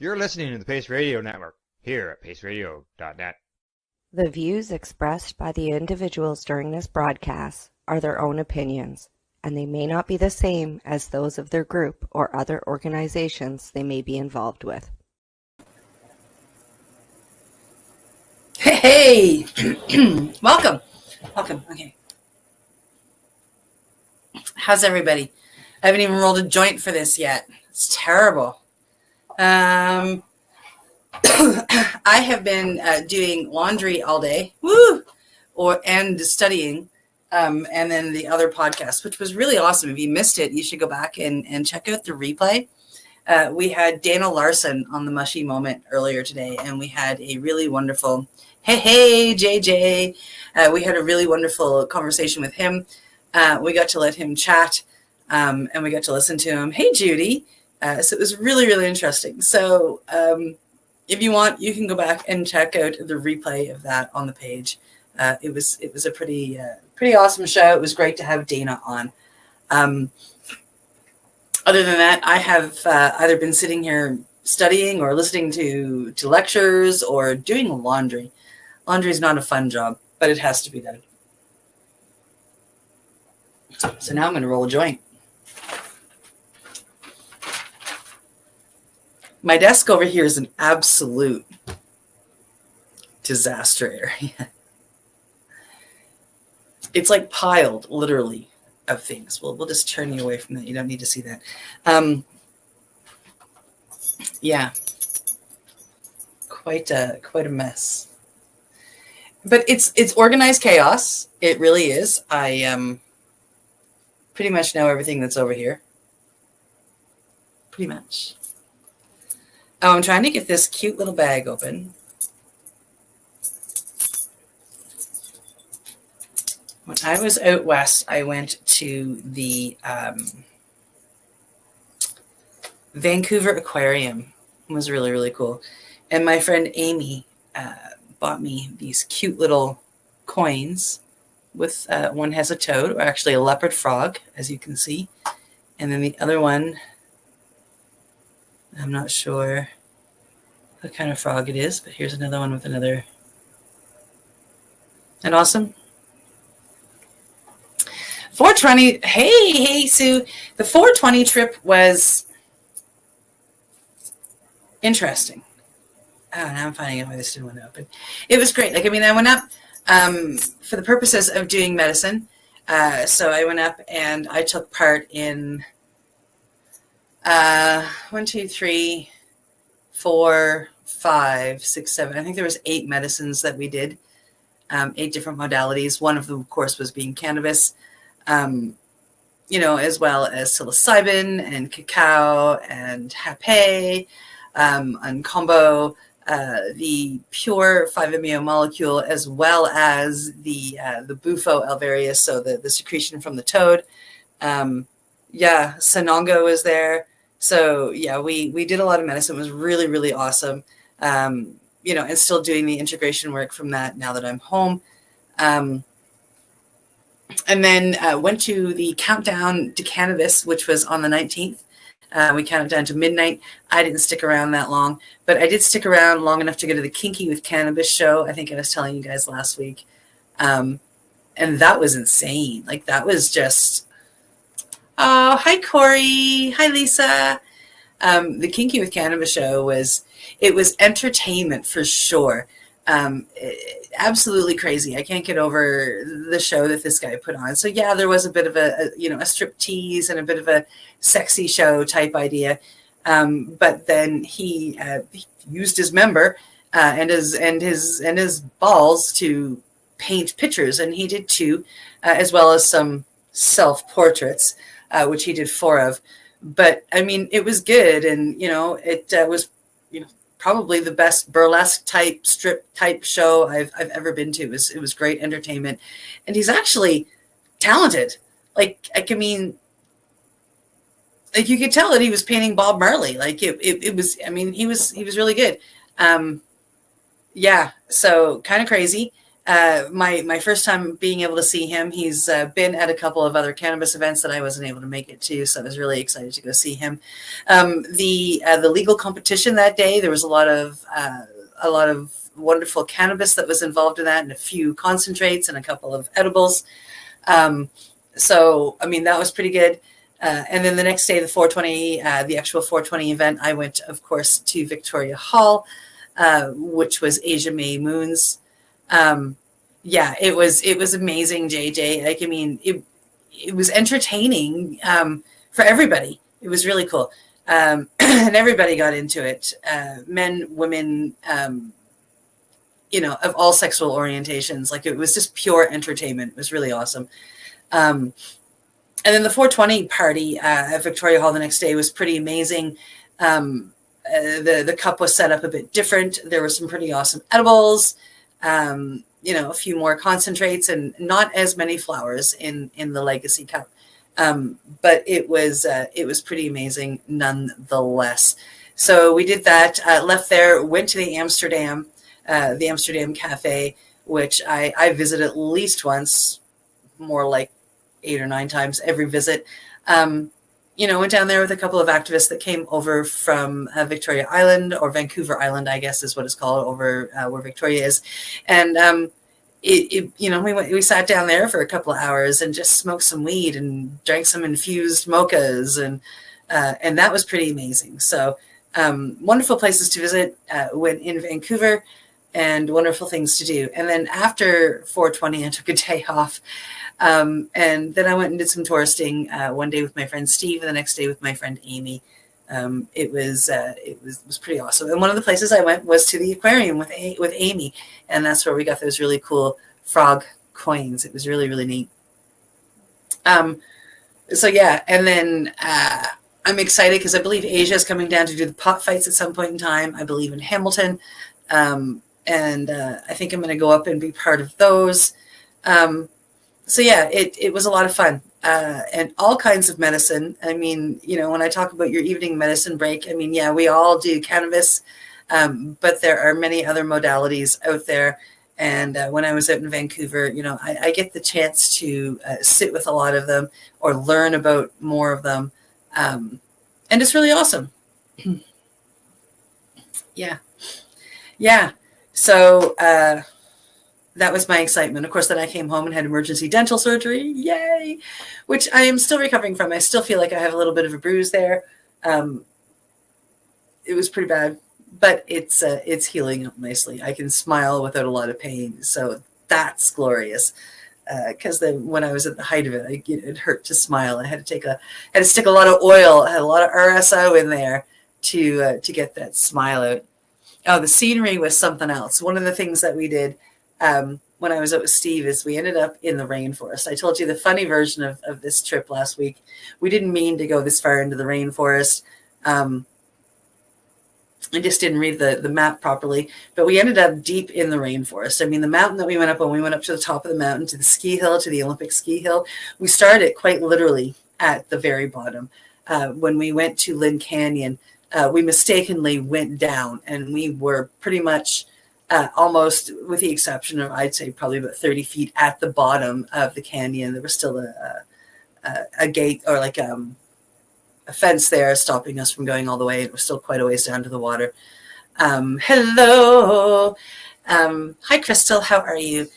You're listening to the Pace Radio Network here at paceradio.net. The views expressed by the individuals during this broadcast are their own opinions, and they may not be the same as those of their group or other organizations they may be involved with. Hey, welcome. Okay. How's everybody? I haven't even rolled a joint for this yet. It's terrible. I have been doing laundry all day, and studying, and then the other podcast, which was really awesome. If you missed it, you should go back and check out the replay. We had Dana Larson on the Mushy Moment earlier today, and we had a really wonderful, hey, JJ. We had a really wonderful conversation with him. We got to let him chat, and we got to listen to him. Hey, Judy. So it was really, really interesting. So if you want, you can go back and check out the replay of that on the page. It was a pretty awesome show. It was great to have Dana on. Other than that, I have either been sitting here studying or listening to lectures or doing laundry. Laundry is not a fun job, but it has to be done. So now I'm going to roll a joint. My desk over here is an absolute disaster area. It's like piled, literally, of things. We'll just turn you away from that. You don't need to see that. Yeah, quite a mess. But it's organized chaos. It really is. I pretty much know everything that's over here. Pretty much. Oh, I'm trying to get this cute little bag open. When I was out west, I went to the Vancouver Aquarium. It was really, really cool. And my friend Amy bought me these cute little coins with one has a toad, or actually a leopard frog, as you can see. And then the other one, I'm not sure what kind of frog it is, but here's another one with another. Isn't that awesome? 420. Hey, Sue. The 420 trip was interesting. Oh, now I'm finding out why this didn't want to open. It was great. I went up for the purposes of doing medicine. So I went up and I took part in 1, 2, 3, 4, 5, 6, 7. I think there was 8 medicines that we did, 8 different modalities. One of them, of course, was being cannabis, as well as psilocybin and cacao and hapé, and combo, the pure 5-MeO molecule, as well as the bufo alvarius, so the secretion from the toad. Sanongo was there. So yeah, we did a lot of medicine. It was really, really awesome. And still doing the integration work from that now that I'm home. And then went to the countdown to cannabis, which was on the 19th. We counted down to midnight. I didn't stick around that long, but I did stick around long enough to go to the Kinky with Cannabis show. I think I was telling you guys last week. And that was insane. Like, that was just, oh, hi, Corey. Hi, Lisa. The Kinky with Cannabis show was entertainment for sure. Absolutely crazy. I can't get over the show that this guy put on. So yeah, there was a bit of a strip tease and a bit of a sexy show type idea. But then he used his member and his balls to paint pictures, and he did 2, as well as some self-portraits, which he did 4 of. But I mean, it was good, and it was probably the best burlesque type strip type show I've ever been to. It was great entertainment, and he's actually talented. You could tell that he was painting Bob Marley. It was. I mean, he was really good. So kind of crazy. my first time being able to see him. He's been at a couple of other cannabis events that I wasn't able to make it to, so I was really excited to go see him. The legal competition that day, there was a lot of wonderful cannabis that was involved in that, and a few concentrates and a couple of edibles. So I mean, that was pretty good. And then the next day, the 420, the actual 420 event, I went, of course, to Victoria Hall, which was Asia May Moons. Yeah, it was amazing, JJ. Like, I mean, it was entertaining for everybody. It was really cool. And everybody got into it. Men, women, you know, of all sexual orientations. Like, it was just pure entertainment. It was really awesome. And then the 420 party at Victoria Hall the next day was pretty amazing. The cup was set up a bit different. There were some pretty awesome edibles, you know, a few more concentrates, and not as many flowers in the Legacy cup. But it was pretty amazing nonetheless. So we did that, left there, went to the Amsterdam Cafe, which I visit at least once, more like 8 or 9 times every visit. You know, went down there with a couple of activists that came over from Victoria Island, or Vancouver Island, I guess is what it's called, over where Victoria is. And you know, we sat down there for a couple of hours and just smoked some weed and drank some infused mochas, and that was pretty amazing. So wonderful places to visit when in Vancouver, and wonderful things to do. And then after 420, I took a day off. And then I went and did some touristing, one day with my friend Steve and the next day with my friend Amy. It was pretty awesome. And one of the places I went was to the aquarium with Amy. And that's where we got those really cool frog coins. It was really, really neat. So yeah. And then, I'm excited because I believe Asia is coming down to do the pot fights at some point in time. I believe in Hamilton. And I think I'm going to go up and be part of those. So yeah, it was a lot of fun, and all kinds of medicine. I mean, you know, when I talk about your evening medicine break, I mean, yeah, we all do cannabis, but there are many other modalities out there. And when I was out in Vancouver, you know, I get the chance to sit with a lot of them or learn about more of them. And it's really awesome. Yeah. Yeah. So that was my excitement. Of course, then I came home and had emergency dental surgery. Yay! Which I am still recovering from. I still feel like I have a little bit of a bruise there. It was pretty bad, but it's healing up nicely. I can smile without a lot of pain. So that's glorious. Because then when I was at the height of it, it hurt to smile. I had to stick a lot of oil. I had a lot of RSO in there to get that smile out. Oh, the scenery was something else. One of the things that we did when I was out with Steve is we ended up in the rainforest. I told you the funny version of this trip last week. We didn't mean to go this far into the rainforest. I just didn't read the map properly, but we ended up deep in the rainforest. I mean, the mountain that we went up on, we went up to the top of the mountain, to the ski hill, to the Olympic ski hill. We started quite literally at the very bottom. When we went to Lynn Canyon, we mistakenly went down, and we were pretty much almost, with the exception of, I'd say, probably about 30 feet at the bottom of the canyon. There was still a gate, or like a fence there stopping us from going all the way. It was still quite a ways down to the water. Hello. Hi, Crystal. How are you?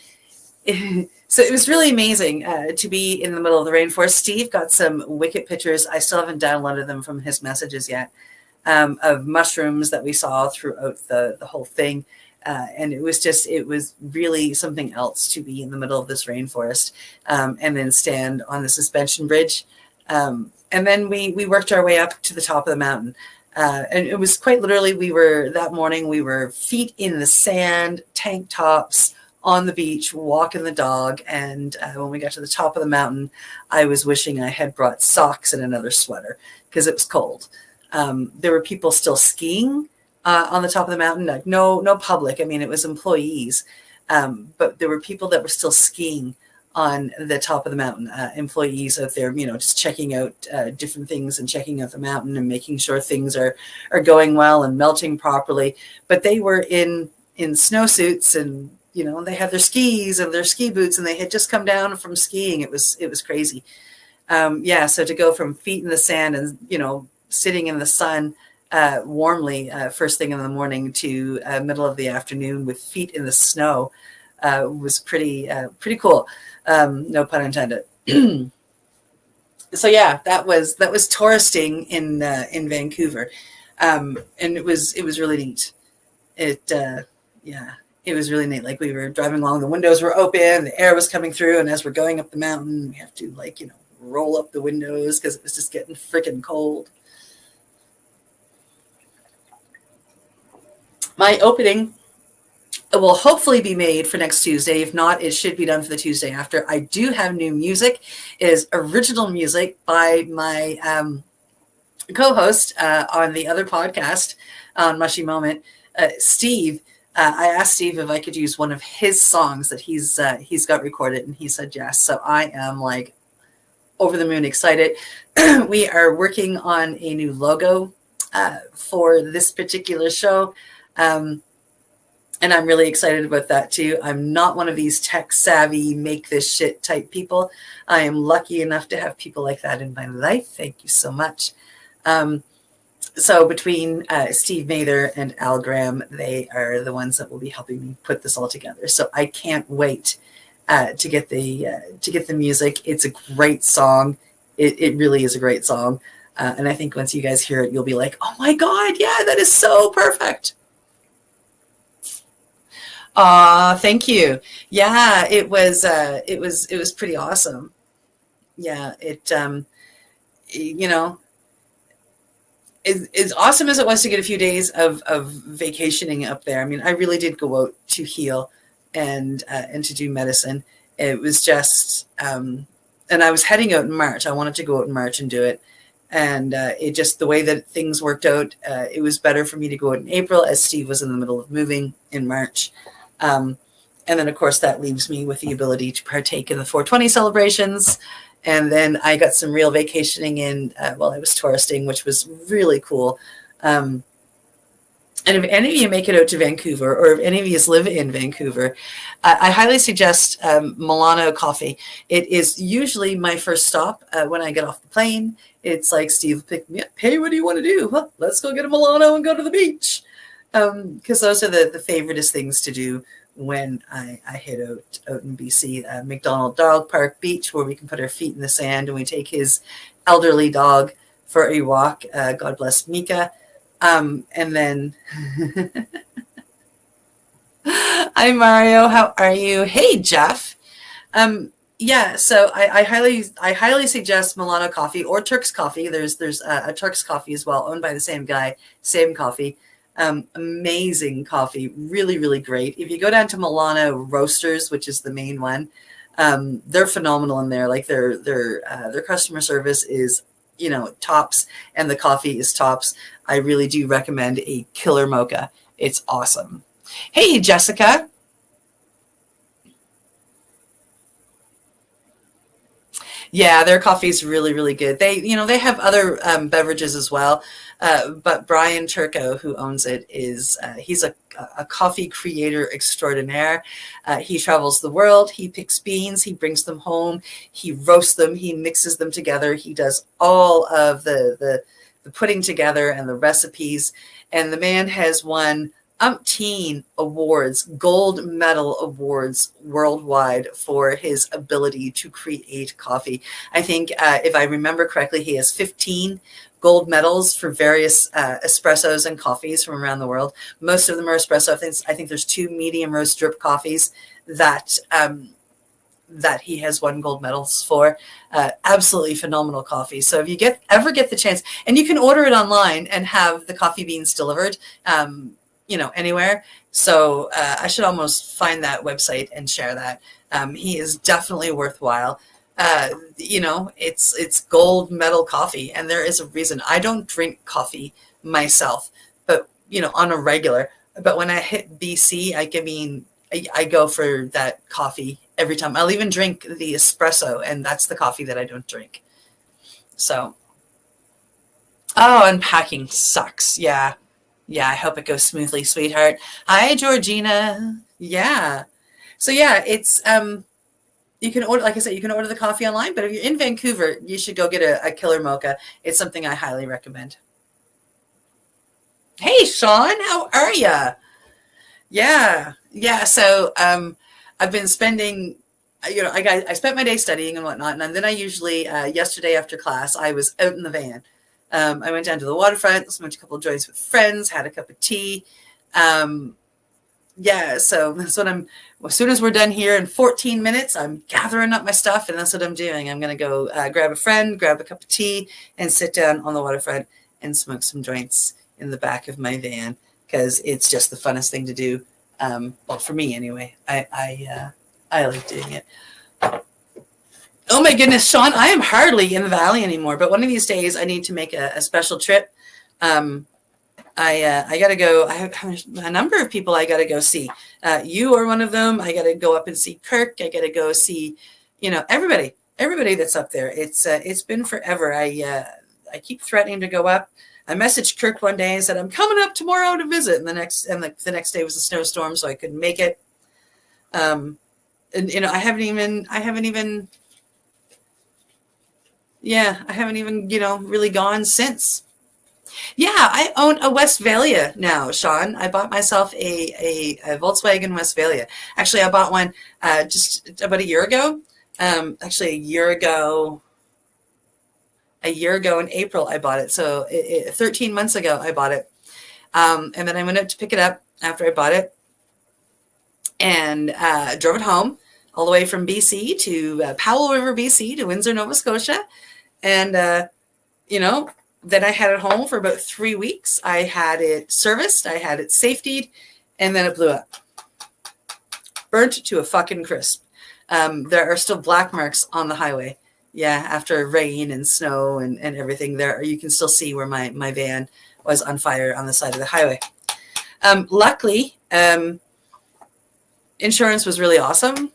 So it was really amazing to be in the middle of the rainforest. Steve got some wicked pictures. I still haven't downloaded them from his messages yet, of mushrooms that we saw throughout the whole thing. And it was really something else to be in the middle of this rainforest, and then stand on the suspension bridge. And then we worked our way up to the top of the mountain. And it was quite literally, that morning, we were feet in the sand, tank tops, on the beach, walking the dog. And when we got to the top of the mountain, I was wishing I had brought socks and another sweater because it was cold. There were people still skiing on the top of the mountain, like no public. I mean, it was employees, but there were people that were still skiing on the top of the mountain, employees out there, just checking out different things and checking out the mountain and making sure things are going well and melting properly. But they were in snowsuits and, they had their skis and their ski boots, and they had just come down from skiing. It was crazy. So to go from feet in the sand and, sitting in the sun warmly first thing in the morning to middle of the afternoon with feet in the snow was pretty cool. No pun intended. So yeah, that was touristing in Vancouver, and it was really neat. It was really neat. Like, we were driving along, the windows were open, the air was coming through, and as we're going up the mountain, we have to roll up the windows because it was just getting freaking cold. My opening will hopefully be made for next Tuesday. If not, it should be done for the Tuesday after. I do have new music. It is original music by my co-host on the other podcast on Mushy Moment, Steve. I asked Steve if I could use one of his songs that he's got recorded, and he said yes. So I am like over the moon excited. We are working on a new logo for this particular show. And I'm really excited about that too. I'm not one of these tech savvy, make this shit type people. I am lucky enough to have people like that in my life. Thank you so much. So between Steve Mather and Al Graham, they are the ones that will be helping me put this all together. So I can't wait to get the music. It's a great song. It really is a great song. And I think once you guys hear it, you'll be like, oh my God, yeah, that is so perfect. Thank you. Yeah, it was pretty awesome. Yeah, as awesome as it was to get a few days of vacationing up there. I mean, I really did go out to heal and to do medicine. It was just, and I was heading out in March. I wanted to go out in March and do it. And it just, the way that things worked out, it was better for me to go out in April, as Steve was in the middle of moving in March. And then, of course, that leaves me with the ability to partake in the 420 celebrations. And then I got some real vacationing in while I was touristing, which was really cool. And if any of you make it out to Vancouver, or if any of you live in Vancouver, I highly suggest Milano Coffee. It is usually my first stop when I get off the plane. It's like, Steve picked me up. Hey, what do you want to do? Well, let's go get a Milano and go to the beach. Because those are the favoriteest things to do when I hit out in BC. McDonald Dog Park Beach, where we can put our feet in the sand, and we take his elderly dog for a walk. God bless Mika. And then hi Mario, how are you? Hey Jeff. So I highly suggest Milano Coffee or Turk's Coffee. There's a Turk's Coffee as well, owned by the same guy, same coffee. Amazing coffee, really, really great. If you go down to Milano Roasters, which is the main one, they're phenomenal in there. Like their customer service is, tops, and the coffee is tops. I really do recommend a killer mocha. It's awesome. Hey, Jessica. Yeah, their coffee is really, really good. They have other beverages as well. But Brian Turco, who owns it, he's a coffee creator extraordinaire. He travels the world. He picks beans. He brings them home. He roasts them. He mixes them together. He does all of the putting together and the recipes. And the man has won umpteen awards, gold medal awards worldwide for his ability to create coffee. I think, if I remember correctly, he has 15 gold medals for various espressos and coffees from around the world. Most of them are espresso. I think there's 2 medium roast drip coffees that he has won gold medals for. Absolutely phenomenal coffee. So if you ever get the chance, and you can order it online and have the coffee beans delivered, anywhere. So I should almost find that website and share that. He is definitely worthwhile. It's gold medal coffee, and there is a reason. I don't drink coffee myself, but on a regular. But when I hit BC, I go for that coffee every time. I'll even drink the espresso, and that's the coffee that I don't drink. So, unpacking sucks. Yeah, I hope it goes smoothly, sweetheart. Hi, Georgina. Yeah. So yeah, it's you can order, like I said, you can order the coffee online, but if you're in Vancouver, you should go get a killer mocha. It's something I highly recommend. Hey, Sean, how are you? Yeah, yeah. So I've been spending, I spent my day studying and whatnot, and then I usually yesterday after class I was out in the van. I went down to the waterfront, smoked a couple of joints with friends, had a cup of tea. Yeah, so that's what as soon as we're done here in 14 minutes, I'm gathering up my stuff, and that's what I'm doing. I'm going to go grab a friend, grab a cup of tea, and sit down on the waterfront and smoke some joints in the back of my van, because it's just the funnest thing to do. Well, for me anyway. I like doing it. Oh my goodness, Sean, I am hardly in the valley anymore, but one of these days I need to make a special trip. I got to go. I have a number of people I got to go see. You are one of them. I got to go up and see Kirk. I got to go see, everybody that's up there. It's been forever. I keep threatening to go up. I messaged Kirk one day and said, I'm coming up tomorrow to visit. And the next day was a snowstorm, so I couldn't make it. And I haven't even really gone since. Yeah, I own a Westphalia now, Sean. I bought myself a Volkswagen Westphalia. Actually, I bought one just about a year ago. Actually, a year ago in April, I bought it. So 13 months ago, I bought it. And then I went up to pick it up after I bought it and drove it home all the way from BC to Powell River, BC to Windsor, Nova Scotia. And, then I had it home for about 3 weeks. I had it serviced. I had it safetied, and then it blew up. Burnt to a fucking crisp. There are still black marks on the highway. Yeah, after rain and snow and everything there, you can still see where my van was on fire on the side of the highway. Luckily, insurance was really awesome.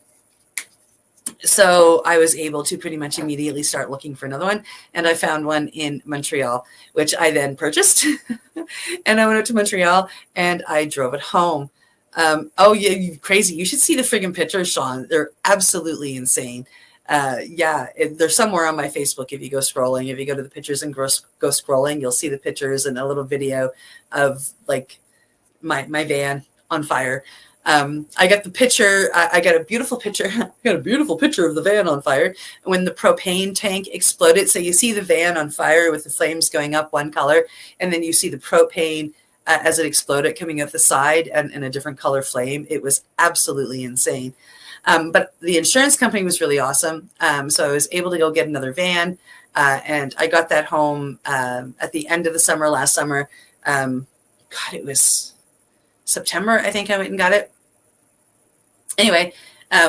So I was able to pretty much immediately start looking for another one. And I found one in Montreal, which I then purchased. And I went up to Montreal and I drove it home. Oh, yeah, you crazy. You should see the friggin' pictures, Sean. They're absolutely insane. They're somewhere on my Facebook. If you go scrolling, if you go to the pictures and go scrolling, you'll see the pictures and a little video of like my van on fire. I got the picture. I got a beautiful picture. I got a beautiful picture of the van on fire when the propane tank exploded. So you see the van on fire with the flames going up one color, and then you see the propane as it exploded coming out the side and in a different color flame. It was absolutely insane. But the insurance company was really awesome. So I was able to go get another van, and I got that home at the end of the summer last summer. It was September, I think I went and got it. Anyway,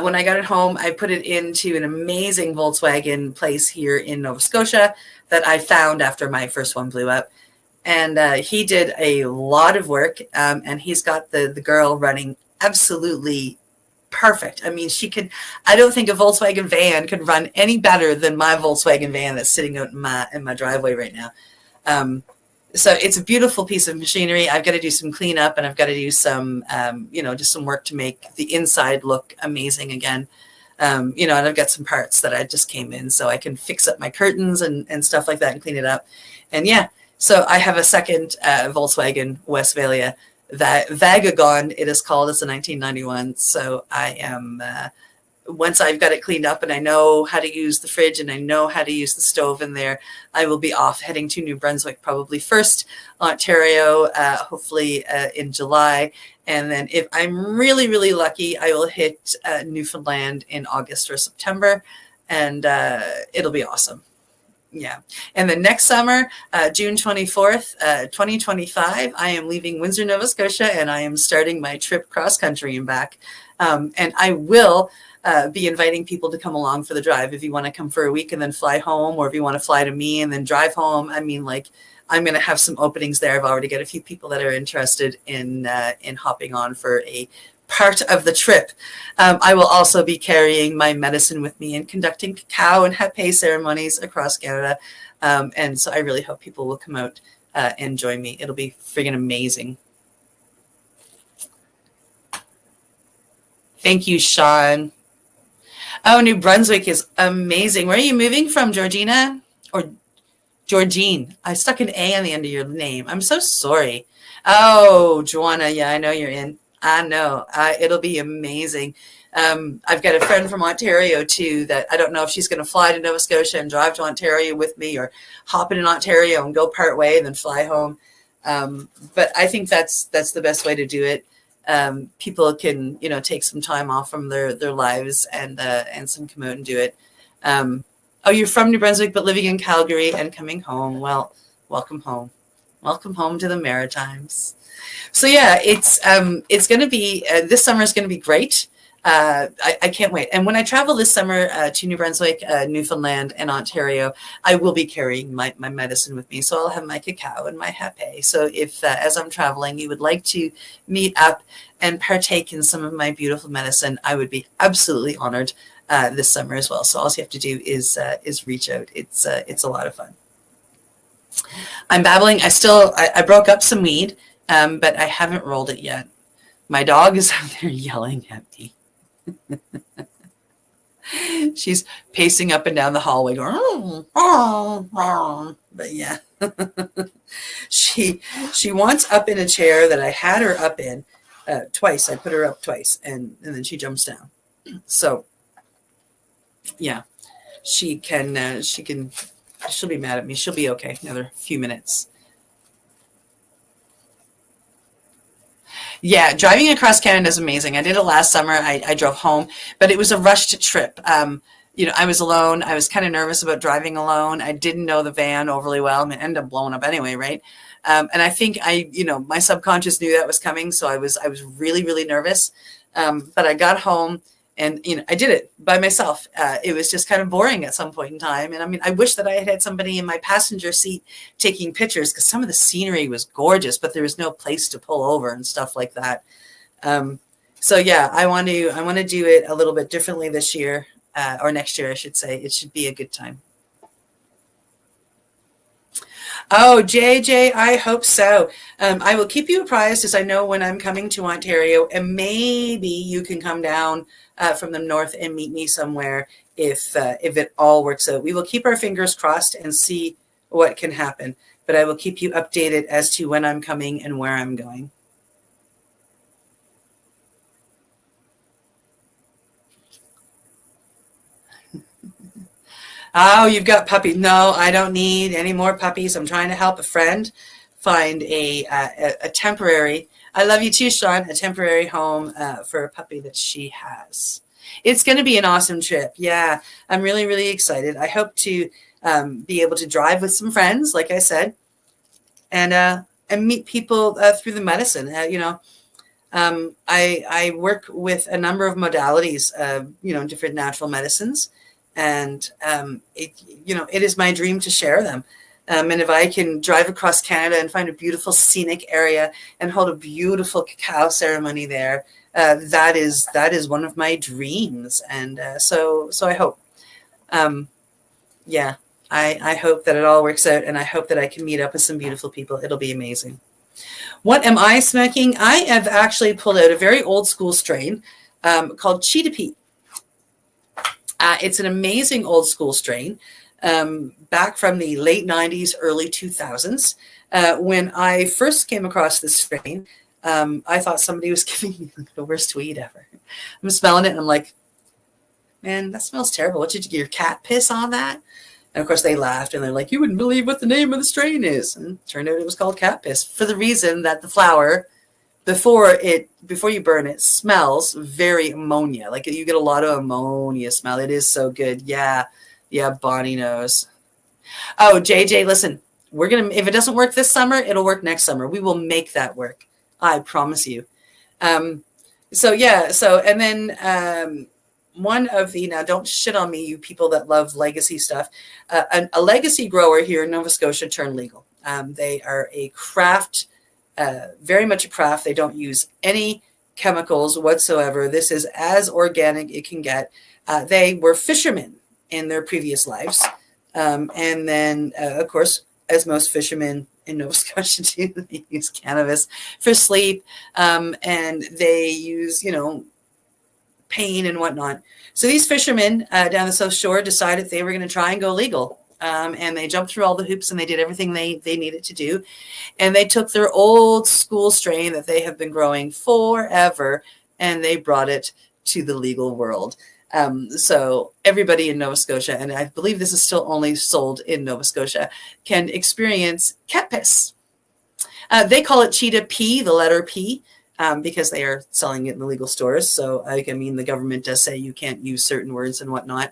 when I got it home, I put it into an amazing Volkswagen place here in Nova Scotia that I found after my first one blew up. And he did a lot of work, and he's got the girl running absolutely perfect. I mean, I don't think a Volkswagen van could run any better than my Volkswagen van that's sitting out in my driveway right now. So it's a beautiful piece of machinery. I've got to do some cleanup, and I've got to do some, just some work to make the inside look amazing again. And I've got some parts that I just came in so I can fix up my curtains and stuff like that and clean it up. And yeah, so I have a second Volkswagen Westphalia, that Vagagon it is called. It's a 1991. So I am, once I've got it cleaned up and I know how to use the fridge and I know how to use the stove in there, I will be off heading to New Brunswick, probably first Ontario, hopefully in July. And then if I'm really, really lucky, I will hit Newfoundland in August or September, and it'll be awesome. Yeah. And then next summer, June 24th, 2025, I am leaving Windsor, Nova Scotia, and I am starting my trip cross country and back. And I will be inviting people to come along for the drive. If you want to come for a week and then fly home, or if you want to fly to me and then drive home, I mean, like, I'm going to have some openings there. I've already got a few people that are interested in hopping on for a part of the trip. I will also be carrying my medicine with me and conducting cacao and hapé ceremonies across Canada. And so I really hope people will come out and join me. It'll be friggin' amazing. Thank you, Sean. Oh, New Brunswick is amazing. Where are you moving from, Georgina? Or Georgine? I stuck an A on the end of your name. I'm so sorry. Oh, Joanna. Yeah, I know you're in. I know. It'll be amazing. I've got a friend from Ontario, too, that I don't know if she's going to fly to Nova Scotia and drive to Ontario with me or hop in Ontario and go part way and then fly home. But I think that's the best way to do it. People can, take some time off from their lives and some come out and do it. Oh, you're from New Brunswick, but living in Calgary and coming home. Well, welcome home. Welcome home to the Maritimes. So yeah, it's going to be, this summer is going to be great. I can't wait. And when I travel this summer to New Brunswick, Newfoundland, and Ontario, I will be carrying my medicine with me. So I'll have my cacao and my hape. So if, as I'm traveling, you would like to meet up and partake in some of my beautiful medicine, I would be absolutely honored this summer as well. So all you have to do is reach out. It's a lot of fun. I'm babbling. I broke up some weed, but I haven't rolled it yet. My dog is out there yelling at me. She's pacing up and down the hallway going, but yeah. she wants up in a chair that I had her up in twice. I put her up twice and then she jumps down. So yeah, she'll be mad at me. She'll be okay. Another few minutes. Yeah, driving across Canada is amazing. I did it last summer. I drove home, but it was a rushed trip. I was alone. I was kind of nervous about driving alone. I didn't know the van overly well. I mean, it ended up blowing up anyway, right? And I think my subconscious knew that was coming, so I was really, really nervous. But I got home and I did it by myself. It was just kind of boring at some point in time. And I mean, I wish that I had somebody in my passenger seat taking pictures because some of the scenery was gorgeous, but there was no place to pull over and stuff like that. So yeah, I want to do it a little bit differently this year or next year, I should say. It should be a good time. Oh, JJ, I hope so. I will keep you apprised as I know when I'm coming to Ontario, and maybe you can come down from the north and meet me somewhere if it all works out. We will keep our fingers crossed and see what can happen, but I will keep you updated as to when I'm coming and where I'm going. Oh, you've got puppies. No, I don't need any more puppies. I'm trying to help a friend find a temporary, I love you too, Sean, a temporary home for a puppy that she has. It's going to be an awesome trip. Yeah, I'm really, really excited. I hope to be able to drive with some friends, like I said, and meet people through the medicine. I work with a number of modalities, different natural medicines. And, it is my dream to share them. And if I can drive across Canada and find a beautiful scenic area and hold a beautiful cacao ceremony there, that is one of my dreams. And so I hope, I hope that it all works out, and I hope that I can meet up with some beautiful people. It'll be amazing. What am I smoking? I have actually pulled out a very old school strain called Cheetah Pete. It's an amazing old school strain back from the late 90s, early 2000s. When I first came across this strain, I thought somebody was giving me the worst weed ever. I'm smelling it and I'm like, man, that smells terrible. What did you get, your cat piss on that? And of course they laughed and they're like, you wouldn't believe what the name of the strain is. And it turned out it was called cat piss for the reason that the flower, before you burn it, smells very ammonia. Like you get a lot of ammonia smell. It is so good. Yeah, Bonnie knows. Oh, JJ, listen, if it doesn't work this summer, it'll work next summer. We will make that work. I promise you. And then one of the, now don't shit on me, you people that love legacy stuff. A legacy grower here in Nova Scotia turned legal. They are a craft, very much a craft. They don't use any chemicals whatsoever. This is as organic it can get. They were fishermen in their previous lives. And then, of course, as most fishermen in Nova Scotia do, they use cannabis for sleep. And they use, pain and whatnot. So these fishermen down the South Shore decided they were going to try and go legal. And they jumped through all the hoops and they did everything they needed to do. And they took their old school strain that they have been growing forever and they brought it to the legal world. So everybody in Nova Scotia, and I believe this is still only sold in Nova Scotia, can experience cat piss. They call it cheetah pee, the letter P, because they are selling it in the legal stores. So, I mean, the government does say you can't use certain words and whatnot.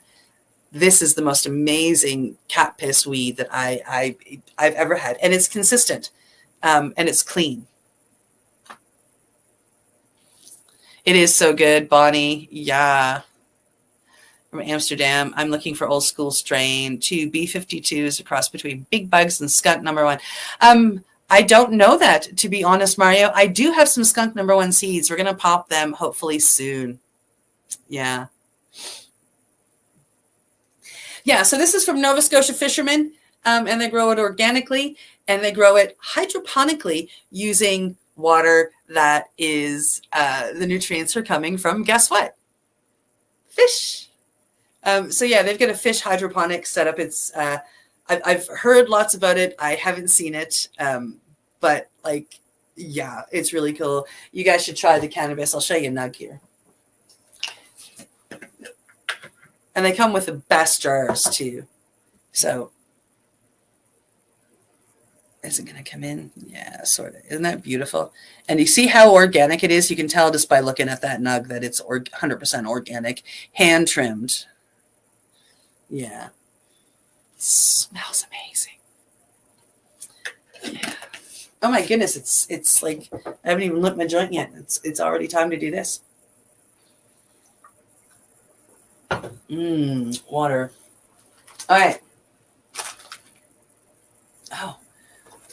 This is the most amazing cat piss weed that I've ever had. And it's consistent and it's clean. It is so good, Bonnie. Yeah. From Amsterdam. I'm looking for old school strain. 2 B52s, a cross between Big Bugs and Skunk number 1. I don't know that, to be honest, Mario. I do have some Skunk number 1 seeds. We're going to pop them hopefully soon. Yeah. Yeah, so this is from Nova Scotia fishermen, and they grow it organically, and they grow it hydroponically using water that is, the nutrients are coming from, guess what? Fish. So yeah, they've got a fish hydroponic setup. It's I've heard lots about it. I haven't seen it, but like, yeah, it's really cool. You guys should try the cannabis. I'll show you a nug here. And they come with the best jars too. So is it going to come in? Yeah, sort of. Isn't that beautiful? And you see how organic it is? You can tell just by looking at that nug that it's 100% organic, hand trimmed. Yeah. It smells amazing. Yeah. Oh my goodness, it's like I haven't even lit my joint yet. It's already time to do this. Water. All right. Oh,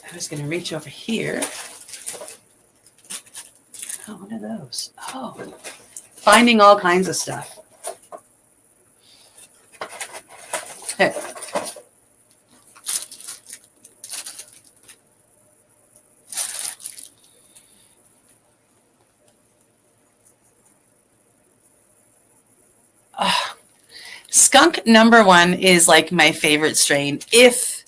I was going to reach over here. Oh, what are those? Oh, finding all kinds of stuff. Okay. Skunk number 1 is like my favorite strain if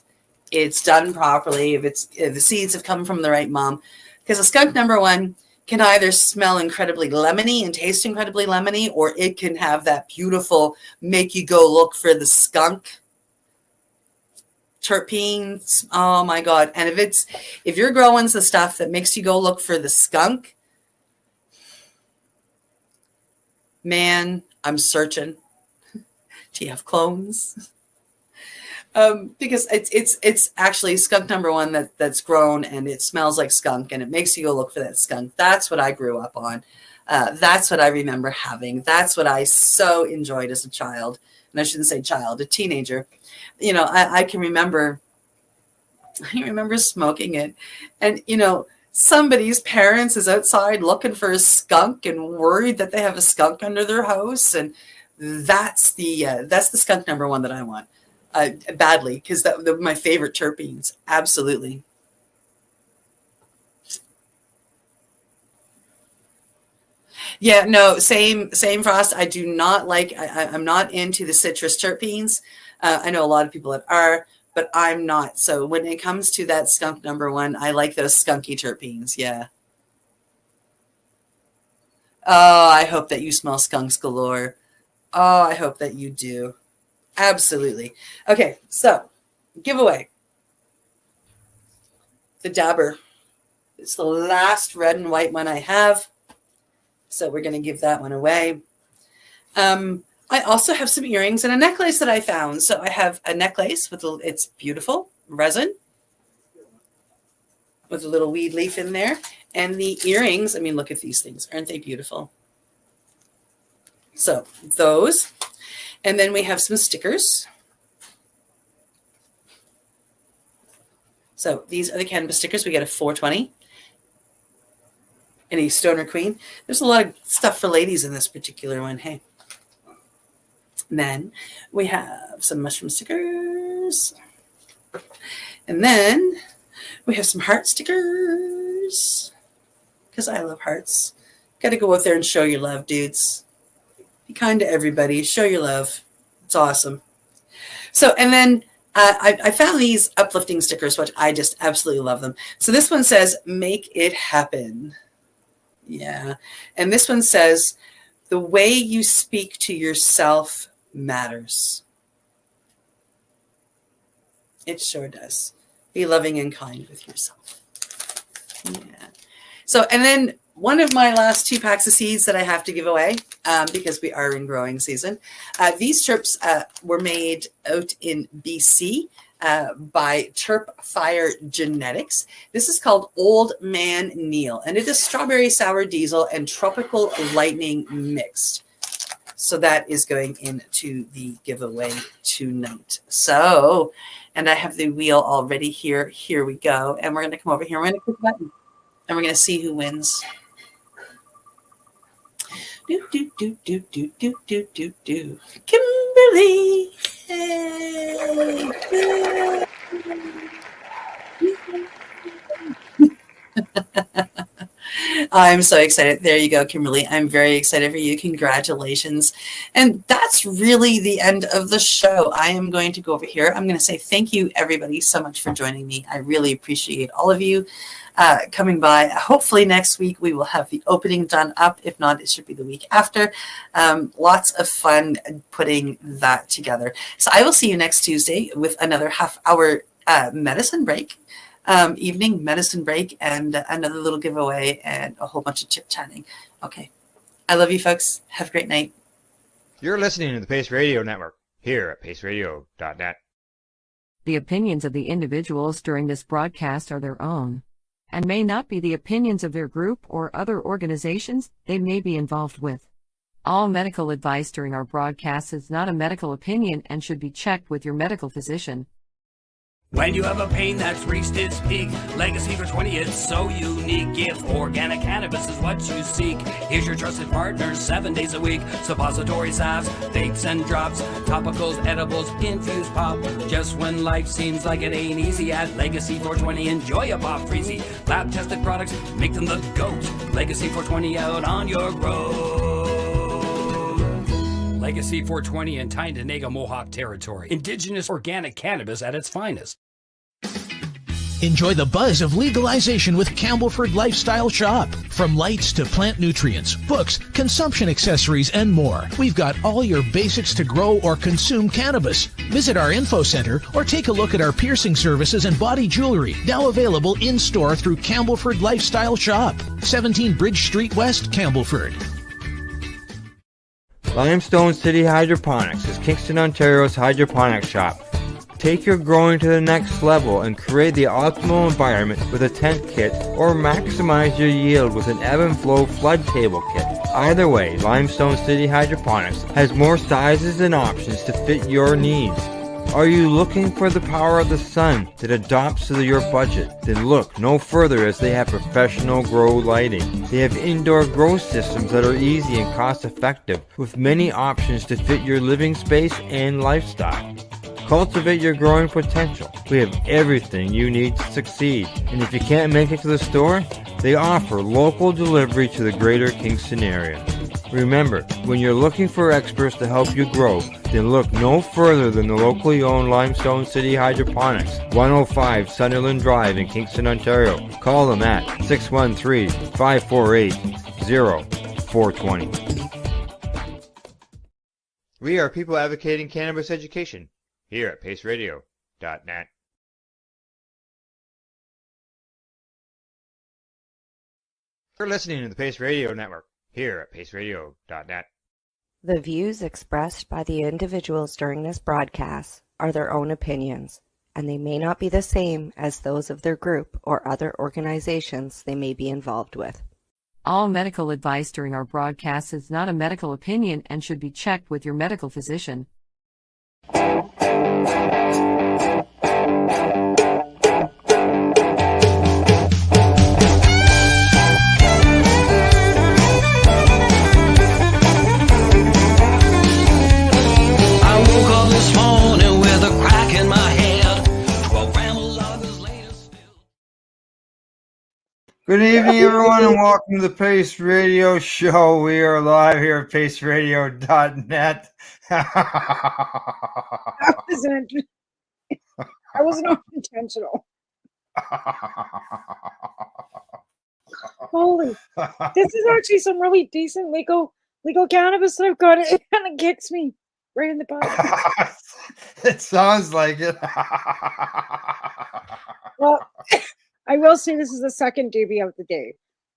it's done properly, if the seeds have come from the right mom. Because a skunk number 1 can either smell incredibly lemony and taste incredibly lemony, or it can have that beautiful make you go look for the skunk terpenes. Oh my God. And if you're growing the stuff that makes you go look for the skunk, man, I'm searching. Do you have clones? Because it's actually skunk number 1 that's grown and it smells like skunk and it makes you go look for that skunk. That's what I grew up on. That's what I remember having. That's what I so enjoyed as a child. And I shouldn't say child, a teenager. You know, I can remember smoking it. And, you know, somebody's parents is outside looking for a skunk and worried that they have a skunk under their house. And that's the skunk number 1 that I want. Badly, because they're my favorite terpenes. Absolutely. Yeah, no, same Frost. I do not like, I'm not into the citrus terpenes. I know a lot of people that are, but I'm not. So when it comes to that skunk number 1, I like those skunky terpenes. Yeah. Oh, I hope that you smell skunks galore. Oh, I hope that you do. Absolutely. Okay, so giveaway. The Dabber. It's the last red and white one I have. So we're going to give that one away. I also have some earrings and a necklace that I found. So I have a necklace with it's beautiful resin with a little weed leaf in there. And the earrings, I mean, look at these things. Aren't they beautiful? So those. And then we have some stickers. So these are the cannabis stickers. We get a 420 and a Stoner Queen. There's a lot of stuff for ladies in this particular one. Hey. And then we have some mushroom stickers. And then we have some heart stickers. Because I love hearts. Got to go out there and show your love, dudes. Be kind to everybody. Show your love. It's awesome. So, and then I found these uplifting stickers, which I just absolutely love them. So this one says, make it happen. Yeah. And this one says, the way you speak to yourself matters. It sure does. Be loving and kind with yourself. Yeah. So, and then one of my last 2 packs of seeds that I have to give away because we are in growing season. These chirps were made out in BC by Chirp Fire Genetics. This is called Old Man Neil, and it is strawberry sour diesel and tropical lightning mixed. So that is going into the giveaway tonight. So, and I have the wheel already here. Here we go. And we're going to come over here. We're going to click the button. And we're going to see who wins. Do, do, do, do, do, do, do, do, do. Kimberly. Hey. I'm so excited. There you go, Kimberly. I'm very excited for you. Congratulations. And that's really the end of the show. I am going to go over here. I'm going to say thank you, everybody, so much for joining me. I really appreciate all of you coming by. Hopefully next week we will have the opening done up. If not, it should be the week after. Lots of fun putting that together. So I will see you next Tuesday with another half-hour medicine break. Evening medicine break and another little giveaway and a whole bunch of chit-chatting. Okay. I love you, folks. Have a great night. You're listening to the Pace Radio Network here at paceradio.net. The opinions of the individuals during this broadcast are their own and may not be the opinions of their group or other organizations they may be involved with. All medical advice during our broadcast is not a medical opinion and should be checked with your medical physician. When you have a pain that's reached its peak, Legacy for 20 is so unique. If organic cannabis is what you seek, here's your trusted partner 7 days a week. Suppository salves, vapes and drops, topicals, edibles, infused pop. Just when life seems like it ain't easy, at Legacy 420 enjoy a pop freezy. Lab tested products make them the GOAT. Legacy 420 out on your road. Legacy 420 in Tyendinaga Mohawk territory. Indigenous organic cannabis at its finest. Enjoy the buzz of legalization with Campbellford Lifestyle Shop. From lights to plant nutrients, books, consumption accessories, and more, we've got all your basics to grow or consume cannabis. Visit our info center or take a look at our piercing services and body jewelry, now available in-store through Campbellford Lifestyle Shop, 17 Bridge Street West, Campbellford. Limestone City Hydroponics is Kingston, Ontario's hydroponics shop. Take your growing to the next level and create the optimal environment with a tent kit or maximize your yield with an ebb and flow flood table kit. Either way, Limestone City Hydroponics has more sizes and options to fit your needs. Are you looking for the power of the sun that adapts to your budget? Then look no further, as they have professional grow lighting. They have indoor grow systems that are easy and cost effective with many options to fit your living space and lifestyle. Cultivate your growing potential. We have everything you need to succeed. And if you can't make it to the store, they offer local delivery to the greater Kingston area. Remember, when you're looking for experts to help you grow, then look no further than the locally owned Limestone City Hydroponics, 105 Sunderland Drive in Kingston, Ontario. Call them at 613-548-0420. We are people advocating cannabis education here at paceradio.net. You're listening to the Pace Radio Network here at paceradio.net. The views expressed by the individuals during this broadcast are their own opinions, and they may not be the same as those of their group or other organizations they may be involved with. All medical advice during our broadcast is not a medical opinion and should be checked with your medical physician. Good evening, everyone, and welcome to the Pace Radio Show. We are live here at paceradio.net. That wasn't intentional. Holy, this is actually some really decent legal cannabis that I've got. It kind of kicks me right in the butt. It sounds like it. Well, I will say this is the second doobie of the day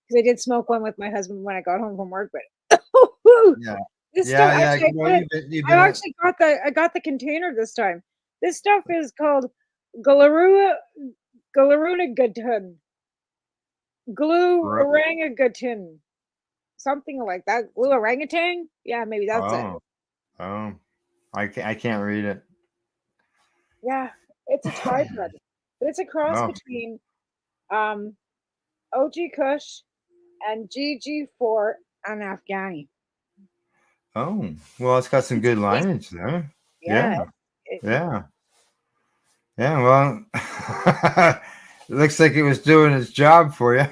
because I did smoke one with my husband when I got home from work. But Yeah. this Yeah, stuff, yeah. actually, Well, I actually got the container this time. This stuff is called Galaruna Galarunagaton. Glue orangutan. Something like that. Glue orangutan? Yeah, maybe that's it. Oh. I can't read it. Yeah, it's a hybrid. But it's a cross Oh. between OG Kush and GG4 and Afghani. Oh. Well, it's got some good lineage there. Yeah. Yeah. Well, it looks like it was doing its job for you.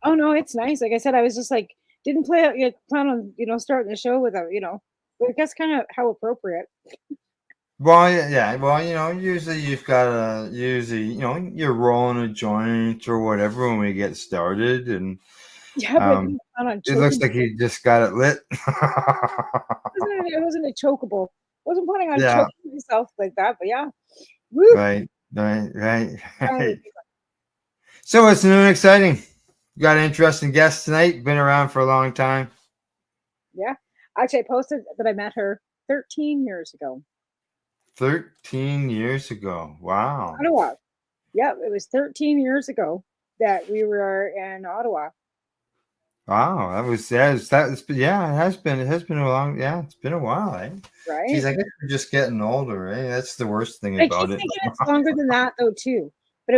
Oh no, it's nice. Like I said, I was just like didn't plan on starting the show with a but I guess kind of how appropriate. Well, yeah. Well, usually you've got you're rolling a joint or whatever when we get started, and Yeah, but it looks like you just got it lit. It wasn't a chokeable. Wasn't planning on Yeah. choking myself like that, but yeah. Woo. Right. So what's new and exciting? You got an interesting guest tonight. Been around for a long time. Yeah. Actually, I posted that I met her 13 years ago. 13 years ago. Wow. Ottawa. Yeah, it was 13 years ago that we were in Ottawa. Wow, it has been a long, it's been a while, eh? Right. Geez, I guess we're just getting older, eh? That's the worst thing I about keep it. thinking it's longer than that though too, but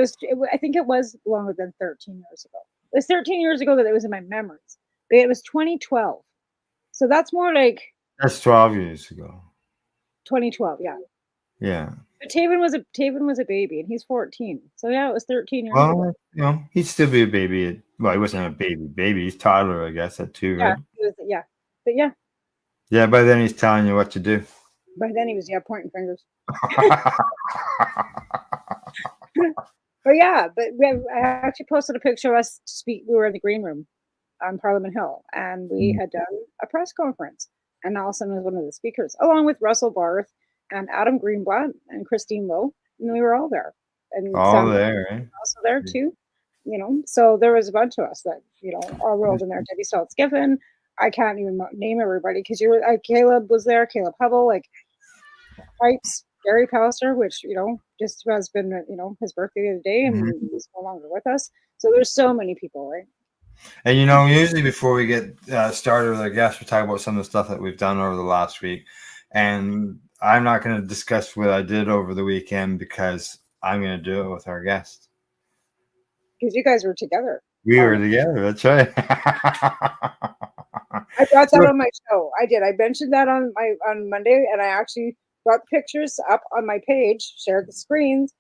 I think it was longer than 13 years ago. It was 13 years ago that it was in my memories, but it was 2012, so that's more like That's 12 years ago. 2012. Yeah. Yeah. But Taven was a baby, and he's 14. So yeah, it was 13 years ago. Well, he'd still be a baby. Well, he wasn't a baby. He's toddler, I guess, at 2, Yeah, right? but yeah. Yeah, by then he's telling you what to do. By then he was pointing fingers. But I actually posted a picture of us we were in the green room on Parliament Hill, and we had done a press conference, and Allison was one of the speakers, along with Russell Barth and Adam Greenblatt and Christine Lowe, and we were all there. And All there, eh? also there too, so there was a bunch of us that all rolled in there. Debbie Stoltz Giffen, I can't even name everybody because Caleb was there, Caleb Hubble, like Pipes, Gary Pallister, which just has been his birthday the other day, and he's no longer with us. So there's so many people, right? And usually before we get started with our guests, we talk about some of the stuff that we've done over the last week, and I'm not going to discuss what I did over the weekend because I'm going to do it with our guest. Because you guys were together. We were together. That's right. I brought that on my show. I did. I mentioned that on Monday, and I actually brought the pictures up on my page, shared the screens,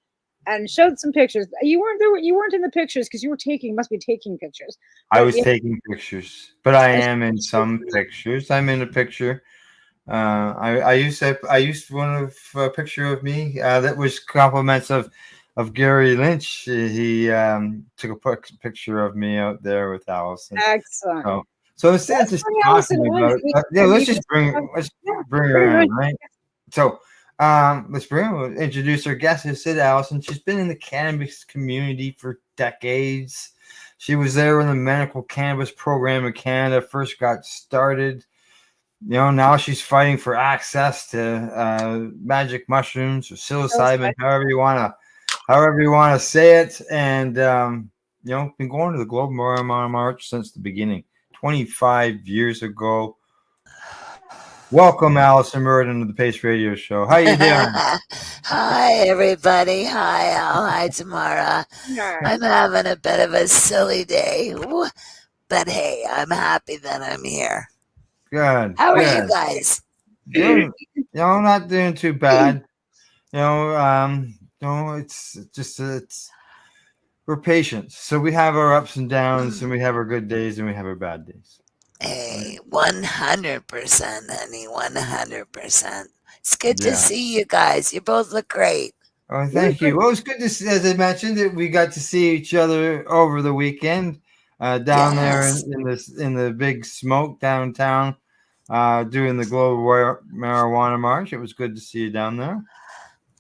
and showed some pictures. You weren't there. You weren't in the pictures because you were must be taking pictures. I was taking pictures, but I am in some pictures. I'm in a picture. I used one of a picture of me that was compliments of Gary Lynch. He took a picture of me out there with Allison. Excellent. So instead of just talking about let's bring her on, right? So let's introduce our guest. Who said Allison. She's been in the cannabis community for decades. She was there when the medical cannabis program in Canada first got started. Now she's fighting for access to magic mushrooms or psilocybin, however you want to say it. And been going to the Global Marijuana March since the beginning, 25 years ago. Welcome, Allison Murden, to the Pace Radio Show. How you doing? Hi, everybody. Hi, Al. Hi, Tamara. I'm having a bit of a silly day, but hey, I'm happy that I'm here. Good. How are you guys? Not doing too bad. It's we're patient. So we have our ups and downs, and we have our good days, and we have our bad days. Hey, 100%, honey, 100%. It's good to Yeah. see you guys. You both look great. Oh, thank you. Well, it's good to see, as I mentioned, that we got to see each other over the weekend down there Yes. in the big smoke downtown, doing the Global Marijuana March. It was good to see you down there.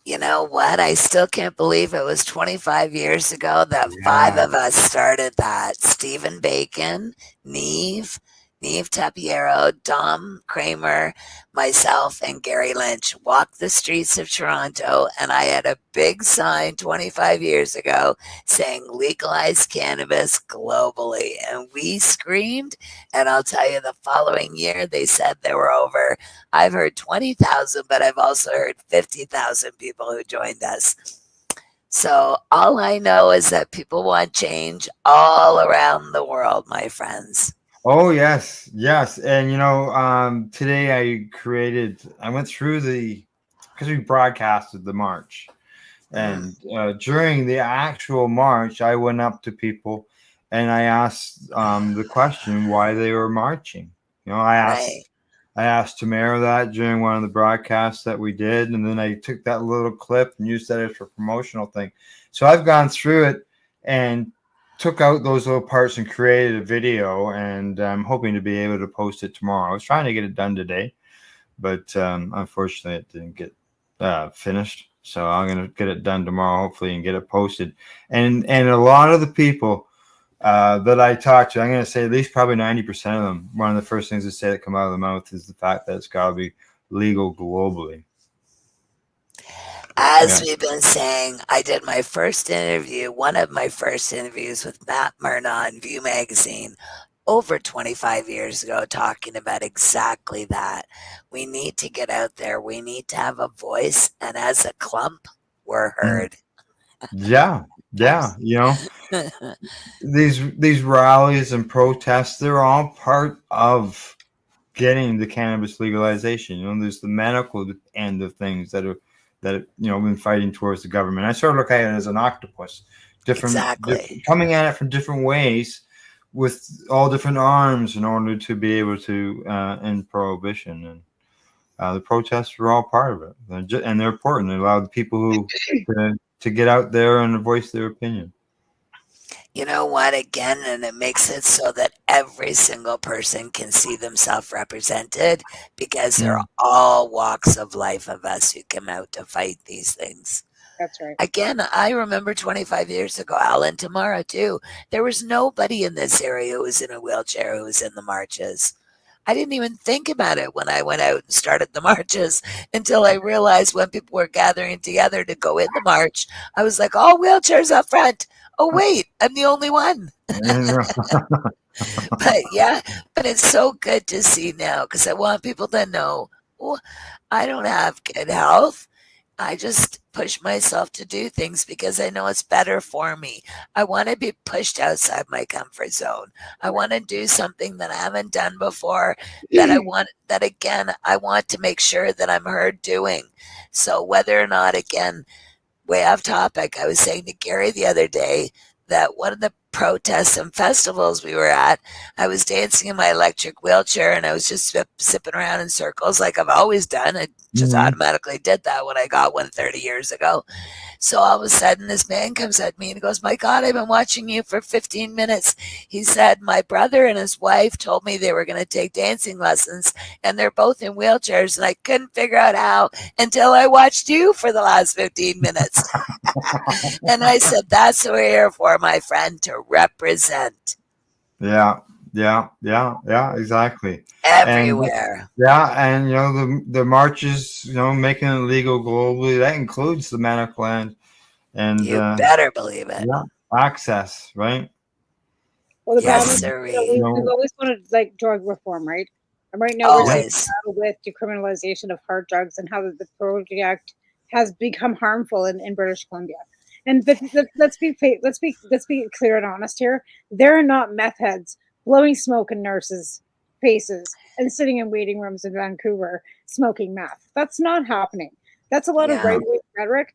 You know what? I still can't believe it was 25 years ago that five Yeah. of us started that. Stephen Bacon, Neve Tapiero, Dom Kramer, myself, and Gary Lynch walked the streets of Toronto, and I had a big sign 25 years ago saying legalize cannabis globally. And we screamed, and I'll tell you, the following year they said there were over, I've heard 20,000, but I've also heard 50,000 people who joined us. So all I know is that people want change all around the world, my friends. Oh yes, yes. And today I went through because we broadcasted the march, and during the actual march, I went up to people and I asked the question why they were marching. I asked Tamara that during one of the broadcasts that we did, and then I took that little clip and used that as a promotional thing. So I've gone through it and took out those little parts and created a video, and I'm hoping to be able to post it tomorrow. I was trying to get it done today, but unfortunately it didn't get finished. So I'm going to get it done tomorrow, hopefully, and get it posted. And a lot of the people that I talked to, I'm going to say at least probably 90% of them, one of the first things they say that come out of the mouth is the fact that it's got to be legal globally. As we've been saying, I did my first interview, one of my first interviews with Matt Myrna on View Magazine over 25 years ago, talking about exactly that. We need to get out there. We need to have a voice. And as a clump, we're heard. Yeah. These rallies and protests, they're all part of getting the cannabis legalization. There's the medical end of things that been fighting towards the government. I sort of look at it as an octopus, different coming at it from different ways with all different arms in order to be able to end prohibition. And the protests are all part of it, and they're important. They allow the people who to get out there and voice their opinion. You know what? Again, and it makes it so that every single person can see themselves represented, because they're all walks of life of us who come out to fight these things. That's right. Again, I remember 25 years ago, Alan, Tamara too, there was nobody in this area who was in a wheelchair who was in the marches. I didn't even think about it when I went out and started the marches until I realized when people were gathering together to go in the march, I was like, all wheelchairs up front. Oh, wait, I'm the only one. But it's so good to see now, because I want people to know, I don't have good health. I just push myself to do things because I know it's better for me. I want to be pushed outside my comfort zone. I want to do something that I haven't done before, I want to make sure that I'm heard doing. So whether or not, again, way off topic, I was saying to Gary the other day that one of the protests and festivals we were at, I was dancing in my electric wheelchair and I was just zipping around in circles like I've always done. I just automatically did that when I got one 30 years ago. So all of a sudden this man comes at me and he goes, my God, I've been watching you for 15 minutes. He said, my brother and his wife told me they were going to take dancing lessons and they're both in wheelchairs and I couldn't figure out how until I watched you for the last 15 minutes. And I said, that's what we're here for, my friend, to represent. Yeah, exactly. Everywhere. And the marches, making it legal globally, that includes the medical end. And you better believe it. Yeah, access, right? Well, the problem is, we've always wanted drug reform, right? And right now we're with decriminalization of hard drugs and how the project has become harmful in British Columbia. And let's be clear and honest here. There are not meth heads blowing smoke in nurses' faces and sitting in waiting rooms in Vancouver smoking meth. That's not happening. That's a lot of right-wing rhetoric.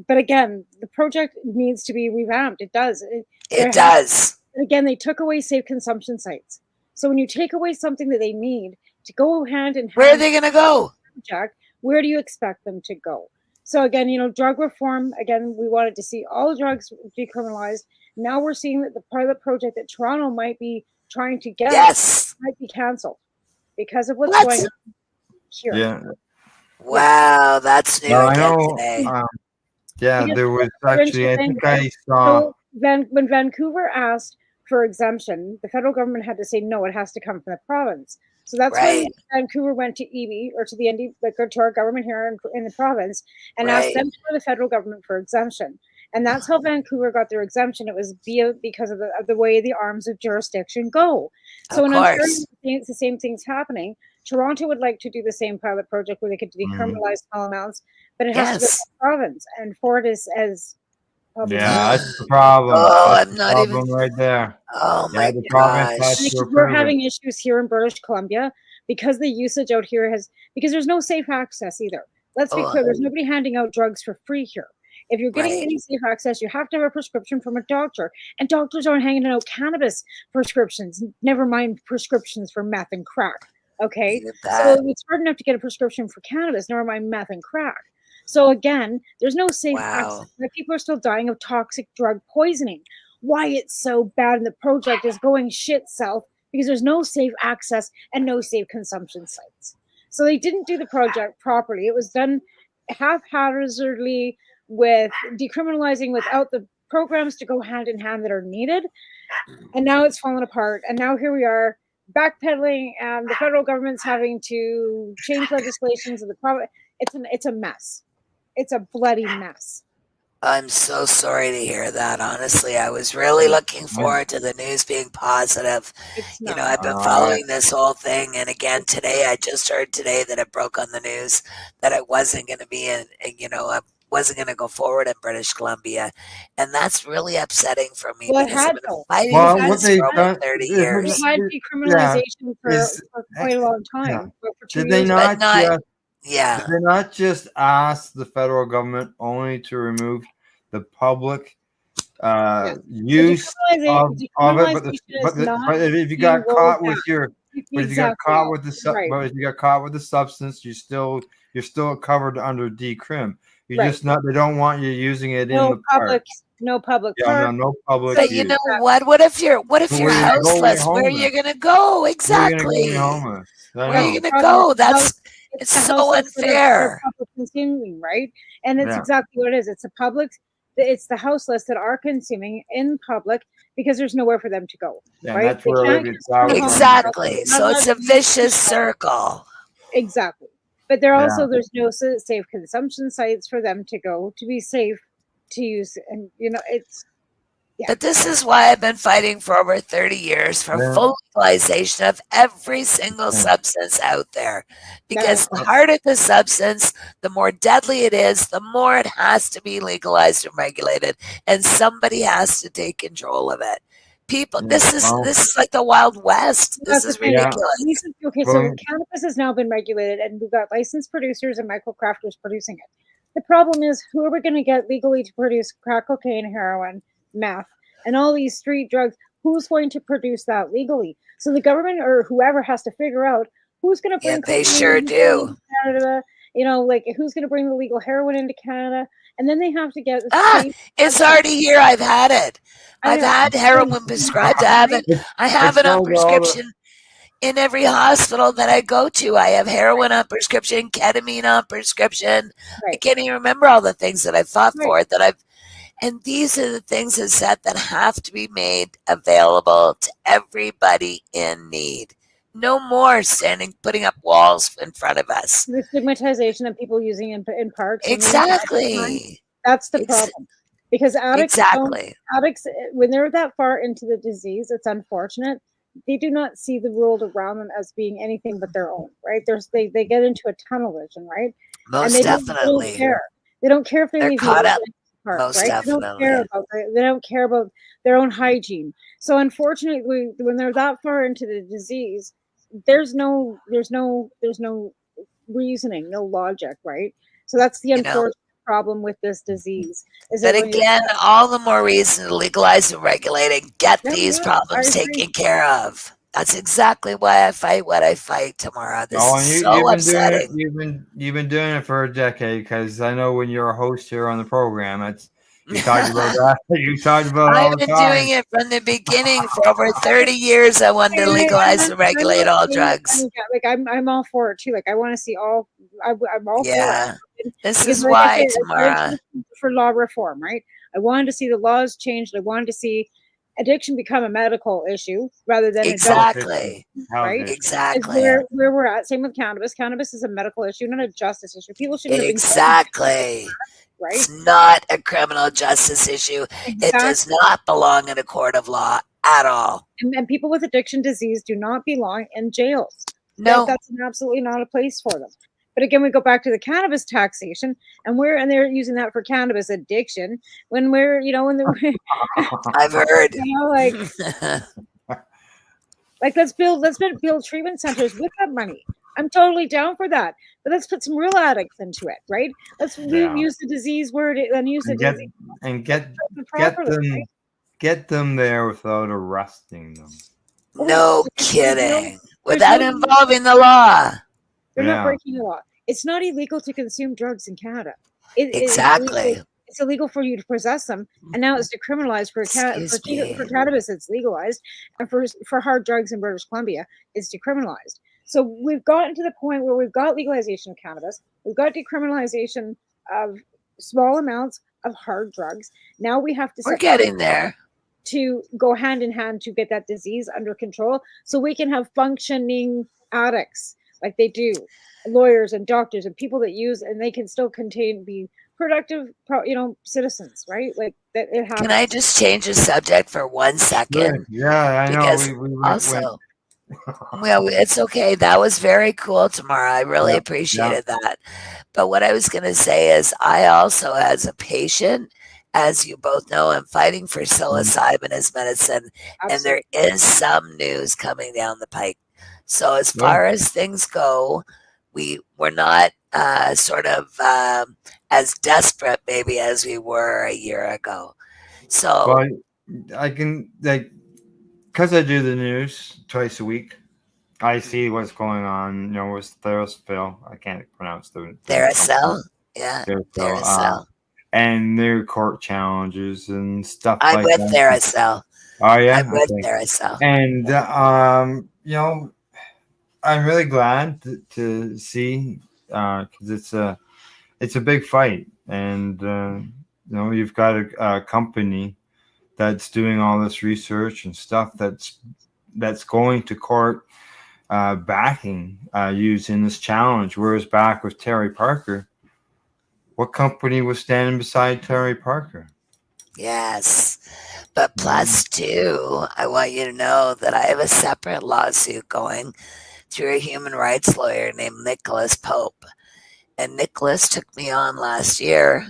but again, the project needs to be revamped. It does. It does. Again, they took away safe consumption sites. So when you take away something that they need to go hand in hand, where are they going to go? Project, where do you expect them to go? So again, drug reform. Again, we wanted to see all drugs decriminalized. Now we're seeing that the pilot project that Toronto might be trying to get might be canceled because of what's going on here. Yeah. Wow, that's new again today. There was actually, I think I saw. So when Vancouver asked for exemption, the federal government had to say no, it has to come from the province. So that's when Vancouver went to EB or to the ND, to our government here in the province, and asked them for the federal government for exemption. And that's how Vancouver got their exemption. It was because of the way the arms of jurisdiction go. So in Ontario, the same thing's happening. Toronto would like to do the same pilot project where they could decriminalize small amounts, but it has to go to the province. And Ford is as that's the problem. Oh, that's I'm not even right there. Oh my gosh! We're having issues here in British Columbia because the usage out here because there's no safe access either. Let's be clear. There's nobody handing out drugs for free here. If you're getting any safe access, you have to have a prescription from a doctor, and doctors aren't hanging out cannabis prescriptions. Never mind prescriptions for meth and crack. Okay, so it's hard enough to get a prescription for cannabis. Never mind meth and crack. So again, there's no safe access. People are still dying of toxic drug poisoning. Why it's so bad and the project is going shit south because there's no safe access and no safe consumption sites. So they didn't do the project properly. It was done haphazardly with decriminalizing without the programs to go hand in hand that are needed. And now it's fallen apart. And now here we are backpedaling, and the federal government's having to change legislations of the province. It's a mess. It's a bloody mess. I'm so sorry to hear that. Honestly, I was really looking forward to the news being positive. I've been following this whole thing, and again today, I just heard today that it broke on the news that it wasn't going to be I wasn't going to go forward in British Columbia, and that's really upsetting for me because I've been fighting for this for over 30 years. We've had decriminalization for quite a long time. Did they not? Did they not just ask the federal government only to remove the public use of it? But if you got caught with the substance, you're still covered under decrim. They don't want you using it in the park. No public. No public. But you know what? What if you're houseless? Where are you gonna go? Exactly. Where are you gonna go? It's so unfair. Public consuming, right? And it's exactly what it is. It's the houseless that are consuming in public because there's nowhere for them to go. Right? That's where exactly. So it's a vicious circle. Exactly. But there's no safe consumption sites for them to go to be safe to use. And it's. Yeah. But this is why I've been fighting for over 30 years for full legalization of every single substance out there. Because the harder the substance, the more deadly it is, the more it has to be legalized and regulated. And somebody has to take control of it. People, this is like the Wild West. This is ridiculous. Okay, so cannabis has now been regulated, and we've got licensed producers and microcrafters producing it. The problem is, who are we going to get legally to produce crack cocaine, heroin, meth, and all these street drugs? Who's going to produce that legally? So the government or whoever has to figure out who's going to bring. They sure do. Canada, who's going to bring the legal heroin into Canada, and then they have to get. It's already here. I've had it. I've had heroin prescribed. I have it on prescription. In every hospital that I go to, I have heroin on prescription, ketamine on prescription. I can't even remember all the things that I fought for it and these are the things that have to be made available to everybody in need. No more putting up walls in front of us. The stigmatization of people using in parks. Exactly. That's the problem. Because addicts, when they're that far into the disease, it's unfortunate. They do not see the world around them as being anything but their own, right? They get into a tunnel vision, right? Most definitely. They don't care if they're caught up. Most right? They don't care about their own hygiene. So unfortunately, when they're that far into the disease, there's no reasoning, no logic, right? So that's the unfortunate problem with this disease. Is But that when you again, all the more reason to legalize and regulate and get Yeah, these yeah, problems I agree. taken care of. That's exactly why I fight what I fight, Tamara. This Oh, is and so you've been doing it. upsetting. You've been doing it for a decade. Because I know when you're a host here on the program, you talked about that. You talked about it all I've the been time. doing it from the beginning for over 30 years. I wanted to legalize and regulate all drugs. Like I'm all for it too. Like I want to see all. I'm all for Yeah. it. This Because is like I why, said, Tamara. for law reform, right? I wanted to see the laws changed. I wanted to see addiction become a medical issue rather than Exactly. right? Is Exactly. where we're at. Same with cannabis. Cannabis is a medical issue, not a justice issue. People shouldn't have been Exactly. right. It's not a criminal justice issue. It does not belong in a court of law at all. And people with addiction disease do not belong in jails. No. That's absolutely not a place for them. But again, we go back to the cannabis taxation, and they're using that for cannabis addiction. When I've heard. Let's build treatment centers with that money. I'm totally down for that. But let's put some real addicts into it, right? Let's use the disease word and use and the disease get them there without arresting them. No kidding. Without involving the law. They're not breaking the law. It's not illegal to consume drugs in Canada. Exactly. It's illegal for you to possess them, and now it's decriminalized for cannabis. It's legalized, and for hard drugs in British Columbia, it's decriminalized. So we've gotten to the point where we've got legalization of cannabis, we've got decriminalization of small amounts of hard drugs. Now we have to. We're getting there. To go hand in hand to get that disease under control, so we can have functioning addicts like they do, lawyers and doctors and people that use, and they can still be productive, citizens, right? Like that. It happens. Can I just change the subject for 1 second? Yeah, I know. Because also, well, it's okay. That was very cool, Tamara. I really appreciated that. But what I was going to say is, I also, as a patient, as you both know, I'm fighting for psilocybin as medicine, and there is some news coming down the pike. So as far as things go, we're not as desperate maybe as we were a year ago. So I can, because I do the news twice a week, I see what's going on. With Theracell. I can't pronounce the Theracell. Yeah, Theracell. And their court challenges and stuff I'm like with that. Theracell. Oh yeah, I'm with Theracell. And I'm really glad to see because it's a big fight, and you've got a company that's doing all this research and stuff that's going to court backing using this challenge. Whereas back with Terry Parker, what company was standing beside Terry Parker? Yes. But plus too, I want you to know that I have a separate lawsuit going through a human rights lawyer named Nicholas Pope. And Nicholas took me on last year.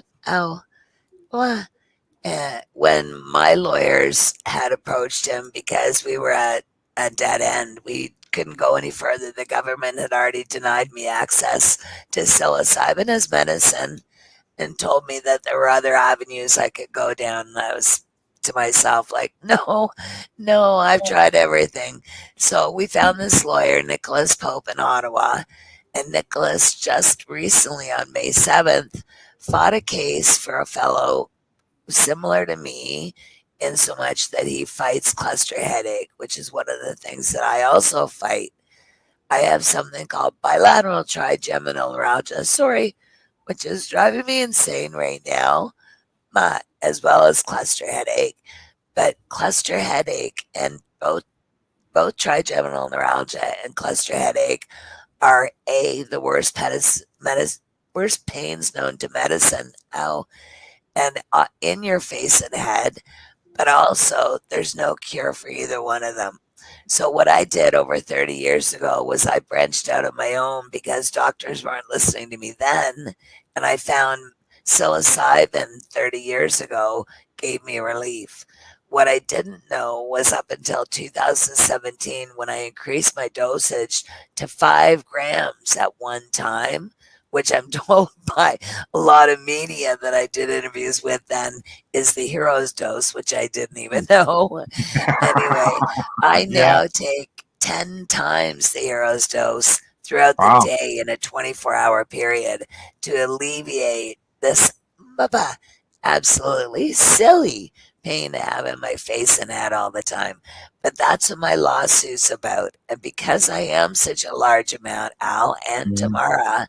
When my lawyers had approached him because we were at a dead end. We couldn't go any further. The government had already denied me access to psilocybin as medicine and told me that there were other avenues I could go down. And I was to myself like, no, I've tried everything. So we found this lawyer, Nicholas Pope, in Ottawa. And Nicholas just recently on May 7th fought a case for a fellow similar to me in so much that he fights cluster headache, which is one of the things that I also fight. I have something called bilateral trigeminal neuralgia, which is driving me insane right now, as well as cluster headache. But cluster headache and both trigeminal neuralgia and cluster headache are the worst pains known to medicine. And in your face and head, but also there's no cure for either one of them. So what I did over 30 years ago was I branched out on my own because doctors weren't listening to me then. And I found psilocybin 30 years ago gave me relief. What I didn't know was up until 2017 when I increased my dosage to 5 grams at one time, which I'm told by a lot of media that I did interviews with then is the hero's dose, which I didn't even know. Anyway, I Yeah. now take 10 times the hero's dose throughout the Wow. day in a 24-hour period to alleviate this absolutely silly pain to have in my face and head all the time. But that's what my lawsuit's about. And because I am such a large amount, Al and Mhm. Tamara,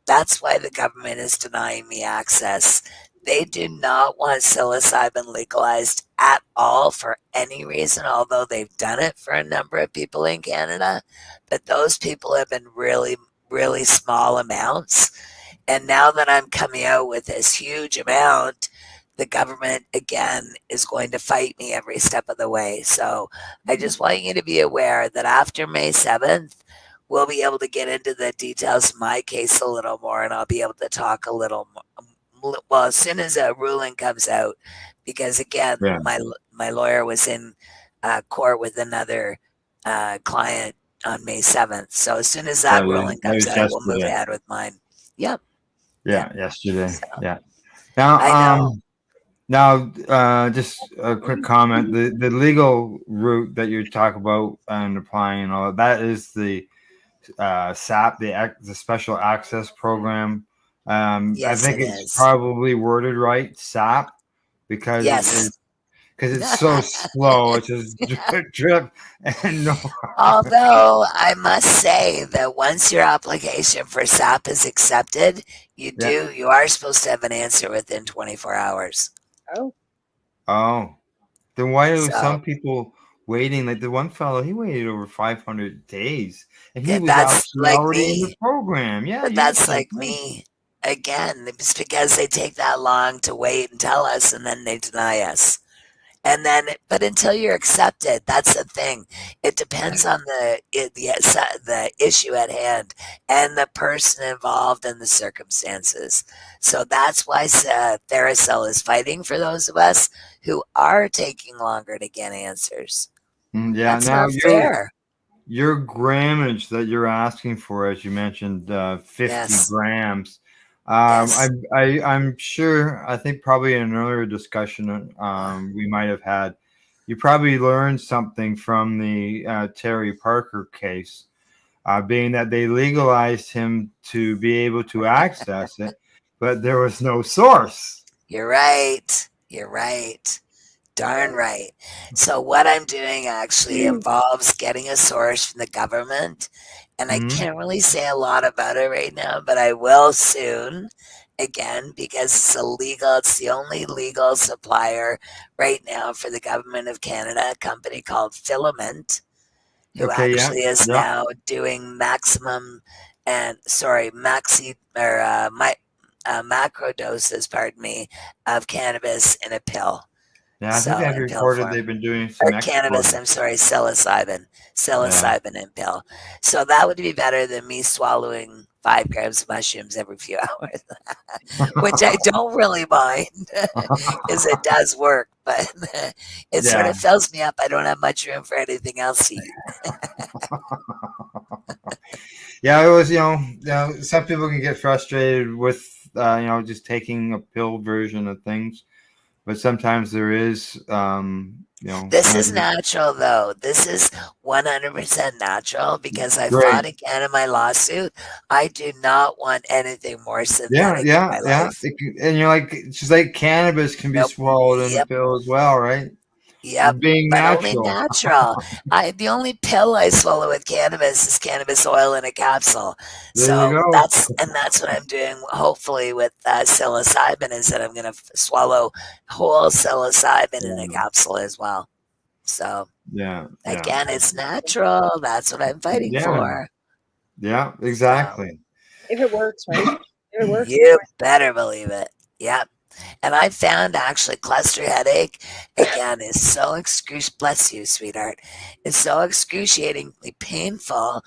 that's why the government is denying me access. They do not want psilocybin legalized at all for any reason, although they've done it for a number of people in Canada. But those people have been really, really small amounts. And now that I'm coming out with this huge amount, the government again is going to fight me every step of the way. So I just want you to be aware that after May 7th, we'll be able to get into the details of my case a little more, and I'll be able to talk a little more. Well, as soon as a ruling comes out, because again, Yeah. my lawyer was in court with another client on May 7th. So as soon as that ruling That comes was out, we'll move yesterday. ahead with mine. Yep. Yeah, yesterday. So, Yeah. Now, I know. Just a quick comment. The legal route that you talk about and applying and all that is the SAP, the Special Access Program. I Yes, think it it's is. probably worded right, SAP, because Yes. it's so slow. It's just drip, drip, and no. Although I must say that once your application for SAP is accepted, Yeah. you are supposed to have an answer within 24 hours. Oh, then why are So some people waiting? Like the one fellow, he waited over 500 days, and he yeah, was that's actually like already in the me. program. Yeah, But you that's said like right. me. Again, it's because they take that long to wait and tell us, and then they deny us. And then, but until you're accepted, that's the thing. It depends on the issue at hand and the person involved and the circumstances. So that's why Theracell is fighting for those of us who are taking longer to get answers. Yeah. That's Now not fair. your grammage that you're asking for, as you mentioned, 50 Yes. grams. Yes. I'm sure. I think probably in an earlier discussion we might have had. You probably learned something from the Terry Parker case, being that they legalized him to be able to access it, but there was no source. You're right. You're right. Darn right. So what I'm doing actually involves getting a source from the government, and I Mhm. can't really say a lot about it right now, but I will soon. Again, because it's illegal. It's the only legal supplier right now for the government of Canada, a company called Filament, who Okay. Yeah. actually is Yeah. now doing maxi or macro doses, pardon me, of cannabis in a pill. Yeah. I think So I've in pill reported form. they've been doing Or some cannabis, exporting. I'm sorry, psilocybin. Yeah. Psilocybin in pill. So that would be better than me swallowing 5 grams of mushrooms every few hours, which I don't really mind because it does work, but it sort Yeah. of fills me up. I don't have much room for anything else to eat. Yeah, it was, some people can get frustrated with, just taking a pill version of things, but sometimes there is, This is cannabis. natural, though. This is 100% natural because I fought Great. again in my lawsuit. I do not want anything more Yeah, synthetic in yeah, my yeah. life. And you're like, it's just like cannabis can be Nope. swallowed in a Yep. pill as well, right? Yep, Being but only natural. natural. The only pill I swallow with cannabis is cannabis oil in a capsule. There you So go. that's what I'm doing. Hopefully with psilocybin is that I'm going to swallow whole psilocybin in a Yeah, capsule as well. So yeah, yeah. again, it's natural. That's what I'm fighting Yeah, for. yeah, So exactly. If it works, right? If it works, you better believe it. Yep. And I found actually cluster headache again is so bless you, sweetheart. It's so excruciatingly painful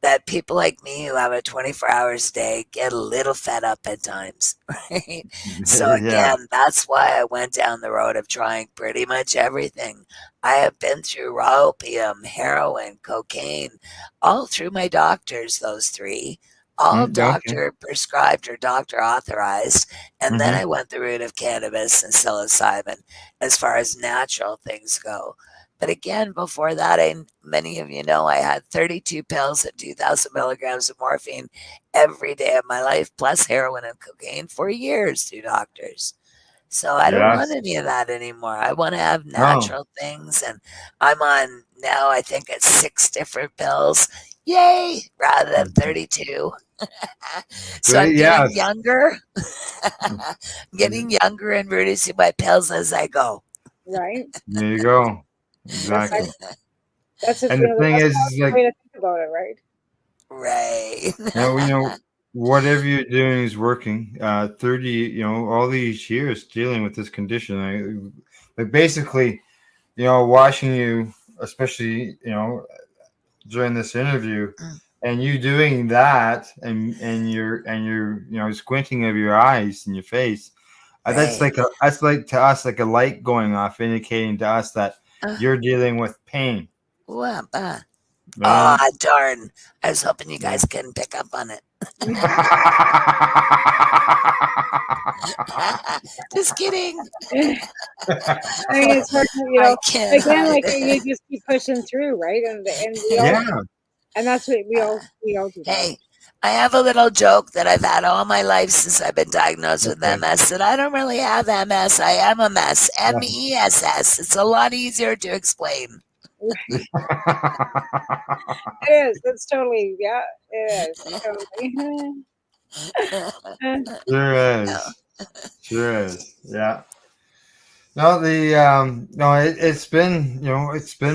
that people like me who have a 24 hours a day get a little fed up at times, right? So Yeah, again, that's why I went down the road of trying pretty much everything. I have been through raw opium, heroin, cocaine, all through my doctors, those 3. all Okay. doctor prescribed or doctor authorized. And then Mhm. I went the route of cannabis and psilocybin as far as natural things go. But again, before that, many of you know I had 32 pills at 2,000 milligrams of morphine every day of my life, plus heroin and cocaine for years through doctors. So I don't want Yes. any of that anymore. I want to have No. natural things. And I'm on now, I think it's 6 different pills. Yay! Rather than 32. So I'm getting Yes. younger. I'm getting younger and reducing my pills as I go. Right. There you go. That's Exactly. that's And the the thing best is, like, way to think about it, right? Right. whatever you're doing is working. 30, all these years dealing with this condition, like basically, watching you, especially, during this interview, and you doing that, and you're squinting of your eyes and your face. That's Right. like to us like a light going off, indicating to us that you're dealing with pain. Whoppa. Right? Ah, darn. I was hoping you Yeah. guys couldn't pick up on it. Just kidding. I mean, it's hard to, I can't again, hide like it. you just keep pushing through, right? And we all, Yeah. and that's what we all do. That. Hey, I have a little joke that I've had all my life since I've been diagnosed with Okay. MS that I don't really have MS. I am a mess. MESS. It's a lot easier to explain. It is. That's totally. Yeah, it is. Totally. Sure is. Sure is. Yeah. No, it's been,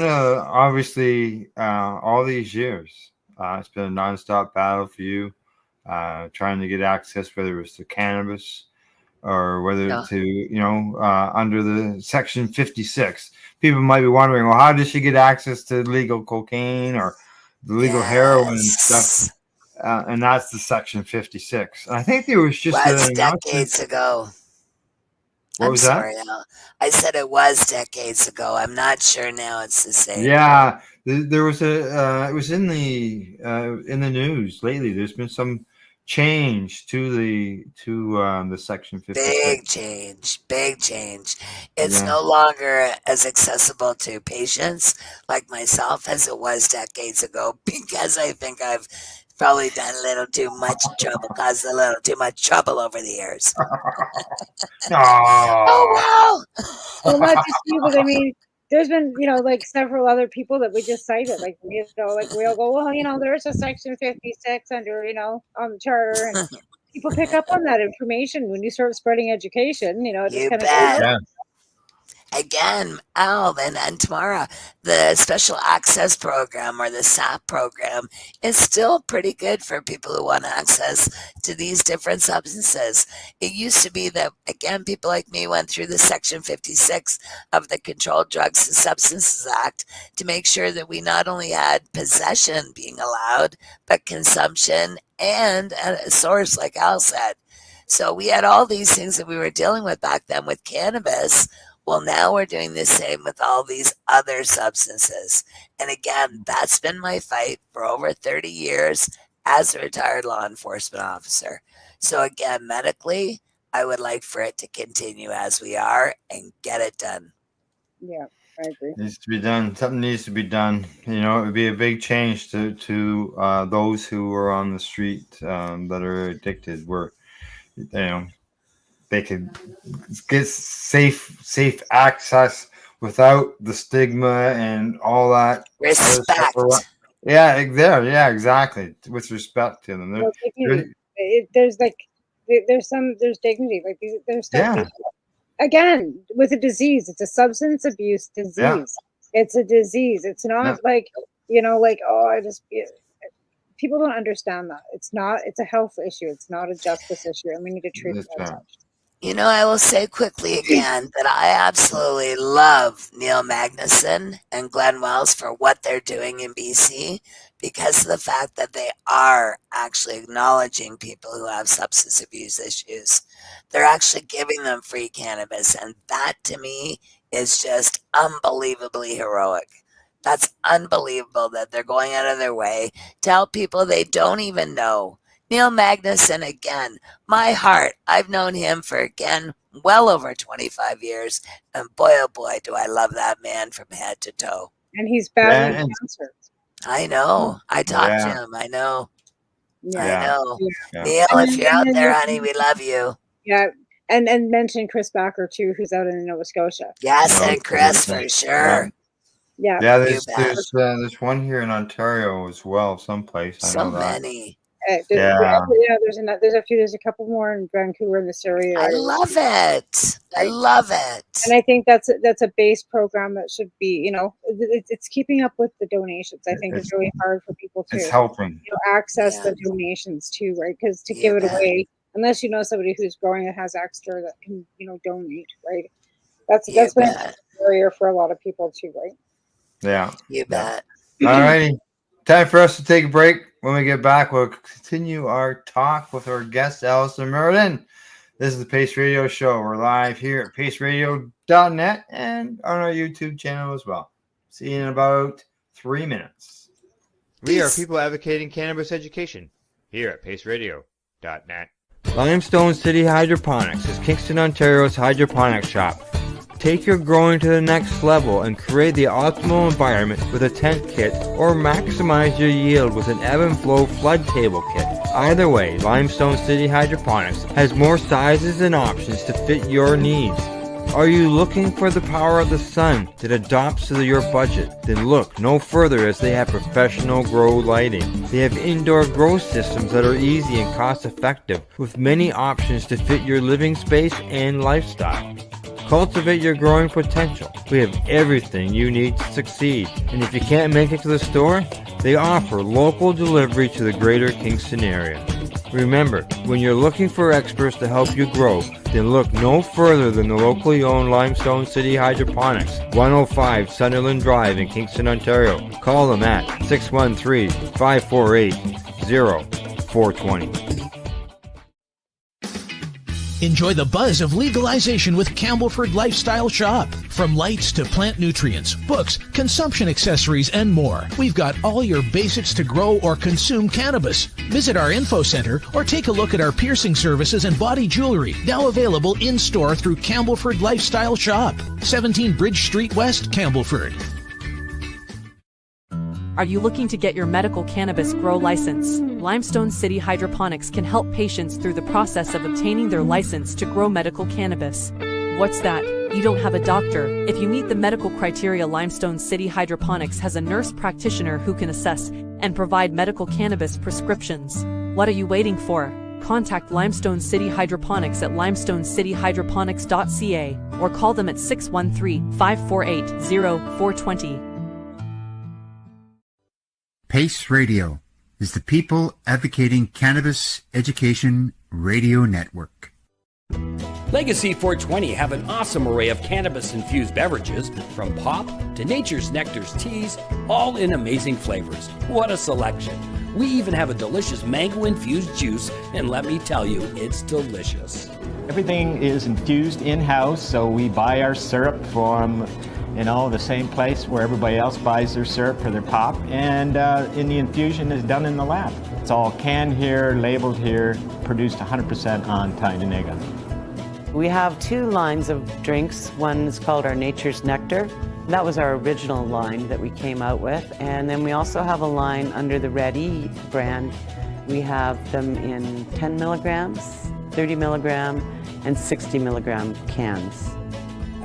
obviously, all these years, it's been a nonstop battle for you, trying to get access, whether it's to cannabis or whether Yeah. to, under the Section 56. People might be wondering, well, how did she get access to legal cocaine or the legal heroin and stuff? Yes. And that's the Section 56. And I think there was just Was an announcement. decades ago. What was that? Sorry, Al. I said it was decades ago. I'm not sure now it's the same. Yeah, there was it was in the news lately. There's been some change to the Section 56. Big change. It's Yeah. no longer as accessible to patients like myself as it was decades ago because I think I've probably done a little too much trouble, caused a little too much trouble over the years. Aw. Oh, Well, not just you, but I mean, there's been, like several other people that we just cited. Like, like we'll go, well, there's a Section 56 under, on the charter, and people pick up on that information when you start spreading education. It just you kind of bet. Yeah. Again, Al and Tamara, the Special Access Program or the SAP program is still pretty good for people who want access to these different substances. It used to be that, again, people like me went through the Section 56 of the Controlled Drugs and Substances Act to make sure that we not only had possession being allowed, but consumption and a source, like Al said. So we had all these things that we were dealing with back then with cannabis. Well, now we're doing the same with all these other substances. And again, that's been my fight for over 30 years as a retired law enforcement officer. So again, medically, I would like for it to continue as we are and get it done. Yeah, I agree. Needs to be done. Something needs to be done. It would be a big change to those who are on the street that are addicted, where they could get safe access without the stigma and all that other stuff Respect. around. Yeah, yeah, exactly. With respect to them, Well, dignity. There's dignity. Like there's stuff. Yeah. Again, with a disease, it's a substance abuse disease. Yeah. It's a disease. It's not like people don't understand that. It's a health issue. It's not a justice issue, and we need to treat it as such. I will say quickly again that I absolutely love Neil Magnuson and Glenn Wells for what they're doing in BC because of the fact that they are actually acknowledging people who have substance abuse issues. They're actually giving them free cannabis, and that to me is just unbelievably heroic. That's unbelievable that they're going out of their way to help people they don't even know. Neil Magnuson again. My heart. I've known him for, again, well over 25 years. And boy, oh boy, do I love that man from head to toe. And he's battling cancer. I know. I talked to Yeah. him. I know. Yeah. I know. Yeah. Neil, if you're out there, honey, we love you. Yeah. And mention Chris Backer too, who's out in Nova Scotia. Yes, No, and Chris yeah. for sure. Yeah. Yeah, You bet. there's one here in Ontario as well, someplace. I So know that. many. There's a couple more in Vancouver in this area. I love it. I love it. And I think that's a base program that should be, you know, it's keeping up with the donations. I think it's really hard for people to It's helping. access Yeah. the donations too, right? Because to You give it bet. away, unless you know somebody who's growing that has extra that can, you know, donate, right? That's You been bet. a barrier for a lot of people too, right? Yeah. You bet. All righty. Time for us to take a break. When we get back, we'll continue our talk with our guest, Allison Merlin. This is the Pace Radio Show. We're live here at paceradio.net and on our YouTube channel as well. See you in about 3 minutes. We are people advocating cannabis education here at paceradio.net. Limestone City Hydroponics is Kingston, Ontario's hydroponics shop. Take your growing to the next level and create the optimal environment with a tent kit or maximize your yield with an ebb and flow flood table kit. Either way, Limestone City Hydroponics has more sizes and options to fit your needs. Are you looking for the power of the sun that adopts to your budget? Then look no further as they have professional grow lighting. They have indoor grow systems that are easy and cost effective with many options to fit your living space and lifestyle. Cultivate your growing potential. We have everything you need to succeed. And if you can't make it to the store, they offer local delivery to the greater Kingston area. Remember, when you're looking for experts to help you grow, then look no further than the locally owned Limestone City Hydroponics, 105 Sunderland Drive in Kingston, Ontario. Call them at 613-548-0420. Enjoy the buzz of legalization with Campbellford Lifestyle Shop. From lights to plant nutrients, books, consumption accessories, and more, we've got all your basics to grow or consume cannabis. Visit our info center or take a look at our piercing services and body jewelry, now available in-store through Campbellford Lifestyle Shop, 17 Bridge Street West, Campbellford. Are you looking to get your medical cannabis grow license? Limestone City Hydroponics can help patients through the process of obtaining their license to grow medical cannabis. What's that? You don't have a doctor. If you meet the medical criteria, Limestone City Hydroponics has a nurse practitioner who can assess and provide medical cannabis prescriptions. What are you waiting for? Contact Limestone City Hydroponics at limestonecityhydroponics.ca or call them at 613-548-0420. Pace Radio is the People Advocating Cannabis Education Radio Network. Legacy 420 have an awesome array of cannabis-infused beverages, from pop to Nature's Nectar's teas, all in amazing flavors. What a selection! We even have a delicious mango-infused juice, and let me tell you, it's delicious. Everything is infused in-house, so we buy our syrup from the same place where everybody else buys their syrup for their pop, and the infusion is done in the lab. It's all canned here, labeled here, produced 100% on Tyendinaga. We have two lines of drinks. One is called our Nature's Nectar. That was our original line that we came out with. And then we also have a line under the Red E brand. We have them in 10 milligrams, 30 milligram, and 60 milligram cans.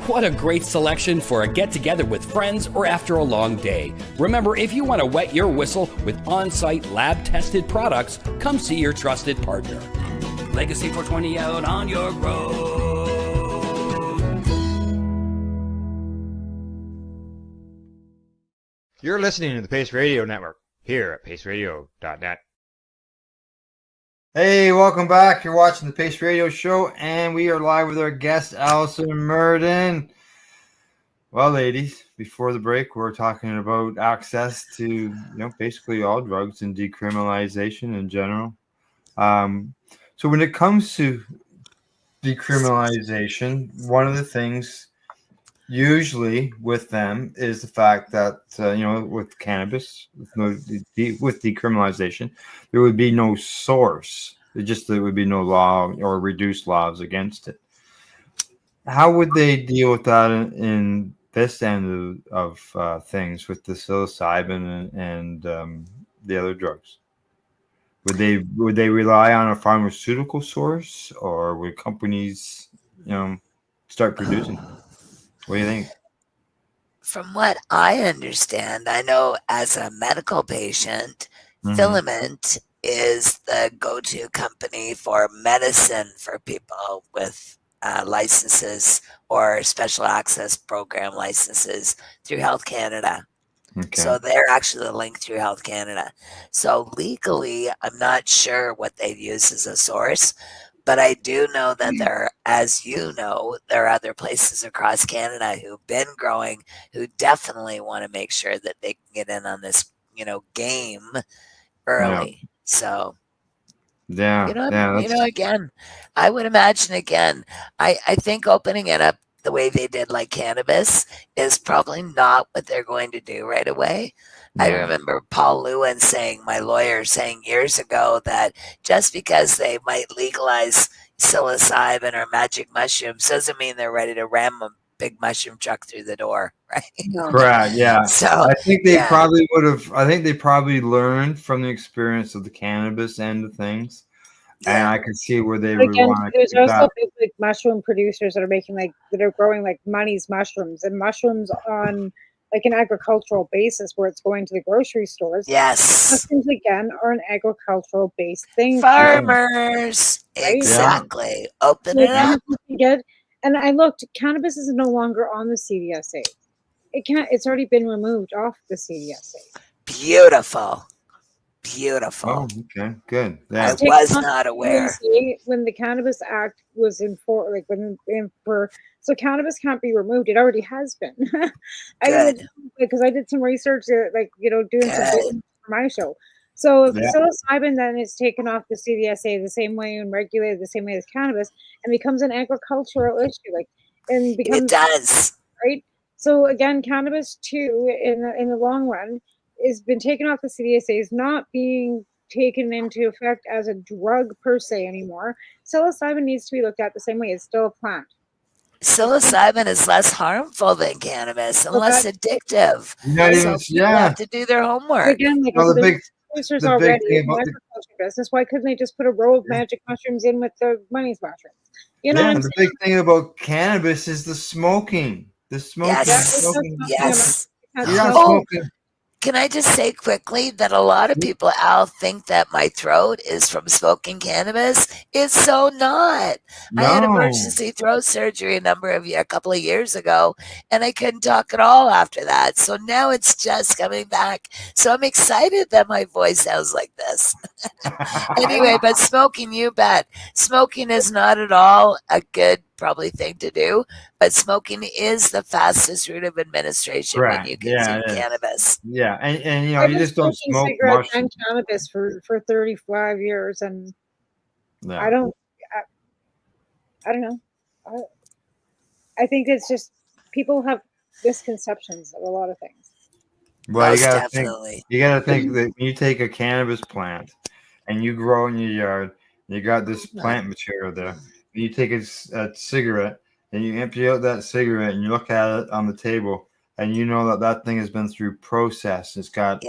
What a great selection for a get-together with friends or after a long day. Remember, if you want to wet your whistle with on-site lab-tested products, come see your trusted partner. Legacy 420 out on your road. You're listening to the Pace Radio Network here at paceradio.net. Hey, welcome back. You're watching the Pace Radio Show, and we are live with our guest, Allison Merden. Well, ladies, before the break, we were talking about access to, basically all drugs and decriminalization in general. So when it comes to decriminalization, one of the things usually with them is the fact that with cannabis, with decriminalization, there would be no source. There would be no law or reduced laws against it. How would they deal with that in this end of things with the psilocybin and the other drugs? Would they rely on a pharmaceutical source, or would companies, start producing? What do you think? From what I understand, I know as a medical patient, Filament is the go-to company for medicine for people with licenses or special access program licenses through Health Canada. Okay. So they're actually the link through Health Canada. So legally, I'm not sure what they'd use as a source, but I do know that there, as you know, there are other places across Canada who've been growing who definitely want to make sure that they can get in on this, game early. Yeah. So, Yeah. again, I would imagine I think opening it up the way they did like cannabis is probably not what they're going to do right away. I remember Paul Lewin my lawyer saying years ago that just because they might legalize psilocybin or magic mushrooms doesn't mean they're ready to ram a big mushroom truck through the door, right? Correct. Yeah. So I think they probably would have. I think they probably learned from the experience of the cannabis end of things, and I can see where they would want to. There's also big like mushroom producers that are growing like Money's mushrooms and mushrooms on like an agricultural basis where it's going to the grocery stores. Yes. Mushrooms again are an agricultural based thing. Farmers. Right? Exactly. Yeah. Open it up. And I looked, cannabis is no longer on the CDSA. It's already been removed off the CDSA. Beautiful. Oh, okay, good. Yeah. I was not aware. When the Cannabis Act was so cannabis can't be removed. It already has been. Because I did some research, doing some for my show. So if psilocybin then is taken off the CDSA the same way and regulated the same way as cannabis and becomes an agricultural issue, it does, right? So again, cannabis too, in the long run, has been taken off the CDSA, is not being taken into effect as a drug per se anymore. Psilocybin needs to be looked at the same way. It's still a plant. Psilocybin is less harmful than cannabis and less addictive. People have to do their homework. Again, the producers already in the agriculture business. Why couldn't they just put a row of magic mushrooms in with the Money's mushrooms? The big thing about cannabis is the smoking. The smoking. Yes. Smoking. Can I just say quickly that a lot of people, Al, think that my throat is from smoking cannabis? It's so not. No. I had emergency throat surgery a couple of years ago, and I couldn't talk at all after that. So now it's just coming back. So I'm excited that my voice sounds like this. Anyway, but smoking, you bet. Smoking is not at all a good probably thing to do, but smoking is the fastest route of administration when you consume cannabis. Yeah, and you just don't smoke cigarettes and cannabis for 35 years, and I don't know. I think it's just people have misconceptions of a lot of things. Well, you gotta think that you take a cannabis plant and you grow in your yard. You got this plant material there. You take a cigarette and you empty out that cigarette and you look at it on the table and you know that thing has been through process. It's got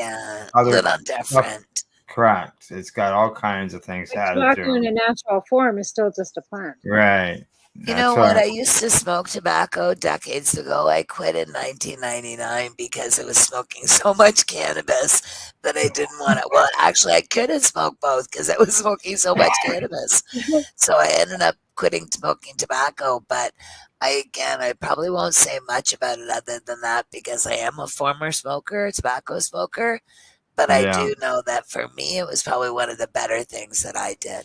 other different. Correct. It's got all kinds of things added to it. In a natural form is still just a plant. Right. You know what? I used to smoke tobacco decades ago. I quit in 1999 because I was smoking so much cannabis that I didn't want to. Well, actually, I couldn't smoke both because I was smoking so much cannabis. So I ended up quitting smoking tobacco. But I probably won't say much about it other than that because I am a former smoker, tobacco smoker. But I do know that for me, it was probably one of the better things that I did.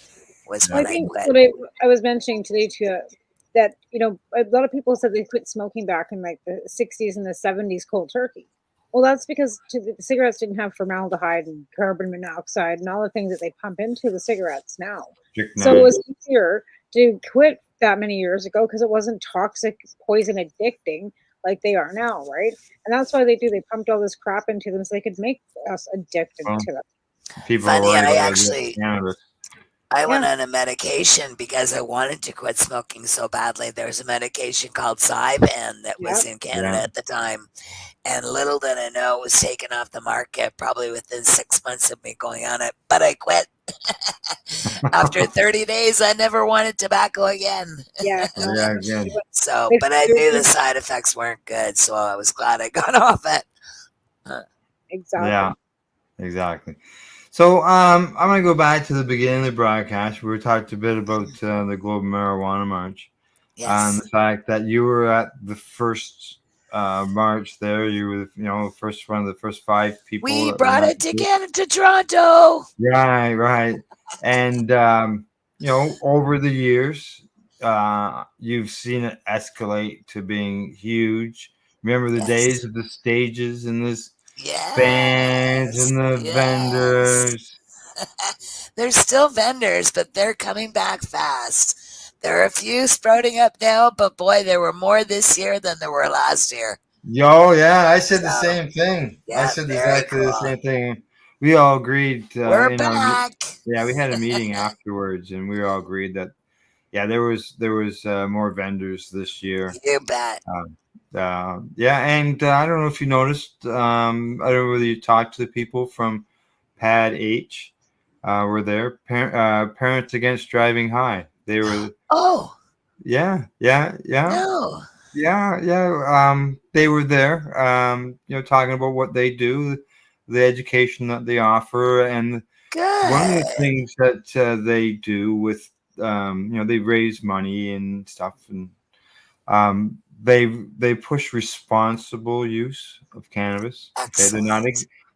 I think what I was mentioning today too, that a lot of people said they quit smoking back in like the 60s and the 70s cold turkey. Well, that's because the cigarettes didn't have formaldehyde and carbon monoxide and all the things that they pump into the cigarettes now. So it was easier to quit that many years ago because it wasn't toxic, poison, addicting. like they are now, right? And that's why they pumped all this crap into them so they could make us addicted Well, to them. people are Funny, worried I about actually cannabis. I went on a medication because I wanted to quit smoking so badly. There was a medication called Zyban that was in Canada at the time. And little did I know it was taken off the market probably within 6 months of me going on it. But I quit. After 30 days, I never wanted tobacco again. Yeah. Again. So, but I knew the side effects weren't good. So I was glad I got off it. Exactly. Yeah, exactly. So I'm going to go back to the beginning of the broadcast. We talked a bit about the Global Marijuana March. And the fact that you were at the first march there. You were, one of the first 5 people. We brought it to Toronto. Right. And, over the years, you've seen it escalate to being huge. Remember the days of the stages and this bands and the vendors. There's still vendors, but they're coming back fast. There are a few sprouting up now, but boy, there were more this year than there were last year. I said the same thing. Yeah, I said exactly the same thing. We all agreed. We're back. We had a meeting afterwards, and we all agreed that, there was more vendors this year. You bet. And I don't know if you noticed. I don't know whether you talked to the people from Pad H. Were there Parents Against Driving High? They were. Oh. Yeah. No. Yeah. They were there. Talking about what they do, the education that they offer, and one of the things that they do with, they raise money and stuff, and they push responsible use of cannabis. Okay, they're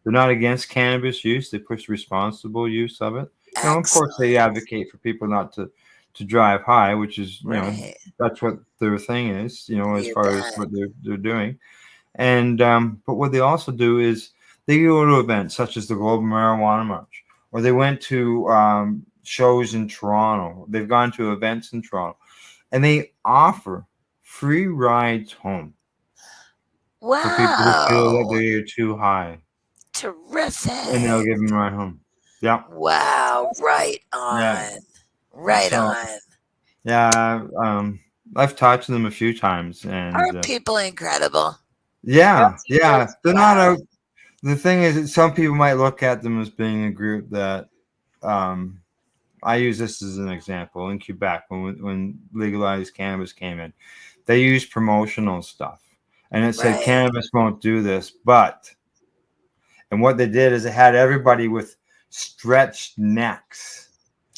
not against cannabis use. They push responsible use of it. Of course, they advocate for people not to drive high, which is that's what their thing is. As far as what they're doing, and but what they also do is they go to events such as the Global Marijuana March, or they went to shows in Toronto. They've gone to events in Toronto, and they offer free rides home. Wow. For people who feel that they're too high. Terrific. And they'll give them a ride home. Yeah. Wow. Right on. Yeah. Right on. Yeah. I've talked to them a few times. And aren't people incredible? Yeah. They're not out. The thing is that some people might look at them as being a group that I use this as an example. In Quebec, when legalized cannabis came in, they used promotional stuff, and it said cannabis won't do this, and what they did is it had everybody with stretched necks.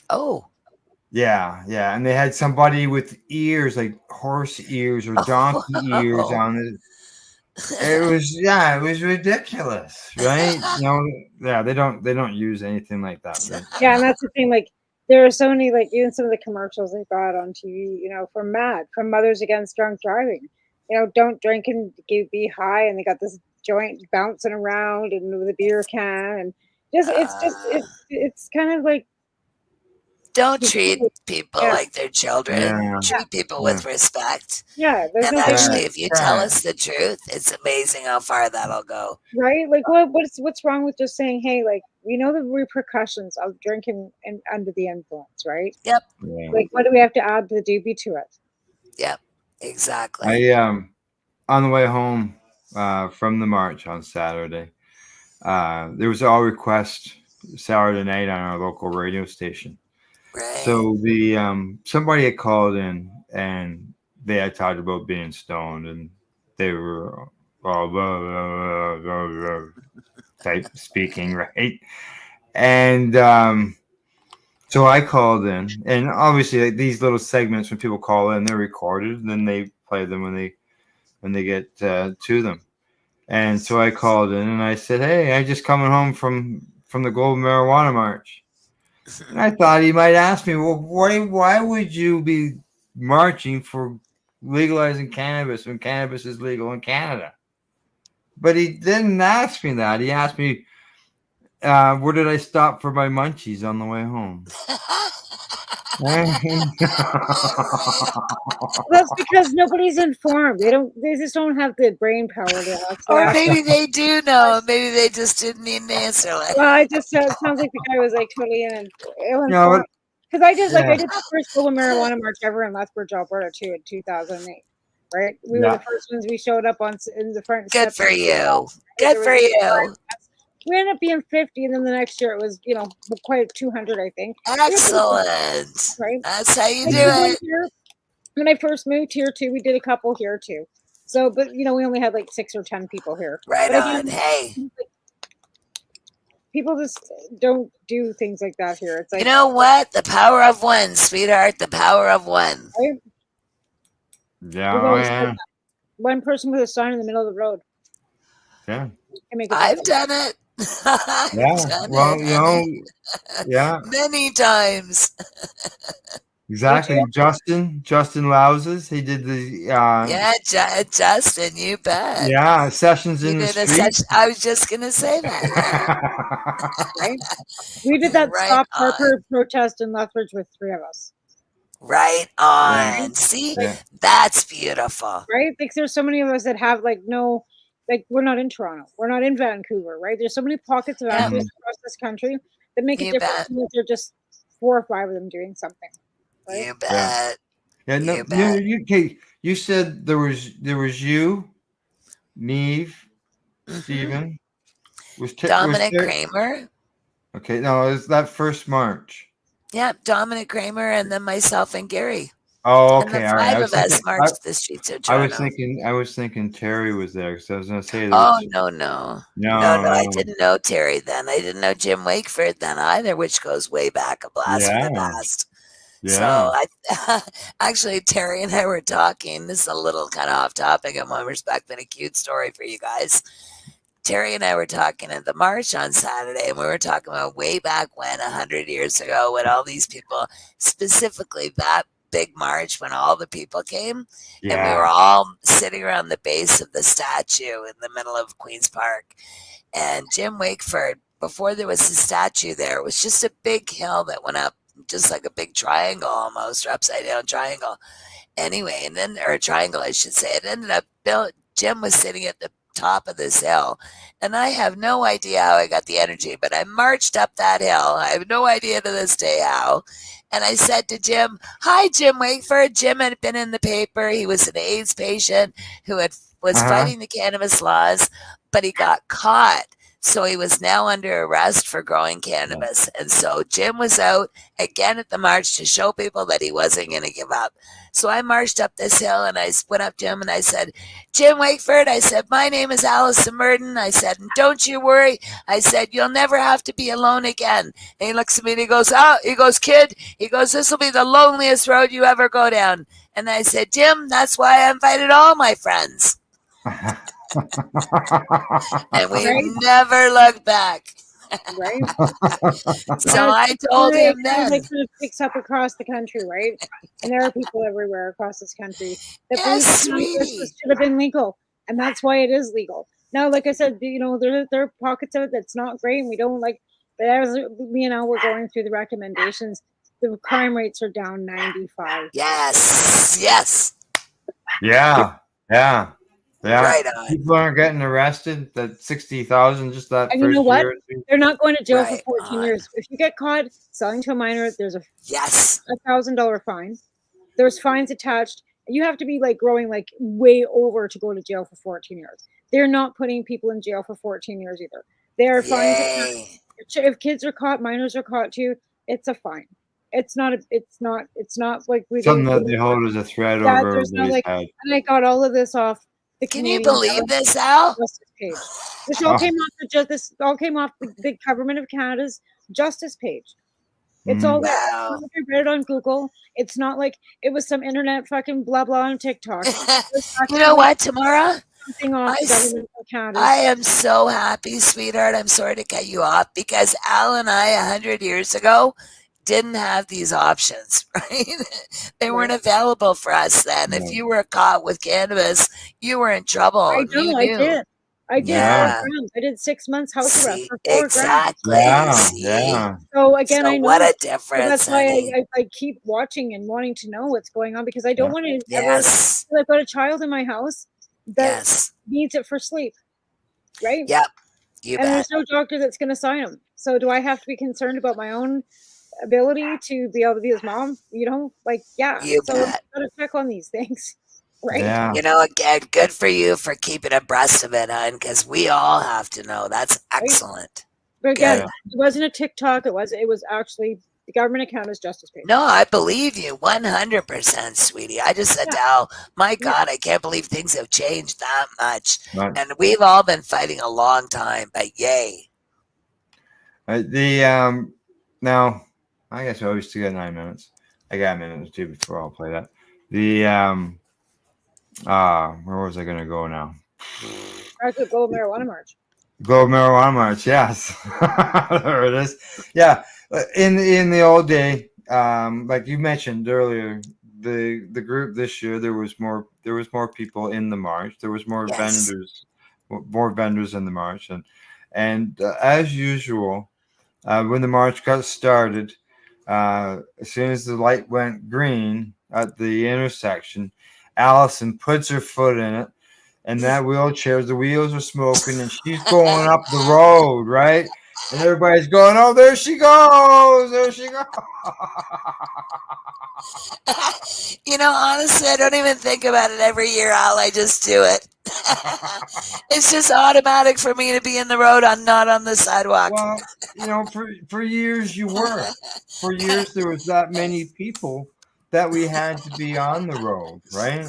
Oh. Yeah, and they had somebody with ears like horse ears or donkey ears on it. It was ridiculous, right? They don't use anything like that. Right? Yeah, and that's the thing. Like, there are so many, like, even some of the commercials they got on TV, from Mothers Against Drunk Driving. Don't drink and be high, and they got this joint bouncing around and with a beer can, and it's kind of like, don't treat people like they're children. Treat people with respect. Yeah. And actually, if you tell us the truth, it's amazing how far that'll go. Right? Like, what's wrong with just saying, hey, like, we know the repercussions of drinking and under the influence, right? Yep. Yeah. Like, what do we have to add the doobie to it? Yep. Exactly. On the way home from the march on Saturday, there was all request Saturday night on our local radio station. Right. So the somebody had called in and they had talked about being stoned, and they were all type speaking, right? And so I called in, and obviously these little segments when people call in, they're recorded, and then they play them when they get to them. And so I called in and I said, "Hey, I just coming home from the Global Marijuana March." And I thought he might ask me, well, why would you be marching for legalizing cannabis when cannabis is legal in Canada? But he didn't ask me that. He asked me, Where did I stop for my munchies on the way home? That's because nobody's informed. They just don't have the brain power to actually. Or maybe they do know. Maybe they just didn't need an answer. Well, it just it sounds like the guy was like totally ill-informed. No, Because I did yeah. I did the first global marijuana march ever in Lethbridge, Alberta, too, in 2008. Right, we were Yeah. the first ones. We showed up in the front. Good steps. for you. There Good was for a you. We ended up being 50, and then the next year it was, quite 200, I think. Excellent. Right? That's how you I do did one it. here. When I first moved here, too, we did a couple here, too. So, but, we only had like 6 or 10 people here. Right But on. Hey. People just don't do things like that here. It's like, You know what? The power of one, sweetheart. The power of one. right? Yeah, We've oh, always yeah, said that. One person with a sign in the middle of the road yeah, can make a I've difference. done it. I've yeah. done Well, it, you know, yeah, many times. exactly. Justin Louses, he did the Yeah, Justin, you bet. yeah, sessions You in the did a street. session. I was just gonna say that. Right? We did that Right Stop on. Harper protest in Lethbridge with 3 of us. Right on. See, Yeah. that's beautiful. Right? Like there's so many of us that have we're not in Toronto. We're not in Vancouver, right? There's so many pockets of Yeah. activists across this country that make a You difference bet. when there's just 4 or 5 of them doing something. Right? You bet. Yeah, no, You bet. you said there was you, Neve, Stephen, was Dominic there? Kramer. Okay, no, it was that first March. Yeah, Dominic Kramer, and then myself and Gary. Oh, And okay, the all right. 5 of us marched the streets of I was Toronto. I was thinking Terry was there because I was going to say. Oh, Was, no. no, I didn't know Terry then. I didn't know Jim Wakeford then either, which goes way back, a blast from the Yeah. past. Yeah. So I actually, Terry and I were talking. This is a little kind of off topic in one respect, but a cute story for you guys. Terry and I were talking at the march on Saturday, and we were talking about way back when, 100 years ago, when all these people, specifically that big march, when all the people came, and we were all sitting around the base of the statue in the middle of Queen's Park. And Jim Wakeford, before there was a statue there, it was just a big hill that went up, just like a big triangle almost, or upside down triangle. Anyway, and then, or a triangle, I should say. It ended up, Jim was sitting at the top of this hill, and I have no idea how I got the energy, but I marched up that hill. I have no idea to this day how. And I said to Jim, "Hi, Jim Wakeford." Jim had been in the paper. He was an AIDS patient who was fighting the cannabis laws, but he got caught. So he was now under arrest for growing cannabis. And so Jim was out again at the march to show people that he wasn't going to give up. So I marched up this hill, and I went up to him and I said, "Jim Wakeford," I said, "my name is Allison Murden." I said, "And don't you worry." I said, "You'll never have to be alone again." And he looks at me and he goes, "Kid," he goes, "this will be the loneliest road you ever go down." And I said, "Jim, that's why I invited all my friends." And we never looked back. Right? So I told him then. Like sort of picks up across the country, right? And there are people everywhere across this country that Yes, believe sweetie. this should have been legal, and that's why it is legal. Now, like I said, there are pockets of it that's not great, and we don't like. But as me and Al were going through the recommendations, the crime rates are down 95. Yes. Yeah. Right on. People aren't getting arrested. That 60,000 just that And first you know what? year. or two. They're not going to jail Right for 14 on. years. If you get caught selling to a minor, there's a Yes. $1,000 fine. There's fines attached. You have to be like growing like way over to go to jail for 14 years. They're not putting people in jail for 14 years either. There are fines attached. Yay. If kids are caught, minors are caught too, it's a fine. It's not like we Something that they hold as a threat Yeah, over there's no everybody's like, head. and I got all of this off the Can you Canadian believe government this, Al? justice page. This all came off the Government of Canada's justice page. It's all there. Wow. I read it on Google. It's not like it was some internet fucking blah blah on TikTok. You know what, Tamara? Something off the I s- Government of Canada. I am so happy, sweetheart. I'm sorry to cut you off because Al and I, 100 years ago, didn't have these options, right? They weren't available for us then. If you were caught with cannabis, you were in trouble. I You know, I knew. did. I did Yeah. 4 grams. I did 6 months house arrest See, for 4 grams. exactly. Yeah, See? yeah. So again, So I know. what a So difference, that's why honey. I keep watching and wanting to know what's going on because I don't Yeah. want to ever. Yes. I've got a child in my house that Yes. needs it for sleep, right? Yep. You And bet. there's no doctor that's going to sign him. So do I have to be concerned about my own ability to be able to be his mom? You know, like yeah. You So I've bet. got to check on these things, right? Yeah. You know, again, good for you for keeping abreast of it, hon, because we all have to know. That's excellent. But again, Good. it wasn't a TikTok. It was actually the government account is Justice Page. No, I believe you 100%, sweetie. I just said to Al, my God, I can't believe things have changed that much. Right. And we've all been fighting a long time, but yay. Now, I guess we still got 9 minutes. I got a minute or two before I'll play that. Where was I gonna go now? I could go marijuana march. Global Marijuana March, yes. There it is. Yeah. In the old day, like you mentioned earlier, the group this year there was more people in the march. There was more vendors in the march, and as usual, when the march got started, as soon as the light went green at the intersection, Allison puts her foot in it. And that wheelchair, the wheels are smoking, and she's going up the road, right? And everybody's going, "Oh, there she goes! There she goes!" You know, honestly, I don't even think about it every year, Al. I just do it. It's just automatic for me to be in the road. I'm not on the sidewalk. Well, you know, for years you were. For years there was that many people that we had to be on the road, right?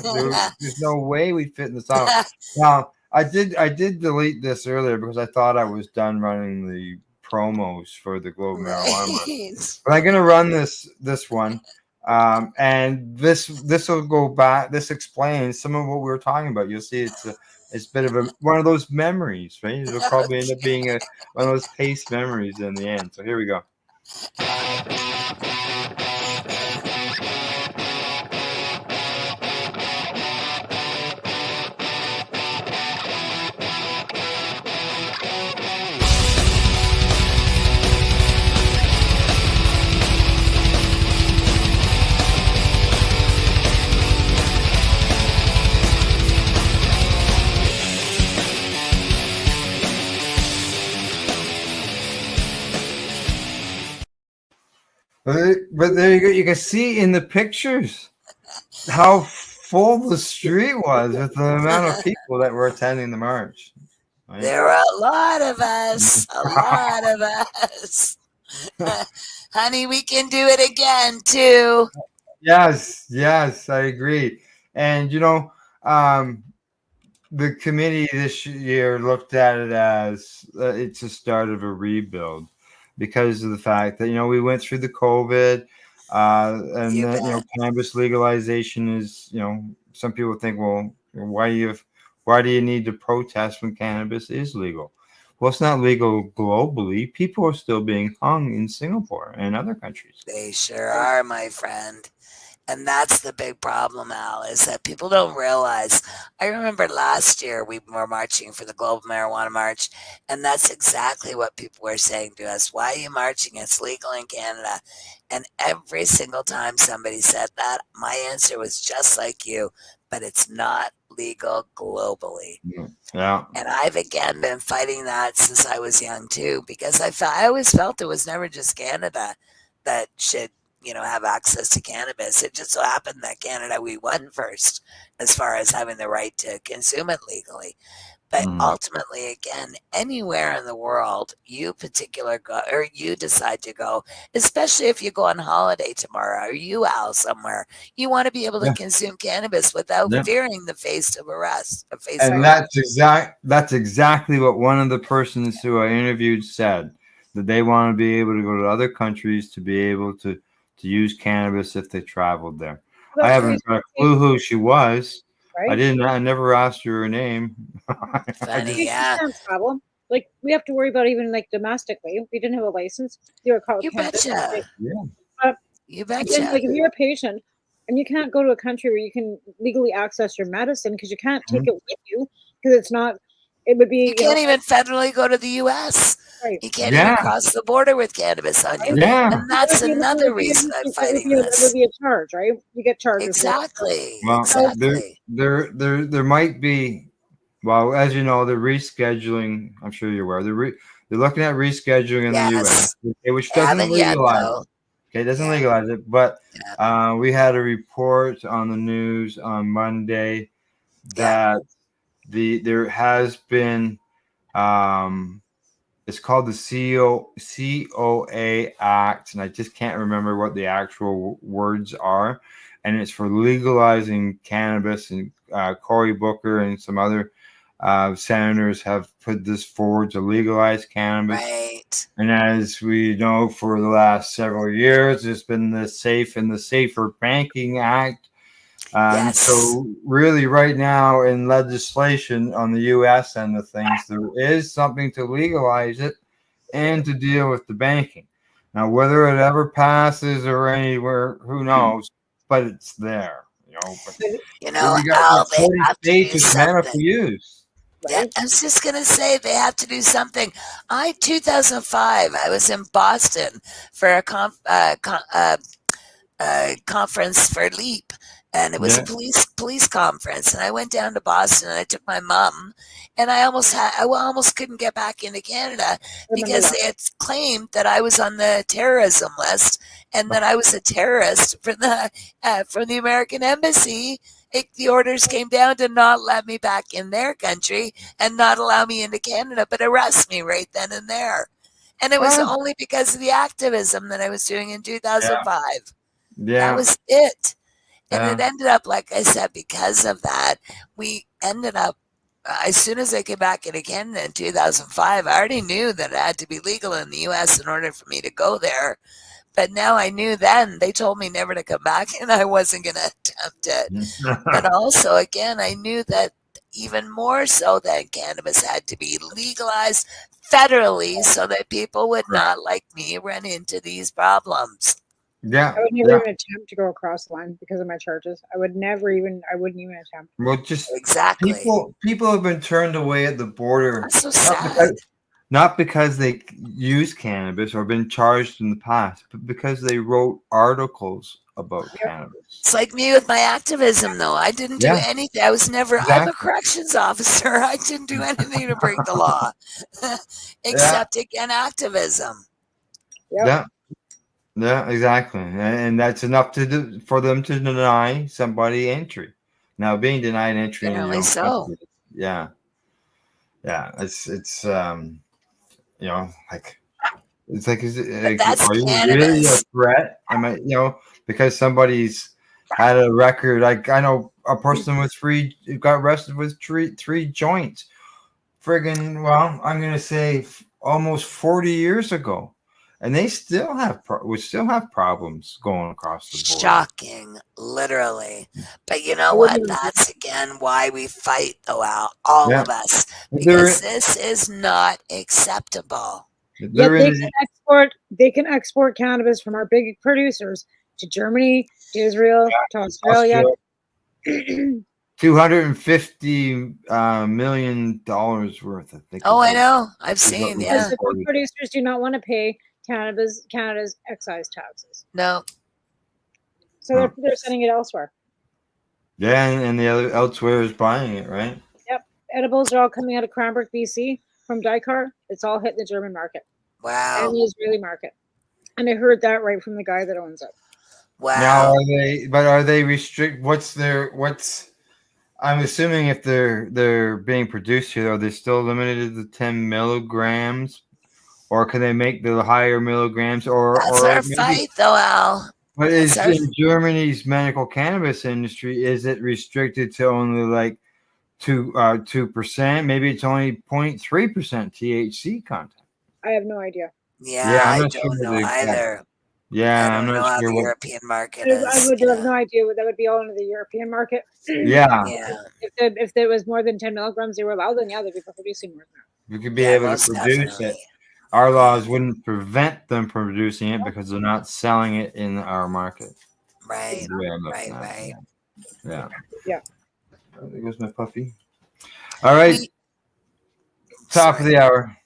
There's no way we fit in the sidewalk. Now, I did delete this earlier because I thought I was done running the promos for the Global Marijuana March. But I'm gonna run this one, and this will go back. This explains some of what we were talking about. You'll see it's a bit of one of those memories, right? It'll probably end up being one of those taste memories in the end. So here we go. But there you go. You can see in the pictures how full the street was with the amount of people that were attending the march. Right? There were a lot of us. A lot of us. Honey, we can do it again, too. Yes, I agree. And, you know, the committee this year looked at it as it's a start of a rebuild. Because of the fact that, you know, we went through the COVID and you know, cannabis legalization is, you know, some people think, well, why do you need to protest when cannabis is legal? Well, it's not legal globally. People are still being hung in Singapore and other countries. They sure are, my friend. And that's the big problem, Al, is that people don't realize. I remember last year we were marching for the Global Marijuana March, and that's exactly what people were saying to us. Why are you marching? It's legal in Canada. And every single time somebody said that, my answer was just like you, but it's not legal globally. Yeah. And I've again been fighting that since I was young too, because I always felt it was never just Canada that should, you know, have access to cannabis. It just so happened that Canada, we won first as far as having the right to consume it legally. But ultimately, again, anywhere in the world you decide to go, especially if you go on holiday tomorrow, or you, Al, somewhere, you want to be able to consume cannabis without fearing the face of arrest. And that's exactly what one of the persons who I interviewed said, that they want to be able to go to other countries to be able to use cannabis if they traveled there. I haven't got a clue who she was. Right? I never asked her name. Funny, yeah. Problem. Like we have to worry about even like domestically. If we didn't have a license, you betcha. You betcha. Again, like if you're a patient and you can't go to a country where you can legally access your medicine because you can't take it with you because it's not It would be You can't even federally go to the U.S. Right. You can't even cross the border with cannabis on you. Yeah. And that's another reason I'm fighting this. That would be a charge, right? You get charged. Exactly. Well, Exactly. there might be. Well, as you know, they're rescheduling. I'm sure you're aware. They're looking at rescheduling in the U.S., which doesn't legalize. Okay, it doesn't legalize it, but we had a report on the news on Monday that there has been it's called the COA Act, and I just can't remember what the actual words are, and it's for legalizing cannabis, and Cory Booker and some other senators have put this forward to legalize cannabis. Right. And as we know, for the last several years, there's been the SAFE and the Safer Banking Act. So really right now in legislation on the U.S. end of things, there is something to legalize it and to deal with the banking. Now, whether it ever passes or anywhere, who knows, but it's there. We got 40 states with medical use. Yeah, I was just going to say they have to do something. 2005, I was in Boston for a conference for LEAP, and it was a police conference. And I went down to Boston, and I took my mom, and I almost couldn't get back into Canada because they had claimed that I was on the terrorism list and that I was a terrorist from the American embassy. The orders came down to not let me back in their country and not allow me into Canada, but arrest me right then and there. And it was only because of the activism that I was doing in 2005. That was it. And it ended up, like I said, because of that, we ended up, as soon as I came back into Canada in 2005, I already knew that it had to be legal in the U.S. in order for me to go there. But now I knew then, they told me never to come back, and I wasn't going to attempt it. But also, again, I knew that even more so that cannabis had to be legalized federally so that people would not, like me, run into these problems. Yeah. I would never even attempt to go across the line because of my charges. I wouldn't even attempt. Well, just exactly. People have been turned away at the border. That's so sad. Not because they use cannabis or been charged in the past, but because they wrote articles about cannabis. It's like me with my activism, though. I didn't do anything. I was never, I'm a corrections officer. I didn't do anything to break the law, except, again, activism. Yeah, exactly. And that's enough for them to deny somebody entry. Now, being denied entry. Generally so. Yeah. It's is are you really a threat? Because somebody's had a record. Like I know a person with got arrested with three joints. Friggin', well, I'm gonna say almost 40 years ago, and they still have problems going across the border. Shocking, literally. But you know what? That's again why we fight, though, all of us, because this is not acceptable. They can export cannabis from our big producers to Germany, to Israel, to Australia. $250 million worth, I think. Oh, I know. I've seen. Because the big producers do not want to pay Canada's excise taxes. No. So they're sending it elsewhere. Yeah, and the other elsewhere is buying it, right? Yep. Edibles are all coming out of Cranbrook, BC from Dykar. It's all hitting the German market. Wow. And the Israeli market. And I heard that right from the guy that owns it. Wow. Now are they I'm assuming if they're being produced here, are they still limited to 10 milligrams? Or can they make the higher milligrams? That's our fight, though, Al. But in Germany's medical cannabis industry, is it restricted to only like 2%? Maybe it's only 0.3% THC content. I have no idea. Yeah, I don't know either. Yeah, I'm not sure what the European market is. I would have no idea. That would be all into the European market. Yeah. If there was more than 10 milligrams they were allowed, then they'd be producing more than that. We could be able to produce it. Our laws wouldn't prevent them from producing it because they're not selling it in our market. Right. Yeah. Yeah. There goes my puppy. All right. Top of the hour.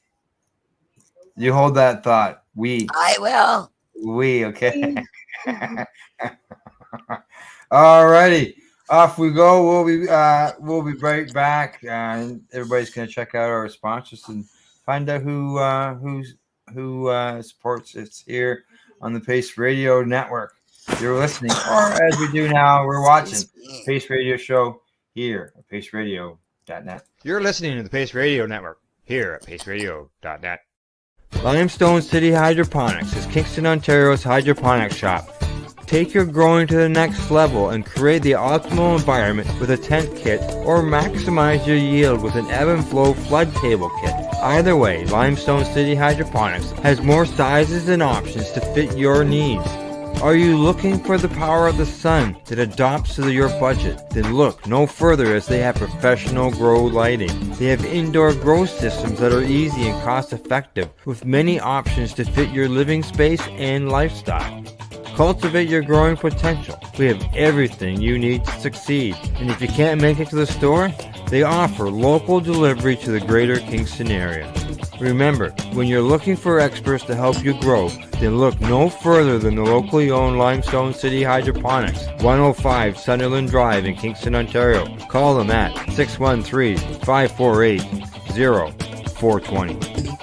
You hold that thought. I will. Okay. All righty. Off we go. We'll be right back. And everybody's gonna check out our sponsors and find out who supports us here on the Pace Radio Network. You're listening, or as we do now, we're watching Pace Radio Show here at paceradio.net. You're listening to the Pace Radio Network here at paceradio.net. Limestone City Hydroponics is Kingston, Ontario's hydroponics shop. Take your growing to the next level and create the optimal environment with a tent kit, or maximize your yield with an ebb and flow flood table kit. Either way, Limestone City Hydroponics has more sizes and options to fit your needs. Are you looking for the power of the sun that adapts to your budget? Then look no further, as they have professional grow lighting. They have indoor grow systems that are easy and cost effective, with many options to fit your living space and lifestyle. Cultivate your growing potential. We have everything you need to succeed. And if you can't make it to the store, they offer local delivery to the greater Kingston area. Remember, when you're looking for experts to help you grow, then look no further than the locally owned Limestone City Hydroponics, 105 Sunderland Drive in Kingston, Ontario. Call them at 613-548-0420.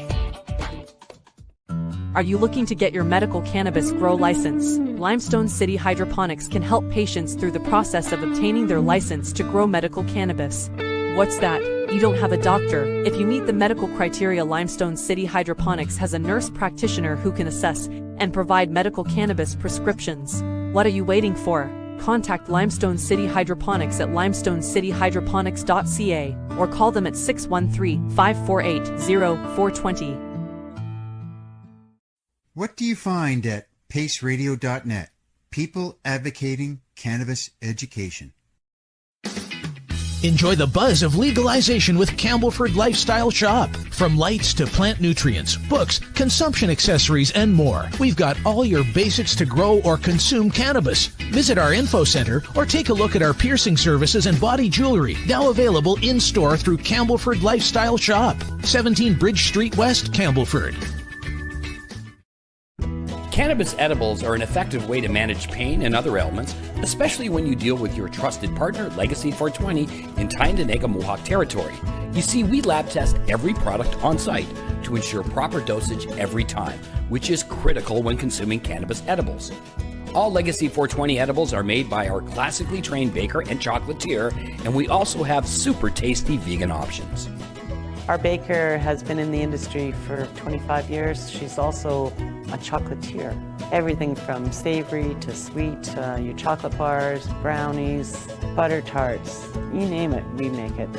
Are you looking to get your medical cannabis grow license? Limestone City Hydroponics can help patients through the process of obtaining their license to grow medical cannabis. What's that? You don't have a doctor. If you meet the medical criteria, Limestone City Hydroponics has a nurse practitioner who can assess and provide medical cannabis prescriptions. What are you waiting for? Contact Limestone City Hydroponics at limestonecityhydroponics.ca or call them at 613-548-0420. What do you find at paceradio.net? People advocating cannabis education. Enjoy the buzz of legalization with Campbellford Lifestyle Shop. From lights to plant nutrients, books, consumption accessories, and more, we've got all your basics to grow or consume cannabis. Visit our info center or take a look at our piercing services and body jewelry, now available in-store through Campbellford Lifestyle Shop, 17 Bridge Street West, Campbellford. Cannabis edibles are an effective way to manage pain and other ailments, especially when you deal with your trusted partner, Legacy 420, in Tyendinaga Mohawk territory. You see, we lab test every product on site to ensure proper dosage every time, which is critical when consuming cannabis edibles. All Legacy 420 edibles are made by our classically trained baker and chocolatier, and we also have super tasty vegan options. Our baker has been in the industry for 25 years. She's also a chocolatier. Everything from savory to sweet, your chocolate bars, brownies, butter tarts, you name it, we make it.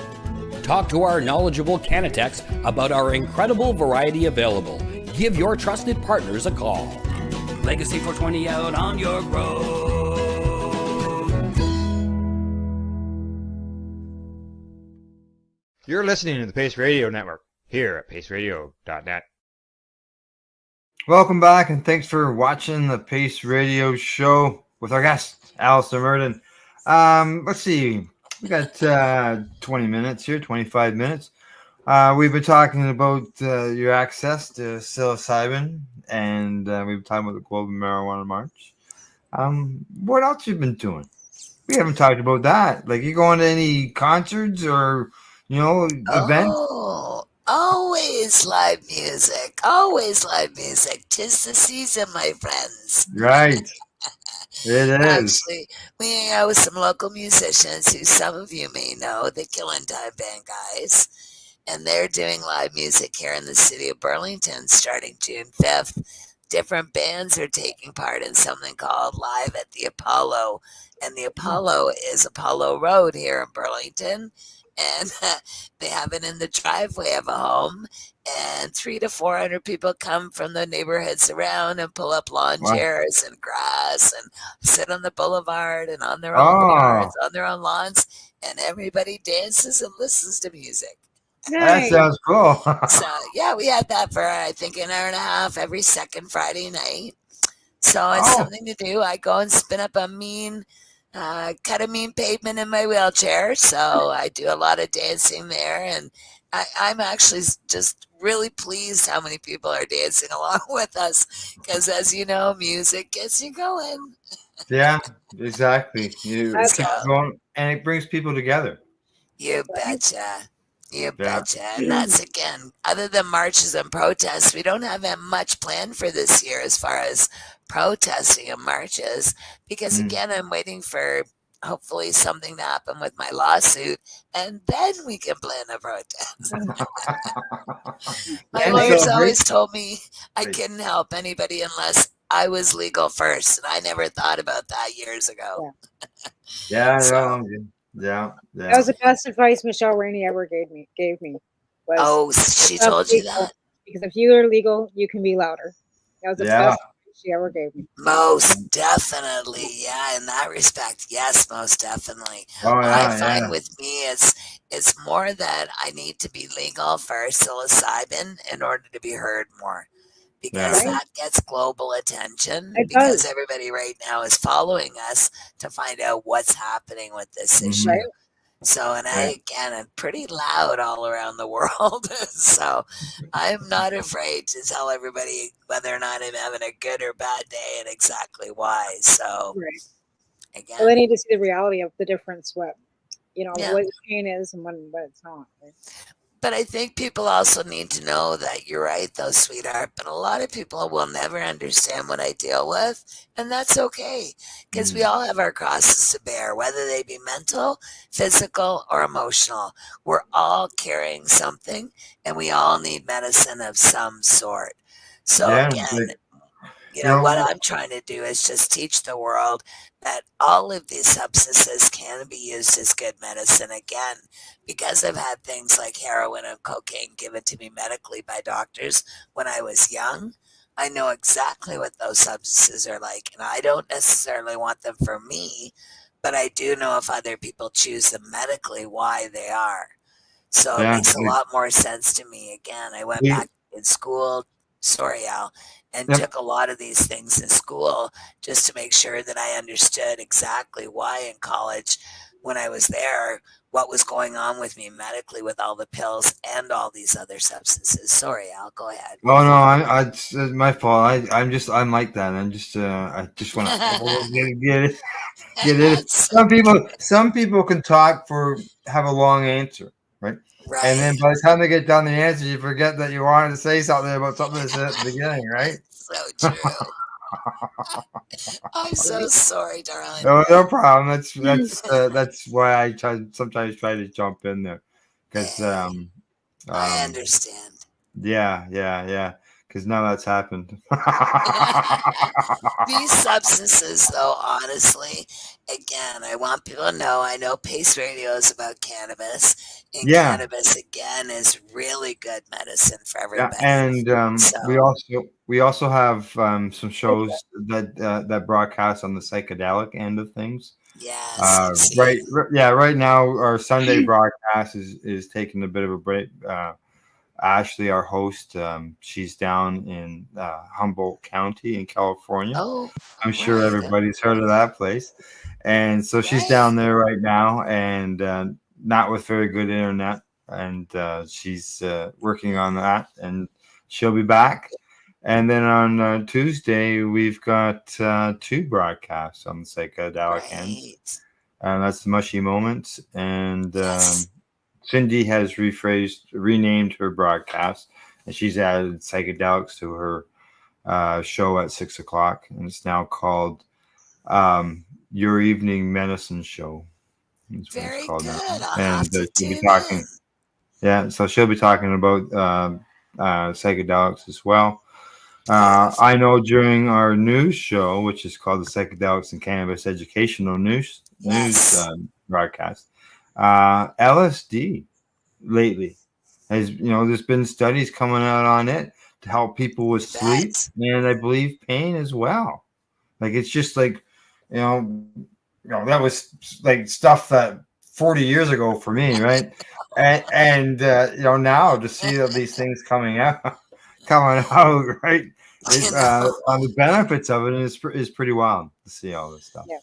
Talk to our knowledgeable Cannatex about our incredible variety available. Give your trusted partners a call. Legacy 420 out on your road. You're listening to the Pace Radio Network here at paceradio.net. Welcome back, and thanks for watching the Pace Radio Show with our guest, Alistair Murden. Let's see. We got 20 minutes here, 25 minutes. We've been talking about your access to psilocybin, and we've been talking about the Global Marijuana March. What else you been doing? We haven't talked about that. Like, you going to any concerts or, events? Oh, always live music. Always live music. 'Tis the season, my friends. Right. It is. Actually, we hang out with some local musicians who some of you may know, the Killing Time Band guys. And they're doing live music here in the city of Burlington starting June 5th. Different bands are taking part in something called Live at the Apollo. And the Apollo is Apollo Road here in Burlington. And they have it in the driveway of a home. And 300 to 400 people come from the neighborhoods around and pull up lawn chairs and grass and sit on the boulevard and on their own yards, on their own lawns. And everybody dances and listens to music. That sounds cool. So, yeah, we had that for, I think, an hour and a half every second Friday night. So it's something to do. I go and spin up a cut a mean pavement in my wheelchair. So I do a lot of dancing there. And I'm actually just really pleased how many people are dancing along with us because, as you know, music gets you going. Yeah, exactly. It That's keeps So going, and it brings people together. you right. betcha. You Yeah. betcha. And that's again, other than marches and protests, we don't have that much planned for this year as far as protesting and marches because, Mm. again, I'm waiting for hopefully something to happen with my lawsuit and then we can plan a protest. My And lawyers celebrate. always told me I Right. couldn't help anybody unless I was legal first. And I never thought about that years ago. Yeah, So, yeah. That was the best advice Michelle Rainey ever gave me. Was oh, she yourself told you legal, that? because if you are legal, you can be louder. That was the Yeah. best advice she ever gave me. Most definitely. Yeah, in that respect. Yes, most definitely. Oh, I yeah, find yeah. with me it's more that I need to be legal for psilocybin in order to be heard more. Because Yeah. Right? that gets global attention It because does. everybody right now is following us to find out what's happening with this issue. Right? So, and Right. I'm pretty loud all around the world. So I'm not afraid to tell everybody whether or not I'm having a good or bad day and exactly why. So Right. again, Well, they need to see the reality of the difference, what yeah. what pain is and when it's not. Right? But I think people also need to know that you're right, though, sweetheart. But a lot of people will never understand what I deal with. And that's okay because we all have our crosses to bear, whether they be mental, physical, or emotional. We're all carrying something and we all need medicine of some sort. So, Yeah. again, You know, what I'm trying to do is just teach the world that all of these substances can be used as good medicine again. Because I've had things like heroin and cocaine given to me medically by doctors when I was young, I know exactly what those substances are like. And I don't necessarily want them for me, but I do know if other people choose them medically, why they are. So it yeah. makes a lot more sense to me. Again, I went We, back in school, sorry, Al, and yep. took a lot of these things in school just to make sure that I understood exactly why in college, when I was there, what was going on with me medically with all the pills and all these other substances. Sorry, Al, go ahead. Oh no, it's my fault. I'm like that. I just want to get it. Some people can talk have a long answer, right? Right. And then by the time they get done the answer, you forget that you wanted to say something about something that's at the beginning, right? So true. I'm so sorry, darling. No problem. That's why I sometimes try to jump in there, because I understand. Yeah. Because now that's happened. These substances, though, honestly, again, I want people to know I know Pace Radio is about cannabis, and Yeah. cannabis, again, is really good medicine for Yeah, everybody. and So, we also have some shows that broadcast on the psychedelic end of things. yes, Right now our Sunday broadcast is taking a bit of a break. Ashley, our host, she's down in Humboldt County in California. oh, I'm sure right, everybody's heard of that place. And so she's down there right now, and not with very good internet. And she's working on that, and she'll be back. And then on Tuesday, we've got 2 broadcasts on the psychedelic end. And that's the Mushy Moments. And Cindy has renamed her broadcast, and she's added psychedelics to her show at 6 o'clock, and it's now called Your Evening Medicine Show. Very good. I'll And have to she'll be tune talking. in. Yeah, so she'll be talking about psychedelics as well. I know during our news show, which is called the Psychedelics and Cannabis Educational News broadcast, LSD lately has, there's been studies coming out on it to help people with sleep, and I believe pain as well. Like, it's just like, that was like stuff that 40 years ago for me, right? and now to see all these things coming out, right? On the benefits of it is pretty wild to see all this stuff. Yeah.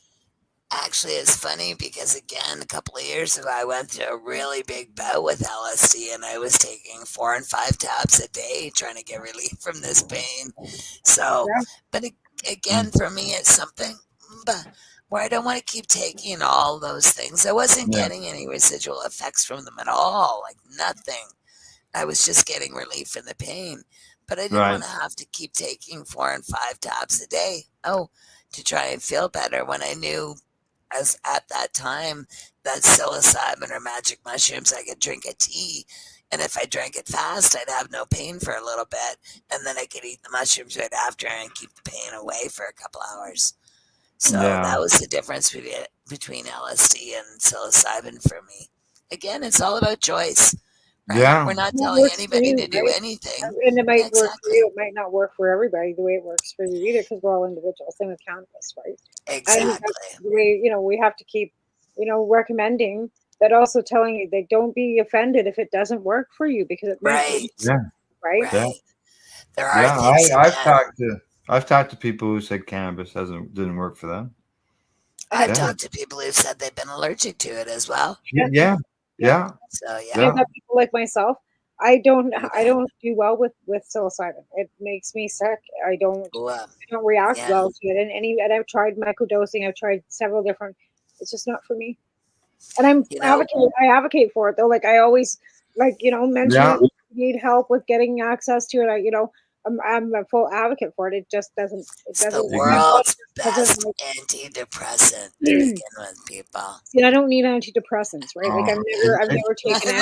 Actually, it's funny because, again, a couple of years ago, I went through a really big bout with LSD, and I was taking 4 and 5 tabs a day trying to get relief from this pain. So, but again, for me, it's something where I don't want to keep taking all those things. I wasn't getting any residual effects from them at all, like nothing. I was just getting relief from the pain. But I didn't want to have to keep taking 4 and 5 tabs a day. To try and feel better, when I knew as at that time that psilocybin or magic mushrooms, I could drink a tea, and if I drank it fast, I'd have no pain for a little bit, and then I could eat the mushrooms right after and keep the pain away for a couple hours. So that was the difference between LSD and psilocybin for me. Again, it's all about choice. Right? Yeah. We're not telling anybody to do anything. And it might work for you. It might not work for everybody the way it works for you either, because we're all individuals. Same with cannabis, right? Exactly. And the way, we have to keep, recommending, but also telling you that don't be offended if it doesn't work for you, because it might right? Yeah. There are things I've talked to people who said cannabis didn't work for them. I've talked to people who've said they've been allergic to it as well. Yeah. So people like myself, I don't do well with psilocybin. It makes me sick. I don't react well to it. And I've tried microdosing. I've tried several different. It's just not for me. And I advocate for it though. Like I always mention you need help with getting access to it. I'm a full advocate for it. It just doesn't. It's the world's best antidepressant to begin with, people. See, I don't need antidepressants, right? Like I've never taken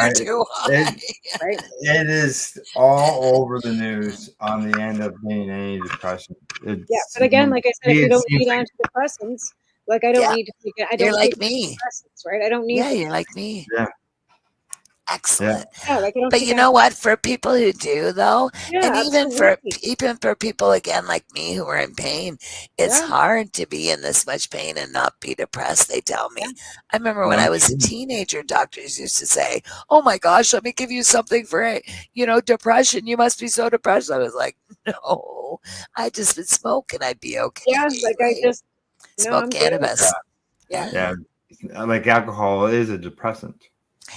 right? It is all over the news on the end of being antidepressant. But again, like I said, if you don't need antidepressants, like I don't need to take it. I don't. You're like me, right? I don't need. Yeah, you're like me. Yeah. Excellent. But you know what? For people who do, though, and even absolutely. for people again like me who are in pain, it's hard to be in this much pain and not be depressed. They tell me. I remember when I was a teenager, doctors used to say, "Oh my gosh, let me give you something for depression. You must be so depressed." I was like, "No, I just would smoke and I'd be okay." Yeah, like I just smoke cannabis. Yeah, like alcohol is a depressant.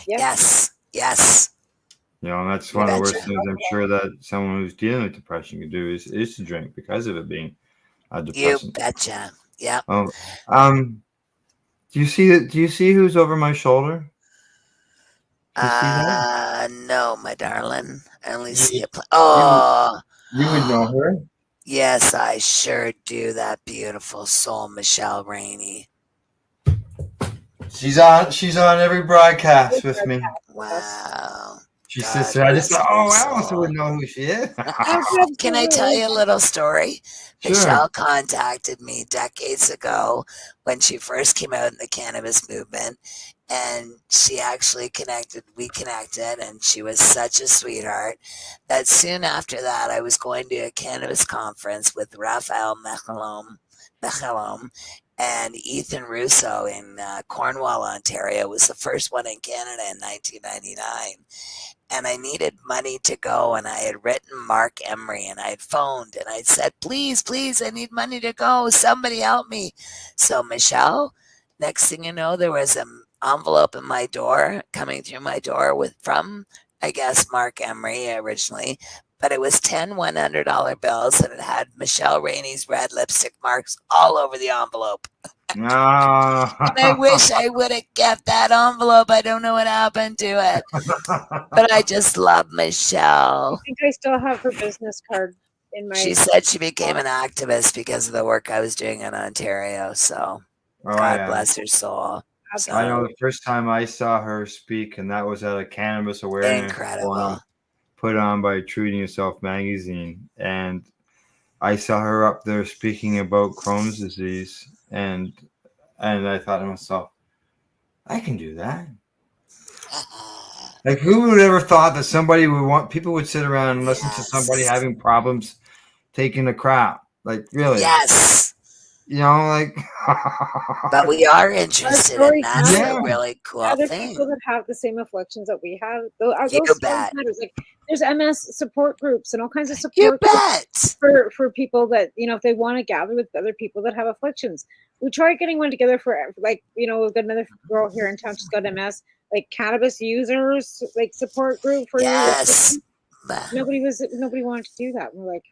Yes. And that's one of the worst things I'm sure that someone who's dealing with depression can do is to drink because of it being a depressant. You betcha. Yeah. Do you see who's over my shoulder? No, my darling. I only see a you would know her. Yes, I sure do. That beautiful soul, Michelle Rainey. She's on every broadcast with me. Wow. She sits there. I just thought, I also would know who she is. Can I tell you a little story? Sure. Michelle contacted me decades ago when she first came out in the cannabis movement, and she actually we connected, and she was such a sweetheart that soon after that I was going to a cannabis conference with Raphael Mechalom and Ethan Russo in Cornwall, Ontario. Was the first one in Canada in 1999. And I needed money to go, and I had written Mark Emery, and I had phoned, and I said, please, I need money to go. Somebody help me. So Michelle, next thing you know, there was an envelope in my door, coming through my door from, I guess, Mark Emery originally, but it was 10 $100 bills, and it had Michelle Rainey's red lipstick marks all over the envelope. And I wish I would have kept that envelope. I don't know what happened to it, but I just love Michelle. I think I still have her business card in my. She said she became an activist because of the work I was doing in Ontario. So God bless her soul. So, I know the first time I saw her speak, and that was at a cannabis awareness incredible. Put on by Treating Yourself magazine, and I saw her up there speaking about Crohn's disease, and I thought to myself, I can do that. Like, who would ever thought that people would sit around and listen to somebody having problems taking a crap? Like, really? Yes. But we are interested in that. That's a really cool thing. People that have the same afflictions that we have, those bet. matters. Like, there's MS support groups and all kinds of support You groups bet. for people that, you know, if they want to gather with other people that have afflictions. We tried getting one together for, like, you know, we've got another girl here in town, she's got MS, like cannabis users, like support group for Yes. nobody wanted to do that. We're like,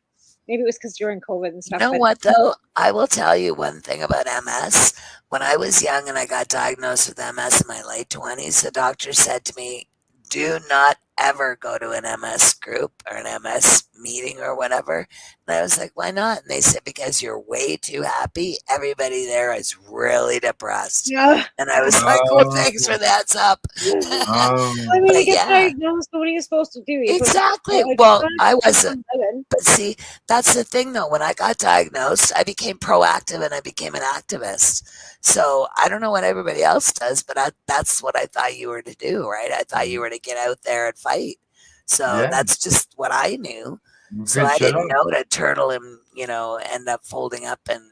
maybe it was because during COVID and You stuff. know but what, though? I will tell you one thing about MS. When I was young and I got diagnosed with MS in my late 20s, the doctor said to me, do not ever go to an MS group or an MS meeting or whatever. And I was like, why not? And they said, because you're way too happy. Everybody there is really depressed. Yeah. And I was like, well, thanks for the heads up. I mean, But you get yeah. diagnosed, but what are you supposed to do? You're supposed to- Exactly. like, Well, it's I not wasn't. living. But see, that's the thing, though. When I got diagnosed, I became proactive and I became an activist. So I don't know what everybody else does, but that's what I thought you were to do, right? I thought you were to get out there and fight. So Yeah. that's just what I knew. So Good I didn't setup. know to turtle and, you know, end up folding up. And,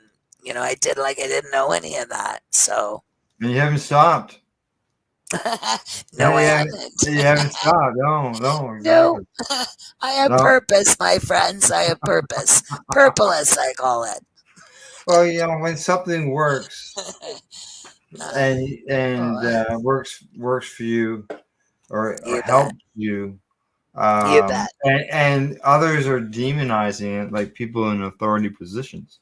you know, I did like I didn't know any of that. So And you haven't stopped. no, I you haven't. You haven't stopped. No, No, exactly. I have No. purpose, my friends. I have purpose. Purposeless, I call it. Well, you know, when something works and works for you or You helps you, You bet. and others are demonizing it, like people in authority positions.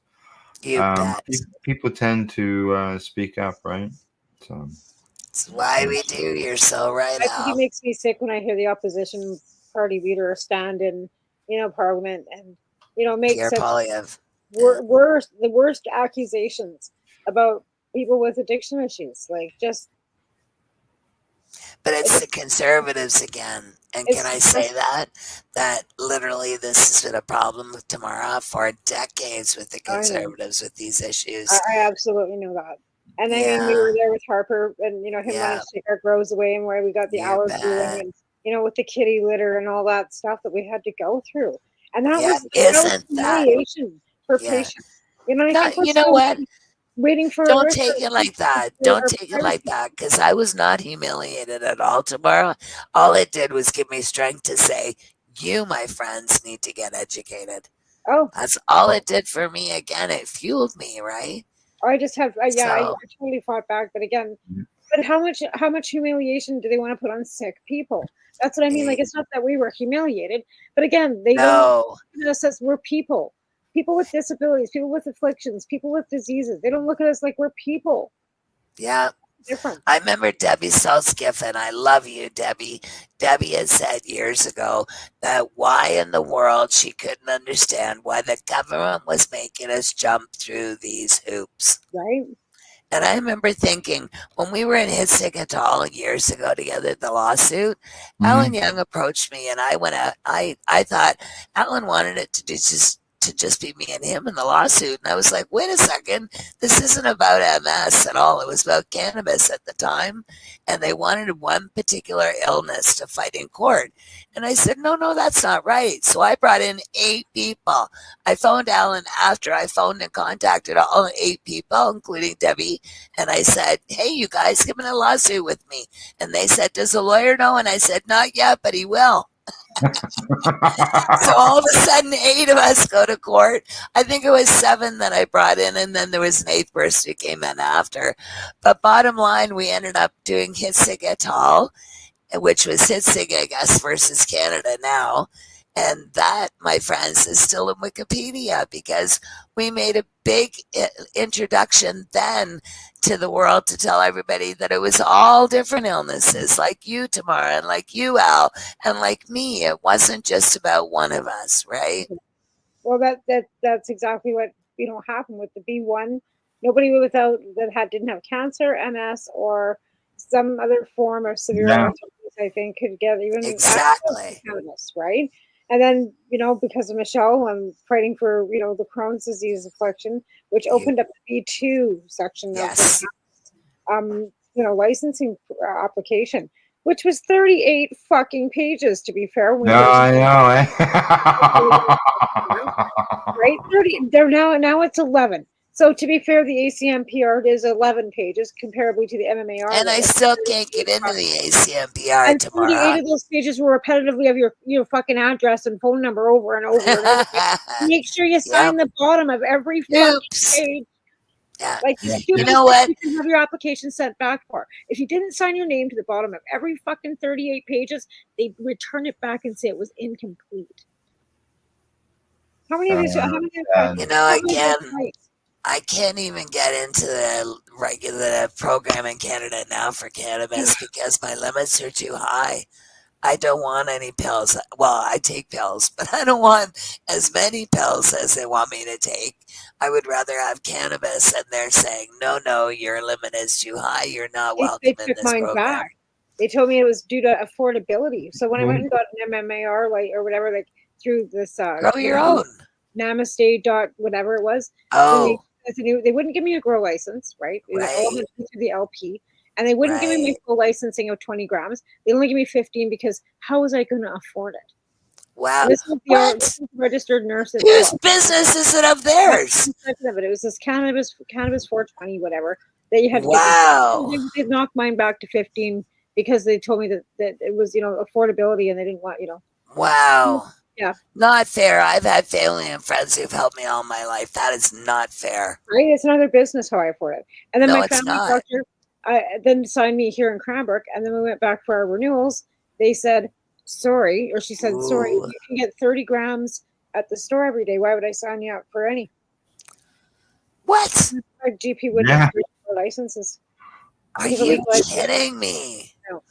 You bet. People tend to speak up, right? So That's why we do. You're so right, I think it Al. makes me sick when I hear the opposition party leader stand in, you know, Parliament and, you know, make Pierre such Poilievre. the worst accusations about people with addiction issues. Like, just But it's the conservatives again. And It's can I say that literally this has been a problem with Tamara for decades with the I know. conservatives with these issues. I absolutely know that. And then when we Yeah. were there with Harper, and you know, him Yeah. wanting to take our grows away, and where we got the You hours bet. ruling, and you know, with the kitty litter and all that stuff that we had to go through, and that Yeah, was isn't that? humiliation for Yeah. patients. You know, I No, think we're you know still what? waiting for Don't our take it like that. for Don't our take it like privacy. that, because I was not humiliated at all tomorrow. All it did was give me strength to say, you, my friends, need to get educated. Oh, That's all it did for me. Again, it fueled me, right? I just have, I So, totally fought back, but again, but how much humiliation do they want to put on sick people? That's what I mean. Like, it's not that we were humiliated, but again, they don't no. look at us as we're people with disabilities, people with afflictions, people with diseases. They don't look at us like we're people. Yeah. Different. I remember Debbie Salzgiffen. I love you, Debbie. Debbie had said years ago that why in the world she couldn't understand why the government was making us jump through these hoops. Right. And I remember thinking when we were in Hitsig years ago together at the lawsuit, Alan Young approached me and I went out. I thought Alan wanted it to just be me and him in the lawsuit. And I was like, wait a second, this isn't about MS at all. It was about cannabis at the time. And they wanted one particular illness to fight in court. And I said, no, that's not right. So I brought in 8 people. I phoned Alan after I phoned and contacted all 8 people, including Debbie. And I said, hey, you guys, come in a lawsuit with me. And they said, does the lawyer know? And I said, not yet, but he will. So all of a sudden 8 of us go to court. I think it was 7 that I brought in, and then there was an 8th person who came in after. But bottom line, we ended up doing Hitsig et al., which was Hitsig, I guess, versus Canada now. And that, my friends, is still in Wikipedia because we made a big introduction then to the world to tell everybody that it was all different illnesses, like you, Tamara, and like you, Al, and like me. It wasn't just about one of us, right? Well, that's exactly what, you know, happened with the B1. Nobody didn't have cancer, MS, or some other form of severe arthritis, I think, could get even exactly cannabis, right? And then, you know, because of Michelle, I'm fighting for, you know, the Crohn's disease affliction, which opened up the B2 section yes. of the, you know, licensing application, which was 38 fucking pages, to be fair. I know, Right? 30. They're now it's 11. So to be fair, the ACMPR is 11 pages comparably to the MMAR. And I still can't get into the ACMPR and tomorrow. 38 of those pages were repetitively of your fucking address and phone number over and over and over. Make sure you sign the bottom of every fucking page. Yeah. Like you know what? You can have your application sent back for. If you didn't sign your name to the bottom of every fucking 38 pages, they return it back and say it was incomplete. How many of these? You know, again, I can't even get into the regular program in Canada now for cannabis because my limits are too high. I don't want any pills. Well, I take pills, but I don't want as many pills as they want me to take. I would rather have cannabis, and they're saying, no, your limit is too high. You're not welcome They in took this mine program. back. They told me it was due to affordability. So when I went and got an MMAR, or whatever, like through this grow your own Namaste dot whatever it was. Oh. They wouldn't give me a grow license, right? It was all through the LP. And they wouldn't give me full licensing of 20 grams. They only give me 15 because how was I going to afford it? Wow. This is the registered nurse. Whose business is it of theirs? It was this cannabis 420, whatever. That you had to wow. They knocked mine back to 15 because they told me that it was, affordability and they didn't want, Wow. Yeah. Not fair. I've had family and friends who've helped me all my life. That is not fair. Right? It's another business how I afford it. And then my family not. doctor then signed me here in Cranbrook, and then we went back for our renewals. They said, sorry, or she said, sorry, you can get 30 grams at the store every day. Why would I sign you up for any? What? Our GP wouldn't have licenses. Are you kidding me? No.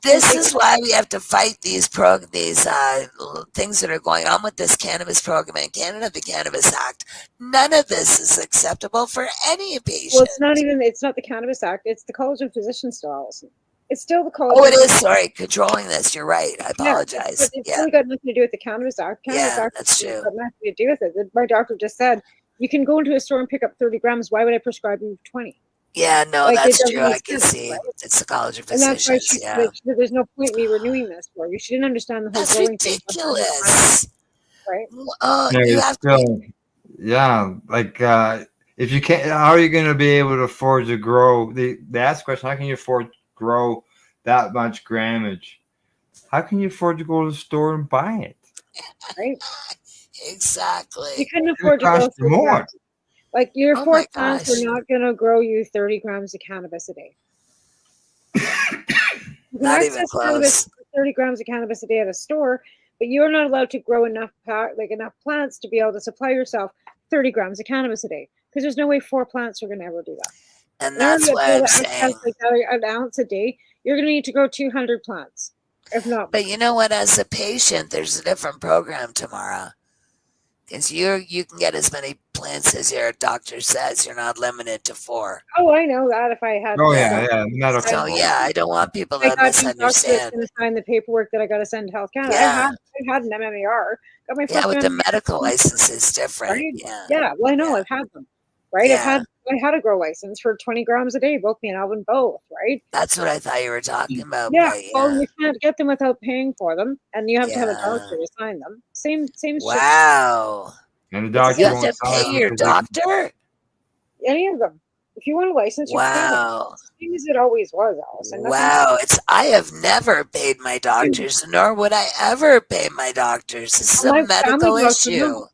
This is why we have to fight these things that are going on with this cannabis program in Canada, the Cannabis Act. None of this is acceptable for any patient. Well, it's not the Cannabis Act. It's the College of Physicians still, Allison. It's still the College. Oh, it is. Sorry, controlling this. You're right. I apologize. But it's really got nothing to do with the Cannabis Act. That's true. Got nothing to do with it. My doctor just said, you can go into a store and pick up 30 grams. Why would I prescribe you 20? Yeah, no, that's true. I can see. Right? It's the College of Physicians. And that's why there's no point in me renewing this for you. She didn't understand the whole. That's ridiculous. Right? You have to. Yeah, like if you can't, how are you going to be able to afford to grow? They ask the question: how can you afford to grow that much grammage? How can you afford to go to the store and buy it? Right? Exactly. You couldn't afford to go to more. Like your 4 plants are not going to grow you 30 grams of cannabis a day. Not even close. 30 grams of cannabis a day at a store, but you're not allowed to grow enough plants to be able to supply yourself 30 grams of cannabis a day because there's no way 4 plants are going to ever do that. And that's why I'm saying an ounce a day. You're going to need to grow 200 plants, if not. But you know what? As a patient, there's a different program tomorrow. Because you can get as many plants as your doctor says. You're not limited to 4. Oh, I know that if I had. Oh yeah. So I don't want people to misunderstand. Going to sign the paperwork that I got to send to Health Canada. Yeah. I had an MMAR. Got my first with the medical license is different. Right? Yeah. Yeah. Well, I know I've had them. Right. I had a grow license for 20 grams a day, both me and Alvin both, right? That's what I thought you were talking about. Yeah. Well, you can't get them without paying for them, and you have to have a doctor to sign them. Same. Wow. And the doctor you have to pay your doctor? Any of them. If you want a license, you wow. Same as it always was, Allison. Wow. I have never paid my doctors, nor would I ever pay my doctors. This is a medical issue.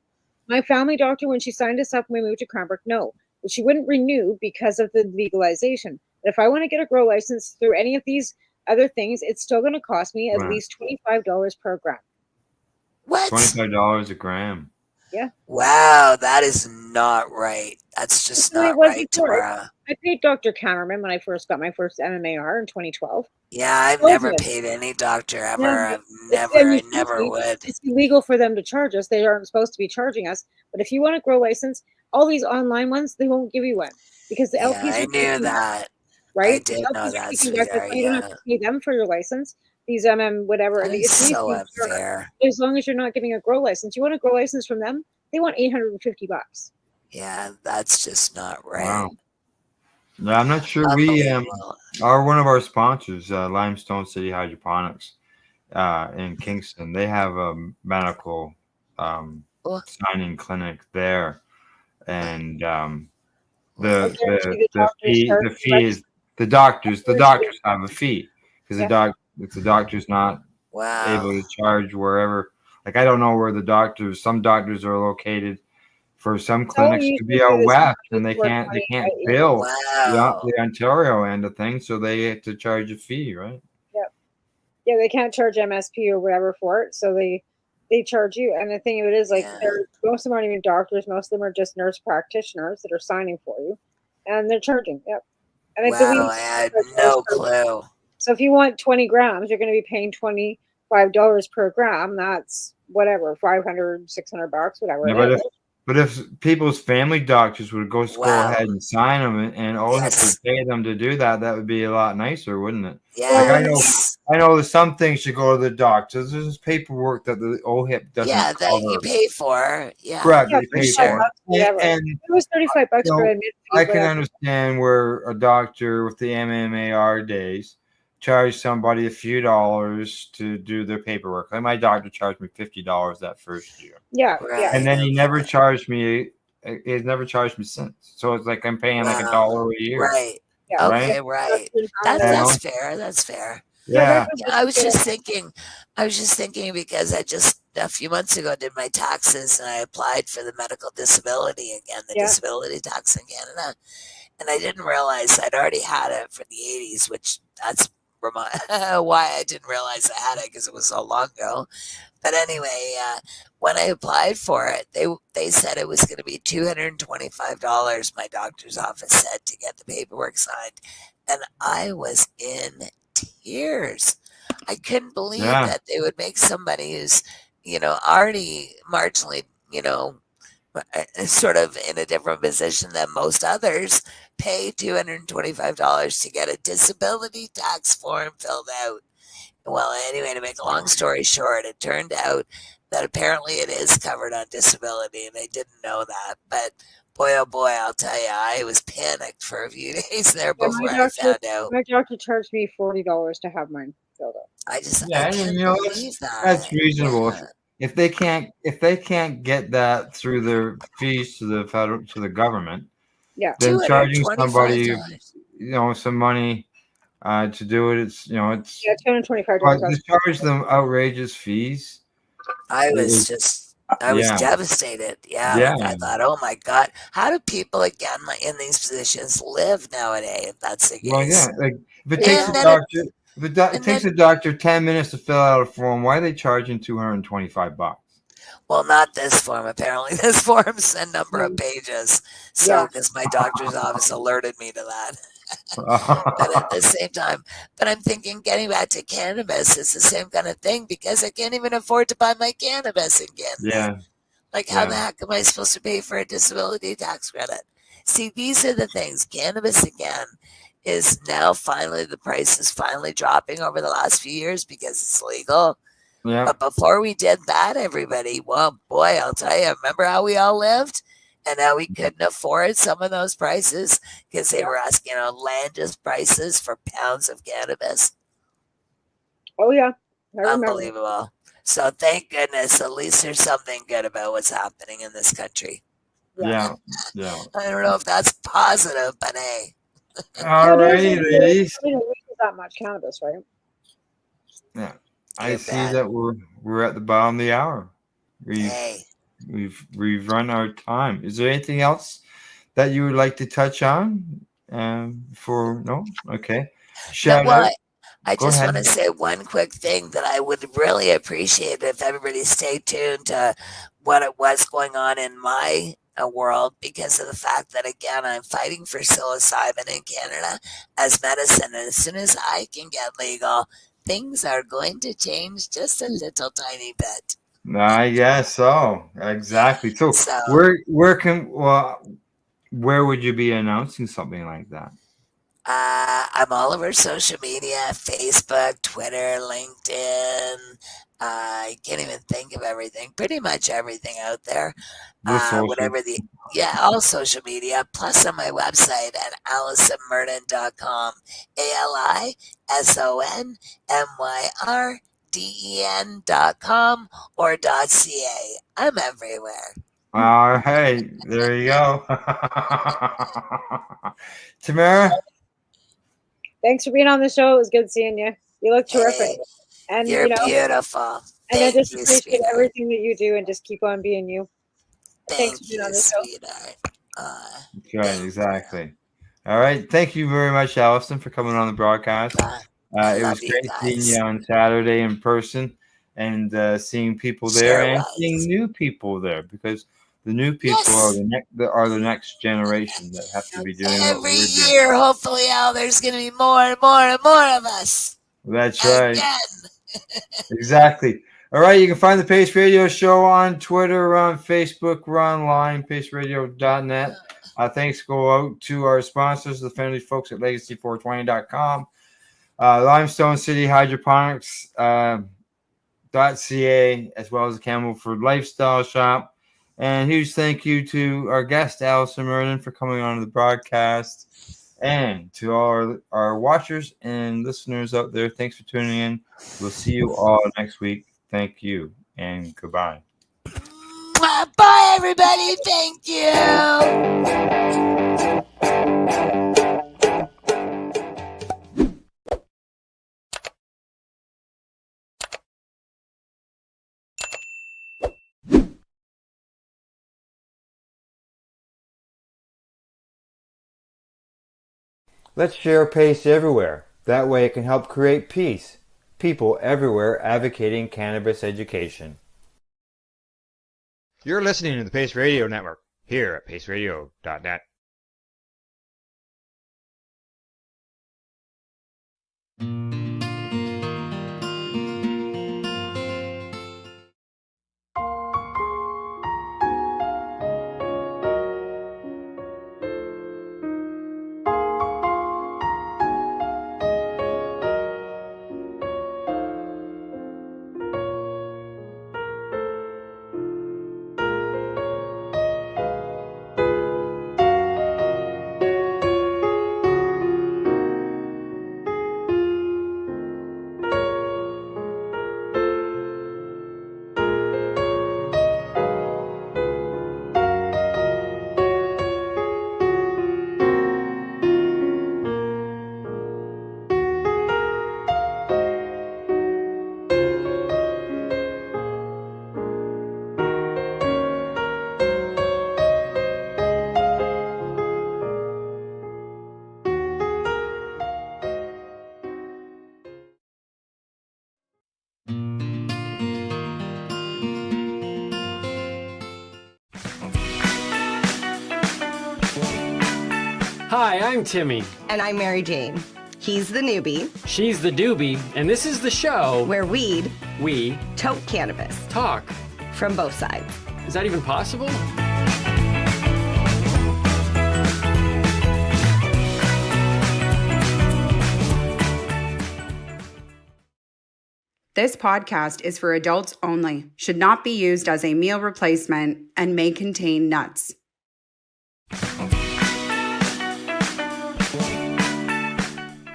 My family doctor, when she signed us up when we moved to Cranbrook, no. But she wouldn't renew because of the legalization. But if I want to get a grow license through any of these other things, it's still going to cost me at least $25 per gram. What? $25 a gram. Yeah. Wow, that is not right. That's just not right, Tamara. I paid Dr. Kammerman when I first got my first MMAR in 2012. Yeah, I've never paid any doctor ever. I never would. It's illegal for them to charge us. They aren't supposed to be charging us. But if you want a grow license, all these online ones, they won't give you one because the LPs. I knew that. Right? I did know that. You don't have to pay them for your license. These whatever. It's so unfair. As long as you're not getting a grow license, you want a grow license from them, they want $850. Yeah, that's just not right. Wow. No, I'm not sure. We are one of our sponsors, Limestone City Hydroponics in Kingston. They have a medical signing clinic there. and I guarantee doctors charge the fee is the doctors have a fee because Yeah. if the doctor's not Wow. able to charge wherever, like I don't know where some doctors are located. For some clinics to be out west, and they can't bill Wow. the Ontario end of things, so they have to charge a fee, right? Yeah, they can't charge MSP or whatever for it, so they charge you. And the thing of it is, like, most of them aren't even doctors. Most of them are just nurse practitioners that are signing for you, and they're charging. Yep. And Wow, I had no clue. So if you want 20 grams, you're going to be paying $25 per gram. That's whatever, $500, $600, whatever. Yeah, but if people's family doctors would go ahead and sign them, and OHIP would pay them to do that, that would be a lot nicer, wouldn't it? Yes. Like I know that some things should go to the doctors. There's paperwork that the OHIP doesn't. Yeah, that you pay for. Yeah, correct. Yeah, They pay sure. for it. And it was $35 for admit fee. I can understand where a doctor with the MMAR days charge somebody a few dollars to do their paperwork. Like my doctor charged me $50 that first year. Yeah, and then he never charged me. He's never charged me since. So it's like I'm paying like $1 a year. Right. Yeah. Okay. Right. That's fair. That's fair. Yeah. I was just thinking because I just a few months ago did my taxes and I applied for the medical disability again, the disability tax in Canada, and I didn't realize I'd already had it for the 80s, which that's why I didn't realize I had it because it was so long ago. But anyway, when I applied for it, they said it was going to be $225. My doctor's office said to get the paperwork signed, and I was in tears. I couldn't believe that they would make somebody who's already marginally sort of in a different position than most others pay $225 to get a disability tax form filled out. Well, anyway, to make a long story short, it turned out that apparently it is covered on disability, and I didn't know that. But boy, oh boy, I'll tell you, I was panicked for a few days there before I found out. My doctor charged me $40 to have mine filled out. I can't believe that. That's reasonable. Yeah. If they can't get that through their fees to the government, then charging somebody some money to do it, it's $225. To charge them outrageous fees. I was devastated. Yeah. Like I thought, oh my God, how do people again in these positions live nowadays? If that's the case. Well, yeah, like if it takes a doctor. It takes a doctor 10 minutes to fill out a form. Why are they charging $225? Well, not this form. Apparently, this form's a number of pages. So, because my doctor's office alerted me to that. But at the same time, I'm thinking, getting back to cannabis is the same kind of thing because I can't even afford to buy my cannabis again. Yeah. Like, how the heck am I supposed to pay for a disability tax credit? See, these are the things. Cannabis again is now finally, the price is finally dropping over the last few years because it's legal. Yeah. But before we did that, everybody, well, boy, I'll tell you, remember how we all lived and how we couldn't afford some of those prices because they were asking outlandish prices for pounds of cannabis. Oh, yeah. I remember. Unbelievable. So thank goodness, at least there's something good about what's happening in this country. Yeah. I don't know if that's positive, but hey. All right, ladies. We don't use that much cannabis, right? Yeah, I see that we're at the bottom of the hour. We've run our time. Is there anything else that you would like to touch on? No, okay. Shout out. I just want to say one quick thing that I would really appreciate if everybody stayed tuned to what's going on in my world because of the fact that, again, I'm fighting for psilocybin in Canada as medicine. And as soon as I can get legal, things are going to change just a little tiny bit. I guess so. Exactly. So where would you be announcing something like that? I'm all over social media, Facebook, Twitter, LinkedIn. I can't even think of everything. Pretty much everything out there. All social media. Plus on my website at AlisonMyrden.com. AlisonMyrden.com or .ca. I'm everywhere. All right, there you go. Tamara? Thanks for being on the show. It was good seeing you. You look terrific. And You're beautiful. And Thank I just you, appreciate sweetheart. everything that you do and just keep on being you. Thanks Thank for being you, on the show. sweetheart. Right, exactly. All right. Thank you very much, Allison, for coming on the broadcast. It was great seeing you on Saturday in person and seeing people there and seeing new people there, because the new people are the next generation that have to be doing what Every we're doing. year, hopefully, Al, there's going to be more and more and more of us. That's right. Again. Exactly. All right. You can find the Pace Radio Show on Twitter, we're on Facebook, we're online, paceradio.net. Thanks go out to our sponsors, the friendly folks at legacy420.com, Limestone City Hydroponics .ca, as well as the Campbellford Lifestyle Shop. And huge thank you to our guest, Allison Merlin, for coming on the broadcast. And to all our watchers and listeners out there, thanks for tuning in. We'll see you all next week. Thank you and goodbye. Bye, everybody. Thank you. Let's share Pace everywhere. That way it can help create peace. People everywhere advocating cannabis education. You're listening to the Pace Radio Network here at paceradio.net. Hi, I'm Timmy. And I'm Mary Jane. He's the newbie. She's the doobie, and this is the show where we tote cannabis. Talk. From both sides. Is that even possible? This podcast is for adults only, should not be used as a meal replacement, and may contain nuts.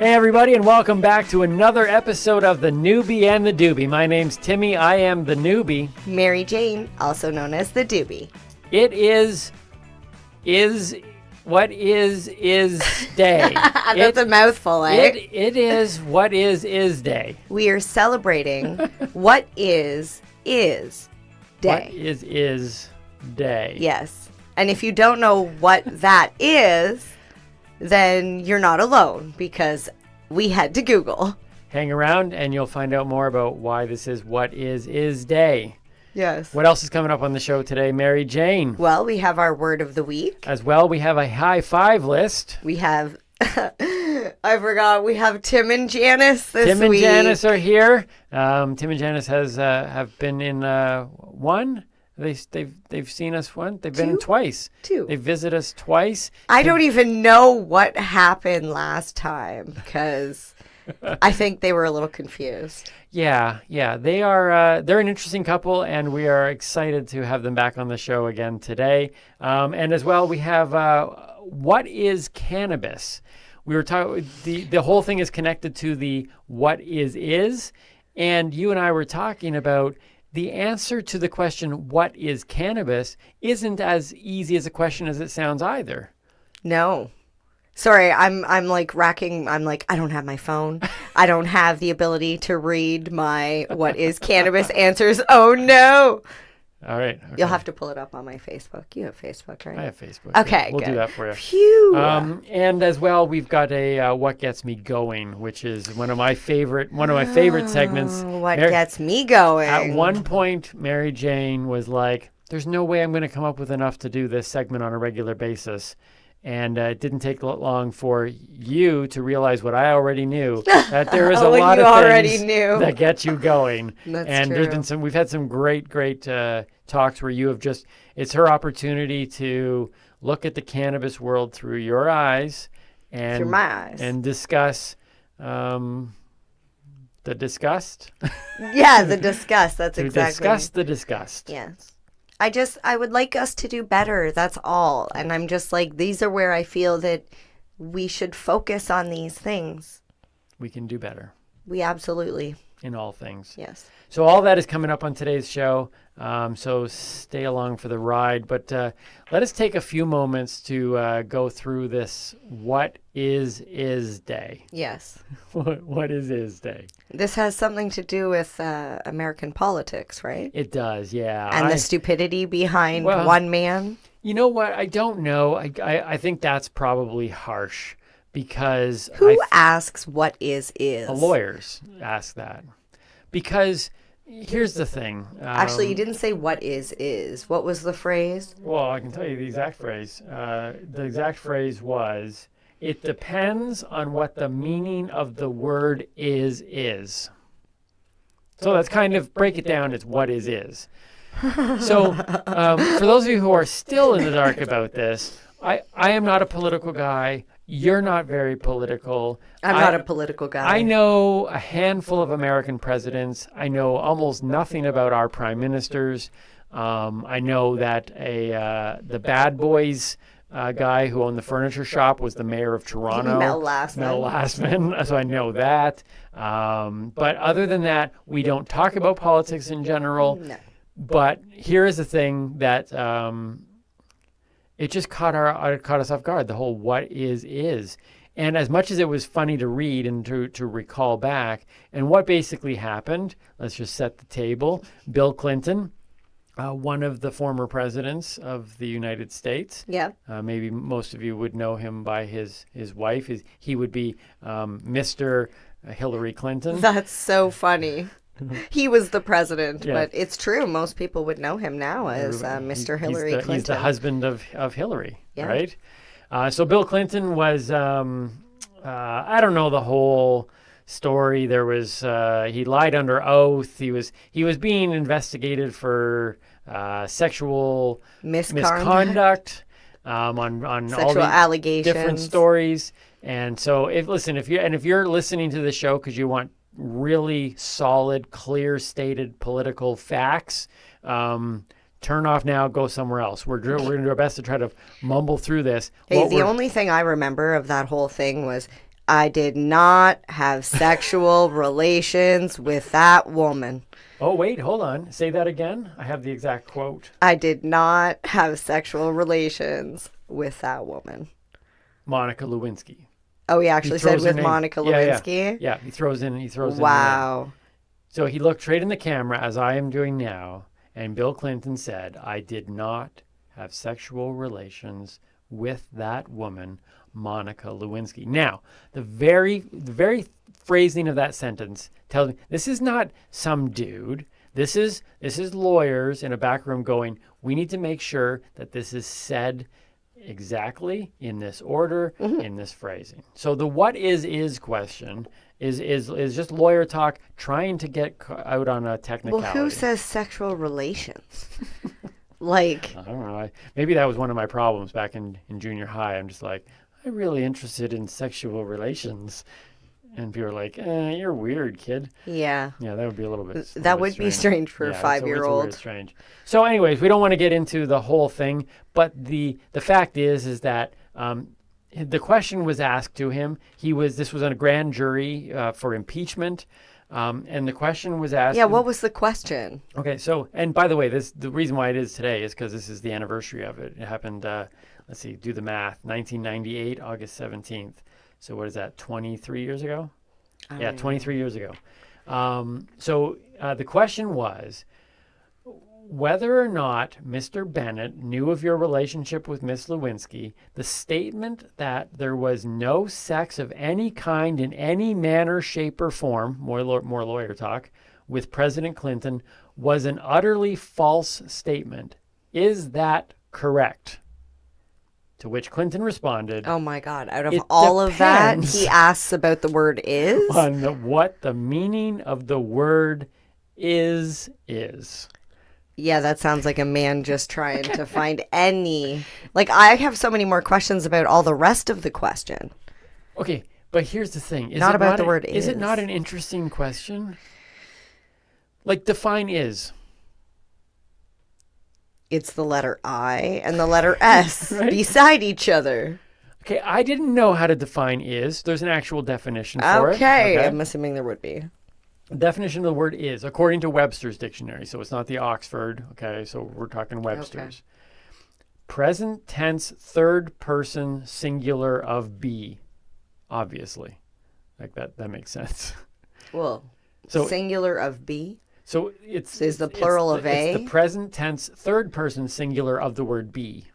Hey everybody, and welcome back to another episode of The Newbie and the Doobie. My name's Timmy, I am the newbie. Mary Jane, also known as the doobie. It is what is day. That's a mouthful, eh? It is what is day. We are celebrating what is day. What is day. Yes. And if you don't know what that is, then you're not alone, because we had to Google. Hang around and you'll find out more about why this is what is day. Yes. What else is coming up on the show today, Mary Jane? Well, we have our word of the week. As well, we have a high five list. We have, I forgot, we have Tim and Janice this week. Tim and Janice are here. Tim and Janice have been in one. They've seen us once. They've been in twice. Two. They visit us twice. I don't even know what happened last time, because I think they were a little confused. Yeah. They are. They're an interesting couple, and we are excited to have them back on the show again today. And as well, we have what is cannabis. We were talking. The whole thing is connected to the what is, and you and I were talking about the answer to the question, what is cannabis, isn't as easy as a question as it sounds either. No. Sorry, I'm like racking. I'm like, I don't have my phone. I don't have the ability to read my what is cannabis answers. Oh no. All right. Okay. You'll have to pull it up on my Facebook. You have Facebook, right? I have Facebook. Okay, We'll good. do that for you. Phew. And as well, we've got a What Gets Me Going, which is one of my favorite segments. What gets me going? At one point, Mary Jane was like, there's no way I'm going to come up with enough to do this segment on a regular basis. And it didn't take long for you to realize what I already knew, that there is a lot of things that get you going. That's and true. There's been we've had some great talks where you have it's her opportunity to look at the cannabis world through your eyes and Through my eyes. and discuss the disgust. Yeah, the disgust. That's to exactly. discuss the disgust. Yes. I would like us to do better. That's all. And I'm just like, these are where I feel that we should focus on these things. We can do better We absolutely. in all things. Yes. So all that is coming up on today's show. So stay along for the ride. But let us take a few moments to go through this What is Day. Yes. What is Day? This has something to do with American politics, right? It does, yeah. And the stupidity behind Well, one man. You know what? I don't know. I think that's probably harsh because Who asks what is? lawyers ask that. Because here's the thing. Actually, you didn't say what is. What was the phrase? Well, I can tell you the exact phrase. The exact phrase was, it depends on what the meaning of the word is. So that's kind of, break it down, it's what is. So for those of you who are still in the dark about this, I am not a political guy. You're not very political. I'm not a political guy. I know a handful of American presidents. I know almost nothing about our prime ministers. I know that the Bad Boys guy who owned the furniture shop was the mayor of Toronto. Mel Lastman. So I know that. But other than that, we don't talk about politics in general. No. But here is the thing that it just caught us off guard. The whole what is. And as much as it was funny to read and to recall back, and what basically happened, let's just set the table. Bill Clinton, one of the former presidents of the United States. Yeah. Maybe most of you would know him by his wife. He would be Mr. Hillary Clinton. That's so funny. He was the president, Yeah. but it's true. Most people would know him now as Mr. Hillary Clinton. He's the husband of Hillary, Yeah. right? So Bill Clinton was, I don't know the whole story. There was he lied under oath. He was being investigated for sexual misconduct on Sexual all the allegations. different stories. And so if you're listening to the show because you want really solid, clear stated political facts, turn off now, go somewhere else. We're going to do our best to try to mumble through this. Hey, the only thing I remember of that whole thing was I did not have sexual relations with that woman. Oh, wait, hold on. Say that again. I have the exact quote. I did not have sexual relations with that woman. Monica Lewinsky. Oh, he actually said throws her with name. Monica Yeah, Lewinsky? Yeah, he throws in. Wow. So he looked straight in the camera, as I am doing now, and Bill Clinton said, I did not have sexual relations with that woman, Monica Lewinsky. Now, the very phrasing of that sentence tells me this is not some dude. This is lawyers in a back room going, we need to make sure that this is said exactly in this order, in this phrasing. So the what is question is just lawyer talk trying to get out on a technicality. Well, who says sexual relations? Like, I don't know. Maybe that was one of my problems back in junior high. I'm just like, I'm really interested in sexual relations. And people are like, you're weird, kid. yeah. Yeah, that would be a little bit That would be strange for a Yeah, 5-year-old. It's strange. So anyways, we don't want to get into the whole thing, but the fact is that the question was asked to him. This was on a grand jury for impeachment. And the question was asked. Yeah, what was the question? Okay, so, and by the way, the reason why it is today is because this is the anniversary of it. It happened, let's see, do the math, 1998, August 17th. So what is that, 23 years ago? Yeah, 23 years ago. So the question was whether or not Mr. Bennett knew of your relationship with Miss Lewinsky. The statement that there was no sex of any kind in any manner, shape, or form, more lawyer talk, with President Clinton was an utterly false statement. Is that correct? To which Clinton responded, oh my God, out of all of that, he asks about the word is? On what the meaning of the word is. Yeah, that sounds like a man just trying to find any. Like, I have so many more questions about all the rest of the question. Okay, but here's the thing. Not about the word is. Is it not an interesting question? Like, define is. It's the letter I and the letter S Right? beside each other. Okay, I didn't know how to define is. There's an actual definition for it. Okay, I'm assuming there would be. Definition of the word is, according to Webster's dictionary, so it's not the Oxford, okay, so we're talking Webster's. Present tense third person singular of be, obviously. Like that makes sense. Well, so singular of be? So it's the plural of a? It's the present tense third person singular of the word be.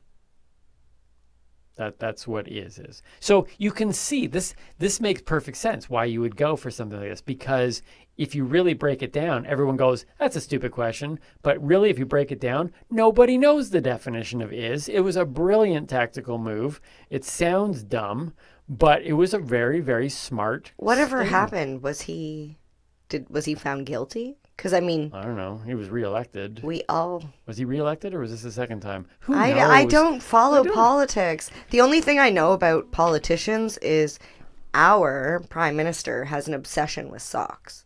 That's what is. So you can see this makes perfect sense why you would go for something like this, because if you really break it down, everyone goes, that's a stupid question. But really, if you break it down, nobody knows the definition of is. It was a brilliant tactical move. It sounds dumb, but it was a very, very smart Whatever statement. happened, was he found guilty? Because, I mean, I don't know. He was reelected. Was he reelected, or was this the second time? Who knows? I don't follow politics. The only thing I know about politicians is our prime minister has an obsession with socks.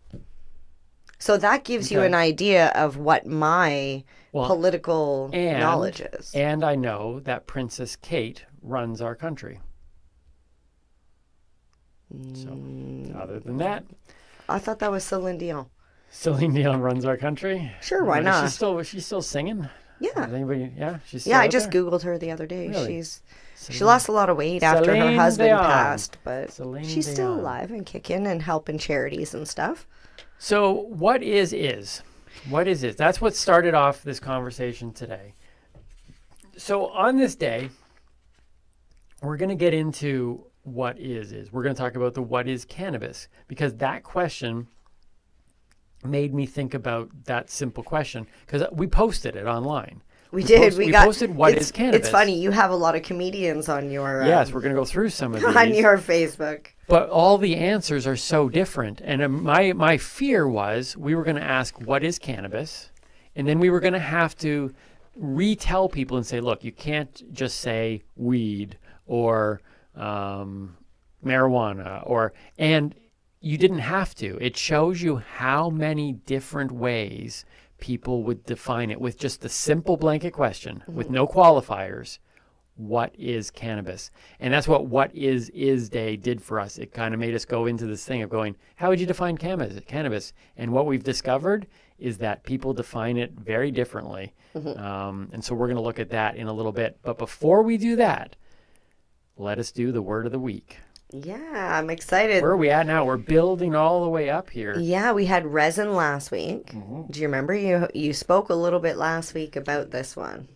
So that gives you an idea of what my political knowledge is. And I know that Princess Kate runs our country. So, other than that, I thought that was Celine Dion. Celine Dion runs our country. Sure, why not? Is she still singing? Yeah. Is anybody? Yeah, she's still Yeah, I out just there? Googled her the other day. Really? She lost a lot of weight after her Celine husband Dion. passed, but Celine she's still Dion. alive and kicking and helping charities and stuff. So what is? What is it? That's what started off this conversation today. So on this day, we're going to get into what is. We're going to talk about the what is cannabis, because that question made me think about that simple question, because we posted it online. We did. We posted what is cannabis. It's funny. You have a lot of comedians on your Yes, we're going to go through some of these. on your Facebook. But all the answers are so different. And my fear was we were going to ask, what is cannabis? And then we were going to have to retell people and say, look, you can't just say weed or marijuana and you didn't have to. It shows you how many different ways people would define it with just a simple blanket question with no qualifiers. What is cannabis? And that's what is Day did for us. It kind of made us go into this thing of going, how would you define cannabis? And what we've discovered is that people define it very differently. And so we're going to look at that in a little bit. But before we do that, let us do the word of the week. Yeah, I'm excited. Where are we at now? We're building all the way up here. Yeah, we had resin last week. Do you remember? You spoke a little bit last week about this one.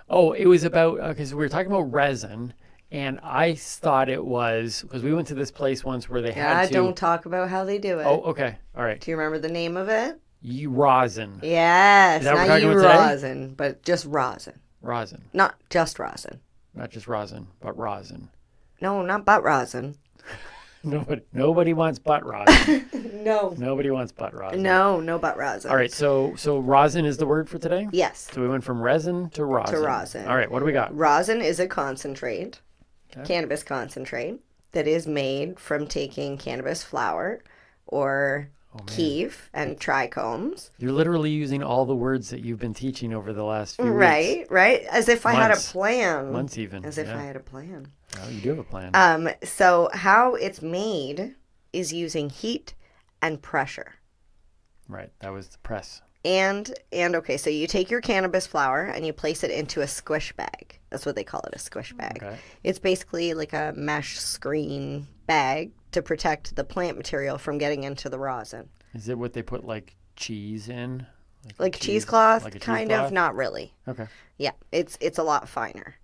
Oh, it was about, because we were talking about resin, and I thought it was, because we went to this place once where they had to. Don't talk about how they do it. Oh, okay. All right. Do you remember the name of it? Rosin. Yes, Is that what we're not talking you about today? rosin, but just rosin. Rosin. Not just rosin. Not just rosin, but rosin. No, not butt rosin. Nobody wants butt rosin. No. Nobody wants butt rosin. No butt rosin. All right, so rosin is the word for today? Yes. So we went from resin to rosin. To rosin. All right, what do we got? Rosin is a concentrate, cannabis concentrate, that is made from taking cannabis flower or keef and trichomes. You're literally using all the words that you've been teaching over the last few weeks. Right. As if I had a Months. plan. Months even. As if I had a plan. Oh, you do have a plan. So how it's made is using heat and pressure. Right. That was the press. And okay, so you take your cannabis flower and you place it into a squish bag. That's what they call it, a squish bag. Okay. It's basically like a mesh screen bag to protect the plant material from getting into the rosin. Is it what they put like cheese in? Like cheesecloth, like a kind cheesecloth? of, not really. Okay. Yeah, it's a lot finer.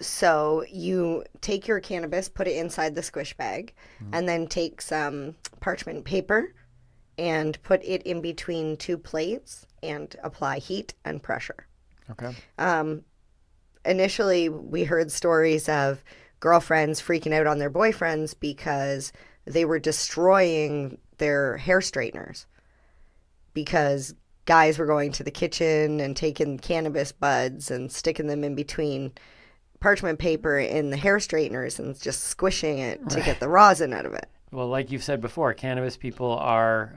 So you take your cannabis, put it inside the squish bag, and then take some parchment paper and put it in between 2 plates and apply heat and pressure. Okay. Initially, we heard stories of girlfriends freaking out on their boyfriends because they were destroying their hair straighteners because guys were going to the kitchen and taking cannabis buds and sticking them in between parchment paper in the hair straighteners and just squishing it to get the rosin out of it. Well, like you've said before, cannabis people are,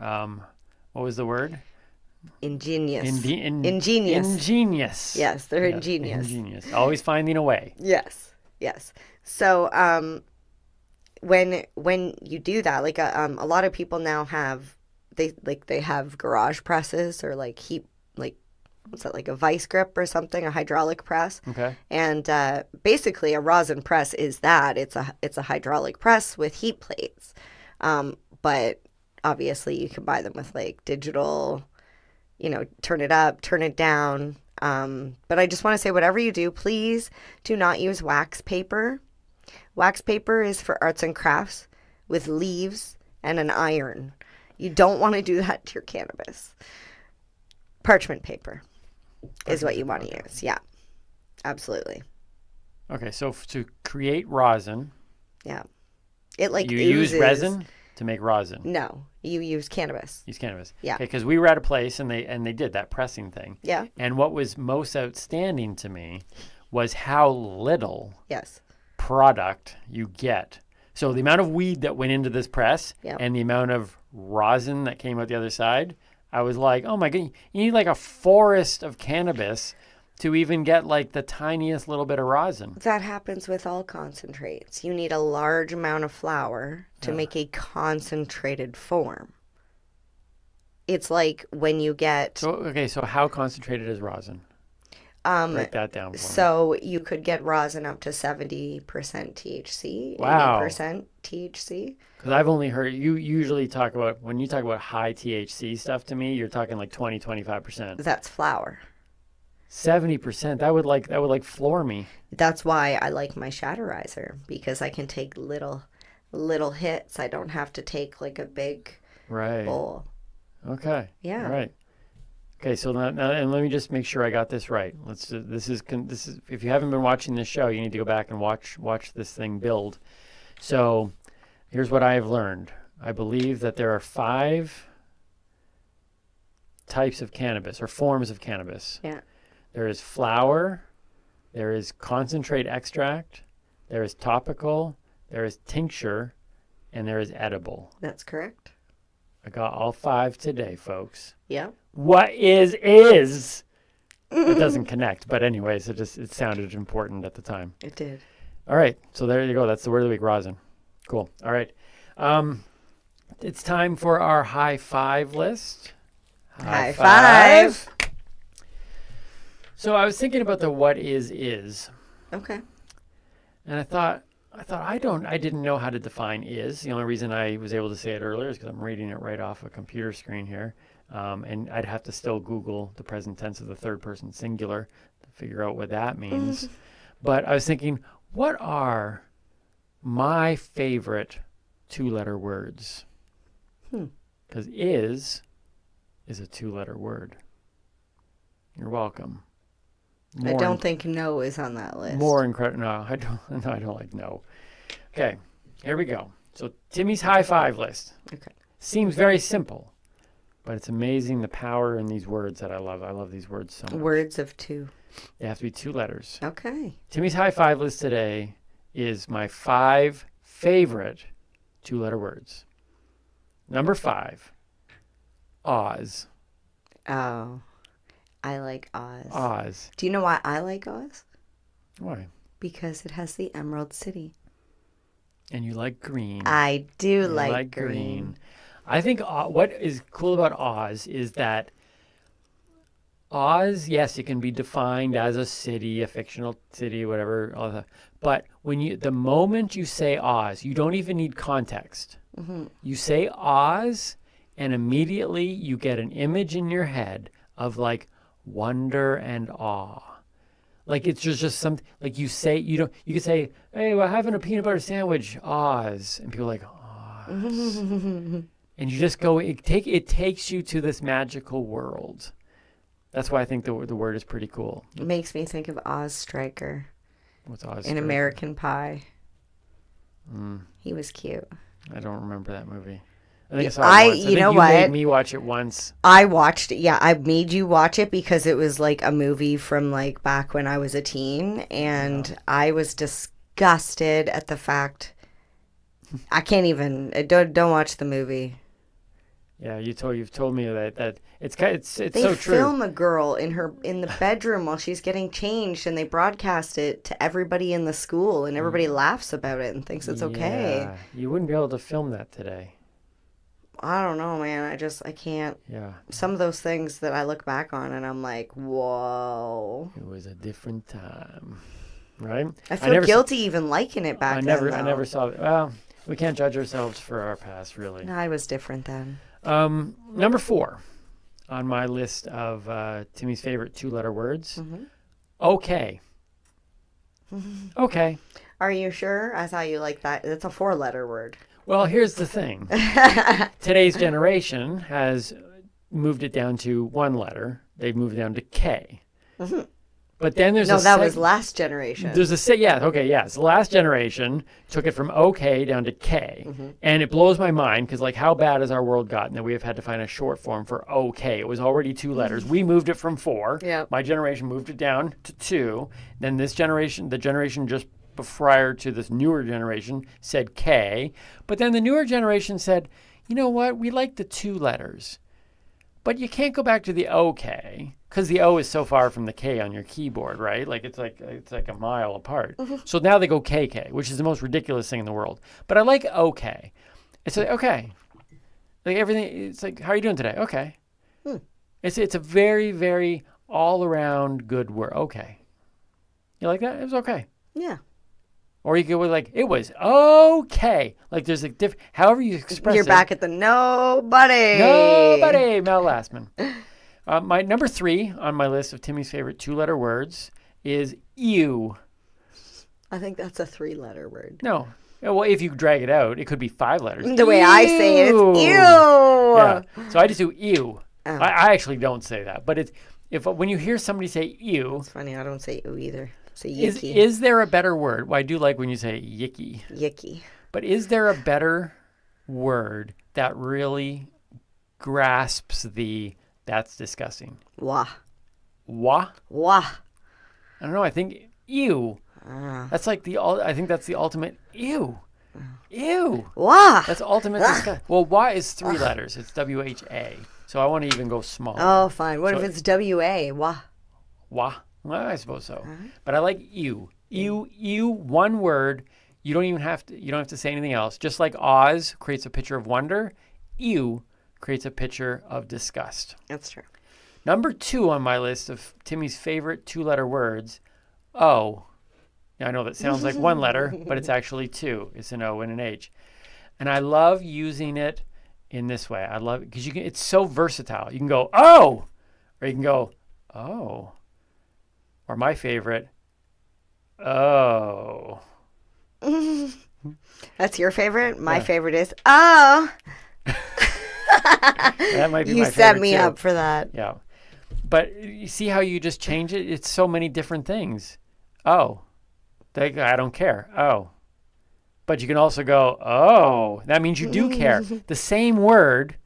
what was the word? Ingenious. Ingenious. Ingenious. Yes, they're ingenious. Ingenious. Always finding a way. Yes. So when you do that, like a lot of people now have they have garage presses or like heat, like what's that, like a vice grip or something, a hydraulic press. Okay. And basically a rosin press is that. It's a hydraulic press with heat plates. But obviously you can buy them with like digital, turn it up, turn it down. But I just want to say, whatever you do, please do not use wax paper. Wax paper is for arts and crafts with leaves and an iron. You don't want to do that to your cannabis. Parchment paper is what you want to use. Yeah, absolutely. Okay, so to create rosin, yeah, it like you oozes. use resin to make rosin. No, you use cannabis. Use cannabis. Yeah. Okay, because we were at a place and they did that pressing thing. Yeah. And what was most outstanding to me was how little product you get. So the amount of weed that went into this press and the amount of rosin that came out the other side, I was like, oh my God, you need like a forest of cannabis to even get like the tiniest little bit of rosin. That happens with all concentrates. You need a large amount of flour to make a concentrated form. It's like when you get... So how concentrated is rosin? Write that down for me. So you could get rosin up to 70% THC, wow. 80% THC. Because I've only heard, you usually talk about, when you talk about high THC stuff to me, you're talking like 20, 25%. That's flour. 70%, that would like floor me. That's why I like my Shatterizer, because I can take little hits. I don't have to take like a big bowl. Okay. Yeah. All right. Okay, so now, and let me just make sure I got this right. This is if you haven't been watching this show, you need to go back and watch this thing build. So, here's what I have learned. I believe that there are 5 types of cannabis or forms of cannabis. Yeah. There is flower, there is concentrate extract, there is topical, there is tincture, and there is edible. That's correct. I got all 5 today, folks. Yeah. What is? It doesn't connect, but anyways, it sounded important at the time. It did. All right, so there you go. That's the word of the week, rosin. Cool. All right. It's time for our high five list. High five. So I was thinking about the what is. Okay. And I thought I didn't know how to define is. The only reason I was able to say it earlier is because I'm reading it right off a computer screen here. And I'd have to still Google the present tense of the third person singular to figure out what that means. But I was thinking, what are my favorite 2-letter words? Because is a 2-letter word. You're welcome. I don't think no is on that list. More incredible. No, I don't like no. Okay, here we go. So Timmy's high five list. Okay. Seems very simple, but it's amazing the power in these words that I love. I love these words so much. Words of 2. They have to be 2 letters. Okay. Timmy's high five list today is my 5 favorite 2-letter words. Number 5, Oz. Oh. I like Oz. Oz. Do you know why I like Oz? Why? Because it has the Emerald City. And you like green. I do like green. I think what is cool about Oz is that Oz, yes, it can be defined as a city, a fictional city, whatever, all that. But the moment you say Oz, you don't even need context. Mm-hmm. You say Oz, and immediately you get an image in your head of like wonder and awe. Like it's just something like you could say, hey, we're having a peanut butter sandwich, Oz. And people are like, Oz. And you just go, it takes you to this magical world. That's why I think the word is pretty cool. It makes me think of Oz Striker. What's Oz? In Striker? American Pie. Mm. He was cute. I don't remember that movie. I think I saw it once. You know what? You made me watch it once. I watched it. Yeah, I made you watch it because it was like a movie from like back when I was a teen, and I was disgusted at the fact. I can't even. Don't watch the movie. Yeah, you've told me that it's so true. They film a girl in the bedroom while she's getting changed, and they broadcast it to everybody in the school, and everybody laughs about it and thinks it's okay. Yeah, you wouldn't be able to film that today. I don't know, man. I can't. Yeah. Some of those things that I look back on and I'm like, whoa. It was a different time, right? I feel guilty even liking it back then. I never saw it. Well, we can't judge ourselves for our past, really. No, I was different then. Number 4 on my list of Timmy's favorite 2-letter words. Mm-hmm. Okay. Okay. Are you sure? I thought you liked that. It's a 4-letter word. Well, here's the thing. Today's generation has moved it down to 1 letter. They've moved it down to K. Mm-hmm. But then there's that was last generation. There's the last generation took it from OK down to K. Mm-hmm. And it blows my mind because, like, how bad has our world gotten that we have had to find a short form for OK? It was already 2 letters. We moved it from 4. Yep. My generation moved it down to 2. Then this generation, the generation just prior to this newer generation, said K. But then the newer generation said, you know what? We like the 2 letters. But you can't go back to the OK because the O is so far from the K on your keyboard, right? Like it's like a mile apart. Mm-hmm. So now they go KK, which is the most ridiculous thing in the world. But I like OK. It's like okay, like everything. It's like, how are you doing today? Okay. It's a very, very all around good word. Okay. You like that? It was okay. Yeah. Or you could go like, it was okay. Like there's a different, however you express it. You're back at the nobody. Nobody, Mel Lastman. My number 3 on my list of Timmy's favorite 2-letter words is ew. I think that's a 3-letter word. No. Well, if you drag it out, it could be 5 letters. The way I say it, it's ew. Yeah. So I just do ew. Oh. I actually don't say that. But when you hear somebody say ew. It's funny, I don't say ew either. Say yicky. Is there a better word? Well, I do like when you say yicky. Yicky. But is there a better word that really grasps that's disgusting? Wah. Wah? Wah. I don't know. I think ew. That's like I think that's the ultimate ew. Ew. Wah. That's ultimate disgust. Well, wah is 3 letters. It's WHA. So I want to even go small. Oh, fine. What if it's WA? Wah. Wah. Well, I suppose so. But I like ew. Ew, 1 word. You don't have to say anything else. Just like Oz creates a picture of wonder, ew creates a picture of disgust. That's true. Number 2 on my list of Timmy's favorite 2-letter words, O. Now, I know that sounds like 1 letter, but it's actually 2. It's an O and an H. And I love using it in this way. I love it because it's so versatile. You can go, oh, or you can go, oh. Or my favorite, oh. That's your favorite? My favorite is, oh. That might be you my favorite set me too. up for that. Yeah. But you see how you just change it? It's so many different things. Oh. I don't care. Oh. But you can also go, oh. That means you do care. The same word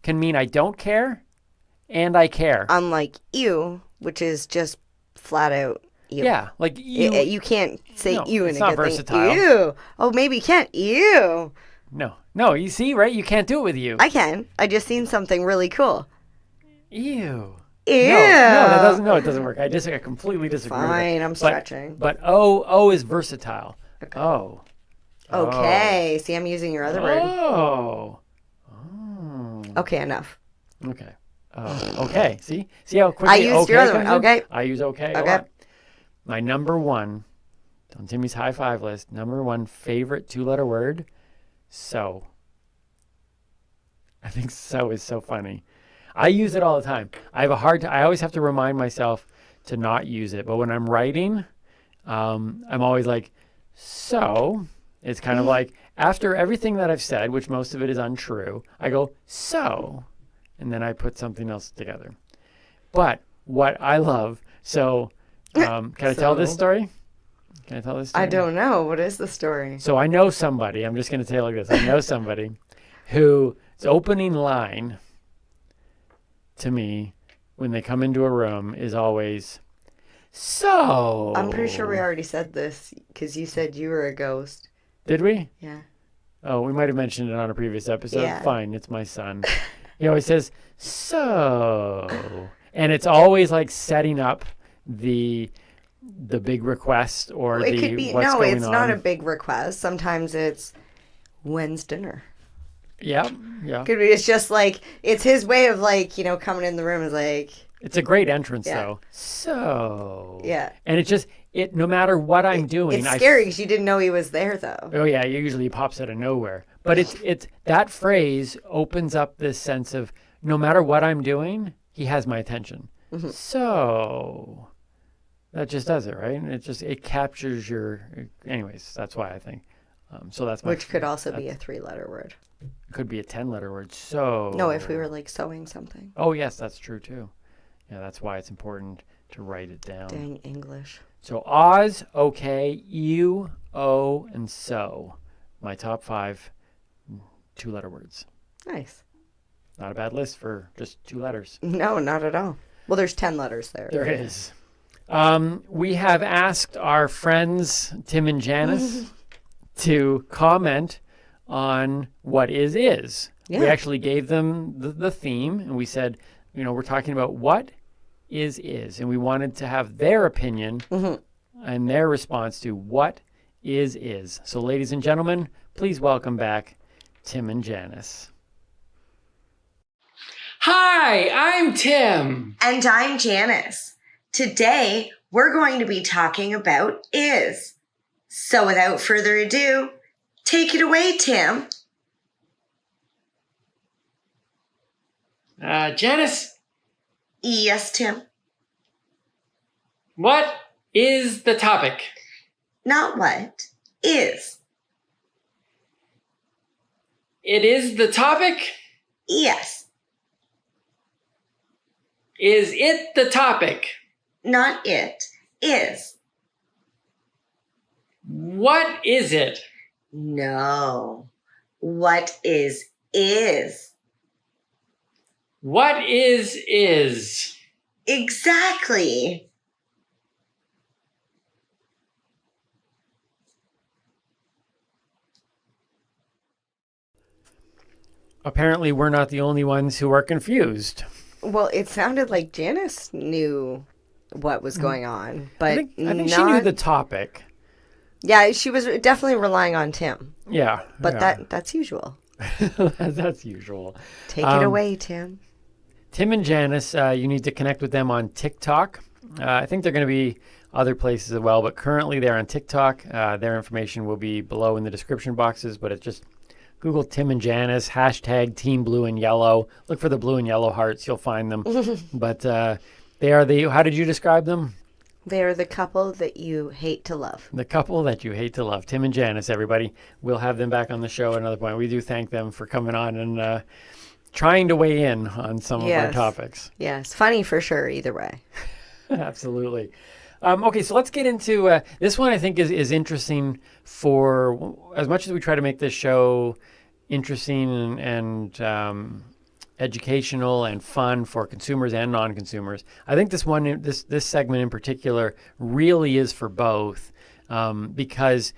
can mean I don't care and I care. Unlike ew, which is just flat out ew. Yeah, like ew. You can't say ew in it's a not good versatile. thing. Ew. Oh, maybe you can't. Ew. No, you see, right? You can't do it with you. I can. I just seen something really cool. Ew. Ew. No, it doesn't work. I completely disagree with Fine, it. I'm stretching. But O is versatile. Okay. Oh. Okay. See, I'm using your other word. Oh. Okay, enough. Okay. Okay. See how quickly I used your other one. comes in? Okay. I use okay. a Okay. lot. My number one on Timmy's high five list. Number one favorite 2-letter word. So. I think so is so funny. I use it all the time. I have a hard time. I always have to remind myself to not use it. But when I'm writing, I'm always like, so. It's kind of like after everything that I've said, which most of it is untrue, I go, so. And then I put something else together. But what I love, so can I tell this story? Can I tell this story? I don't know. What is the story? So I know somebody, I'm just going to tell you like this. I know somebody whose opening line to me when they come into a room is always, so. I'm pretty sure we already said this because you said you were a ghost. Did we? Yeah. Oh, we might have mentioned it on a previous episode. Yeah. Fine, it's my son. He always says, so. And it's always like setting up the big request or It could be, what's no, going it's on. not a big request. Sometimes it's when's dinner. Yeah, yeah. Could be, it's just like, it's his way of like, coming in the room is like. It's a great entrance Yeah. though. So. Yeah. And it's just, no matter what I'm doing. It's scary because you didn't know he was there though. Oh yeah, usually he pops out of nowhere. But it's that phrase opens up this sense of no matter what I'm doing, he has my attention. Mm-hmm. So that just does it, right? It captures your. Anyways, that's why I think. So that's my. Which could also be a 3-letter word. Could be a 10-letter word. So. No, if we were like sewing something. Oh yes, that's true too. Yeah, that's why it's important to write it down. Dang English. So Oz, okay, you, O, and so. My top 5 2-letter words. Nice. Not a bad list for just 2 letters. No, not at all. Well, there's 10 letters there. There is. We have asked our friends Tim and Janice to comment on what is. Yeah. We actually gave them the theme, and we said, we're talking about what is, and we wanted to have their opinion and their response to what is. So, ladies and gentlemen, please welcome back Tim and Janice. Hi, I'm Tim. And I'm Janice. Today, we're going to be talking about is. So without further ado, take it away, Tim. Janice? Yes, Tim. What is the topic? Not what, is. It is the topic? Yes. Is it the topic? Not it, is. What is it? No. What is? What is? Exactly. Apparently, we're not the only ones who are confused. Well, it sounded like Janice knew what was going on, but I think she knew the topic. Yeah, she was definitely relying on Tim. Yeah. But yeah. that's usual. That's usual. Take it away, Tim. Tim and Janice, you need to connect with them on TikTok. I think they're going to be other places as well, but currently they're on TikTok. Their information will be below in the description boxes, but it's just Google Tim and Janice, hashtag Team Blue and Yellow. Look for the blue and yellow hearts. You'll find them. But they are how did you describe them? They are the couple that you hate to love. The couple that you hate to love. Tim and Janice, everybody. We'll have them back on the show at another point. We do thank them for coming on and trying to weigh in on some of our topics. Yes, funny for sure, either way. Absolutely. Okay, so let's get into this one. I think is interesting for as much as we try to make this show interesting and educational and fun for consumers and non-consumers. I think this segment in particular really is for both because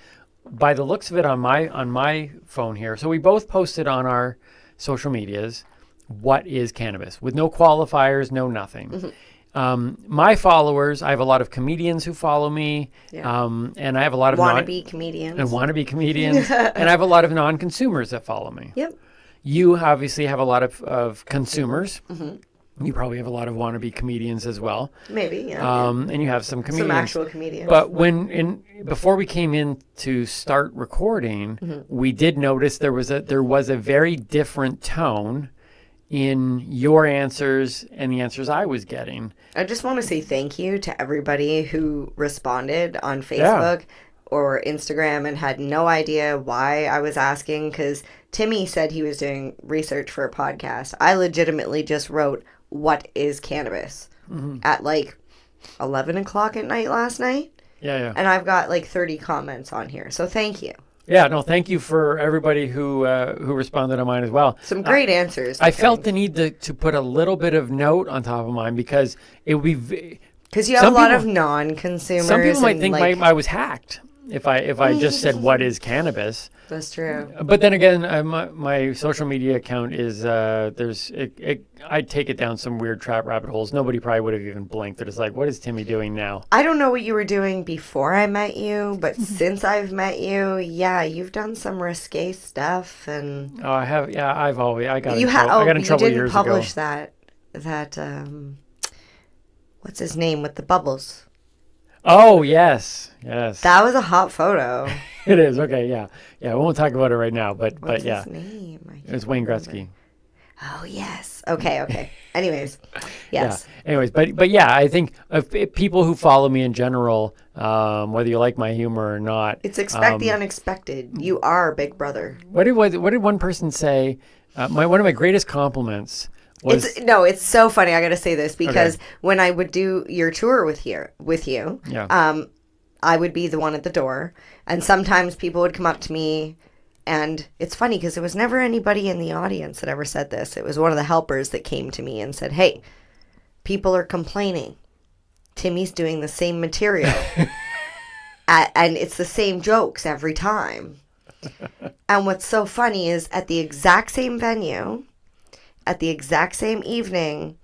by the looks of it on my phone here, so we both posted on our social medias what is cannabis with no qualifiers, no nothing. Mm-hmm. My followers, I have a lot of comedians who follow me, and I have a lot of wannabe comedians. And I have a lot of non-consumers that follow me. Yep. you obviously have a lot of consumers. Mhm. You probably have a lot of wannabe comedians as well. Maybe, yeah. And you have some comedians. Some actual comedians. But before we came in to start recording, Mhm. we did notice there was a very different tone in your answers and the answers I was getting. I just want to say thank you to everybody who responded on Facebook or Instagram and had no idea why I was asking, because Timmy said he was doing research for a podcast. I legitimately just wrote, "What is cannabis?" Mhm. at like 11 o'clock at night last night. Yeah. And I've got like 30 comments on here. So thank you. Yeah, no, thank you for everybody who responded on mine as well. Some great answers. I felt the need to put a little bit of note on top of mine because it would be... Because you have a lot of non-consumers. Some people might and, think like, I was hacked if I just said, "What is cannabis?" That's true. But then again, my social media account is I take it down some weird trap rabbit holes. Nobody probably would have even blinked. They're just like, "What is Timmy doing now?" I don't know what you were doing before I met you, but since I've met you, yeah, you've done some risque stuff, and Oh, I have. Yeah, I got you I got in trouble you didn't years publish ago. that what's his name with the bubbles? Oh yes. That was a hot photo. It is okay. Yeah. We won't talk about it right now, but What's yeah, his name? I it was Wayne Gretzky. Oh yes. Okay. Anyways, yes. Yeah. Anyways, but yeah, I think if people who follow me in general, whether you like my humor or not, It's expect the unexpected. You are Big Brother. What did one person say? One of my greatest compliments was It's so funny. I got to say this because Okay. when I would do your tour with you, Yeah. I would be the one at the door, and sometimes people would come up to me, and it's funny because there was never anybody in the audience that ever said this. It was one of the helpers that came to me and said, "Hey, people are complaining. Timmy's doing the same material, and it's the same jokes every time." And what's so funny is at the exact same venue, at the exact same evening,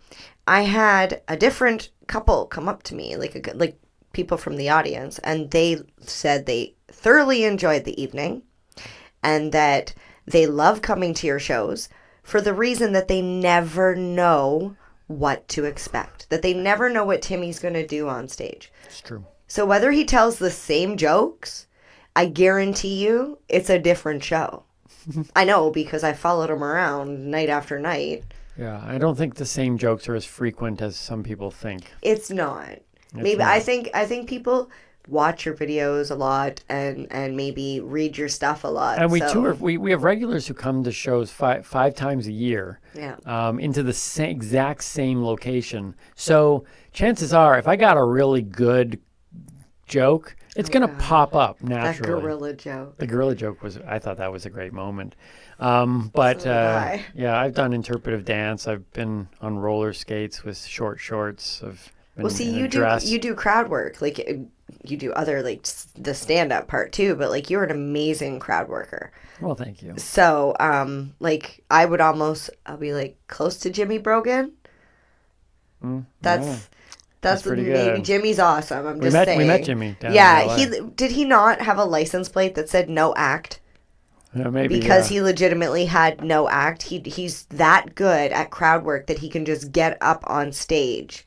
I had a different couple come up to me, like people from the audience, and they said they thoroughly enjoyed the evening and that they love coming to your shows for the reason that they never know what to expect, that they never know what Timmy's going to do on stage. It's true. So whether he tells the same jokes, I guarantee you it's a different show. I know because I followed him around night after night. Yeah, I don't think the same jokes are as frequent as some people think. It's not. Maybe not. I think people watch your videos a lot and maybe read your stuff a lot. And we so- tour. We have regulars who come to shows five times a year. Yeah. Into the exact same location. So chances are, if I got a really good joke, it's gonna pop up naturally. That gorilla joke. The gorilla joke I thought that was a great moment. But So did I. yeah, I've done interpretive dance. I've been on roller skates with short shorts. Well, see, you do crowd work, like you do other like the stand up part too, but like you're an amazing crowd worker. Well, thank you. So, like I'll be like close to Jimmy Brogan. That's pretty maybe good. Jimmy's awesome. I'm We just met- saying. we met Jimmy down in Yeah, LA. did he not have a license plate that said no act? Maybe Because yeah. he legitimately had no act. He's that good at crowd work that he can just get up on stage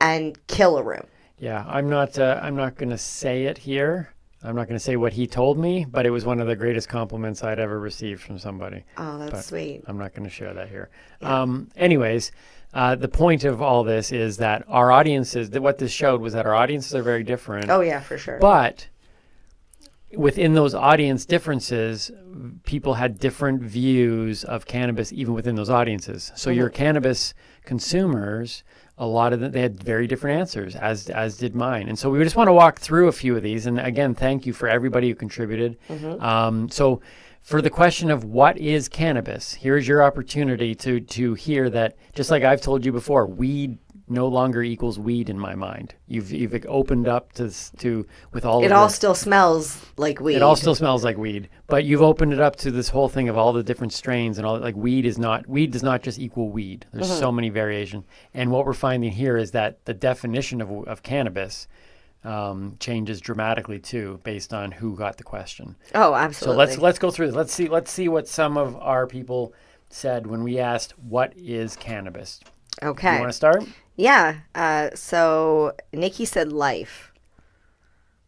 and kill a room. Yeah, I'm not going to say it here. I'm not going to say what he told me, but it was one of the greatest compliments I'd ever received from somebody. Oh, that's But sweet. I'm not going to share that here. Anyways, the point of all this is that our audiences, what this showed was that our audiences are very different. Oh, yeah, for sure. But within those audience differences, people had different views of cannabis even within those audiences. So your cannabis consumers, a lot of them, they had very different answers, as did mine. And so we just want to walk through a few of these. And again, thank you for everybody who contributed. So for the question of what is cannabis, here's your opportunity to hear that, just like I've told you before, weed no longer equals weed in my mind. You've opened up to with all It of all the- still smells like weed. It all still smells like weed, but you've opened it up to this whole thing of all the different strains and all. Like weed does not just equal weed. There's so many variations, and what we're finding here is that the definition of cannabis changes dramatically too, based on who got the question. Oh, absolutely. So let's go through this. Let's see what some of our people said when we asked, "What is cannabis?" Okay. You want to start? Yeah. So Nikki said life.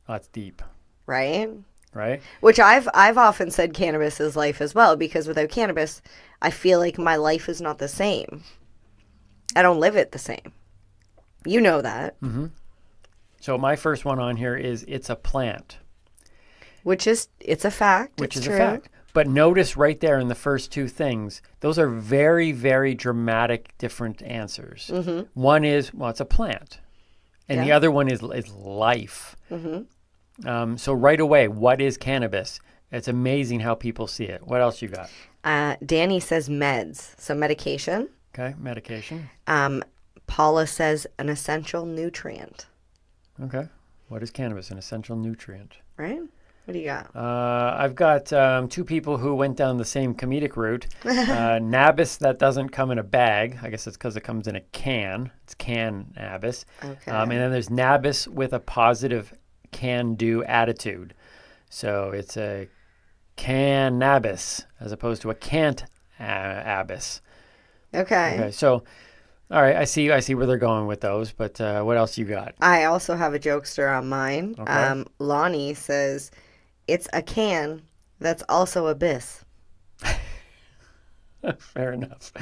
Oh, that's deep. Right? Right? Which I've often said cannabis is life as well, because without cannabis, I feel like my life is not the same. I don't live it the same. You know that. Mm-hmm. So my first one on here is it's a plant. It's a fact. Which it's is true. a fact. But notice right there in the first two things, those are very, very dramatic different answers. Mm-hmm. One is, well, it's a plant. And the other one is life. Mm-hmm. So right away, what is cannabis? It's amazing how people see it. What else you got? Danny says meds, so medication. Okay, medication. Paula says an essential nutrient. Okay. What is cannabis? An essential nutrient. Right? What do you got? I've got two people who went down the same comedic route. Nabis that doesn't come in a bag. I guess it's because it comes in a can. It's cannabis. Okay. And then there's nabis with a positive can-do attitude. So it's a cannabis as opposed to a can't-abis. Okay. So, all right, I see where they're going with those, but what else you got? I also have a jokester on mine. Okay. Lonnie says, it's a can that's also abyss. Fair enough.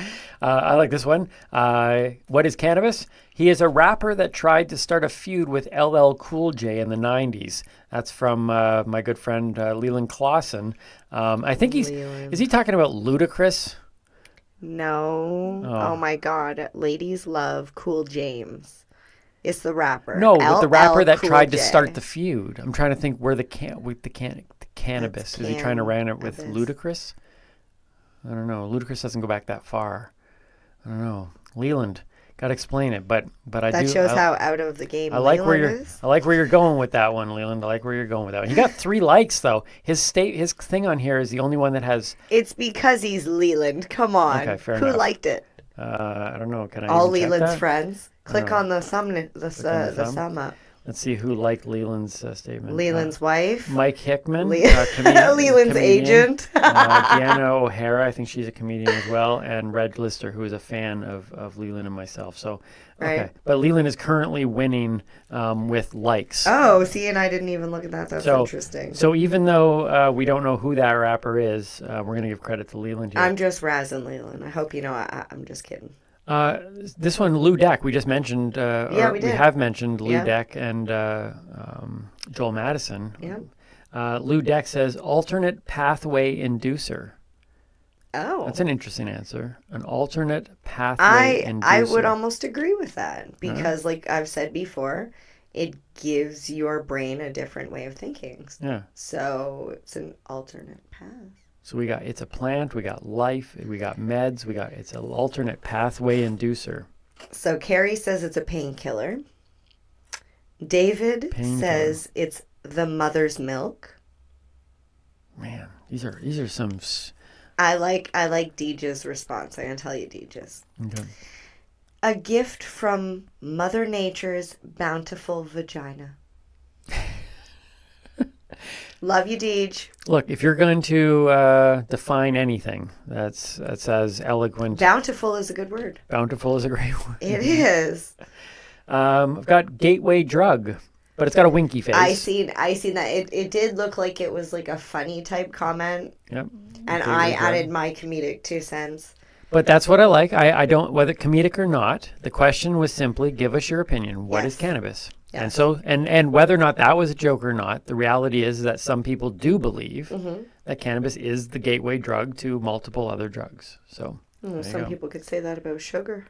I like this one. What is cannabis? He is a rapper that tried to start a feud with LL Cool J in the 90s. That's from my good friend Leland Clausen. I think is he talking about Ludacris? No. Oh my God. Ladies love Cool James. It's the rapper. No, with the rapper that Cool tried to J. start the feud. I'm trying to think where the cannabis. Is he trying to ran it with Ludacris? I don't know. Ludacris doesn't go back that far. I don't know. Leland, got to explain it, but I do. That shows how out of the game I like Leland where you're. is. I like where you're going with that one, Leland. I like where you're going with that one. He got 3 likes though. His thing on here is the only one that has. It's because he's Leland. Come on. Okay, fair Who enough. liked it? I don't know. Can I? All even check Leland's that? friends. Click on the thumb. The thumb up. Let's see who liked Leland's statement. Leland's wife. Mike Hickman. Leland's agent. Deanna O'Hara, I think she's a comedian as well. And Red Lister, who is a fan of Leland and myself. So, okay. Right. But Leland is currently winning with likes. Oh, see, and I didn't even look at that. That's interesting. So even though we don't know who that rapper is, we're going to give credit to Leland here. I'm just razzing Leland. I hope you know I'm just kidding. This one, Lou Deck, we just mentioned. Yeah, we did. We have mentioned Lou Yeah. Deck and Joel Madison. Yeah. Lou Deck says alternate pathway inducer. Oh. That's an interesting answer. An alternate pathway inducer. I would almost agree with that because, like I've said before, it gives your brain a different way of thinking. Yeah. So it's an alternate path. So we got it's a plant, we got life, we got meds, it's an alternate pathway inducer. So Carrie says it's a painkiller. David says it's the mother's milk. Man, these are some. I like Deeja's response. I'm gonna tell you Deeja's. Okay. A gift from Mother Nature's bountiful vagina. Love you, Deej. Look, if you're going to define anything, that's as eloquent. Bountiful is a good word. Bountiful is a great word. It is. I've got gateway drug, but it's got a winky face. I seen that. It did look like it was like a funny type comment. Yep. And Gateway I drug. added my comedic 2 cents. But that's what I like. I don't, whether comedic or not, the question was simply, give us your opinion. What is cannabis? Yes. And so, and whether or not that was a joke or not, the reality is that some people do believe that cannabis is the gateway drug to multiple other drugs. So there you Some go. people could say that about sugar.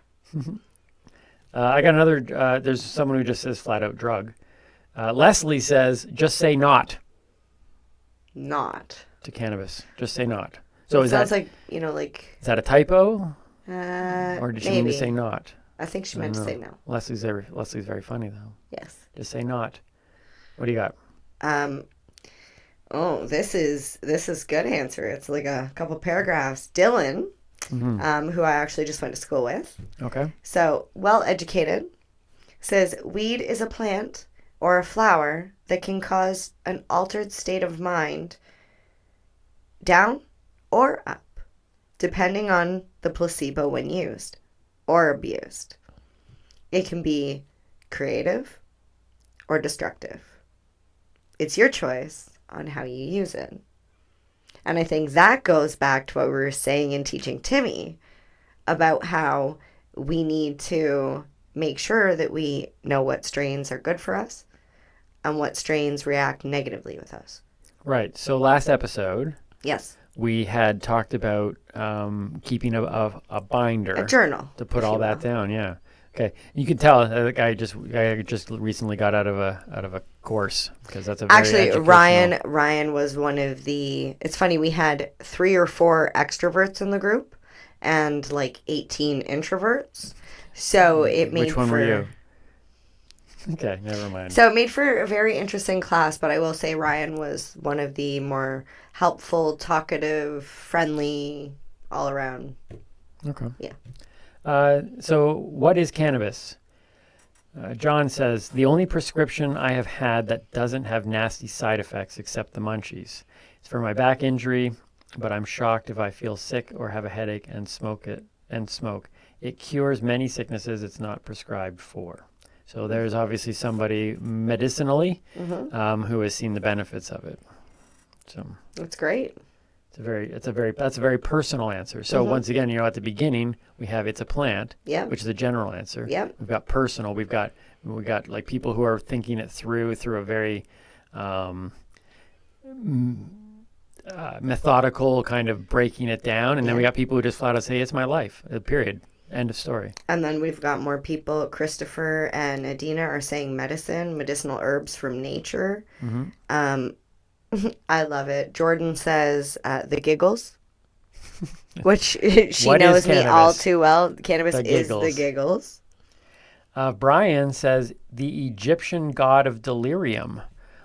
I got another, there's someone who just says flat out drug. Leslie says, just say not. Not. To cannabis. Just say not. So it is sounds that, like, is that a typo? Or did she mean to maybe. say not? I think she meant to don't say know. no. Leslie's very funny though. Yes. Just say not. What do you got? Oh, this is good answer. It's like a couple paragraphs. Dylan, who I actually just went to school with. Okay. So, well educated, says weed is a plant or a flower that can cause an altered state of mind, down or up, depending on the placebo when used or abused. It can be creative or destructive. It's your choice on how you use it. And I think that goes back to what we were saying in teaching Timmy about how we need to make sure that we know what strains are good for us and what strains react negatively with us. Right. So last episode, yes, we had talked about keeping a binder, a journal, to put all that down. Yeah. Okay. You can tell the guy just recently got out of a course, because that's a very actually Ryan was one of the. It's funny, we had 3 or 4 extroverts in the group and like 18 introverts. So it made Which one for, were you? Okay, never mind. So it made for a very interesting class, but I will say Ryan was one of the more helpful, talkative, friendly, all around. Okay. Yeah. So what is cannabis? John says, the only prescription I have had that doesn't have nasty side effects except the munchies. It's for my back injury, but I'm shocked if I feel sick or have a headache and smoke. It cures many sicknesses it's not prescribed for. So there's obviously somebody medicinally who has seen the benefits of it. So that's great. That's a very personal answer. So once again, at the beginning we have it's a plant, which is a general answer. Yep. We've got personal. We've got like people who are thinking it through a very methodical kind of breaking it down, and then we got people who just flat out say it's my life. Period. End of story. And then we've got more people. Christopher and Adina are saying medicinal herbs from nature. I love it. Jordan says the giggles, which she knows me all too well. Cannabis is the giggles. Brian says the Egyptian god of delirium.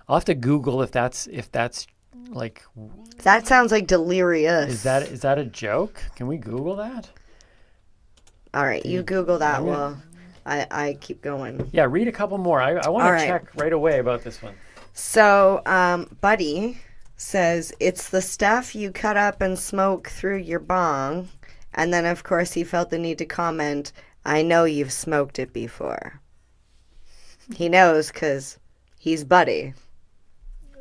I'll have to Google if that's like. That sounds like delirious. Is that a joke? Can we Google that? All right, you Google that while I keep going. Yeah, read a couple more. I want to check right away about this one. So, Buddy says it's the stuff you cut up and smoke through your bong. And then, of course, he felt the need to comment, I know you've smoked it before. He knows because he's Buddy.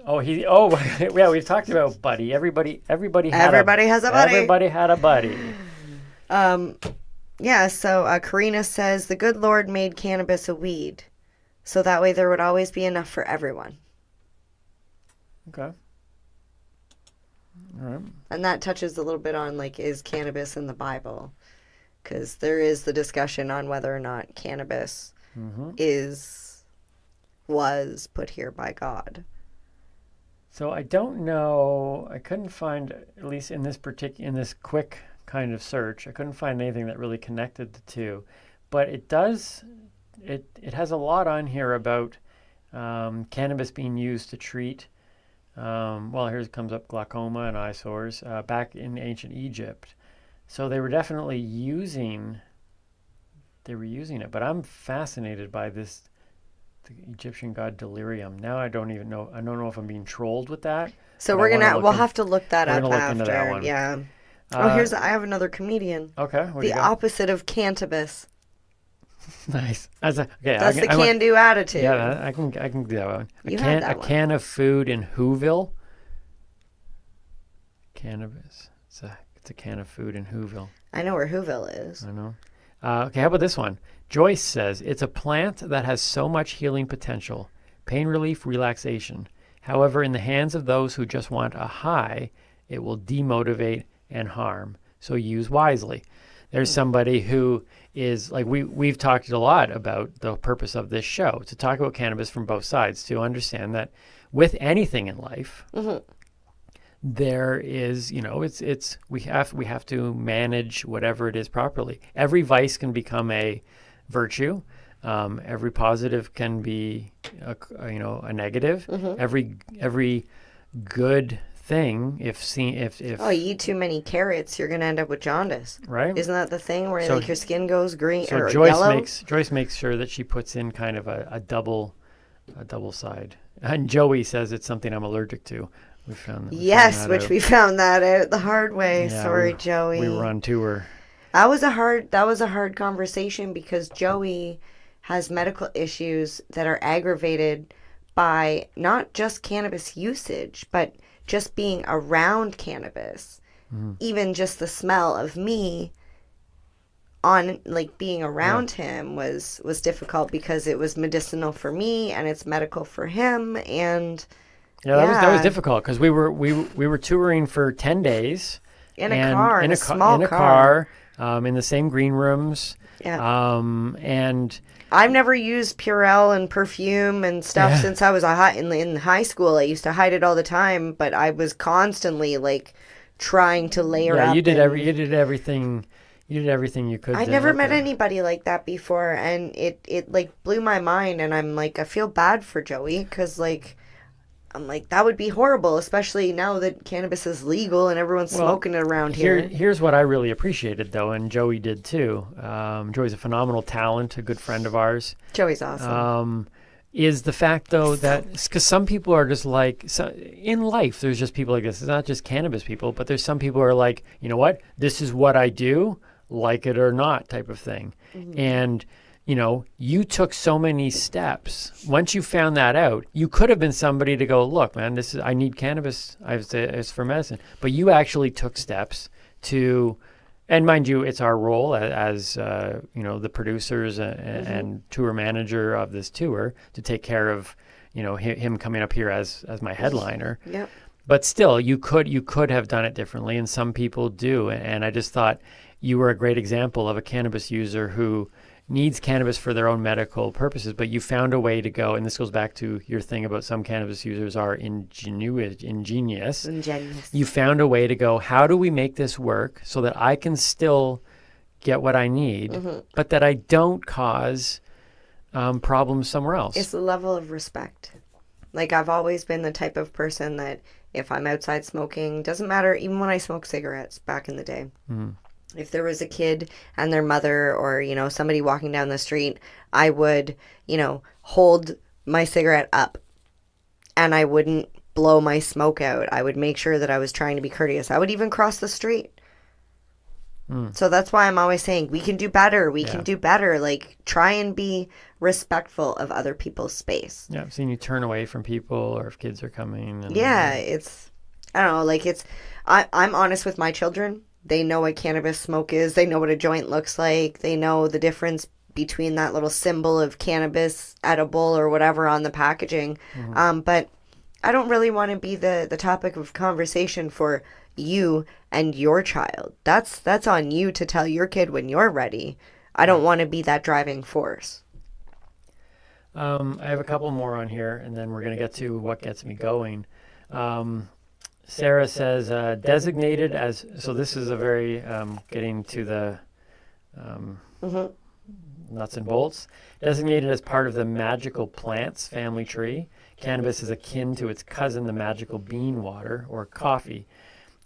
Yeah, we've talked about Buddy. Everybody has a buddy. Everybody had a buddy. Yeah, so Karina says the good Lord made cannabis a weed, so that way there would always be enough for everyone. Okay. All right. And that touches a little bit on, like, is cannabis in the Bible? Because there is the discussion on whether or not cannabis was put here by God. So I don't know. I couldn't find, at least in this quick kind of search, I couldn't find anything that really connected the two. But it does. It has a lot on here about cannabis being used to treat. Here comes up glaucoma and eye sores back in ancient Egypt. So they were definitely using it. But I'm fascinated by the Egyptian god delirium. Now I don't know if I'm being trolled with that. So we'll have to look that up after. Into that one. Yeah. I have another comedian. Okay. The opposite of cannabis. Nice. That's the can-do attitude. Yeah, I can do that one. A can of food in Whoville. Cannabis. It's a can of food in Whoville. I know where Whoville is. I know. Okay, how about this one? Joyce says, it's a plant that has so much healing potential, pain relief, relaxation. However, in the hands of those who just want a high, it will demotivate and harm. So use wisely. There's somebody who is, like, we've talked a lot about the purpose of this show, to talk about cannabis from both sides, to understand that with anything in life, there is, we have to manage whatever it is properly. Every vice can become a virtue. Every positive can be a negative. Every good thing, if you eat too many carrots, you're gonna end up with jaundice, right? Isn't that the thing where your skin goes green or Joyce yellow? Joyce makes sure that she puts in kind of a double a double side. And Joey says it's something I'm allergic to. We found Yes, that which out. we found that out the hard way. Yeah, Sorry, Joey. We were on tour. That was a hard conversation because Joey has medical issues that are aggravated by not just cannabis usage, but just being around cannabis. Even just the smell of me on like being around him was difficult because it was medicinal for me and it's medical for him. And that was difficult because we were touring for 10 days in a car, in a small car, in the same green rooms. Yeah. And I've never used Purell and perfume and stuff since I was in high school. I used to hide it all the time, but I was constantly like trying to layer up. You did everything. You did everything you could. I never met anybody like that before, and it like blew my mind. And I'm like, I feel bad for Joey because like, I'm like, that would be horrible, especially now that cannabis is legal and everyone's smoking it around here. Here's what I really appreciated, though, and Joey did too. Joey's a phenomenal talent, a good friend of ours. Joey's awesome. Is the fact, though, that because some people are just like, in life, there's just people like this. It's not just cannabis people, but there's some people who are like, you know what? This is what I do, like it or not type of thing. And you know, you took so many steps. Once you found that out, you could have been somebody to go, look, man, I need cannabis it's for medicine. But you actually took steps to, and mind you, it's our role as you know, the producers and tour manager of this tour to take care of, you know, him coming up here as my headliner. Yep. But still, you could have done it differently, and some people do. And I just thought you were a great example of a cannabis user who needs cannabis for their own medical purposes, but you found a way to go, and this goes back to your thing about some cannabis users are ingenious. You found a way to go, how do we make this work so that I can still get what I need, but that I don't cause problems somewhere else? It's the level of respect. Like, I've always been the type of person that if I'm outside smoking, doesn't matter, even when I smoked cigarettes back in the day. If there was a kid and their mother or, you know, somebody walking down the street, I would, you know, hold my cigarette up and I wouldn't blow my smoke out. I would make sure that I was trying to be courteous. I would even cross the street. So that's why I'm always saying we can do better. We can do better. Like, try and be respectful of other people's space. Yeah, I've seen you turn away from people or if kids are coming. And, it's, I don't know, like I'm honest with my children. They know what cannabis smoke is. They know what a joint looks like. They know the difference between that little symbol of cannabis edible or whatever on the packaging. But I don't really want to be the topic of conversation for you and your child. That's on you to tell your kid when you're ready. I don't want to be that driving force. I have a couple more on here, and then we're going to get to what gets me going. Sarah says, designated as, so this is a very, getting to the nuts and bolts. Designated as part of the magical plants family tree, cannabis is akin to its cousin, the magical bean water or coffee,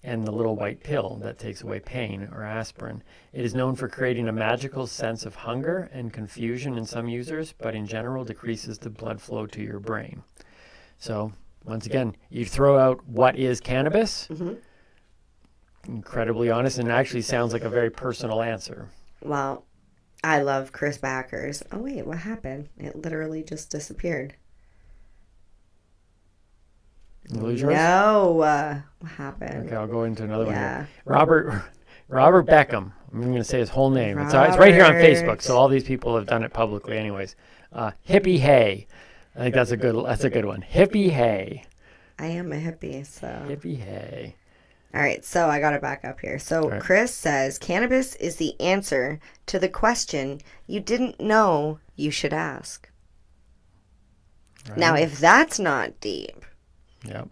and the little white pill that takes away pain or aspirin. It is known for creating a magical sense of hunger and confusion in some users, but in general decreases the blood flow to your brain. So, once again, you throw out what is cannabis, incredibly honest, and it actually sounds like a very personal answer. Well, I love Chris Backers. Oh, wait, what happened? It literally just disappeared. You lose yours? No, what happened? Okay, I'll go into another one here. Robert Beckham. I'm going to say his whole name. It's right here on Facebook, so all these people have done it publicly anyways. Hippie Hay. I think that's a good one. Hippie Hay. I am a hippie, so. Hippie Hay. All right, so I got to back up here. So right. Chris says, cannabis is the answer to the question you didn't know you should ask. Right. Now, if that's not deep. Yep.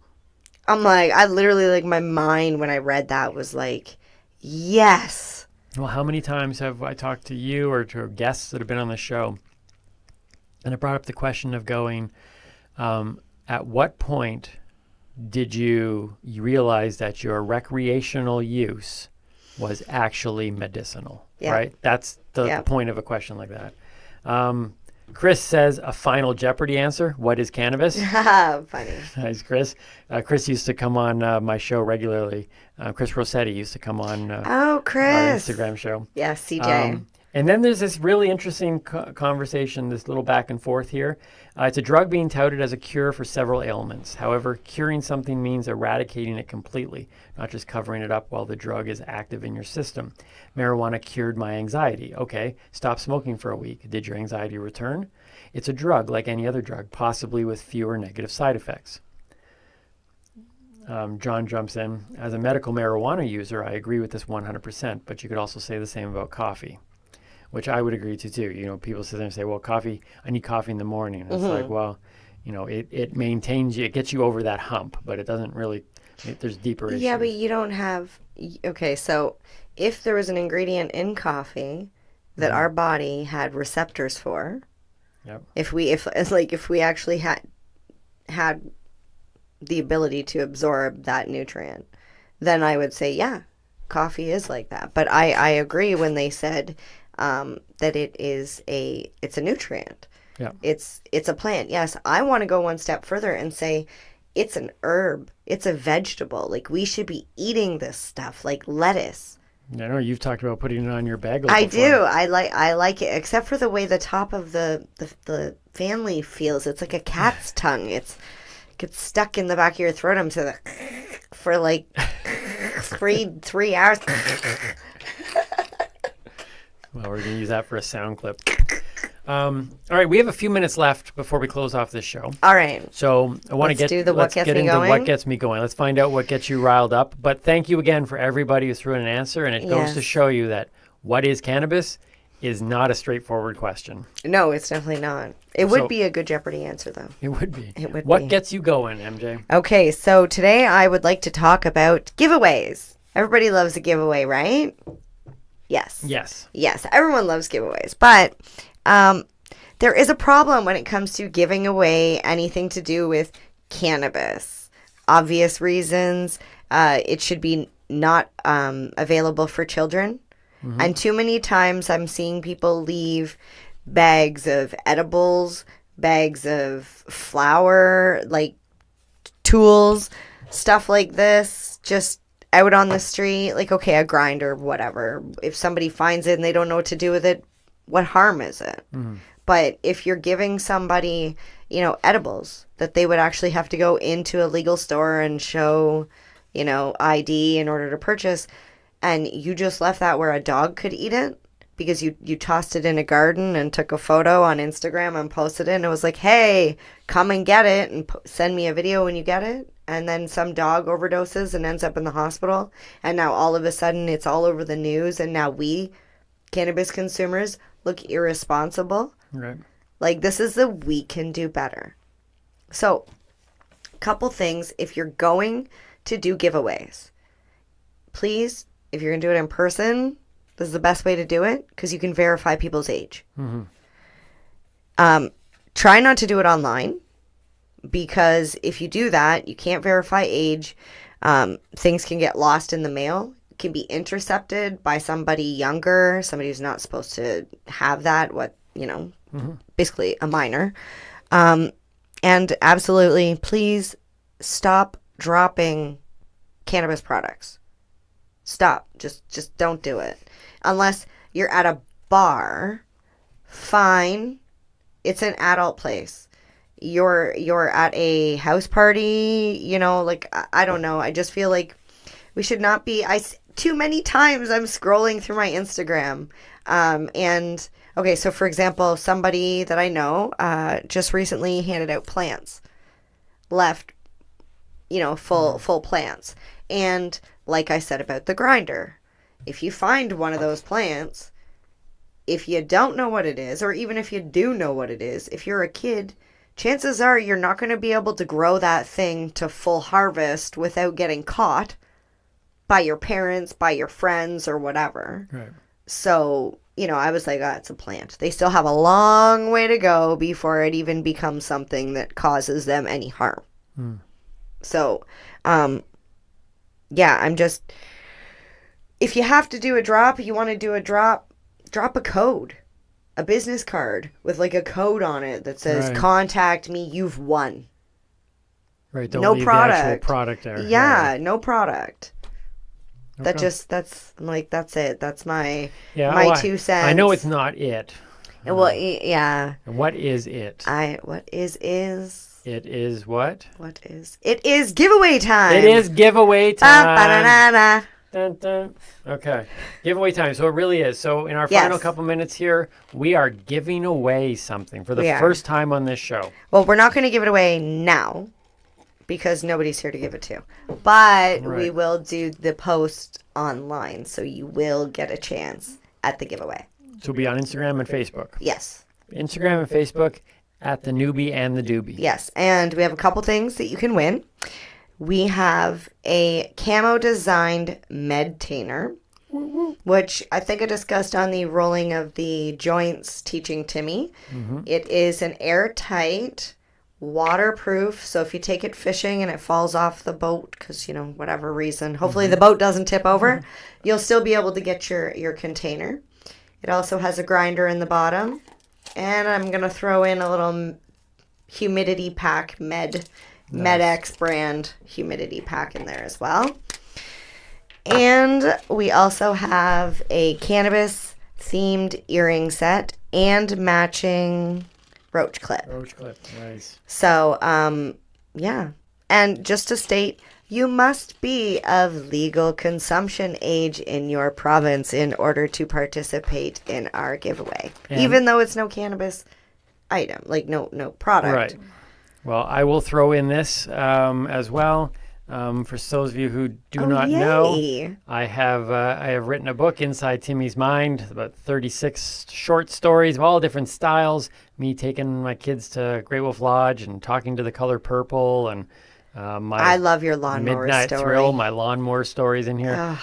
I'm like, I literally, like, my mind when I read that was like, yes. Well, how many times have I talked to you or to guests that have been on the show? And I brought up the question of going, at what point did you realize that your recreational use was actually medicinal, right? That's the point of a question like that. Chris says a final Jeopardy answer. What is cannabis? Funny. Nice, Chris. Chris used to come on my show regularly. Chris Rossetti used to come on Chris. our Instagram show. Yeah, CJ. And then there's this really interesting conversation, this little back and forth here. It's a drug being touted as a cure for several ailments. However, curing something means eradicating it completely, not just covering it up while the drug is active in your system. Marijuana cured my anxiety. Okay, stop smoking for a week. Did your anxiety return? It's a drug like any other drug, possibly with fewer negative side effects. John jumps in. As a medical marijuana user, I agree with this 100%, but you could also say the same about coffee, which I would agree to too. You know, people sit there and say, well, coffee, I need coffee in the morning. And it's like, well, you know, it maintains you, it gets you over that hump, but it doesn't really, there's deeper issues. Yeah, but you don't have, okay, so if there was an ingredient in coffee that our body had receptors for, if we actually had the ability to absorb that nutrient, then I would say, yeah, coffee is like that. But I agree when they said that it's a nutrient. Yeah. It's a plant. Yes, I want to go one step further and say it's an herb. It's a vegetable. Like, we should be eating this stuff, like lettuce. I know you've talked about putting it on your bagel. I before. do. I like it, except for the way the top of the fan leaf feels. It's like a cat's tongue. It gets stuck in the back of your throat. I'm so for like 3 hours. Well, we're going to use that for a sound clip. All right, we have a few minutes left before we close off this show. All right. So I want to get into what gets me going. Let's find out what gets you riled up. But thank you again for everybody who threw in an answer, and it goes to show you that what is cannabis is not a straightforward question. No, it's definitely not. It would be a good Jeopardy answer, though. It would be. It would. What gets you going, MJ? Okay, so today I would like to talk about giveaways. Everybody loves a giveaway, right? Yes. Yes. Yes, everyone loves giveaways. But there is a problem when it comes to giving away anything to do with cannabis. Obvious reasons. It should be not available for children. Mm-hmm. And too many times I'm seeing people leave bags of edibles, bags of flour, like tools, stuff like this, just out on the street. Like, okay, a grinder, whatever. If somebody finds it and they don't know what to do with it, what harm is it? Mm-hmm. But if you're giving somebody, edibles, that they would actually have to go into a legal store and show, ID in order to purchase, and you just left that where a dog could eat it because you tossed it in a garden and took a photo on Instagram and posted it, and it was like, hey, come and get it and send me a video when you get it. And then some dog overdoses and ends up in the hospital, and now all of a sudden it's all over the news, and now we, cannabis consumers, look irresponsible. Right. Like, this is the we can do better. So, couple things. If you're going to do giveaways, please, if you're going to do it in person, this is the best way to do it because you can verify people's age. Mm-hmm. Try not to do it online because if you do that, you can't verify age. Things can get lost in the mail. Can be intercepted by somebody younger, somebody who's not supposed to have that, basically a minor. And absolutely, please stop dropping cannabis products. Stop. Just don't do it. Unless you're at a bar, fine. It's an adult place. You're at a house party, I don't know. I just feel like we should not be. Too many times I'm scrolling through my Instagram. And okay, so for example, somebody that I know just recently handed out plants, left, full plants. And like I said about the grinder, if you find one of those plants, if you don't know what it is, or even if you do know what it is, if you're a kid, chances are you're not going to be able to grow that thing to full harvest without getting caught by your parents, by your friends, or whatever. Right. So, I was like, it's a plant. They still have a long way to go before it even becomes something that causes them any harm. Mm. So, I'm just, if you have to do a drop, you want to do a drop a code. a business card with like a code on it that says Right. contact me, you've won. Right. Don't No leave the actual product. product there. Yeah, no product. Okay. That's I'm like, that's it. That's my Yeah. my oh, 2 cents. I know it's not it. Well, yeah. And what is it? What is It is what? it is giveaway time. It is giveaway time. Ba-ba-da-da-da. Dun, dun. Okay. Giveaway time. So it really is. So in our Yes. final couple minutes here, we are giving away something for the We are. first time on this show. Well, we're not going to give it away now because nobody's here to give it to. But we Right. will do the post online, so you will get a chance at the giveaway. So it'll be on Instagram and Facebook. Yes. Instagram and Facebook at the Newbie and the Doobie. Yes, and we have a couple things that you can win. We have a camo designed medtainer, which I think I discussed on the rolling of the joints teaching Timmy. Mhm. It is an airtight, waterproof, so if you take it fishing and it falls off the boat because, you know, whatever reason, hopefully the boat doesn't tip over, you'll still be able to get your container. It also has a grinder in the bottom, and I'm going to throw in a little humidity pack, MedX brand humidity pack in there as well. And we also have a cannabis themed earring set and matching roach clip. Roach clip. Nice. So, yeah. And just to state, you must be of legal consumption age in your province in order to participate in our giveaway. And- even though it's no cannabis item, like no product. Right. Well, I will throw in this as well. For those of you who do not know, yay. I have written a book, Inside Timmy's Mind, about 36 short stories of all different styles. Me taking my kids to Great Wolf Lodge and talking to the color purple, and my I love your lawnmower Midnight story. Thrill, my lawnmower stories in here.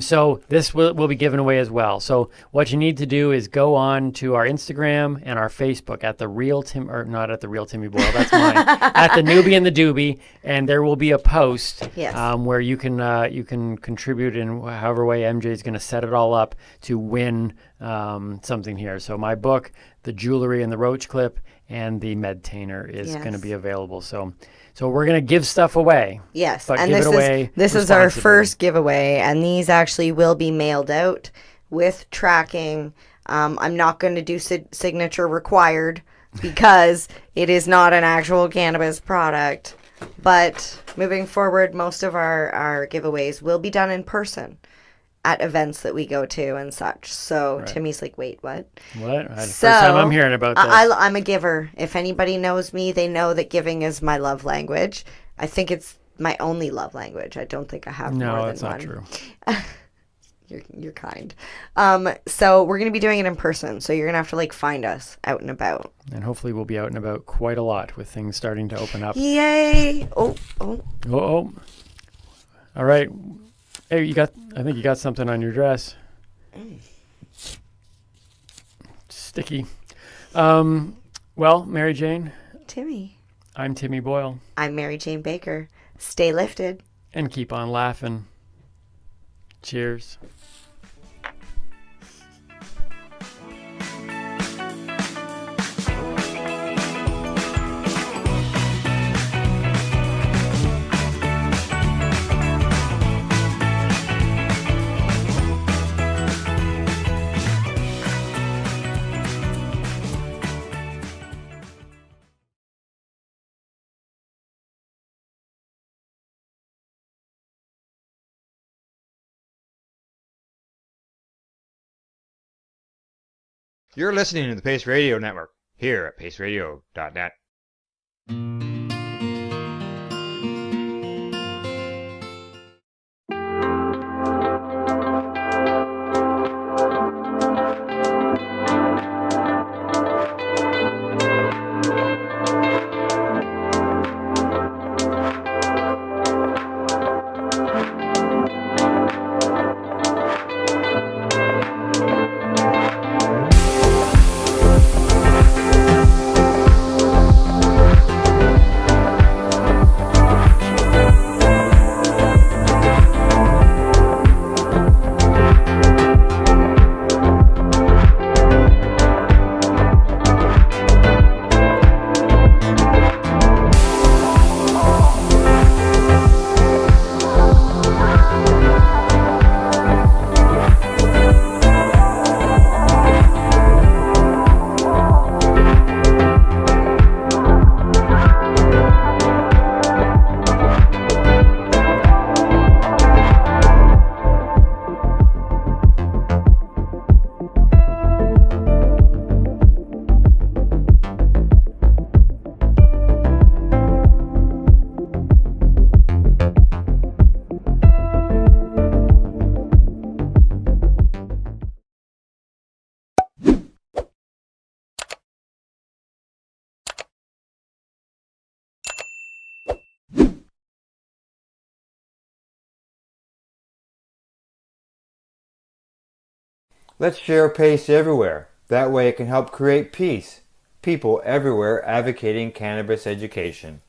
So this will be given away as well. So what you need to do is go on to our Instagram and our Facebook at the Real Tim, or not at the Real Timmy Boyle, that's mine, at the Newbie and the Doobie, and there will be a post Yes. where you can contribute in however way MJ is going to set it all up to win something here. So my book, the jewelry and the roach clip, and the medtainer is going to Yes. be available. So we're going to give stuff away. Yes, But and give this it away this is our responsibly. first giveaway, and these actually will be mailed out with tracking. I'm not going to do signature required because it is not an actual cannabis product. But moving forward, most of our giveaways will be done in person at events that we go to and such. So Right. Timmy's like, wait, what? What? First time I'm hearing about this. I'm a giver. If anybody knows me, they know that giving is my love language. I think it's my only love language. I don't think I have more No, than that's not one. true. You're kind. So we're gonna be doing it in person. So you're gonna have to like find us out and about. And hopefully we'll be out and about quite a lot with things starting to open up. Yay! Oh. Oh. All right. Hey, I think you got something on your dress. Sticky. Well, Mary Jane. Timmy. I'm Timmy Boyle. I'm Mary Jane Baker. Stay lifted. And keep on laughing. Cheers. You're listening to the Pace Radio Network here at paceradio.net. Let's share PACE everywhere. That way it can help create peace. People everywhere advocating cannabis education.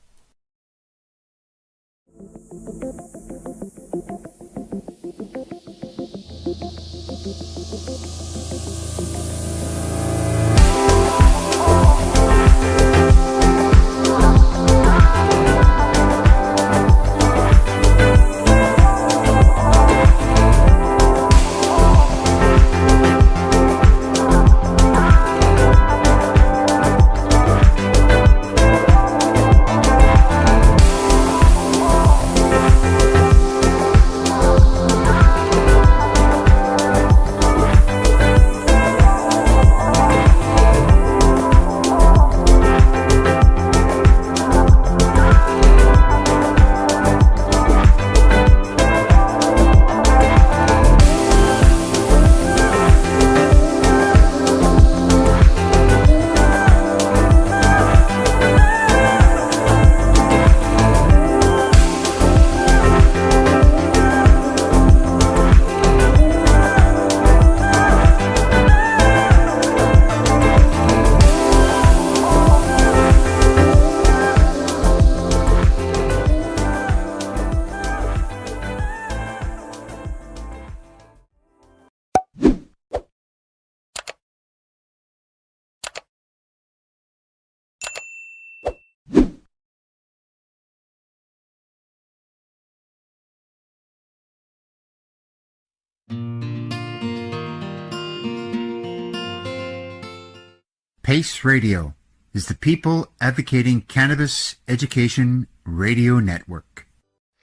PACE Radio is the People Advocating Cannabis Education Radio Network.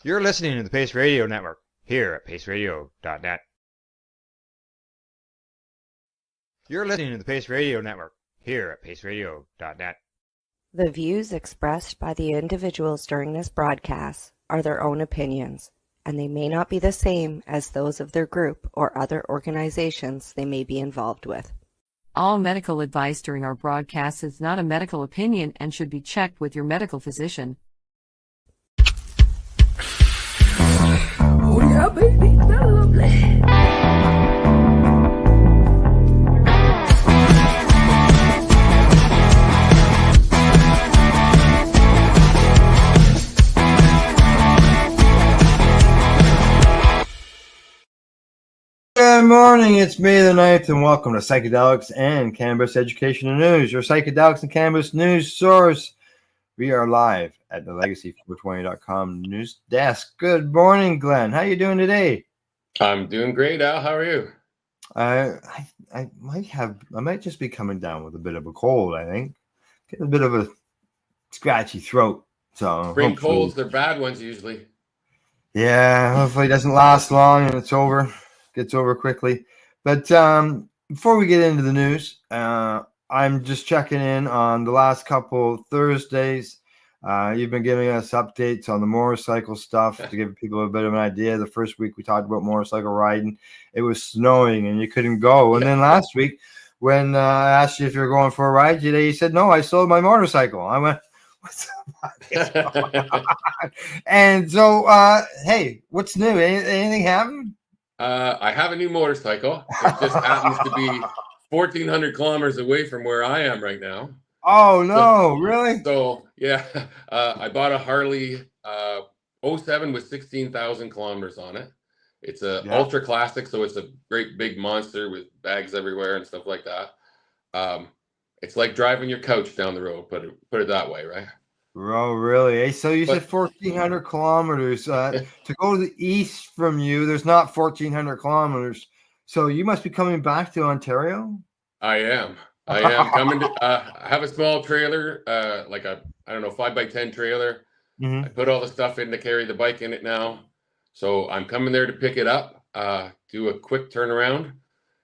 You're listening to the PACE Radio Network here at paceradio.net. You're listening to the PACE Radio Network here at paceradio.net. The views expressed by the individuals during this broadcast are their own opinions, and they may not be the same as those of their group or other organizations they may be involved with. All medical advice during our broadcast is not a medical opinion and should be checked with your medical physician. Oh yeah, baby, that's lovely. Good morning, it's May the 9th, and welcome to Psychedelics and Cannabis Education News, your Psychedelics and Cannabis news source. We are live at the Legacy420.com news desk. Good morning, Glenn. How you doing today? I'm doing great, Al. How are you? I might just be coming down with a bit of a cold, I think. Getting a bit of a scratchy throat. So Spring colds, they're bad ones usually. Yeah, hopefully it doesn't last long and it's over. Gets over quickly. But before we get into the news, I'm just checking in on the last couple Thursdays. You've been giving us updates on the motorcycle stuff to give people a bit of an idea. The first week we talked about motorcycle riding. It was snowing and you couldn't go. And then last week when I asked you if you're going for a ride today, you said, no, I sold my motorcycle. I went, what's up? And so, hey, what's new? Anything happened? I have a new motorcycle. It just happens to be 1,400 kilometers away from where I am right now. Oh, no, really? So, yeah, I bought a Harley 07 with 16,000 kilometers on it. It's a ultra classic, so it's a great big monster with bags everywhere and stuff like that. It's like driving your couch down the road, put it that way, right? Oh, really? So you said 1,400 kilometers. To go to the east from you, there's not 1,400 kilometers. So you must be coming back to Ontario? I am coming to. I have a small trailer, like a 5x10 trailer. Mm-hmm. I put all the stuff in to carry the bike in it now. So I'm coming there to pick it up, do a quick turnaround,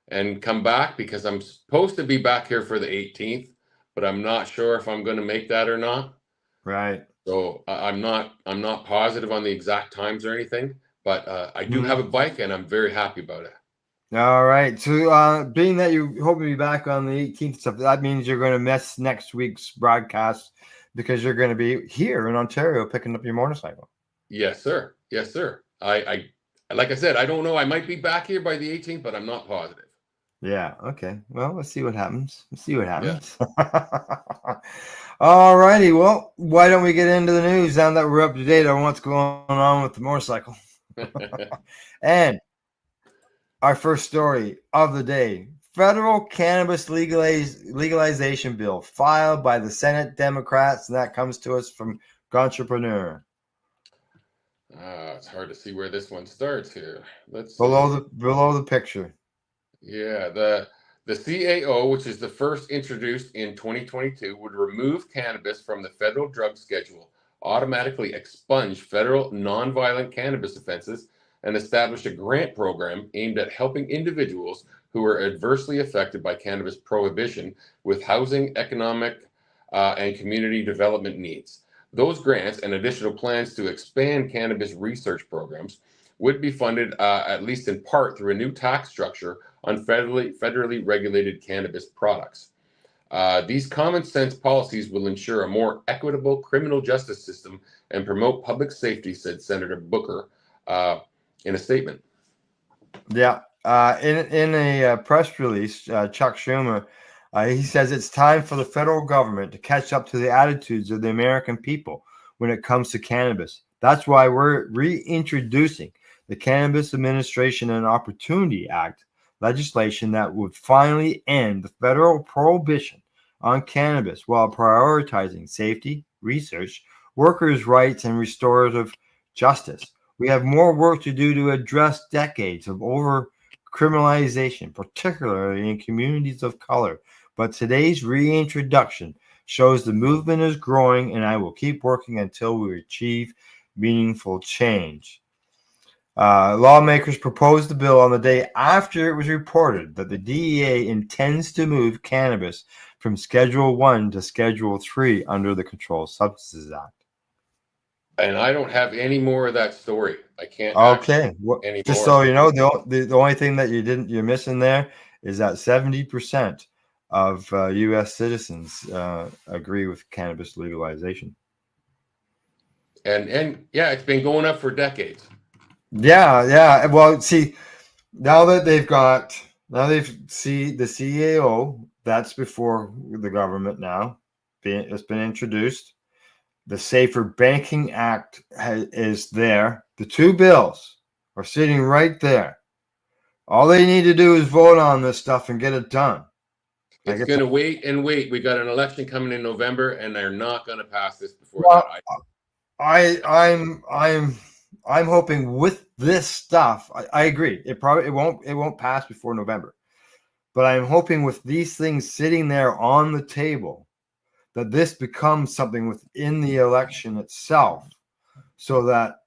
and come back because I'm supposed to be back here for the 18th, but I'm not sure if I'm going to make that or not. Right. So I'm not positive on the exact times or anything, but I do have a bike and I'm very happy about it. All right. So being that you hope to be back on the 18th stuff, that means you're going to miss next week's broadcast because you're going to be here in Ontario picking up your motorcycle. Yes, sir. Yes, sir. I like I said, I don't know. I might be back here by the 18th, but I'm not positive. Yeah. Okay. Well, let's see what happens. Let's see what happens. All righty. Well, why don't we get into the news now that we're up to date on what's going on with the motorcycle? And our first story of the day: federal cannabis legalization bill filed by the Senate Democrats, and that comes to us from Entrepreneur. It's hard to see where this one starts here. Let's below see. the picture. Yeah, the CAO, which is the first introduced in 2022, would remove cannabis from the federal drug schedule, automatically expunge federal nonviolent cannabis offenses, and establish a grant program aimed at helping individuals who are adversely affected by cannabis prohibition with housing, economic, and community development needs. Those grants and additional plans to expand cannabis research programs would be funded, at least in part, through a new tax structure on federally regulated cannabis products. These common sense policies will ensure a more equitable criminal justice system and promote public safety, said Senator Booker in a statement. Yeah. In a press release, Chuck Schumer, he says it's time for the federal government to catch up to the attitudes of the American people when it comes to cannabis. That's why we're reintroducing the Cannabis Administration and Opportunity Act legislation that would finally end the federal prohibition on cannabis while prioritizing safety, research, workers' rights, and restorative justice. We have more work to do to address decades of over-criminalization, particularly in communities of color. But today's reintroduction shows the movement is growing, and I will keep working until we achieve meaningful change. Lawmakers proposed the bill on the day after it was reported that the DEA intends to move cannabis from Schedule 1 to Schedule 3 under the Controlled Substances Act. And I don't have any more of that story. I can't. Okay, just so you know, the only thing that you're missing there is that 70% of U.S. citizens agree with cannabis legalization. And yeah, it's been going up for decades. Yeah. Well, see, now they've see the CAO, that's before the government now. It's been introduced. The Safer Banking Act is there. The two bills are sitting right there. All they need to do is vote on this stuff and get it done. It's going to wait and wait. We got an election coming in November, and they're not going to pass this before that. I'm hoping with this stuff. I agree. It won't pass before November, but I'm hoping with these things sitting there on the table that this becomes something within the election itself, so that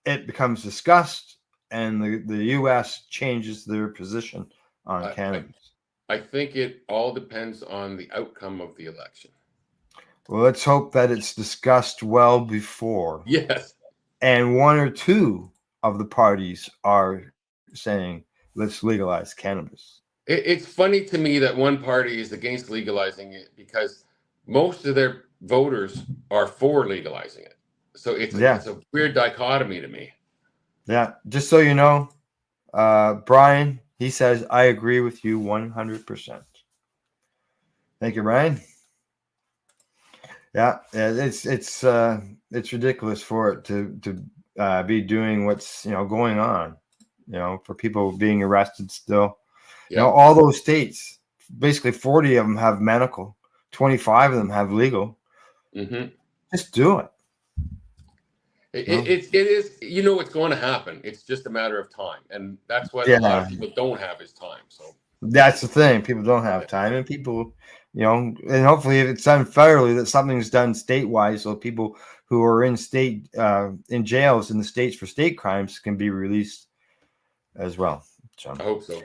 it becomes discussed and the U.S. changes their position on cannabis. I think it all depends on the outcome of the election. Well, let's hope that it's discussed well before. Yes. And one or two of the parties are saying, let's legalize cannabis. It's funny to me that one party is against legalizing it because most of their voters are for legalizing it. So it's a weird dichotomy to me. Yeah. Just so you know, Brian, he says, I agree with you 100%. Thank you, Brian. Yeah, it's ridiculous for it to be doing what's going on. For people being arrested still. Yeah. All those states, basically 40 of them have medical, 25 of them have legal. Mm-hmm. Just do it. It is. It's going to happen. It's just a matter of time, and that's what a lot of people don't have is time. So that's the thing. People don't have time, and people, and hopefully, if it's done federally, that something's done statewide, so people who are in in jails in the states for state crimes can be released as well. So I hope so.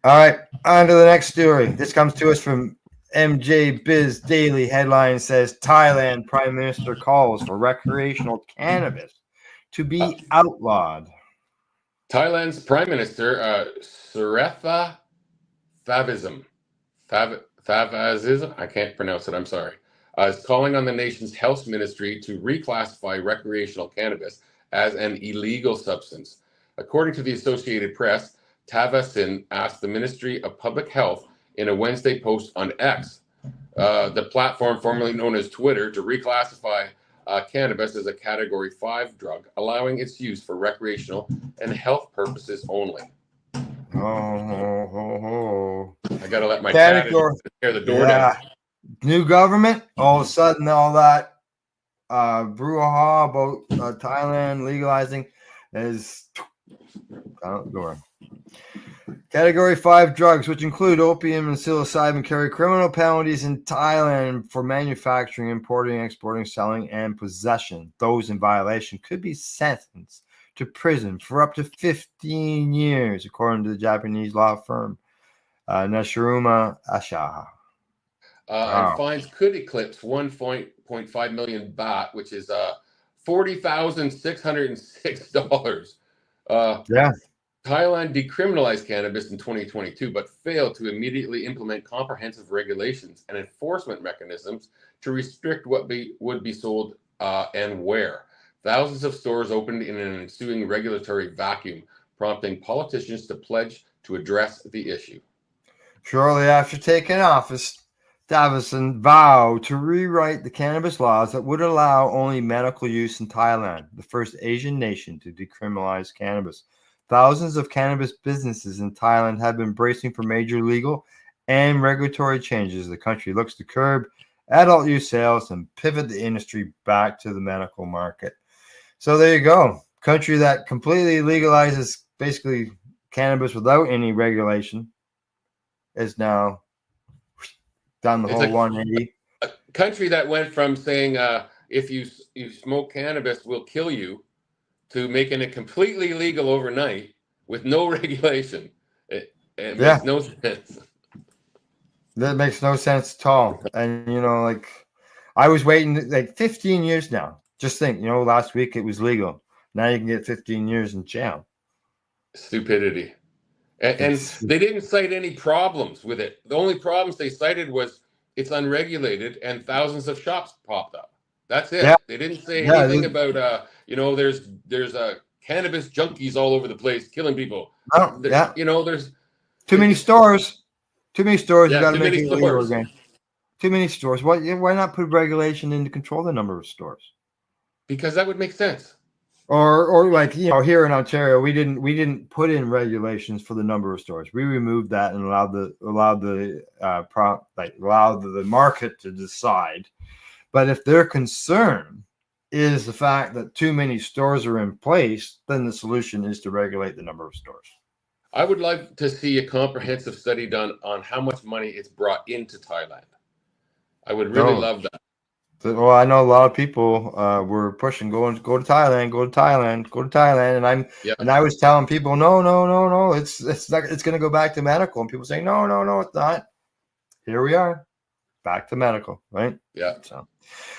All right, on to the next story. This comes to us from MJ Biz Daily. Headline says Thailand Prime Minister calls for recreational cannabis to be outlawed. Thailand's Prime Minister Srettha Thavisin, I can't pronounce it, I'm sorry, is calling on the nation's health ministry to reclassify recreational cannabis as an illegal substance. According to the Associated Press, Tavasin asked the Ministry of Public Health in a Wednesday post on X, the platform formerly known as Twitter, to reclassify cannabis as a Category 5 drug, allowing its use for recreational and health purposes only. I gotta let my cat in to tear the door down. New government, all of a sudden, all that brouhaha about Thailand legalizing is out the door. Category 5 drugs, which include opium and psilocybin, carry criminal penalties in Thailand for manufacturing, importing, exporting, selling, and possession. Those in violation could be sentenced to prison for up to 15 years, according to the Japanese law firm Nashiruma Asha. And fines could eclipse 1.5 million baht, which is $40,606. Yeah. Thailand decriminalized cannabis in 2022, but failed to immediately implement comprehensive regulations and enforcement mechanisms to restrict what would be sold and where. Thousands of stores opened in an ensuing regulatory vacuum, prompting politicians to pledge to address the issue. Shortly after taking office, Davison vowed to rewrite the cannabis laws that would allow only medical use in Thailand, the first Asian nation to decriminalize cannabis. Thousands of cannabis businesses in Thailand have been bracing for major legal and regulatory changes. The country looks to curb adult use sales and pivot the industry back to the medical market. So there you go. Country that completely legalizes basically cannabis without any regulation is now done the whole 180. A country that went from saying if you smoke cannabis, we'll kill you, to making it completely legal overnight with no regulation. It makes no sense. That makes no sense at all. And, like, I was waiting like 15 years now. Just think, last week it was legal. Now you can get 15 years in jail. Stupidity. And they didn't cite any problems with it. The only problems they cited was it's unregulated and thousands of shops popped up. That's it. Yeah. They didn't say anything about there's cannabis junkies all over the place killing people. There's too many stores. Too many stores. Yeah, you got to make it illegal again. Too many stores. Why not put regulation in to control the number of stores? Because that would make sense. Or like here in Ontario, we didn't put in regulations for the number of stores. We removed that and allowed the market to decide. But if their concern is the fact that too many stores are in place, then the solution is to regulate the number of stores. I would like to see a comprehensive study done on how much money it's brought into Thailand. I would really love that. Well, I know a lot of people were pushing, go to Thailand, and I was telling people, no, it's going to go back to medical, and people saying, no, it's not. Here we are, back to medical, right? Yeah. So,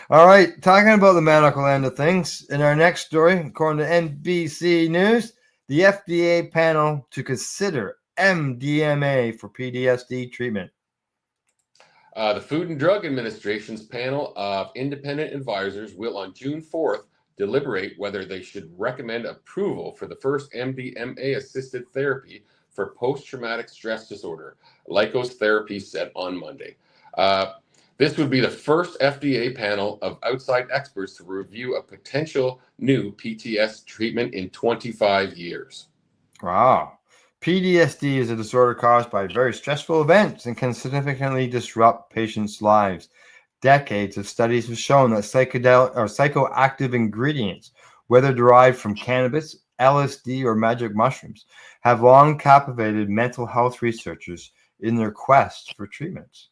all right, talking about the medical end of things, in our next story, according to NBC News, the FDA panel to consider MDMA for PTSD treatment. The Food and Drug Administration's panel of independent advisors will on June 4th deliberate whether they should recommend approval for the first MDMA-assisted therapy for post-traumatic stress disorder, Lykos therapy, said on Monday. This would be the first FDA panel of outside experts to review a potential new PTSD treatment in 25 years. Wow. PTSD is a disorder caused by very stressful events and can significantly disrupt patients' lives. Decades of studies have shown that psychoactive ingredients, whether derived from cannabis, LSD, or magic mushrooms, have long captivated mental health researchers in their quest for treatments.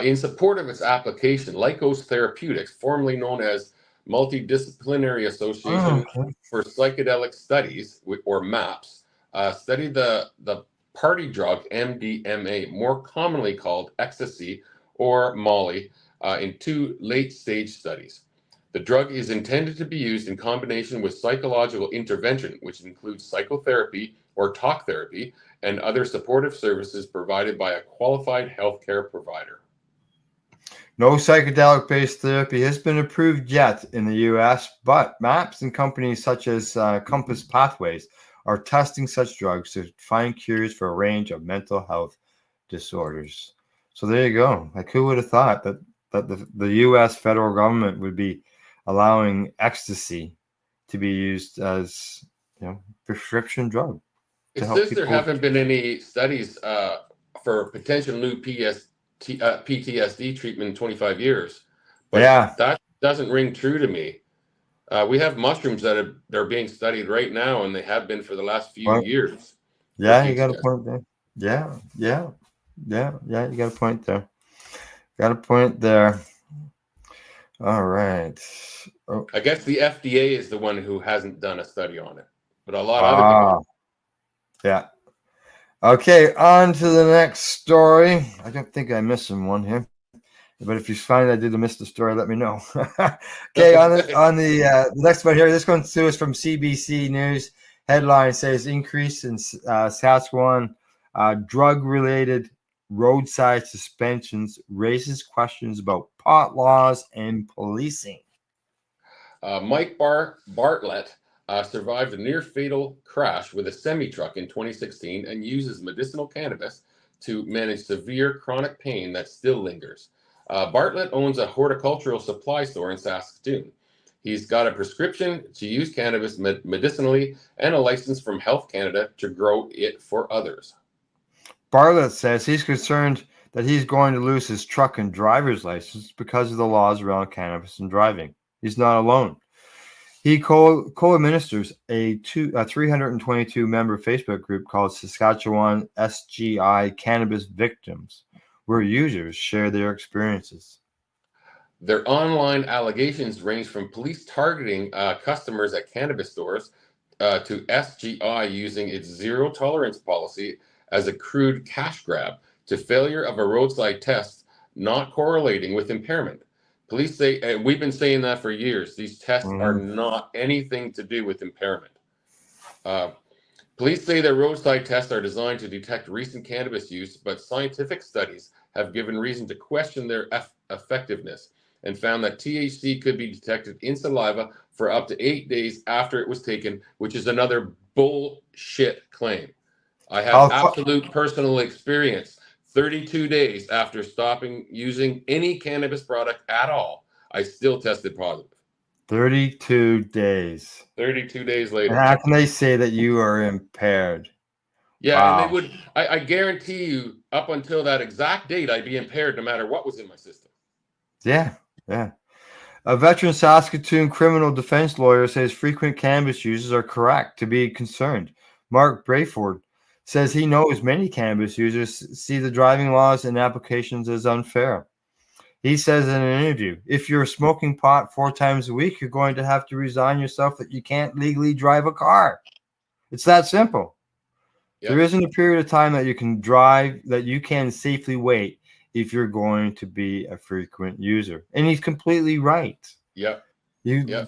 In support of its application, Lykos Therapeutics, formerly known as Multidisciplinary Association for Psychedelic Studies, or MAPS, studied the party drug MDMA, more commonly called ecstasy or Molly, in 2 late-stage studies. The drug is intended to be used in combination with psychological intervention, which includes psychotherapy or talk therapy and other supportive services provided by a qualified healthcare provider. No psychedelic-based therapy has been approved yet in the U.S., but MAPS and companies such as Compass Pathways are testing such drugs to find cures for a range of mental health disorders. So there you go. Like, who would have thought that the U.S. federal government would be allowing ecstasy to be used as, prescription drug? It says there haven't been any studies for potential new PTSD treatment in 25 years. But that doesn't ring true to me. We have mushrooms that are being studied right now, and they have been for the last few years. Yeah, you got a point there. Yeah, you got a point there. All right. Oh. I guess the FDA is the one who hasn't done a study on it, but a lot of other people. Yeah. Okay, on to the next story. I don't think I'm missing one here, but if you find I did miss the story, let me know. Okay, on the next one here, this one too is from CBC News. Headline says increase in Saskatchewan drug-related roadside suspensions raises questions about pot laws and policing. Mike Bartlett survived a near-fatal crash with a semi-truck in 2016 and uses medicinal cannabis to manage severe chronic pain that still lingers. Bartlett owns a horticultural supply store in Saskatoon. He's got a prescription to use cannabis medicinally and a license from Health Canada to grow it for others. Bartlett says he's concerned that he's going to lose his truck and driver's license because of the laws around cannabis and driving. He's not alone. He co-administers a 322-member Facebook group called Saskatchewan SGI Cannabis Victims, where users share their experiences. Their online allegations range from police targeting customers at cannabis stores to SGI using its zero tolerance policy as a crude cash grab to failure of a roadside test not correlating with impairment. Police say, and we've been saying that for years, these tests are not anything to do with impairment. Police say their roadside tests are designed to detect recent cannabis use, but scientific studies have given reason to question their effectiveness and found that THC could be detected in saliva for up to 8 days after it was taken, which is another bullshit claim. I have absolute personal experience. 32 days after stopping using any cannabis product at all, I still tested positive. 32 days. 32 days later. And how can they say that you are impaired? Yeah, wow. And they would, I guarantee you, up until that exact date, I'd be impaired no matter what was in my system. Yeah. A veteran Saskatoon criminal defense lawyer says frequent cannabis users are correct to be concerned. Mark Brayford says he knows many cannabis users see the driving laws and applications as unfair. He says in an interview, if you're smoking pot 4 times a week, you're going to have to resign yourself that you can't legally drive a car. It's that simple. Yep. There isn't a period of time that you can drive, that you can safely wait if you're going to be a frequent user. And he's completely right. Yep.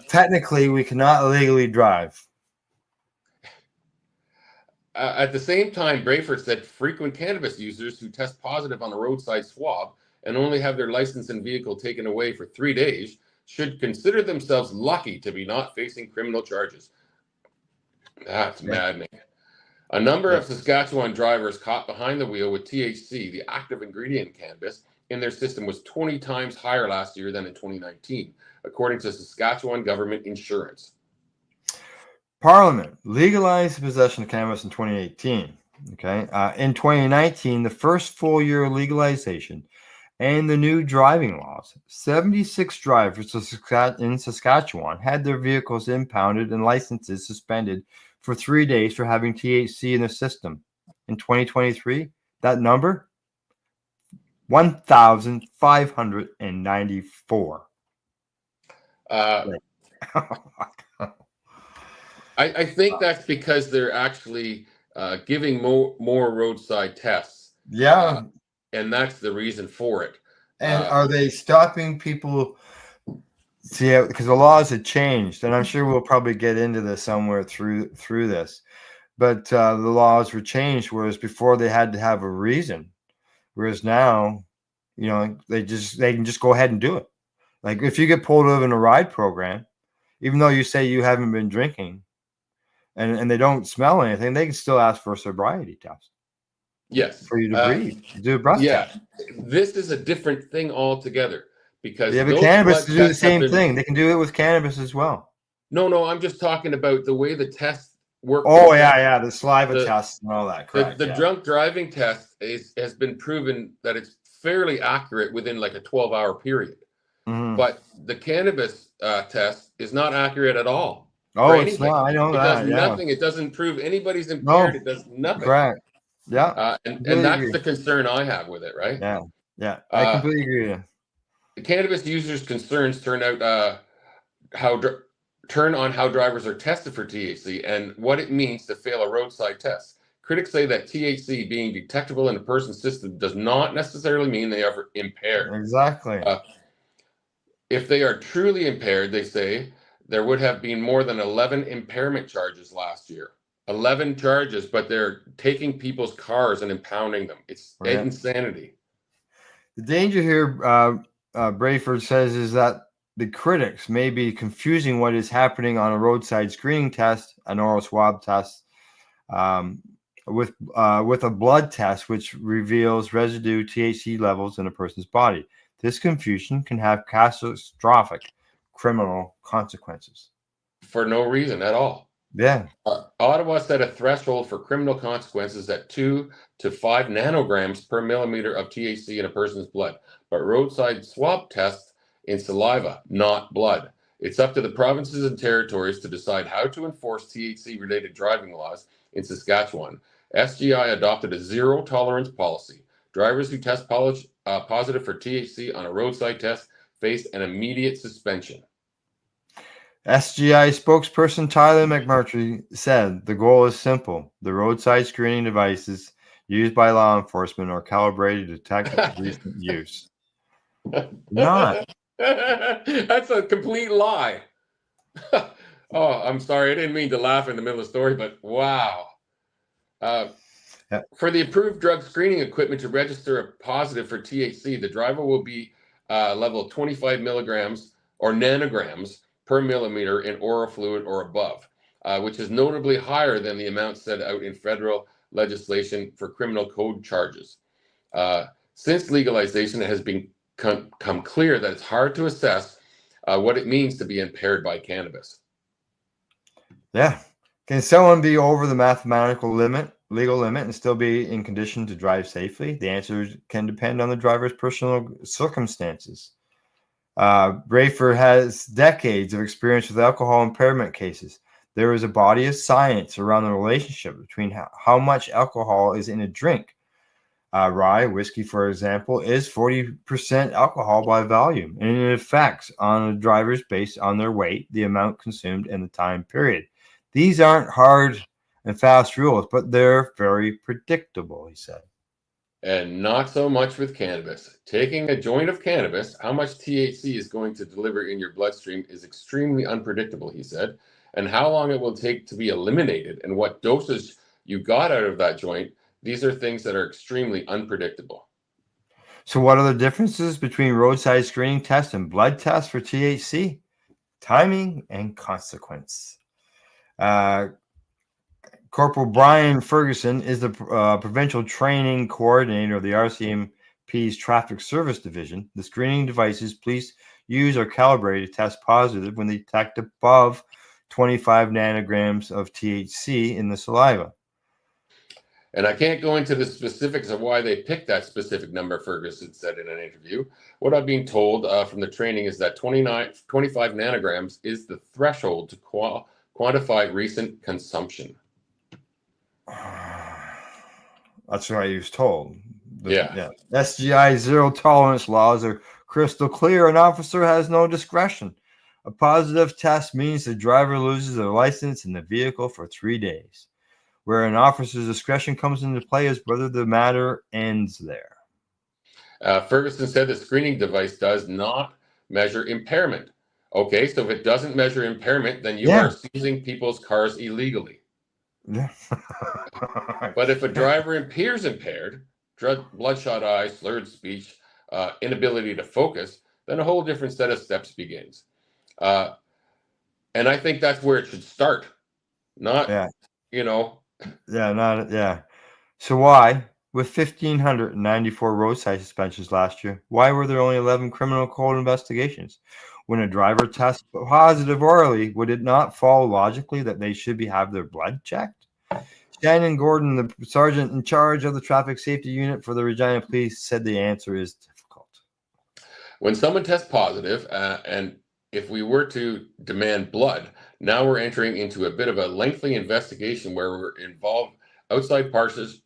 Technically, we cannot legally drive. At the same time, Brayford said frequent cannabis users who test positive on a roadside swab and only have their license and vehicle taken away for 3 days should consider themselves lucky to be not facing criminal charges. That's maddening. A number of Saskatchewan drivers caught behind the wheel with THC, the active ingredient in cannabis, in their system was 20 times higher last year than in 2019, according to Saskatchewan government insurance. Parliament legalized the possession of cannabis in 2018. Okay, in 2019, the first full year of legalization and the new driving laws, 76 drivers in Saskatchewan had their vehicles impounded and licenses suspended for 3 days for having THC in their system. In 2023, that number, 1,594. I think that's because they're actually giving more roadside tests. Yeah. And that's the reason for it. And are they stopping people? See, because the laws had changed, and I'm sure we'll probably get into this somewhere through this. But the laws were changed, whereas before they had to have a reason. Whereas now, they can just go ahead and do it. Like if you get pulled over in a ride program, even though you say you haven't been drinking, and they don't smell anything, they can still ask for a sobriety test. Yes. For you to breathe. Do a breath test. This is a different thing altogether because Yeah, but those cannabis blood to do the tests have same been- thing. They can do it with cannabis as well. No, I'm just talking about the way the tests work. Oh, yeah, the saliva test and all that. Correct. The drunk driving test has been proven that it's fairly accurate within like a 12-hour period. Mhm. But the cannabis test is not accurate at all. Oh, for it's anything. not. I know it that. does Yeah. nothing. It doesn't prove anybody's impaired. It does nothing. Correct. Yeah. And Completely that's agree. the concern I have with it, right? Yeah. I completely agree with you. The cannabis users' concerns turn on how drivers are tested for THC and what it means to fail a roadside test. Critics say that THC being detectable in a person's system does not necessarily mean they are impaired. Exactly. If they are truly impaired, they say, there would have been more than 11 impairment charges last year. 11 charges, but they're taking people's cars and impounding them. It's insanity. The danger here, Brayford says, is that the critics may be confusing what is happening on a roadside screening test, an oral swab test, with a blood test, which reveals residue THC levels in a person's body. This confusion can have catastrophic criminal consequences. For no reason at all. Yeah. Ottawa set a threshold for criminal consequences at 2 to 5 nanograms per millimeter of THC in a person's blood, but roadside swab tests in saliva, not blood. It's up to the provinces and territories to decide how to enforce THC-related driving laws in Saskatchewan. SGI adopted a zero-tolerance policy. Drivers who test positive for THC on a roadside test face an immediate suspension. SGI spokesperson Tyler McMurtry said the goal is simple. The roadside screening devices used by law enforcement are calibrated to detect recent use. Not. That's a complete lie. Oh, I'm sorry. I didn't mean to laugh in the middle of the story, but wow. For the approved drug screening equipment to register a positive for THC, the driver will be level 25 milligrams or nanograms per millimeter in oral fluid or above, which is notably higher than the amount set out in federal legislation for criminal code charges. Since legalization, it has become clear that it's hard to assess what it means to be impaired by cannabis. Yeah. Can someone be over the mathematical legal limit, and still be in condition to drive safely? The answer can depend on the driver's personal circumstances. Brayford has decades of experience with alcohol impairment cases. There is a body of science around the relationship between how much alcohol is in a drink. Rye, whiskey, for example, is 40% alcohol by volume, and it affects on the drivers based on their weight, the amount consumed, and the time period. These aren't hard and fast rules, but they're very predictable, he said. And not so much with cannabis. Taking a joint of cannabis, how much THC is going to deliver in your bloodstream is extremely unpredictable, he said. And how long it will take to be eliminated and what dosage you got out of that joint, these are things that are extremely unpredictable. So what are the differences between roadside screening tests and blood tests for THC? Timing and consequence. Corporal Brian Ferguson is the provincial training coordinator of the RCMP's Traffic Service Division. The screening devices police use are calibrated to test positive when they detect above 25 nanograms of THC in the saliva. And I can't go into the specifics of why they picked that specific number, Ferguson said in an interview. What I've been told from the training is that 25 nanograms is the threshold to quantify recent consumption. That's what I was told. Yeah. SGI zero tolerance laws are crystal clear. An officer has no discretion. A positive test means the driver loses their license in the vehicle for 3 days. Where an officer's discretion comes into play is whether the matter ends there. Ferguson said the screening device does not measure impairment. Okay, so if it doesn't measure impairment, then you are seizing people's cars illegally. Yeah. But if a driver appears impaired, bloodshot eyes, slurred speech, inability to focus, then a whole different set of steps begins. And I think that's where it should start. not, Yeah. you know. Yeah. So why, with 1,594 roadside suspensions last year, why were there only 11 criminal code investigations? When a driver tests positive orally, would it not follow logically that they should have their blood checked? Shannon Gordon, the sergeant in charge of the traffic safety unit for the Regina Police, said the answer is difficult. When someone tests positive, and if we were to demand blood, now we're entering into a bit of a lengthy investigation where we're involved outside partners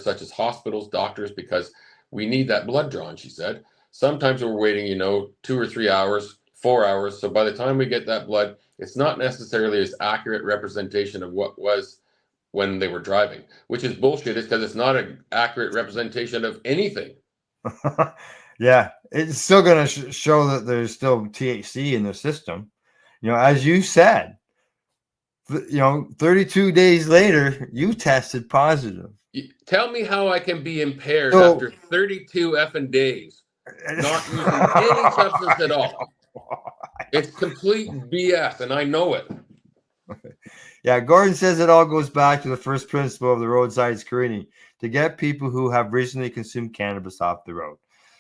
such as hospitals, doctors, because we need that blood drawn, she said. Sometimes we're waiting, 2 or 3 hours, 4 hours. So by the time we get that blood, it's not necessarily as accurate representation of what was when they were driving, which is bullshit. It's because it's not an accurate representation of anything. Yeah, it's still going to show that there's still THC in the system. As you said, 32 days later, you tested positive. Tell me how I can be impaired after 32 effing days, not using any substance at all. It's complete BS, and I know it. Yeah, Gordon says it all goes back to the first principle of the roadside screening, to get people who have recently consumed cannabis off the road.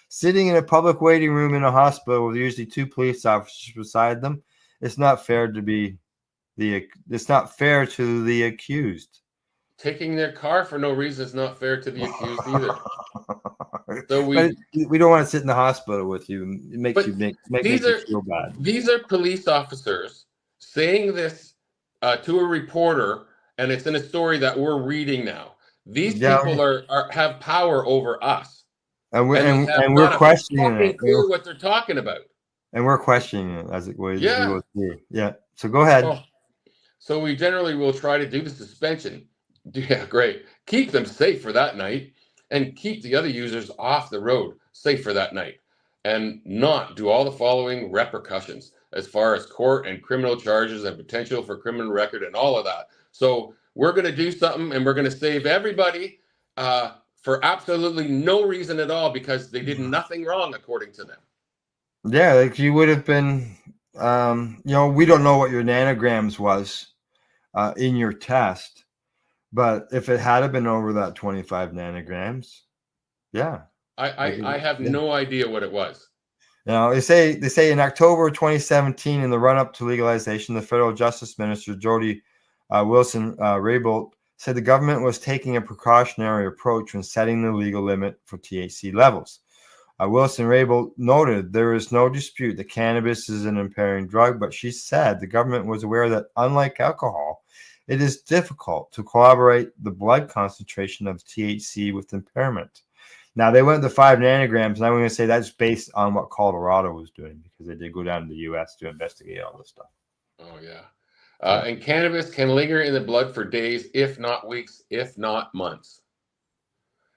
Sitting in a public waiting room in a hospital with usually 2 police officers beside them, it's not fair to the accused. Taking their car for no reason is not fair to the accused either. So we don't want to sit in the hospital with you. It makes you feel bad. These are police officers saying this to a reporter, and it's in a story that we're reading now. These people have power over us, and we're questioning it. Clue what they're talking about, and we're questioning it as it goes through. Yeah. So go ahead. So we generally will try to do the suspension. Yeah, great. Keep them safe for that night, and keep the other users off the road safe for that night, and not do all the following repercussions as far as court and criminal charges and potential for criminal record and all of that. So we're going to do something, and we're going to save everybody for absolutely no reason at all, because they did nothing wrong according to them. Yeah, like you would have been, we don't know what your nanograms was in your test, but if it had been over that 25 nanograms, yeah. I have no idea what it was. They say in October 2017, in the run-up to legalization, the federal justice minister, Jody Wilson-Raybould, said the government was taking a precautionary approach when setting the legal limit for THC levels. Wilson-Raybould noted there is no dispute that cannabis is an impairing drug, but she said the government was aware that, unlike alcohol, it is difficult to corroborate the blood concentration of THC with impairment. Now, they went to 5 nanograms, and I'm going to say that's based on what Colorado was doing, because they did go down to the U.S. to investigate all this stuff. Oh, yeah. And cannabis can linger in the blood for days, if not weeks, if not months.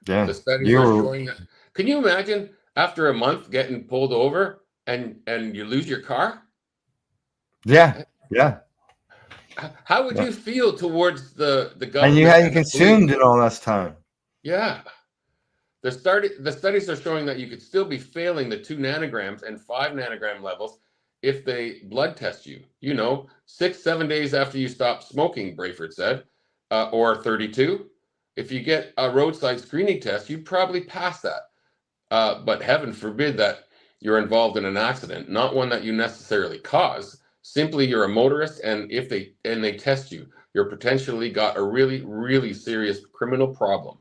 Yeah. The studies are showing that. Can you imagine after a month getting pulled over and you lose your car? Yeah. How would you feel towards the government? And you hadn't consumed it all this time. Yeah. The studies are showing that you could still be failing the 2 nanograms and 5 nanogram levels if they blood test you. 6-7 days after you stop smoking, Brayford said, or 32. If you get a roadside screening test, you'd probably pass that. But heaven forbid that you're involved in an accident, not one that you necessarily cause. Simply, you're a motorist, and if they test you, you're potentially got a really, really serious criminal problem.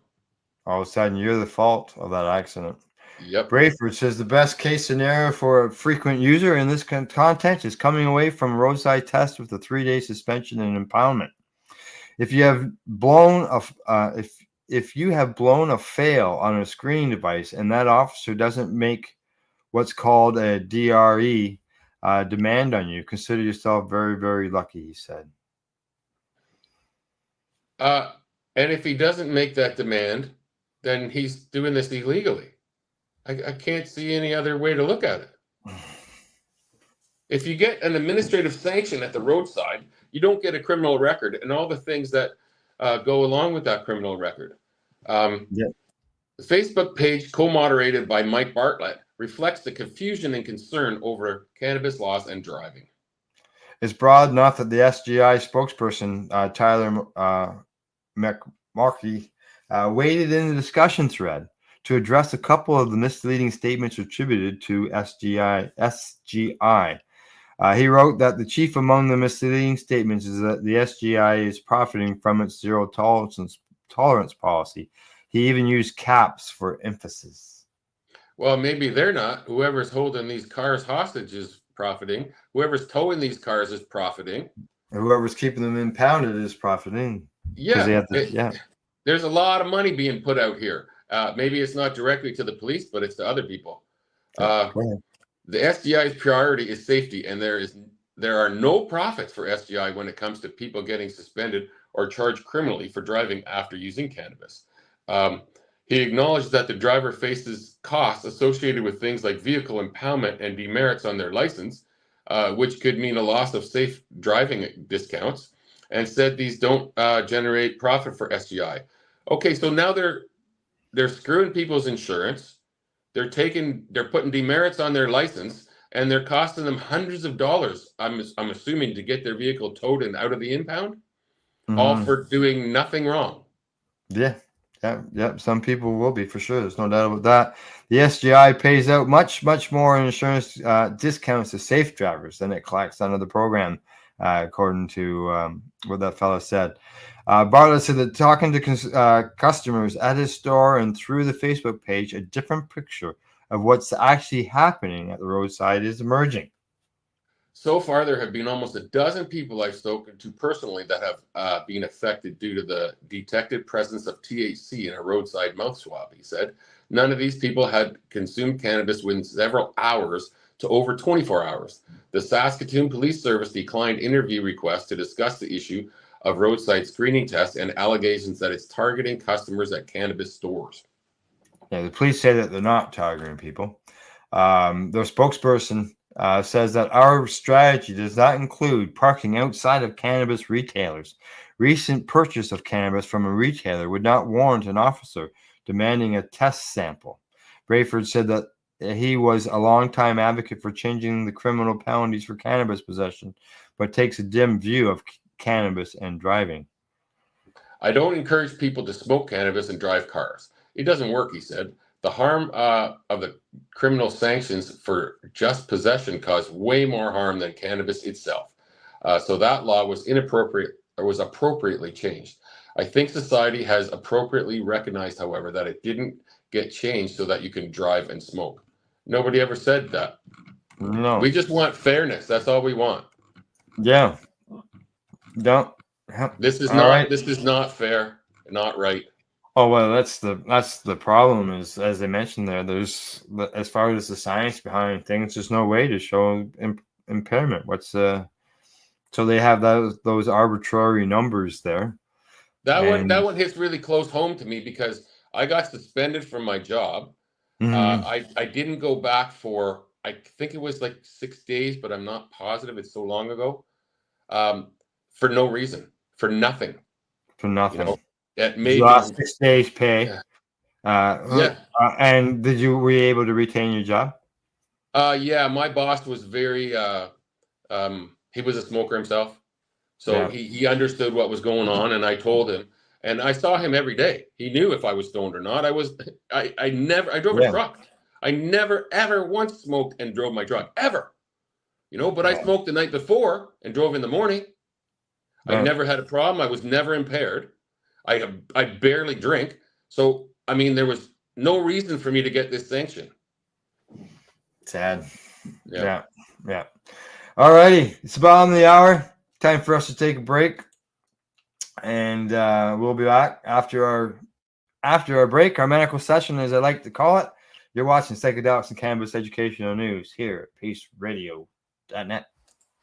All of a sudden, you're the fault of that accident. Yep. Brayford says the best case scenario for a frequent user in this content is coming away from roadside test with a 3-day suspension and impoundment. If you have blown a fail on a screening device and that officer doesn't make what's called a DRE demand on you, consider yourself very, very lucky, he said. And if he doesn't make that demand, then he's doing this illegally. I can't see any other way to look at it. If you get an administrative sanction at the roadside, you don't get a criminal record and all the things that go along with that criminal record. The Facebook page, co-moderated by Mike Bartlett, reflects the confusion and concern over cannabis laws and driving. is broad enough that the SGI spokesperson, Tyler McMarkey, waded in the discussion thread to address a couple of the misleading statements attributed to SGI. He wrote that the chief among the misleading statements is that the SGI is profiting from its zero tolerance policy. He even used caps for emphasis. Well, maybe they're not. Whoever's holding these cars hostage is profiting. Whoever's towing these cars is profiting. Whoever's keeping them impounded is profiting. Yeah, there's a lot of money being put out here. Maybe it's not directly to the police, but it's to other people. The SGI's priority is safety, and there are no profits for SGI when it comes to people getting suspended or charged criminally for driving after using cannabis. He acknowledged that the driver faces costs associated with things like vehicle impoundment and demerits on their license, which could mean a loss of safe driving discounts, and said these don't generate profit for SGI. Okay, so now they're screwing people's insurance. They're putting demerits on their license, and they're costing them hundreds of dollars. I'm assuming to get their vehicle towed and out of the impound, all for doing nothing wrong. Yeah. Some people will be, for sure. There's no doubt about that. The SGI pays out much more in insurance discounts to safe drivers than it collects under the program, according to what that fellow said. Bartlett said that talking to customers at his store and through the Facebook page, a different picture of what's actually happening at the roadside is emerging. So far, there have been almost a dozen people I've spoken to personally that have been affected due to the detected presence of THC in a roadside mouth swab, he said. None of these people had consumed cannabis within several hours to over 24 hours. The Saskatoon Police Service declined interview requests to discuss the issue of roadside screening tests and allegations that it's targeting customers at cannabis stores. Yeah, the police say that they're not targeting people. Their spokesperson says that our strategy does not include parking outside of cannabis retailers. Recent purchase of cannabis from a retailer would not warrant an officer demanding a test sample. Brayford said that he was a longtime advocate for changing the criminal penalties for cannabis possession, but takes a dim view of cannabis and driving. I don't encourage people to smoke cannabis and drive cars. It doesn't work, he said. The harm of the criminal sanctions for just possession caused way more harm than cannabis itself. So that law was inappropriate, or was appropriately changed. I think society has appropriately recognized, however, that it didn't get changed so that you can drive and smoke. Nobody ever said that. No. We just want fairness. That's all we want. Yeah. This is not fair, not right. Oh well, that's the problem. Is, as they mentioned there, there's, as far as the science behind things, there's no way to show impairment. So they have those arbitrary numbers there. That one hits really close home to me because I got suspended from my job. I didn't go back for, I think it was like 6 days, but I'm not positive. It's so long ago. For no reason, for nothing. For nothing. You know, it made you lost 6 days pay. Yeah. And were you able to retain your job? Yeah, my boss was very, he was a smoker himself. So he understood what was going on, and I told him, and I saw him every day. He knew if I was stoned or not. I drove a truck. I never, ever once smoked and drove my truck, ever. You know, but I smoked the night before and drove in the morning. I never had a problem. I was never impaired. I barely drink. So, I mean, there was no reason for me to get this sanction. Sad. Yeah. All righty. It's about on the hour. Time for us to take a break. And we'll be back after our break, our medical session, as I like to call it. You're watching Psychedelics and Cannabis Educational News here at PaceRadio.net.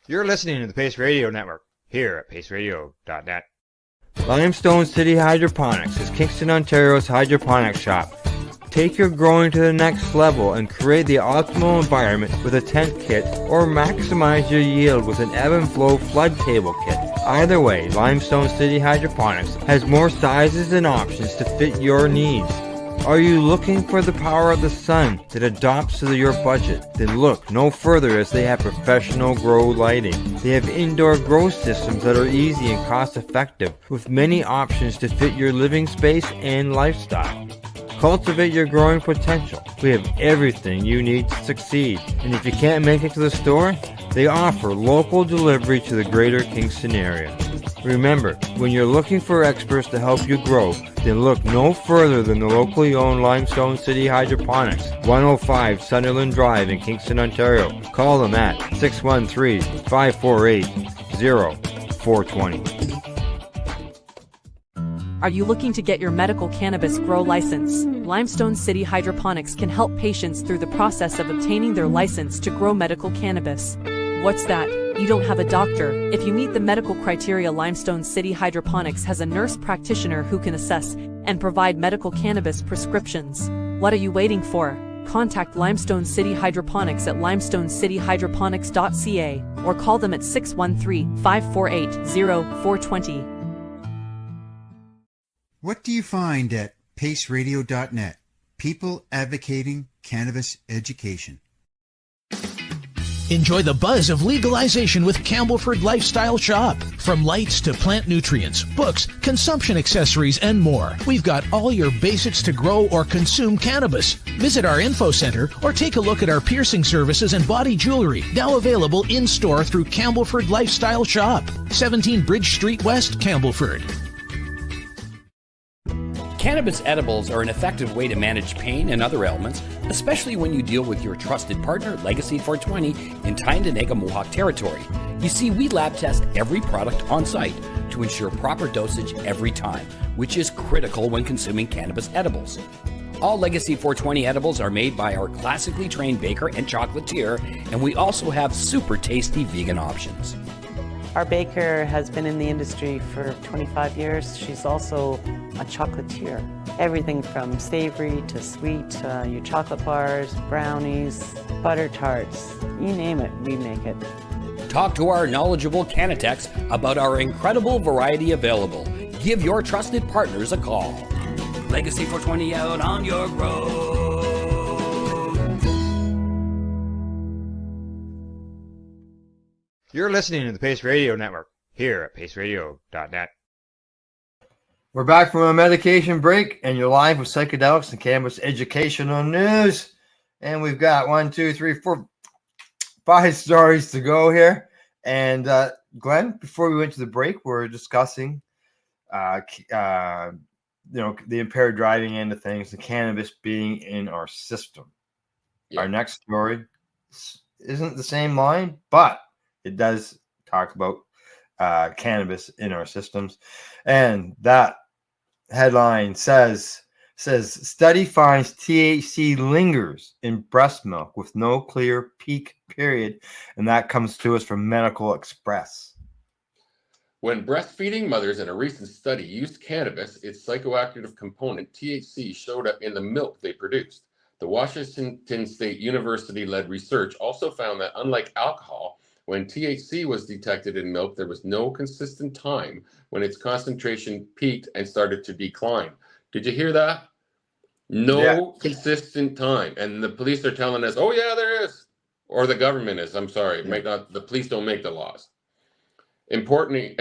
You're listening to the Pace Radio Network here at PaceRadio.net. Limestone City Hydroponics is Kingston, Ontario's hydroponics shop. Take your growing to the next level and create the optimal environment with a tent kit, or maximize your yield with an ebb and flow flood table kit. Either way, Limestone City Hydroponics has more sizes and options to fit your needs. Are you looking for the power of the sun that adapts to your budget? Then look no further, as they have professional grow lighting. They have indoor grow systems that are easy and cost effective, with many options to fit your living space and lifestyle. Cultivate your growing potential. We have everything you need to succeed. And if you can't make it to the store, they offer local delivery to the greater Kingston area. Remember, when you're looking for experts to help you grow, then look no further than the locally owned Limestone City Hydroponics, 105 Sunderland Drive in Kingston, Ontario. Call them at 613-548-0420. Are you looking to get your medical cannabis grow license? Limestone City Hydroponics can help patients through the process of obtaining their license to grow medical cannabis. What's that? You don't have a doctor. If you meet the medical criteria, Limestone City Hydroponics has a nurse practitioner who can assess and provide medical cannabis prescriptions. What are you waiting for? Contact Limestone City Hydroponics at limestonecityhydroponics.ca or call them at 613-548-0420. What do you find at paceradio.net? People advocating cannabis education. Enjoy the buzz of legalization with Campbellford Lifestyle Shop. From lights to plant nutrients, books, consumption accessories, and more, we've got all your basics to grow or consume cannabis. Visit our info center or take a look at our piercing services and body jewelry, now available in-store through Campbellford Lifestyle Shop, 17 Bridge Street West, Campbellford. Cannabis edibles are an effective way to manage pain and other ailments, especially when you deal with your trusted partner, Legacy 420, in Tyendinaga Mohawk territory. You see, we lab test every product on site to ensure proper dosage every time, which is critical when consuming cannabis edibles. All Legacy 420 edibles are made by our classically trained baker and chocolatier, and we also have super tasty vegan options. Our baker has been in the industry for 25 years. She's also a chocolatier. Everything from savory to sweet, your chocolate bars, brownies, butter tarts, you name it, we make it. Talk to our knowledgeable Cannatex about our incredible variety available. Give your trusted partners a call. Legacy 420 out on your road. You're listening to the Pace Radio Network here at paceradio.net. We're back from a medication break, and you're live with psychedelics and cannabis educational news. And we've got 1, 2, 3, 4, 5 stories to go here. And Glenn, before we went to the break, we were discussing, the impaired driving end of things, the cannabis being in our system. Yeah. Our next story isn't the same line, but it does talk about cannabis in our systems. And that headline says study finds THC lingers in breast milk with no clear peak period. And that comes to us from Medical Express. When breastfeeding mothers in a recent study used cannabis, its psychoactive component THC showed up in the milk they produced. The Washington State University-led research also found that, unlike alcohol, when THC was detected in milk, there was no consistent time when its concentration peaked and started to decline. Did you hear that? No consistent time. And the police are telling us, oh yeah, there is. Or the government is, I'm sorry. The police don't make the laws. Importantly,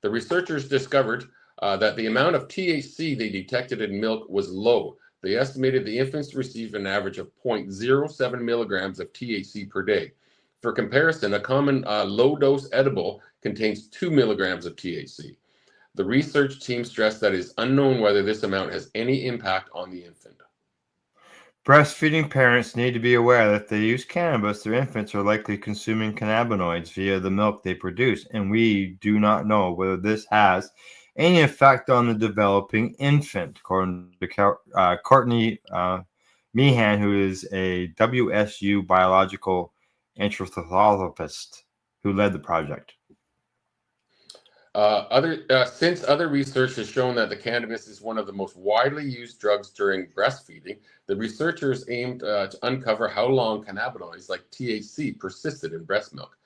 the researchers discovered that the amount of THC they detected in milk was low. They estimated the infants received an average of 0.07 milligrams of THC per day. For comparison, a common low-dose edible contains 2 milligrams of THC. The research team stressed that it is unknown whether this amount has any impact on the infant. Breastfeeding parents need to be aware that if they use cannabis, their infants are likely consuming cannabinoids via the milk they produce, and we do not know whether this has any effect on the developing infant, according to Courtney Meehan, who is a WSU biological anthropologist who led the project. Since other research has shown that the cannabis is one of the most widely used drugs during breastfeeding, the researchers aimed to uncover how long cannabinoids like THC persisted in breast milk.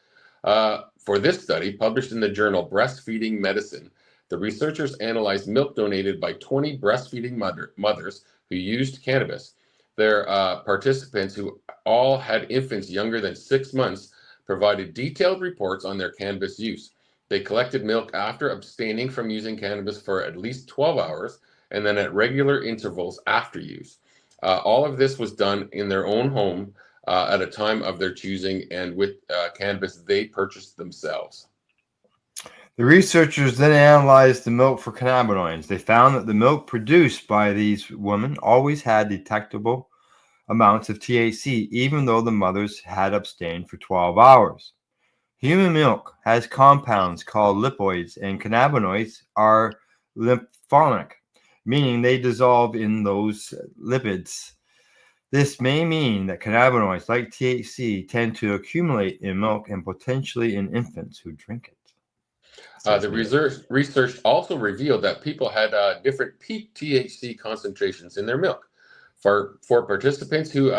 For this study, published in the journal Breastfeeding Medicine, The researchers analyzed milk donated by 20 breastfeeding mothers who used cannabis. Their participants, who all had infants younger than 6 months, provided detailed reports on their cannabis use. They collected milk after abstaining from using cannabis for at least 12 hours and then at regular intervals after use. All of this was done in their own home at a time of their choosing and with cannabis they purchased themselves. The researchers then analyzed the milk for cannabinoids. They found that the milk produced by these women always had detectable amounts of THC, even though the mothers had abstained for 12 hours. Human milk has compounds called lipoids, and cannabinoids are lymphonic, meaning they dissolve in those lipids. This may mean that cannabinoids like THC tend to accumulate in milk and potentially in infants who drink it. The research also revealed that people had different peak THC concentrations in their milk. For participants who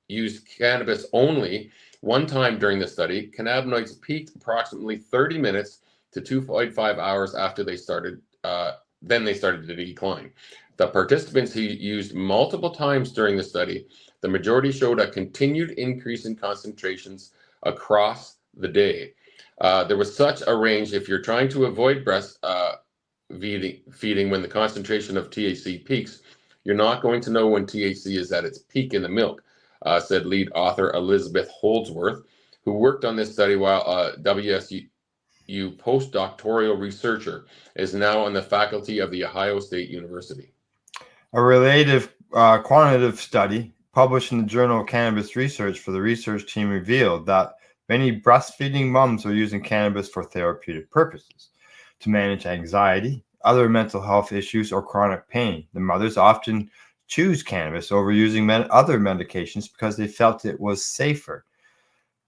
used cannabis only one time during the study, cannabinoids peaked approximately 30 minutes to 2.5 hours after they started. Then they started to decline. The participants who used multiple times during the study, the majority showed a continued increase in concentrations across the day. There was such a range. If you're trying to avoid feeding when the concentration of THC peaks, you're not going to know when THC is at its peak in the milk, said lead author Elizabeth Holdsworth, who worked on this study while WSU postdoctoral researcher, is now on the faculty of the Ohio State University. A related quantitative study published in the Journal of Cannabis Research for the research team revealed that many breastfeeding moms are using cannabis for therapeutic purposes, to manage anxiety, other mental health issues, or chronic pain. The mothers often choose cannabis over using other medications because they felt it was safer.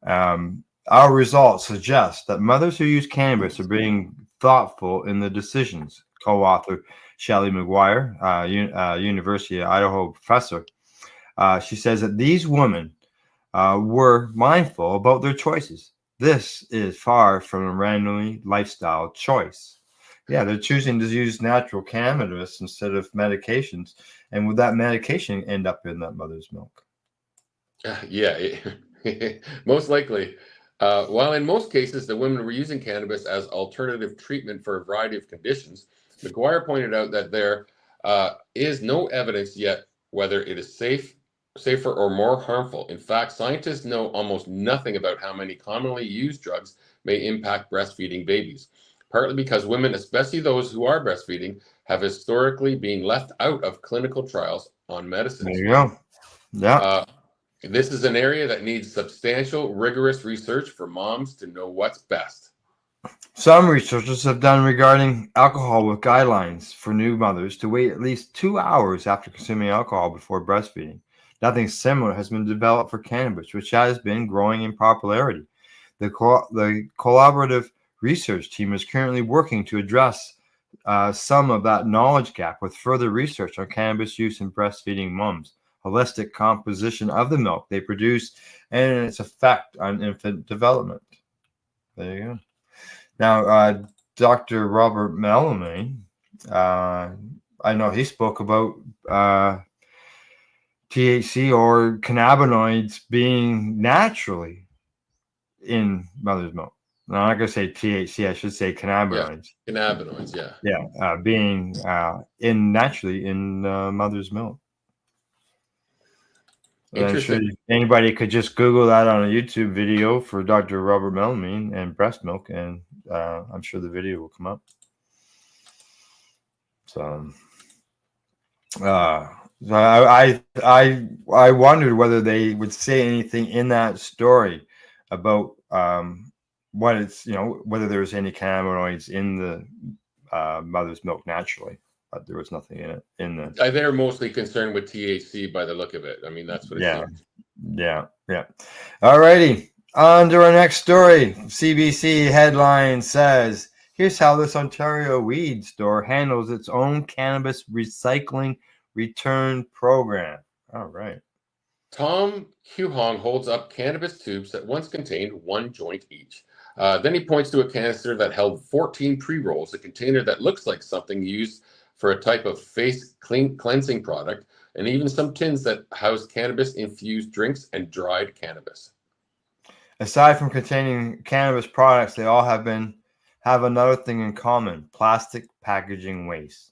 Our results suggest that mothers who use cannabis are being thoughtful in the decisions. Co-author Shelley McGuire, University of Idaho professor, she says that these women were mindful about their choices. This is far from a randomly lifestyle choice. Yeah, they're choosing to use natural cannabis instead of medications. And would that medication end up in that mother's milk? Yeah, most likely. While in most cases, the women were using cannabis as alternative treatment for a variety of conditions, McGuire pointed out that there is no evidence yet whether it is safer or more harmful. In fact, scientists know almost nothing about how many commonly used drugs may impact breastfeeding babies, partly because women, especially those who are breastfeeding, have historically been left out of clinical trials on medicines. There you go. Yeah. This is an area that needs substantial, rigorous research for moms to know what's best. Some researchers have done regarding alcohol with guidelines for new mothers to wait at least 2 hours after consuming alcohol before breastfeeding. Nothing similar has been developed for cannabis, which has been growing in popularity. The collaborative research team is currently working to address some of that knowledge gap with further research on cannabis use in breastfeeding moms, holistic composition of the milk they produce, and its effect on infant development. There you go. Now, Dr. Robert Melame, I know he spoke about THC or cannabinoids being naturally in mother's milk. No, I'm not going to say THC. I should say cannabinoids. Yeah, cannabinoids, yeah. Yeah, being naturally in mother's milk. I'm sure anybody could just Google that on a YouTube video for Dr. Robert Melame and breast milk, and I'm sure the video will come up. So, I wondered whether they would say anything in that story about what it's, whether there's any cannabinoids in the mother's milk naturally. But there was nothing in it. They're mostly concerned with THC by the look of it. I mean, that's what it seems. Yeah. All righty. On to our next story. CBC headline says, here's how this Ontario weed store handles its own cannabis recycling return program. All right. Tom Huhong holds up cannabis tubes that once contained one joint each. Then he points to a canister that held 14 pre-rolls, a container that looks like something used for a type of face cleansing product, and even some tins that house cannabis-infused drinks and dried cannabis. Aside from containing cannabis products, they all have another thing in common: plastic packaging waste.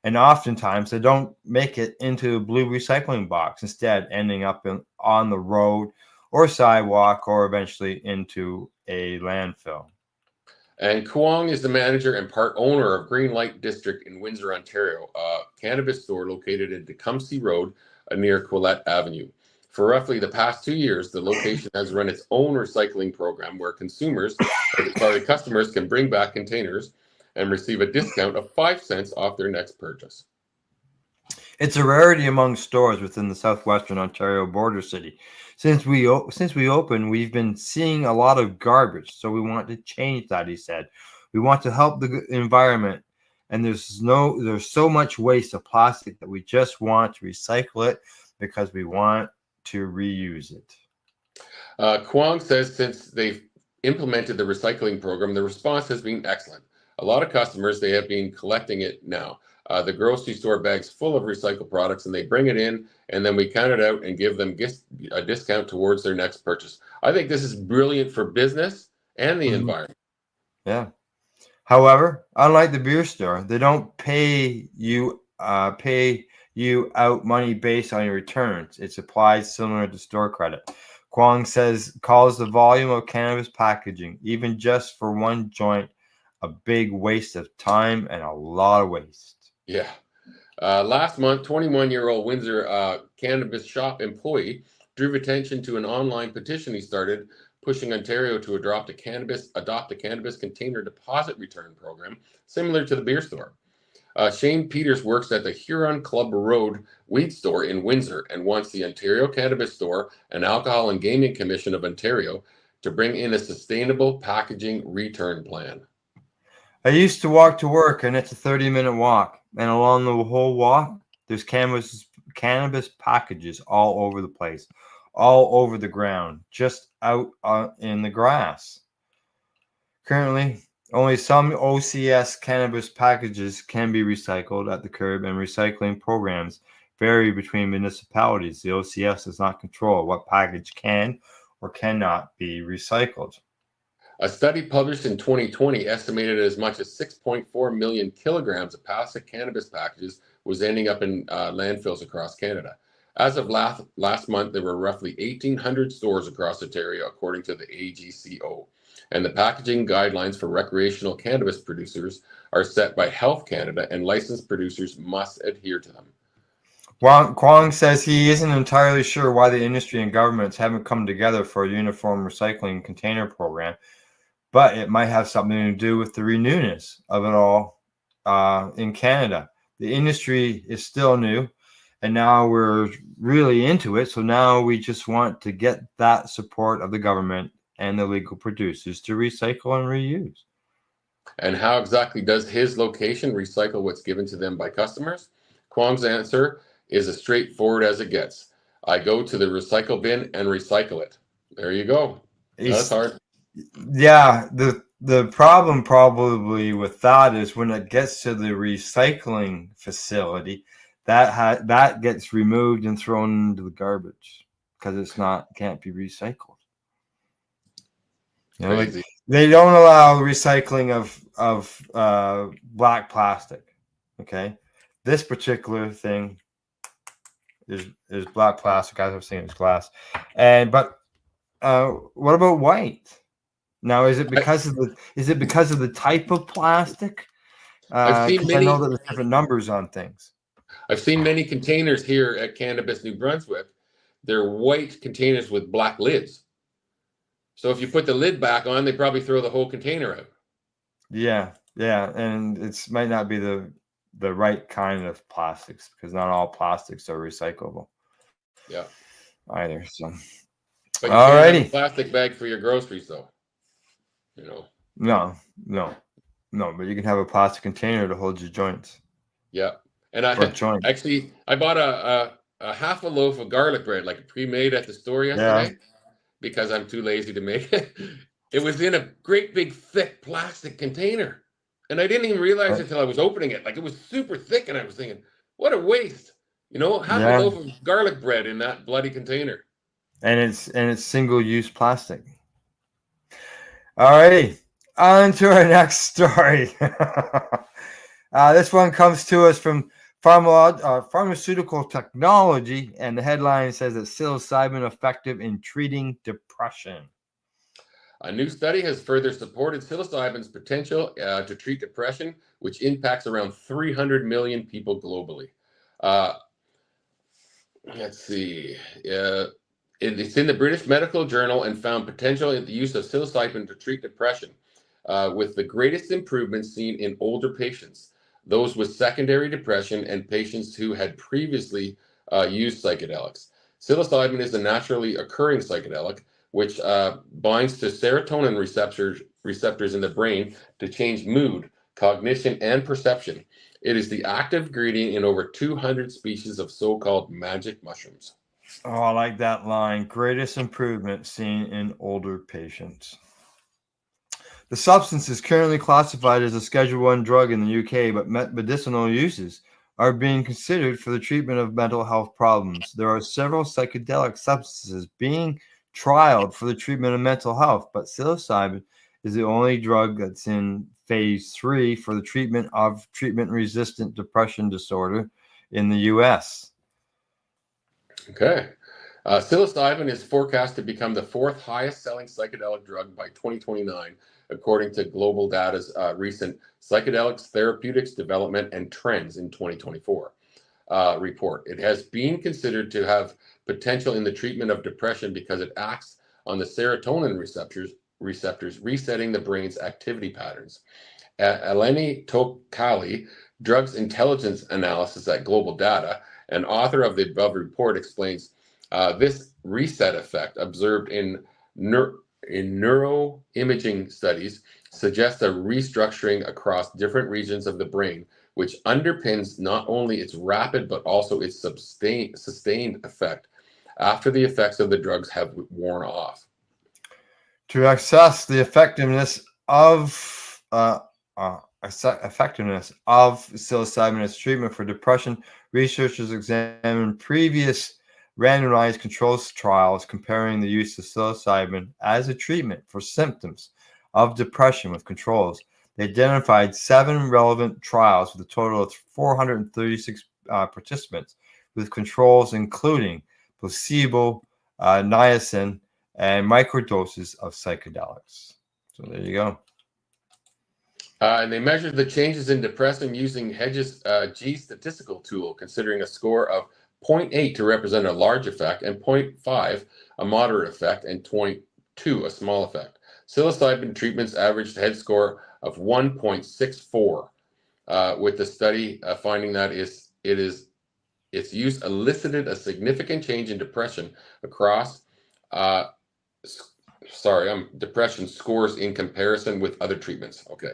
And oftentimes they don't make it into a blue recycling box, instead ending up on the road or sidewalk or eventually into a landfill. And Kuang is the manager and part owner of Green Light District in Windsor, Ontario, a cannabis store located in Tecumseh Road near Quillette Avenue. For roughly the past 2 years, the location has run its own recycling program where customers can bring back containers and receive a discount of 5 cents off their next purchase. It's a rarity among stores within the southwestern Ontario border city. Since we opened, we've been seeing a lot of garbage, so we want to change that, he said. We want to help the environment, and there's so much waste of plastic that we just want to recycle it because we want to reuse it. Kuang says since they've implemented the recycling program, the response has been excellent. A lot of customers, they have been collecting it now. The grocery store bags full of recycled products, and they bring it in, and then we count it out and give them a discount towards their next purchase. I think this is brilliant for business and the environment. Yeah. However, unlike the beer store, they don't pay you out money based on your returns. It's applied similar to store credit. Kuang calls the volume of cannabis packaging, even just for one joint, a big waste of time and a lot of waste. Yeah. Last month, 21-year-old Windsor cannabis shop employee drew attention to an online petition he started pushing Ontario to adopt a cannabis container deposit return program similar to the beer store. Shane Peters works at the Huron Club Road weed store in Windsor and wants the Ontario Cannabis Store and Alcohol and Gaming Commission of Ontario to bring in a sustainable packaging return plan. I used to walk to work, and it's a 30-minute walk. And along the whole walk, there's cannabis packages all over the place, all over the ground, just out in the grass. Currently, only some OCS cannabis packages can be recycled at the curb, and recycling programs vary between municipalities. The OCS does not control what package can or cannot be recycled. A study published in 2020 estimated as much as 6.4 million kilograms of plastic cannabis packages was ending up in landfills across Canada. As of last month, there were roughly 1,800 stores across Ontario, according to the AGCO. And the packaging guidelines for recreational cannabis producers are set by Health Canada, and licensed producers must adhere to them. Kuang says he isn't entirely sure why the industry and governments haven't come together for a uniform recycling container program, but it might have something to do with the renewness of it all in Canada. The industry is still new, and now we're really into it. So now we just want to get that support of the government and the legal producers to recycle and reuse. And how exactly does his location recycle what's given to them by customers? Kuang's answer is as straightforward as it gets. I go to the recycle bin and recycle it. There you go. That's hard. Yeah, the problem probably with that is when it gets to the recycling facility, that gets removed and thrown into the garbage because can't be recycled. You know, they don't allow recycling of black plastic. Okay, this particular thing is black plastic. As I've seen, it's glass. But what about white? Now, is it because of the type of plastic? I know that there's different numbers on things. I've seen many containers here at Cannabis New Brunswick. They're white containers with black lids. So if you put the lid back on, they probably throw the whole container out. Yeah, and it might not be the right kind of plastics because not all plastics are recyclable. Yeah. Either. So. But you can't have a plastic bag for your groceries, though. You know. No. But you can have a plastic container to hold your joints. Yeah, and I bought a half a loaf of garlic bread, like pre-made at the store yesterday, because I'm too lazy to make it. It was in a great big thick plastic container. And I didn't even realize it until I was opening it. Like, it was super thick, and I was thinking, what a waste. You know, half a loaf of garlic bread in that bloody container. And it's single-use plastic. All righty. On to our next story. This one comes to us from Pharmaceutical Technology, and the headline says that psilocybin effective in treating depression. A new study has further supported psilocybin's potential to treat depression, which impacts around 300 million people globally. Let's see. It's in the British Medical Journal and found potential in the use of psilocybin to treat depression, with the greatest improvements seen in older patients, those with secondary depression, and patients who had previously used psychedelics. Psilocybin is a naturally occurring psychedelic, which binds to serotonin receptors in the brain to change mood, cognition, and perception. It is the active ingredient in over 200 species of so-called magic mushrooms. Oh, I like that line. Greatest improvement seen in older patients. The substance is currently classified as a Schedule I drug in the UK, but medicinal uses are being considered for the treatment of mental health problems. There are several psychedelic substances being trialed for the treatment of mental health, but psilocybin is the only drug that's in phase 3 for the treatment of treatment-resistant depression disorder in the US. Okay. Psilocybin is forecast to become the 4th highest selling psychedelic drug by 2029, according to Global Data's recent Psychedelics, Therapeutics, Development, and Trends in 2024 report. It has been considered to have potential in the treatment of depression because it acts on the serotonin receptors, resetting the brain's activity patterns. Eleni Tokali, Drugs Intelligence Analysis at Global Data, and author of the above report, explains this reset effect observed in neuroimaging studies suggests a restructuring across different regions of the brain, which underpins not only its rapid but also its sustained effect after the effects of the drugs have worn off. To assess the effectiveness of psilocybin as treatment for depression, researchers examined previous randomized control trials comparing the use of psilocybin as a treatment for symptoms of depression with controls. They identified 7 relevant trials with a total of 436 participants, with controls including placebo, niacin, and microdoses of psychedelics. So there you go. And they measured the changes in depression using Hedges' G statistical tool, considering a score of 0.8 to represent a large effect, and 0.5 a moderate effect, and 0.2 a small effect. Psilocybin treatments averaged a head score of 1.64, with the study finding that its use elicited a significant change in depression across depression scores in comparison with other treatments. Okay.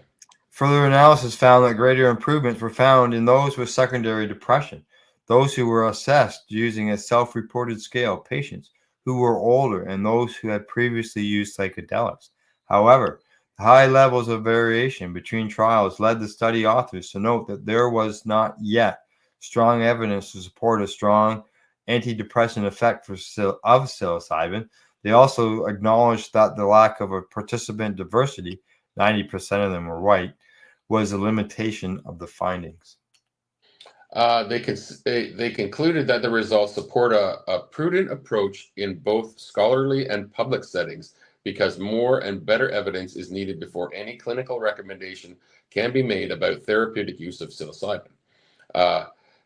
Further analysis found that greater improvements were found in those with secondary depression, those who were assessed using a self-reported scale, patients who were older, and those who had previously used psychedelics. However, high levels of variation between trials led the study authors to note that there was not yet strong evidence to support a strong antidepressant effect of psilocybin. They also acknowledged that the lack of a participant diversity, 90% of them were white, was a limitation of the findings. They concluded that the results support a prudent approach in both scholarly and public settings, because more and better evidence is needed before any clinical recommendation can be made about therapeutic use of psilocybin.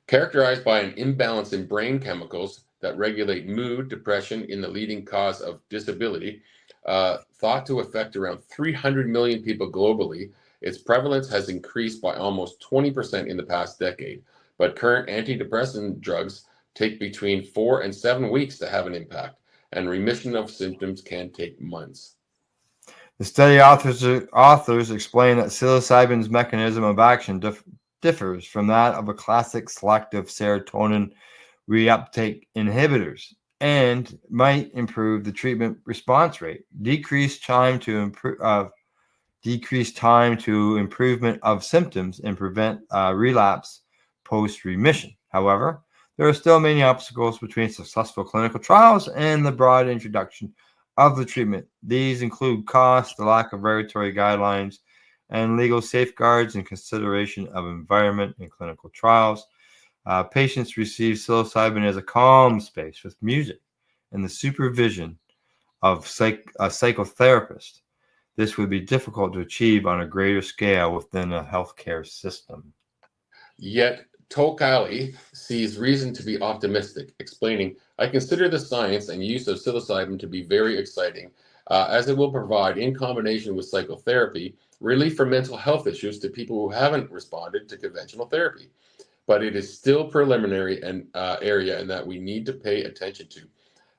Characterized by an imbalance in brain chemicals that regulate mood, depression in the leading cause of disability, thought to affect around 300 million people globally, its prevalence has increased by almost 20% in the past decade. But current antidepressant drugs take between 4 and 7 weeks to have an impact, and remission of symptoms can take months. The study authors explain that psilocybin's mechanism of action differs from that of a classic selective serotonin reuptake inhibitors, and might improve the treatment response rate, decrease time to improvement of symptoms, and prevent relapse post-remission. However, there are still many obstacles between successful clinical trials and the broad introduction of the treatment. These include cost, the lack of regulatory guidelines, and legal safeguards in consideration of environment in clinical trials. Patients receive psilocybin as a calm space with music and the supervision of a psychotherapist. This would be difficult to achieve on a greater scale within a healthcare system. Yet, Tokali sees reason to be optimistic, explaining, I consider the science and use of psilocybin to be very exciting, as it will provide, in combination with psychotherapy, relief for mental health issues to people who haven't responded to conventional therapy. But it is still preliminary and area and that we need to pay attention to.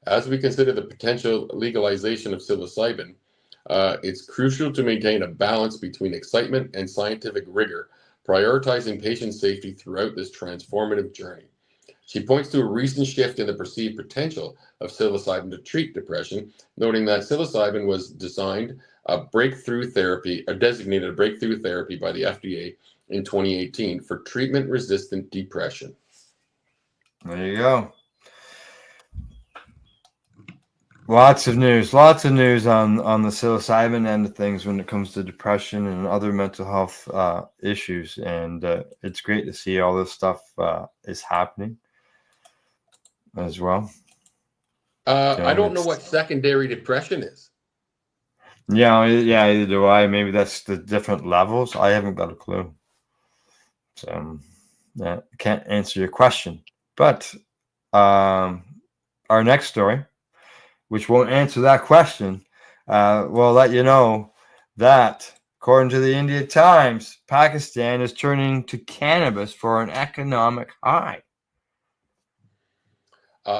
As we consider the potential legalization of psilocybin, it's crucial to maintain a balance between excitement and scientific rigor, prioritizing patient safety throughout this transformative journey. She points to a recent shift in the perceived potential of psilocybin to treat depression, noting that psilocybin was designated a breakthrough therapy by the FDA in 2018 for treatment-resistant depression. There you go. Lots of news on the psilocybin end of things when it comes to depression and other mental health issues, and it's great to see all this stuff is happening as well. I don't know what secondary depression is. Yeah, either do I. Maybe that's the different levels. I haven't got a clue. So I can't answer your question. But our next story, which won't answer that question, will let you know that, according to the India Times, Pakistan is turning to cannabis for an economic high.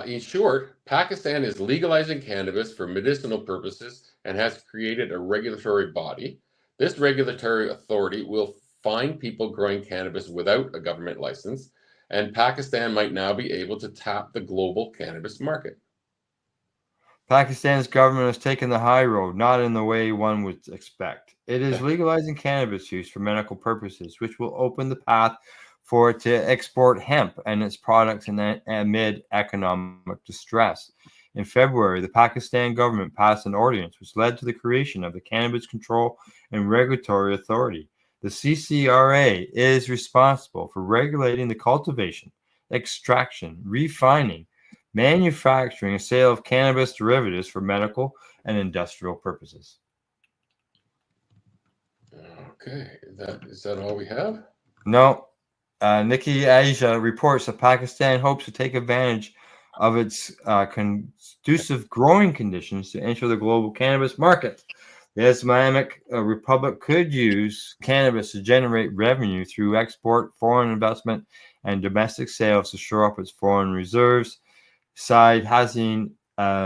In short, Pakistan is legalizing cannabis for medicinal purposes and has created a regulatory body. This regulatory authority will fine people growing cannabis without a government license, and Pakistan might now be able to tap the global cannabis market. Pakistan's government has taken the high road, not in the way one would expect. It is legalizing cannabis use for medical purposes, which will open the path for it to export hemp and its products amid economic distress. In February, the Pakistan government passed an ordinance which led to the creation of the Cannabis Control and Regulatory Authority. The CCRA is responsible for regulating the cultivation, extraction, refining, manufacturing, and sale of cannabis derivatives for medical and industrial purposes. Okay, is that all we have? No. Nikki Asia reports that Pakistan hopes to take advantage of its conducive growing conditions to enter the global cannabis market. The Islamic Republic could use cannabis to generate revenue through export, foreign investment, and domestic sales to shore up its foreign reserves. Saeed Hassan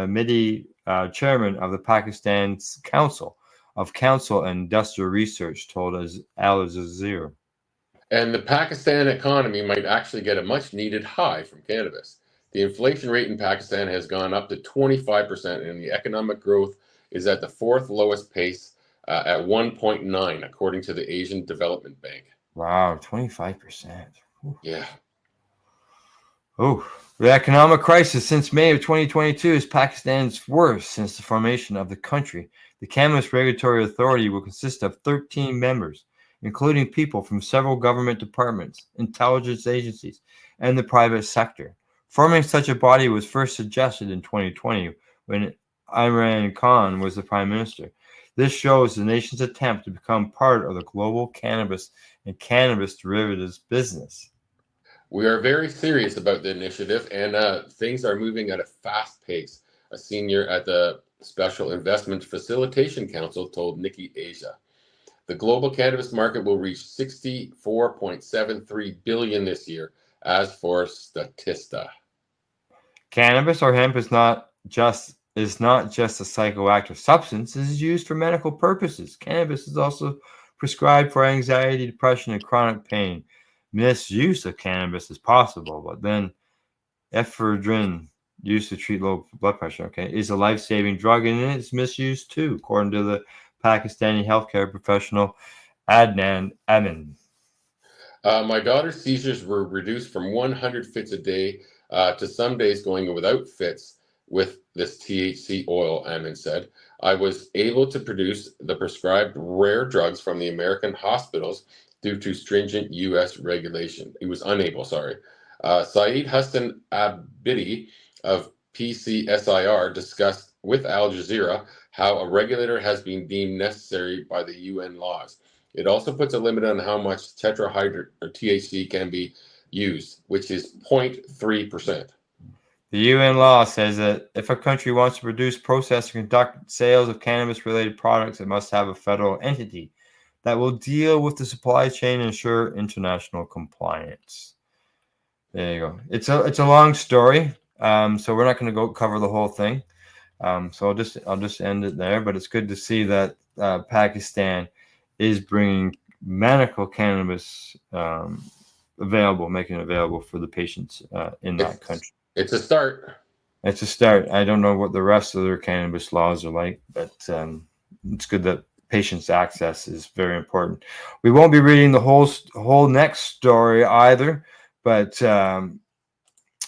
Midi, chairman of the Pakistan's Council of Council and Industrial Research, told Al Jazeera. And the Pakistan economy might actually get a much needed high from cannabis. The inflation rate in Pakistan has gone up to 25%, and the economic growth is at the fourth lowest pace at 1.9, according to the Asian Development Bank. Wow, 25%. Yeah. Oh, the economic crisis since May of 2022 is Pakistan's worst since the formation of the country. The Cannabis Regulatory Authority will consist of 13 members, including people from several government departments, intelligence agencies, and the private sector. Forming such a body was first suggested in 2020 when Imran Khan was the prime minister. This shows the nation's attempt to become part of the global cannabis and cannabis derivatives business. We are very serious about the initiative, and things are moving at a fast pace. A senior at the Special Investment Facilitation Council told Nikki Asia. The global cannabis market will reach $64.73 billion this year, as for Statista. Cannabis or hemp is not just a psychoactive substance. It is used for medical purposes. Cannabis is also prescribed for anxiety, depression, and chronic pain. Misuse of cannabis is possible, but then ephedrine used to treat low blood pressure, okay, is a life-saving drug, and it's misused too, according to the Pakistani healthcare professional Adnan Amin. My daughter's seizures were reduced from 100 fits a day to some days going without fits with this THC oil, Amin said. I was able to produce the prescribed rare drugs from the American hospitals due to stringent U.S. regulation. He was unable, sorry. Saeed Hassan Abidi of PCSIR discussed with Al Jazeera how a regulator has been deemed necessary by the UN laws. It also puts a limit on how much tetrahydro or THC can be used, which is 0.3%. The UN law says that if a country wants to produce, process, or conduct sales of cannabis-related products, it must have a federal entity that will deal with the supply chain and ensure international compliance. There you go. It's a long story, so we're not going to go cover the whole thing. So I'll just end it there. But it's good to see that Pakistan is bringing medical cannabis available, making it available for the patients in that country. It's a start. It's a start. I don't know what the rest of their cannabis laws are like, but it's good that patients' access is very important. We won't be reading the whole next story either, but we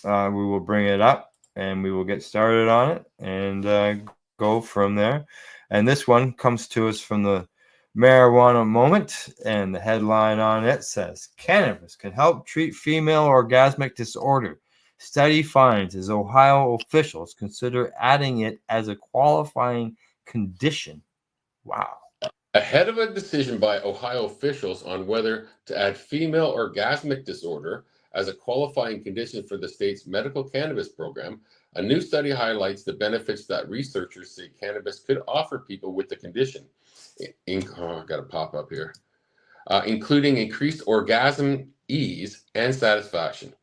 will bring it up and we will get started on it and go from there. And this one comes to us from the Marijuana Moment, and the headline on it says, "Cannabis can help treat female orgasmic disorder. Study finds as Ohio officials consider adding it as a qualifying condition." Wow. Ahead of a decision by Ohio officials on whether to add female orgasmic disorder as a qualifying condition for the state's medical cannabis program, a new study highlights the benefits that researchers say cannabis could offer people with the condition. I got to pop up here. Including increased orgasm ease and satisfaction.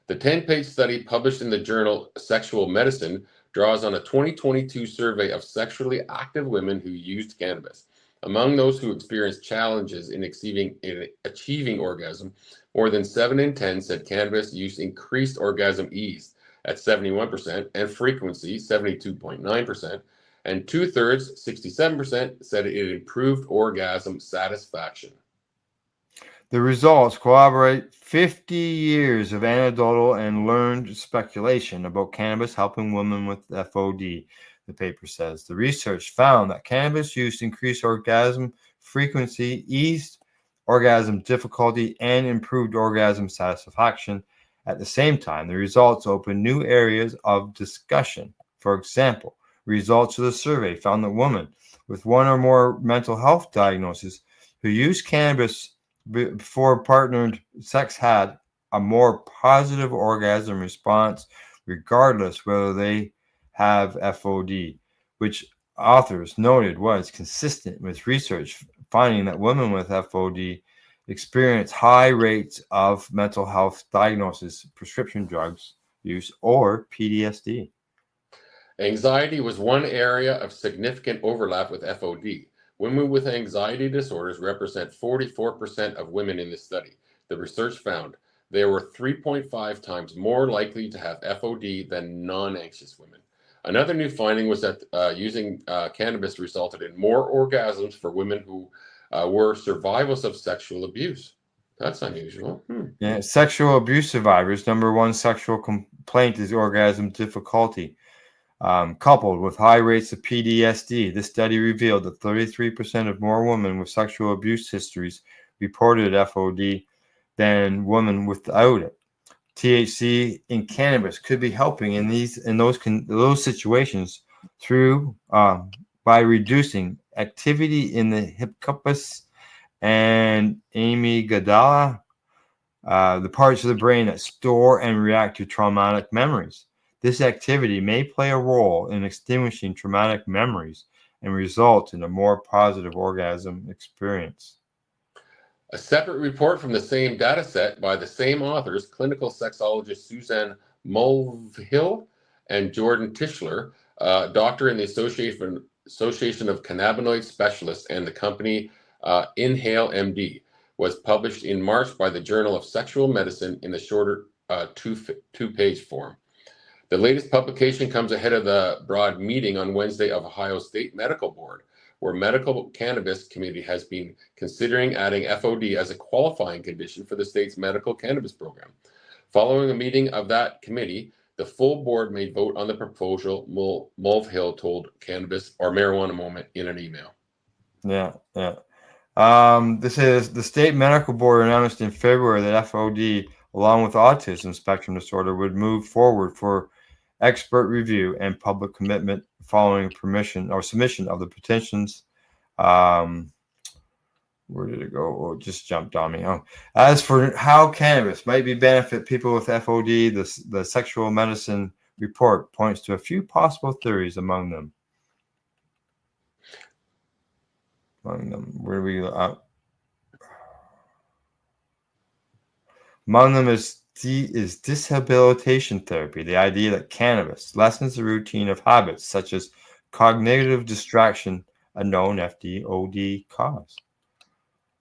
The 10-page study published in the journal Sexual Medicine draws on a 2022 survey of sexually active women who used cannabis. Among those who experienced challenges in achieving orgasm, more than 7 in 10 said cannabis use increased orgasm ease at 71% and frequency, 72.9%, and 2/3, 67%, said it improved orgasm satisfaction. The results corroborate 50 years of anecdotal and learned speculation about cannabis helping women with FOD, the paper says. The research found that cannabis use increased orgasm frequency, eased orgasm difficulty, and improved orgasm satisfaction. At the same time, the results open new areas of discussion. For example, results of the survey found that women with one or more mental health diagnoses who used cannabis before partnered sex had a more positive orgasm response, regardless whether they have FOD, which authors noted was consistent with research finding that women with FOD experience high rates of mental health diagnosis, prescription drugs use, or PTSD. Anxiety was one area of significant overlap with FOD. Women with anxiety disorders represent 44% of women in this study. The research found they were 3.5 times more likely to have FOD than non-anxious women. Another new finding was that using cannabis resulted in more orgasms for women who were survivors of sexual abuse. That's unusual. Yeah, sexual abuse survivors' number one sexual complaint is orgasm difficulty. Coupled with high rates of PTSD, this study revealed that 33% of more women with sexual abuse histories reported FOD than women without it. THC in cannabis could be helping in those situations through by reducing activity in the hippocampus and amygdala, the parts of the brain that store and react to traumatic memories. This activity may play a role in extinguishing traumatic memories and result in a more positive orgasm experience. A separate report from the same data set by the same authors, clinical sexologist Suzanne Mulvihill and Jordan Tischler, doctor in the Association of Cannabinoid Specialists and the company Inhale MD, was published in March by the Journal of Sexual Medicine in the shorter two-page form. The latest publication comes ahead of the broad meeting on Wednesday of Ohio State Medical Board, where medical cannabis committee has been considering adding FOD as a qualifying condition for the state's medical cannabis program. Following a meeting of that committee, the full board may vote on the proposal, Mulvihill told Cannabis or Marijuana Moment in an email. Yeah. This is the state medical board announced in February that FOD, along with autism spectrum disorder, would move forward for expert review and public commitment following permission or submission of the petitions. Where did it go? Oh, it just jumped on me. Oh, as for how cannabis might be benefit people with FOD, the sexual medicine report points to a few possible theories among them. Where do we among them is dishabilitation therapy, the idea that cannabis lessens the routine of habits such as cognitive distraction, a known FOD cause.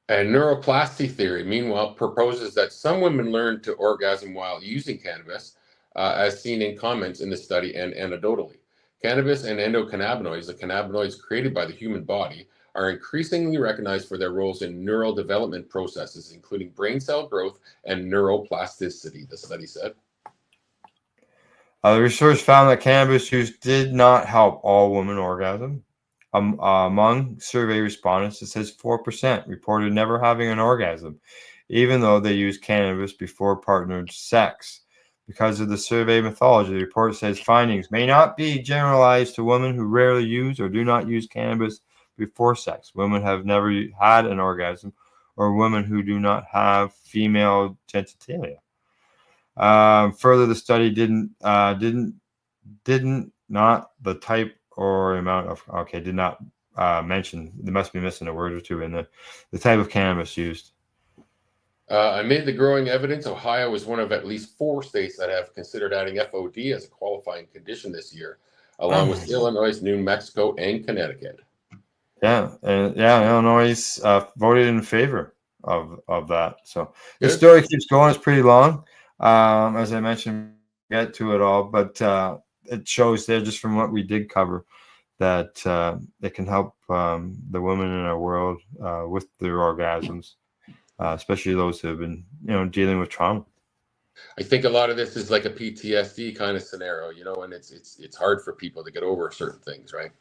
And neuroplasty theory, meanwhile, proposes that some women learn to orgasm while using cannabis, as seen in comments in the study and anecdotally. Cannabis and endocannabinoids, the cannabinoids created by the human body, are increasingly recognized for their roles in neural development processes, including brain cell growth and neuroplasticity, the study said. The research found that cannabis use did not help all women orgasm. Among survey respondents, it says 4% reported never having an orgasm, even though they used cannabis before partnered sex. Because of the survey methodology, the report says findings may not be generalized to women who rarely use or do not use cannabis before sex. Women have never had an orgasm, or women who do not have female genitalia. Further, the study did not the type or amount of did not mention. They must be missing a word or two in the type of cannabis used. Amid the growing evidence, Ohio is one of at least 4 states that have considered adding FOD as a qualifying condition this year, along with Illinois, New Mexico, and Connecticut. Illinois voted in favor of that. So the story keeps going. It's pretty long. As I mentioned, get to it all, but it shows there, just from what we did cover, that it can help the women in our world with their orgasms, especially those who have been, dealing with trauma. I think a lot of this is like a PTSD kind of scenario, and it's hard for people to get over certain things, right?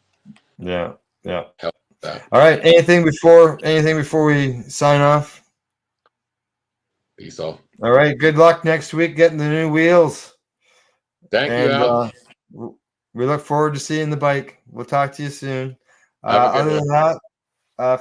Yeah. Help that. All right. Anything before we sign off? Peace all. All right. Good luck next week getting the new wheels. Thank you, Al. We look forward to seeing the bike. We'll talk to you soon. Other than that,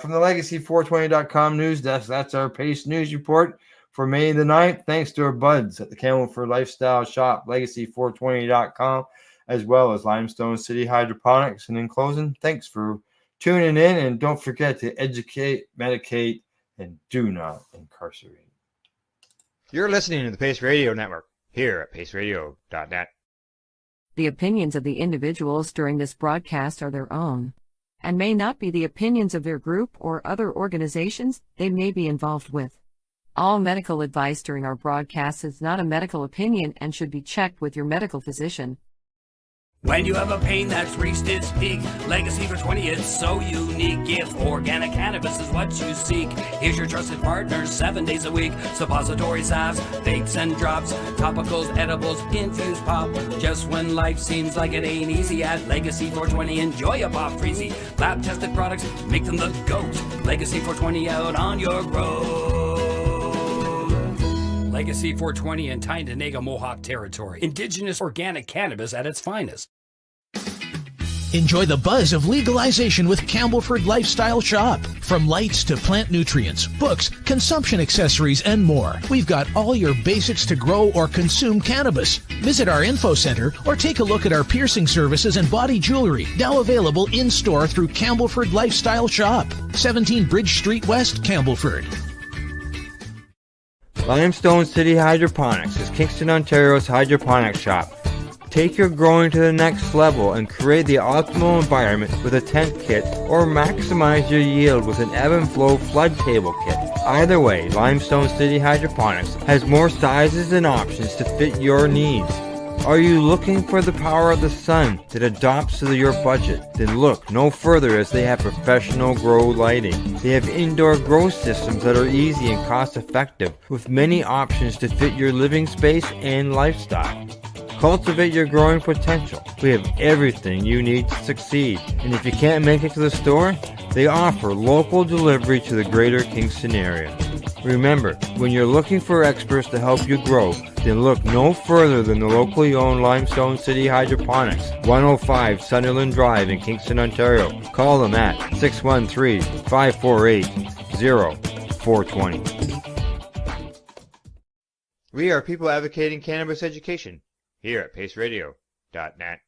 from the Legacy420.com news desk, that's our PACE news report for May the 9th. Thanks to our buds at the Campbellford Lifestyle Shop, Legacy420.com, as well as Limestone City Hydroponics. And in closing, thanks for tuning in, and don't forget to educate, medicate, and do not incarcerate. You're listening to the Pace Radio Network here at paceradio.net. The opinions of the individuals during this broadcast are their own, and may not be the opinions of their group or other organizations they may be involved with. All medical advice during our broadcast is not a medical opinion and should be checked with your medical physician. When you have a pain that's reached its peak, Legacy for 20, it's so unique. If organic cannabis is what you seek, here's your trusted partner 7 days a week. Suppository salves, bakes and drops, topicals, edibles, infused pop. Just when life seems like it ain't easy, at Legacy 420, enjoy a pop freezy. Lab tested products, make them the GOAT. Legacy 420 out on your road. Legacy 420 in Tyendinaga Mohawk territory. Indigenous organic cannabis at its finest. Enjoy the buzz of legalization with Campbellford Lifestyle Shop. From lights to plant nutrients, books, consumption accessories, and more, we've got all your basics to grow or consume cannabis. Visit our info center or take a look at our piercing services and body jewelry, now available in-store through Campbellford Lifestyle Shop, 17 Bridge Street West, Campbellford. Limestone City Hydroponics is Kingston, Ontario's hydroponics shop. Take your growing to the next level and create the optimal environment with a tent kit, or maximize your yield with an ebb and flow flood table kit. Either way, Limestone City Hydroponics has more sizes and options to fit your needs. Are you looking for the power of the sun that adapts to your budget? Then look no further, as they have professional grow lighting. They have indoor grow systems that are easy and cost effective, with many options to fit your living space and lifestyle. Cultivate your growing potential. We have everything you need to succeed. And if you can't make it to the store, they offer local delivery to the greater Kingston area. Remember, when you're looking for experts to help you grow, then look no further than the locally owned Limestone City Hydroponics, 105 Sunderland Drive in Kingston, Ontario. Call them at 613-548-0420. We are people advocating cannabis education here at paceradio.net.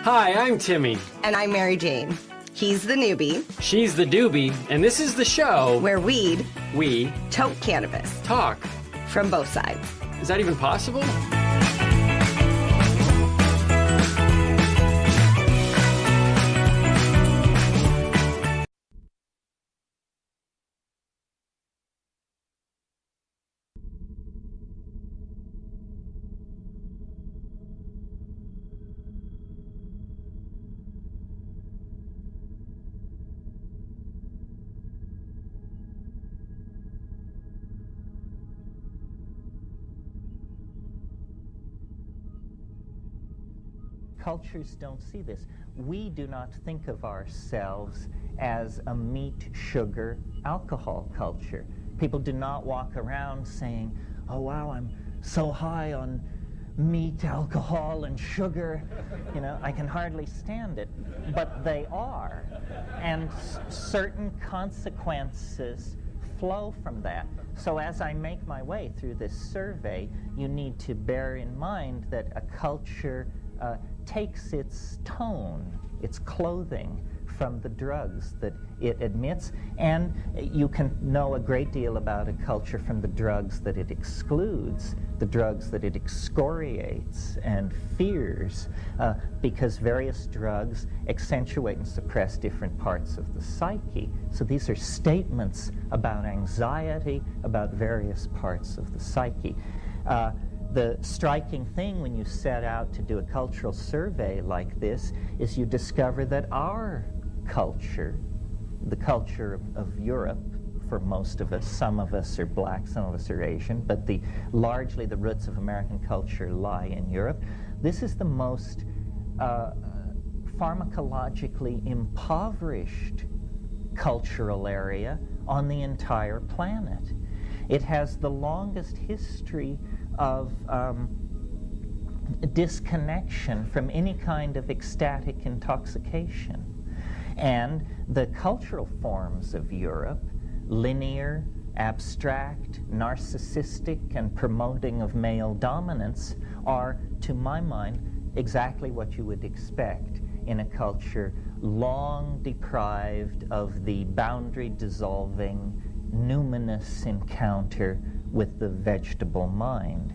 Hi, I'm Timmy. And I'm Mary Jane. He's the newbie. She's the doobie, and this is the show where we tote cannabis. Talk. From both sides. Is that even possible? Cultures don't see this. We do not think of ourselves as a meat, sugar, alcohol culture. People do not walk around saying, oh wow, I'm so high on meat, alcohol, and sugar. You know, I can hardly stand it. But they are. And certain consequences flow from that. So as I make my way through this survey, you need to bear in mind that a culture takes its tone, its clothing, from the drugs that it admits, and you can know a great deal about a culture from the drugs that it excludes, the drugs that it excoriates and fears, because various drugs accentuate and suppress different parts of the psyche. So these are statements about anxiety, about various parts of the psyche. The striking thing when you set out to do a cultural survey like this is you discover that our culture, the culture of Europe, for most of us, some of us are black, some of us are Asian, but largely the roots of American culture lie in Europe. This is the most pharmacologically impoverished cultural area on the entire planet. It has the longest history of disconnection from any kind of ecstatic intoxication. And the cultural forms of Europe, linear, abstract, narcissistic, and promoting of male dominance, are, to my mind, exactly what you would expect in a culture long deprived of the boundary-dissolving, numinous encounter with the vegetable mind.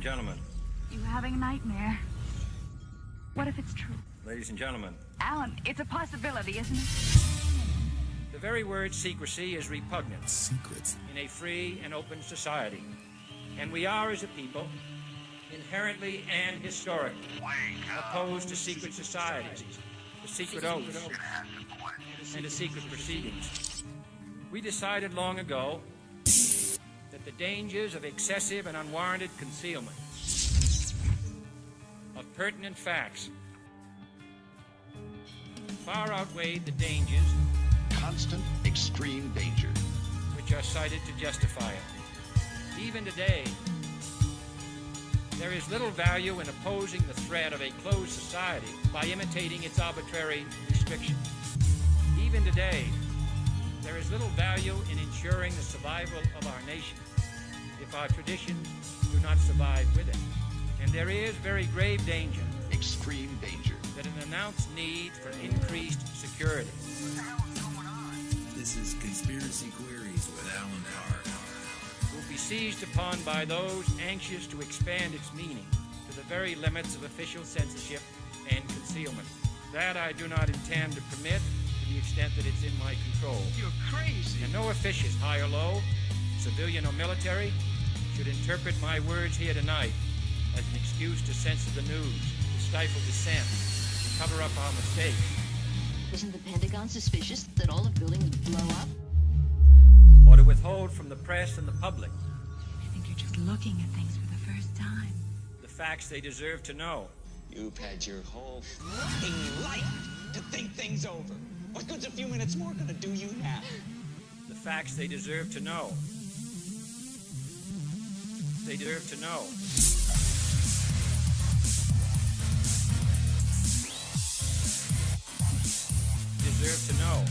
and gentlemen. You having a nightmare? What if it's true? Ladies and gentlemen. Alan, it's a possibility, isn't it? The very word secrecy is repugnant. Secrets. In a free and open society. And we are, as a people, inherently and historically opposed to secret societies, to secret oaths, and to secret proceedings. We decided long ago that the dangers of excessive and unwarranted concealment of pertinent facts far outweighed the dangers, constant, extreme danger, which are cited to justify it. Even today, there is little value in opposing the threat of a closed society by imitating its arbitrary restrictions. Even today, there is little value in ensuring the survival of our nation if our traditions do not survive with it. And there is very grave danger, extreme danger, that an announced need for increased security. This is Conspiracy Queries with Alan Park. Will be seized upon by those anxious to expand its meaning to the very limits of official censorship and concealment. That I do not intend to permit to the extent that it's in my control. You're crazy. And no officious, high or low, civilian or military, should interpret my words here tonight as an excuse to censor the news, to stifle dissent, to cover up our mistakes. Isn't the Pentagon suspicious that all of building would blow up? Or to withhold from the press and the public I think you're just looking at things for the first time. the facts they deserve to know. You've had your whole f***ing life to think things over. What good's a few minutes more gonna do you now? The facts they deserve to know. They deserve to know. Deserve to know.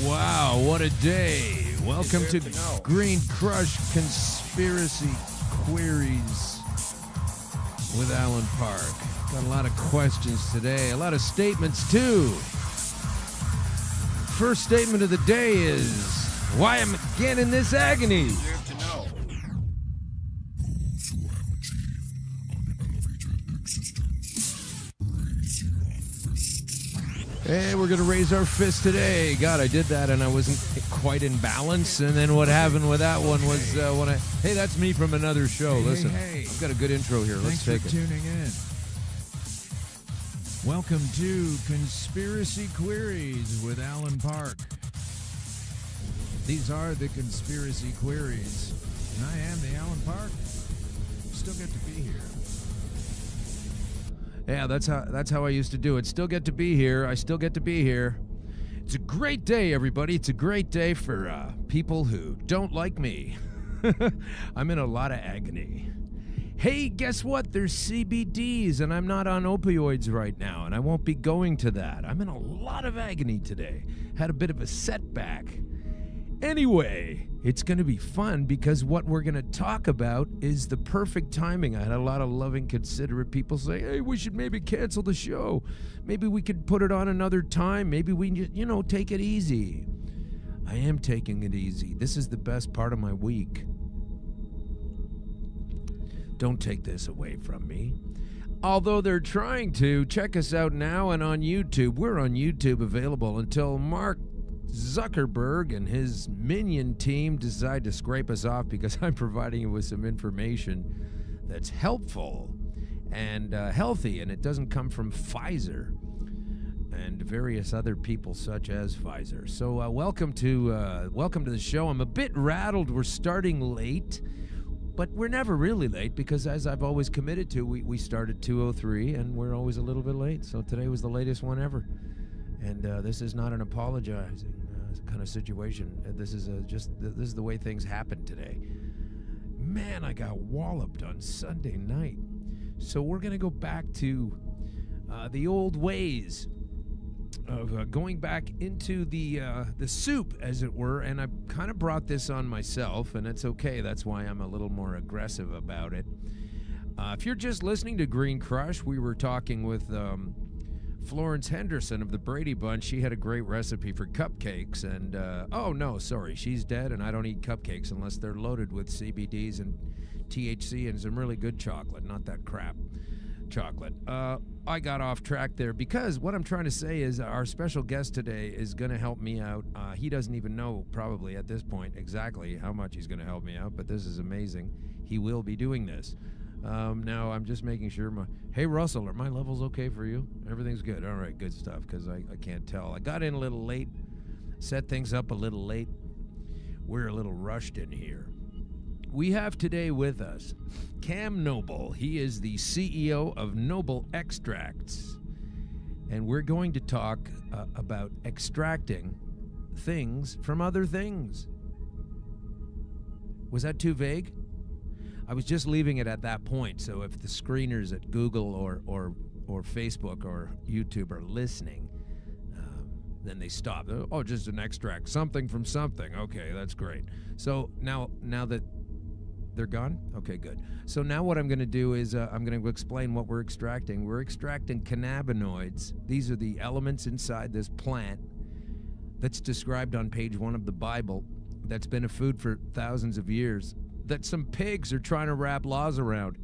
Wow, what a day. Welcome to Green Crush Conspiracy Queries with Alan Park. Got a lot of questions today, a lot of statements too. First statement of the day is, why am I again in this agony? Deserve to know. Hey, we're going to raise our fist today. God, I did that and I wasn't quite in balance. And then what happened with that one was when I... Hey, that's me from another show. Listen, I've got a good intro here. Let's take it. Thanks for tuning in. Welcome to Conspiracy Queries with Alan Park. These are the Conspiracy Queries. And I am the Alan Park. Still get to be here. Yeah, that's how I used to do it. Still get to be here. I still get to be here. It's a great day, everybody. It's a great day for people who don't like me. I'm in a lot of agony. Hey, guess what? There's CBDs, and I'm not on opioids right now, and I won't be going to that. I'm in a lot of agony today. Had a bit of a setback. Anyway, it's going to be fun because what we're going to talk about is the perfect timing. I had a lot of loving, considerate people say, hey, we should maybe cancel the show. Maybe we could put it on another time. Maybe we, take it easy. I am taking it easy. This is the best part of my week. Don't take this away from me. Although they're trying to, check us out now and on YouTube. We're on YouTube, available until Mark Zuckerberg and his minion team decide to scrape us off because I'm providing you with some information that's helpful and healthy, and it doesn't come from Pfizer and various other people such as Pfizer. So welcome to the show. I'm a bit rattled. We're starting late, but we're never really late because, as I've always committed to, we start at 2:03 and we're always a little bit late. So today was the latest one ever. And this is not an apologizing kind of situation. This is this is the way things happen today. Man, I got walloped on Sunday night. So we're gonna go back to the old ways of going back into the soup, as it were. And I kind of brought this on myself, and it's okay. That's why I'm a little more aggressive about it. If you're just listening to Green Crush, we were talking with Florence Henderson of the Brady Bunch. She had a great recipe for cupcakes, and oh no, sorry, she's dead, and I don't eat cupcakes unless they're loaded with CBDs and THC and some really good chocolate, not that crap chocolate. I got off track there because what I'm trying to say is our special guest today is going to help me out. He doesn't even know probably at this point exactly how much he's going to help me out, but this is amazing. He will be doing this. Now I'm just making sure hey Russell, are my levels okay for you? Everything's good. All right, good stuff, because I can't tell. I got in a little late, set things up a little late. We're a little rushed in here. We have today with us Cam Noble. He is the CEO of Noble Extracts. And we're going to talk about extracting things from other things. Was that too vague? I was just leaving it at that point, so if the screeners at Google or Facebook or YouTube are listening, then they stop. Oh, just an extract, something from something. Okay, that's great. So now that they're gone? Okay, good. So now what I'm going to do is I'm going to explain what we're extracting. We're extracting cannabinoids. These are the elements inside this plant that's described on page 1 of the Bible, that's been a food for thousands of years, that some pigs are trying to wrap laws around.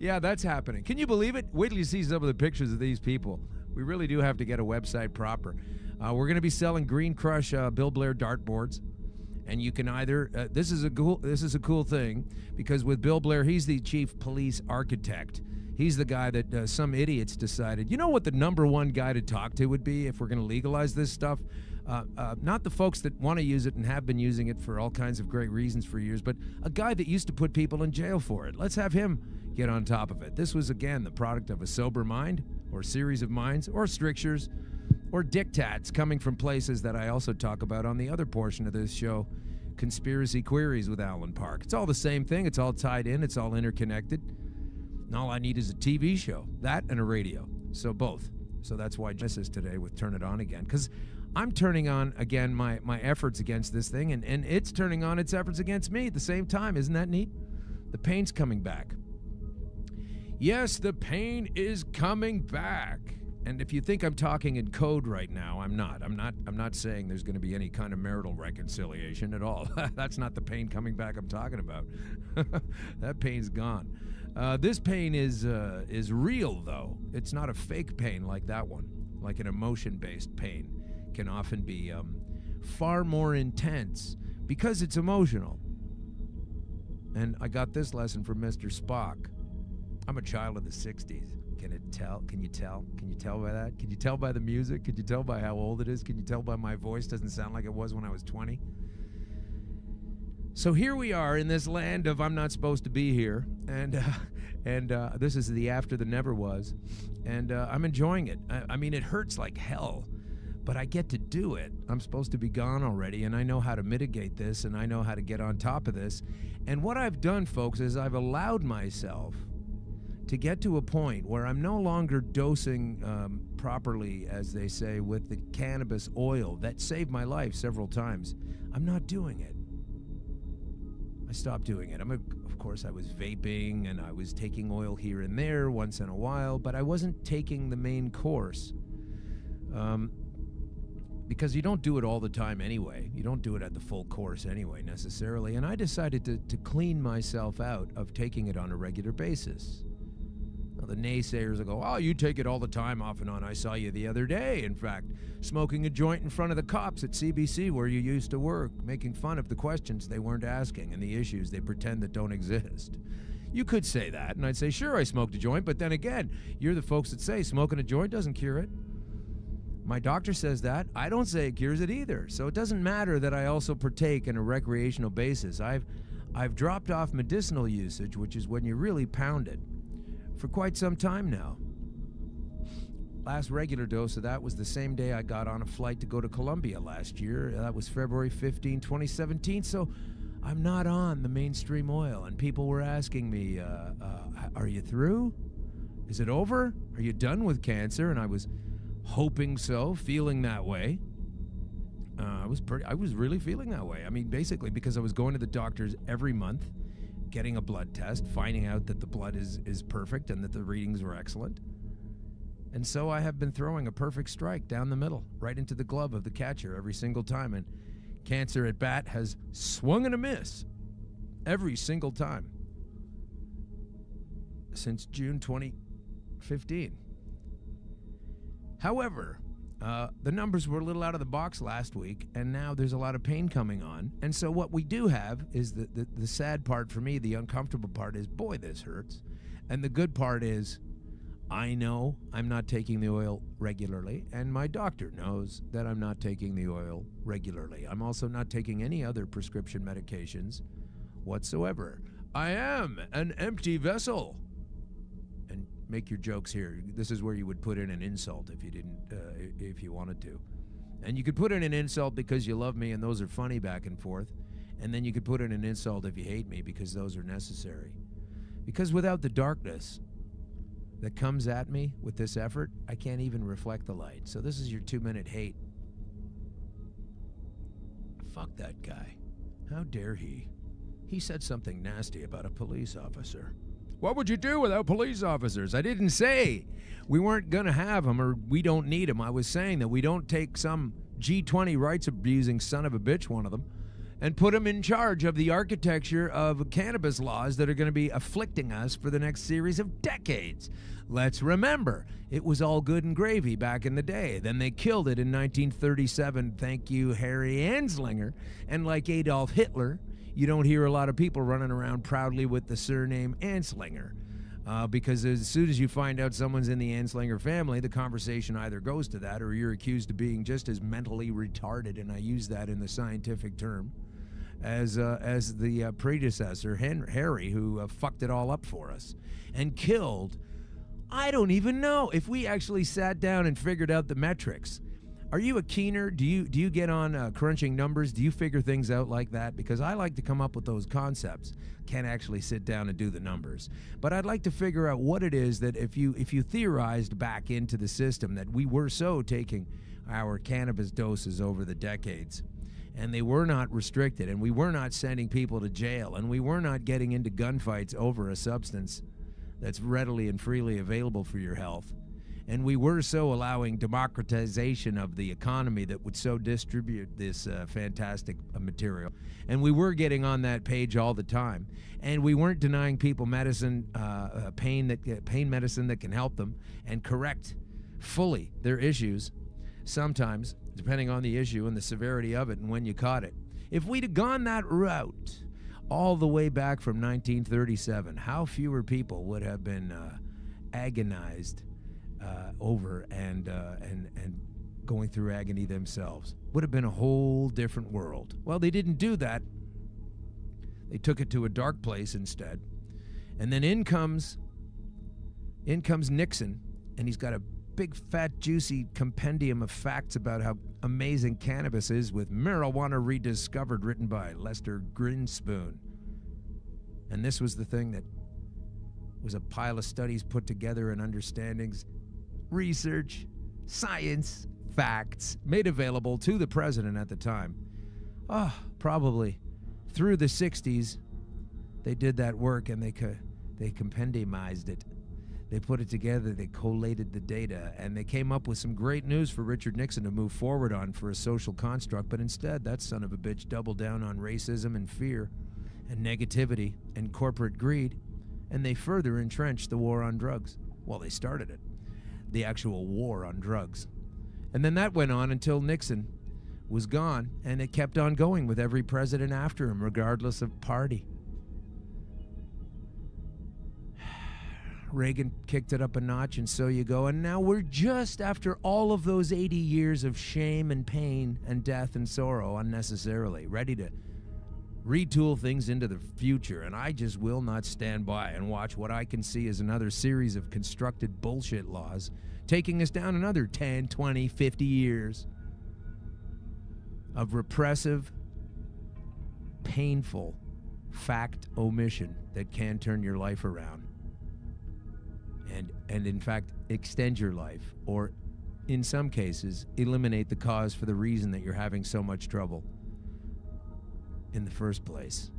Yeah, that's happening. Can you believe it? Wait till you see some of the pictures of these people. We really do have to get a website proper. We're going to be selling Green Crush Bill Blair dartboards. And you can either, this is a cool thing, because with Bill Blair, he's the chief police architect. He's the guy that some idiots decided, you know what the number one guy to talk to would be if we're going to legalize this stuff? Not the folks that want to use it and have been using it for all kinds of great reasons for years, but a guy that used to put people in jail for it. Let's have him get on top of it. This was, again, the product of a sober mind, or series of minds, or strictures, or diktats coming from places that I also talk about on the other portion of this show, Conspiracy Queries with Alan Park. It's all the same thing. It's all tied in. It's all interconnected. And all I need is a TV show, that and a radio. So both. So that's why Jess is today with Turn It On Again, because I'm turning on, again, my efforts against this thing, and it's turning on its efforts against me at the same time. Isn't that neat? The pain's coming back. Yes, the pain is coming back. And if you think I'm talking in code right now, I'm not. I'm not saying there's going to be any kind of marital reconciliation at all. That's not the pain coming back I'm talking about. That pain's gone. This pain is real, though. It's not a fake pain like that one. Like an emotion-based pain can often be far more intense because it's emotional. And I got this lesson from Mr. Spock. I'm a child of the 60s. Can it tell? Can you tell? Can you tell by that? Can you tell by the music? Can you tell by how old it is? Can you tell by my voice doesn't sound like it was when I was 20? So here we are in this land of I'm not supposed to be here, and this is the after the never was, and I'm enjoying it. I mean, it hurts like hell, but I get to do it. I'm supposed to be gone already, and I know how to mitigate this, and I know how to get on top of this. And what I've done, folks, is I've allowed myself to get to a point where I'm no longer dosing properly, as they say, with the cannabis oil that saved my life several times. I'm not doing it. I stopped doing it. Of course, I was vaping and I was taking oil here and there once in a while, but I wasn't taking the main course. Because you don't do it all the time anyway. You don't do it at the full course anyway, necessarily. And I decided to clean myself out of taking it on a regular basis. Now, the naysayers will go, oh, you take it all the time off and on. I saw you the other day, in fact, smoking a joint in front of the cops at CBC where you used to work, making fun of the questions they weren't asking and the issues they pretend that don't exist. You could say that, and I'd say, sure, I smoked a joint, but then again, you're the folks that say smoking a joint doesn't cure it. My doctor says that. I don't say it cures it either. So it doesn't matter that I also partake in a recreational basis. I've dropped off medicinal usage, which is when you really pound it, for quite some time now. Last regular dose of that was the same day I got on a flight to go to Colombia last year. That was February 15, 2017. So I'm not on the mainstream oil. And people were asking me, are you through? Is it over? Are you done with cancer? And I was hoping so, feeling that way. I was really feeling that way. I mean, basically because I was going to the doctors every month, getting a blood test, finding out that the blood is perfect and that the readings were excellent. And so I have been throwing a perfect strike down the middle, right into the glove of the catcher every single time. And Cancer at bat has swung and a miss every single time since June 2015. However, the numbers were a little out of the box last week, and now there's a lot of pain coming on. And so what we do have is the sad part for me, the uncomfortable part is, boy, this hurts. And the good part is, I know I'm not taking the oil regularly, and my doctor knows that I'm not taking the oil regularly. I'm also not taking any other prescription medications whatsoever. I am an empty vessel. And make your jokes here. This is where you would put in an insult if you didn't, if you wanted to. And you could put in an insult because you love me, and those are funny back and forth. And then you could put in an insult if you hate me, because those are necessary. Because without the darkness that comes at me with this effort, I can't even reflect the light. So this is your 2-minute hate. Fuck that guy. How dare he? He said something nasty about a police officer. What would you do without police officers? I didn't say we weren't going to have them or we don't need them. I was saying that we don't take some G20 rights abusing son of a bitch, one of them, and put him in charge of the architecture of cannabis laws that are going to be afflicting us for the next series of decades. Let's remember, it was all good and gravy back in the day. Then they killed it in 1937. Thank you, Harry Anslinger. And like Adolf Hitler, you don't hear a lot of people running around proudly with the surname Anslinger. Because as soon as you find out someone's in the Anslinger family, the conversation either goes to that or you're accused of being just as mentally retarded, and I use that in the scientific term, as the predecessor, Harry, who fucked it all up for us and killed. I don't even know if we actually sat down and figured out the metrics. Are you a keener? Do you get on crunching numbers? Do you figure things out like that? Because I like to come up with those concepts. Can't actually sit down and do the numbers. But I'd like to figure out what it is that if you theorized back into the system that we were so taking our cannabis doses over the decades, and they were not restricted, and we were not sending people to jail, and we were not getting into gunfights over a substance that's readily and freely available for your health, and we were so allowing democratization of the economy that would so distribute this fantastic material, and we were getting on that page all the time, and we weren't denying people medicine, pain medicine that can help them and correct fully their issues, sometimes depending on the issue and the severity of it and when you caught it. If we'd have gone that route all the way back from 1937, how fewer people would have been agonized over and going through agony themselves? Would have been a whole different world. Well, they didn't do that. They took it to a dark place instead. And then in comes Nixon, and he's got a big fat juicy compendium of facts about how amazing cannabis is, with Marijuana Rediscovered, written by Lester Grinspoon. And this was the thing that was a pile of studies put together and understandings, research, science, facts made available to the president at the time. Probably through the 60s they did that work, and they compendiumized it. They put it together, they collated the data, and they came up with some great news for Richard Nixon to move forward on for a social construct. But instead, that son of a bitch doubled down on racism and fear and negativity and corporate greed, and they further entrenched the war on drugs. Well, they started it, the actual war on drugs. And then that went on until Nixon was gone, and it kept on going with every president after him, regardless of party. Reagan kicked it up a notch, and so you go. And now we're just after all of those 80 years of shame and pain and death and sorrow unnecessarily, ready to retool things into the future. And I just will not stand by and watch what I can see as another series of constructed bullshit laws taking us down another 10, 20, 50 years of repressive, painful fact omission that can turn your life around. And in fact, extend your life, or in some cases, eliminate the cause for the reason that you're having so much trouble in the first place.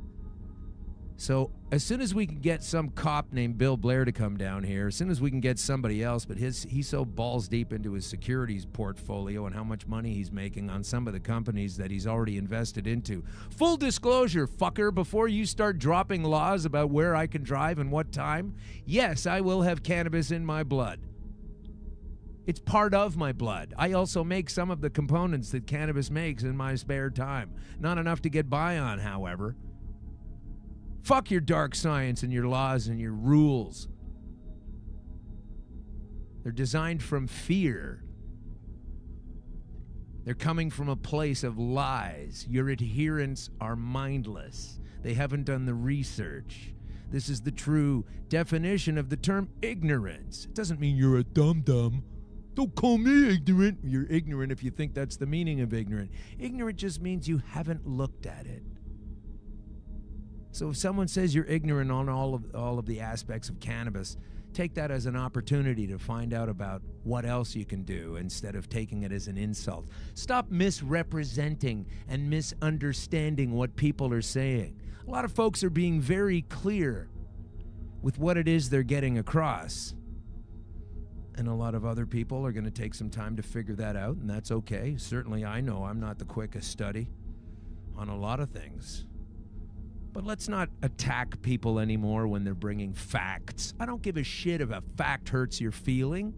So as soon as we can get some cop named Bill Blair to come down here, as soon as we can get somebody else, but he's so balls deep into his securities portfolio and how much money he's making on some of the companies that he's already invested into. Full disclosure, fucker, before you start dropping laws about where I can drive and what time, yes, I will have cannabis in my blood. It's part of my blood. I also make some of the components that cannabis makes in my spare time. Not enough to get by on, however. Fuck your dark science and your laws and your rules. They're designed from fear. They're coming from a place of lies. Your adherents are mindless. They haven't done the research. This is the true definition of the term ignorance. It doesn't mean you're a dum-dum. Don't call me ignorant. You're ignorant if you think that's the meaning of ignorant. Ignorant just means you haven't looked at it. So if someone says you're ignorant on all of the aspects of cannabis, take that as an opportunity to find out about what else you can do instead of taking it as an insult. Stop misrepresenting and misunderstanding what people are saying. A lot of folks are being very clear with what it is they're getting across. And a lot of other people are going to take some time to figure that out, and that's okay. Certainly I know I'm not the quickest study on a lot of things. But let's not attack people anymore when they're bringing facts. I don't give a shit if a fact hurts your feeling.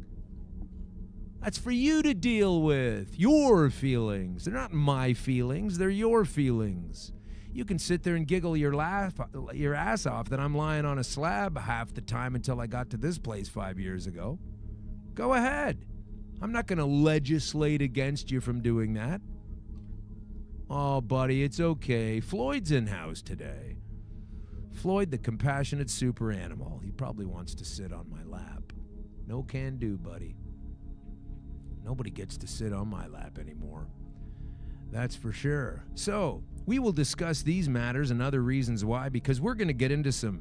That's for you to deal with. Your feelings. They're not my feelings. They're your feelings. You can sit there and giggle your ass off that I'm lying on a slab half the time until I got to this place 5 years ago. Go ahead. I'm not going to legislate against you from doing that. Oh, buddy, it's okay. Floyd's in-house today. Floyd, the compassionate super animal. He probably wants to sit on my lap. No can do, buddy. Nobody gets to sit on my lap anymore. That's for sure. So, we will discuss these matters and other reasons why, because we're going to get into some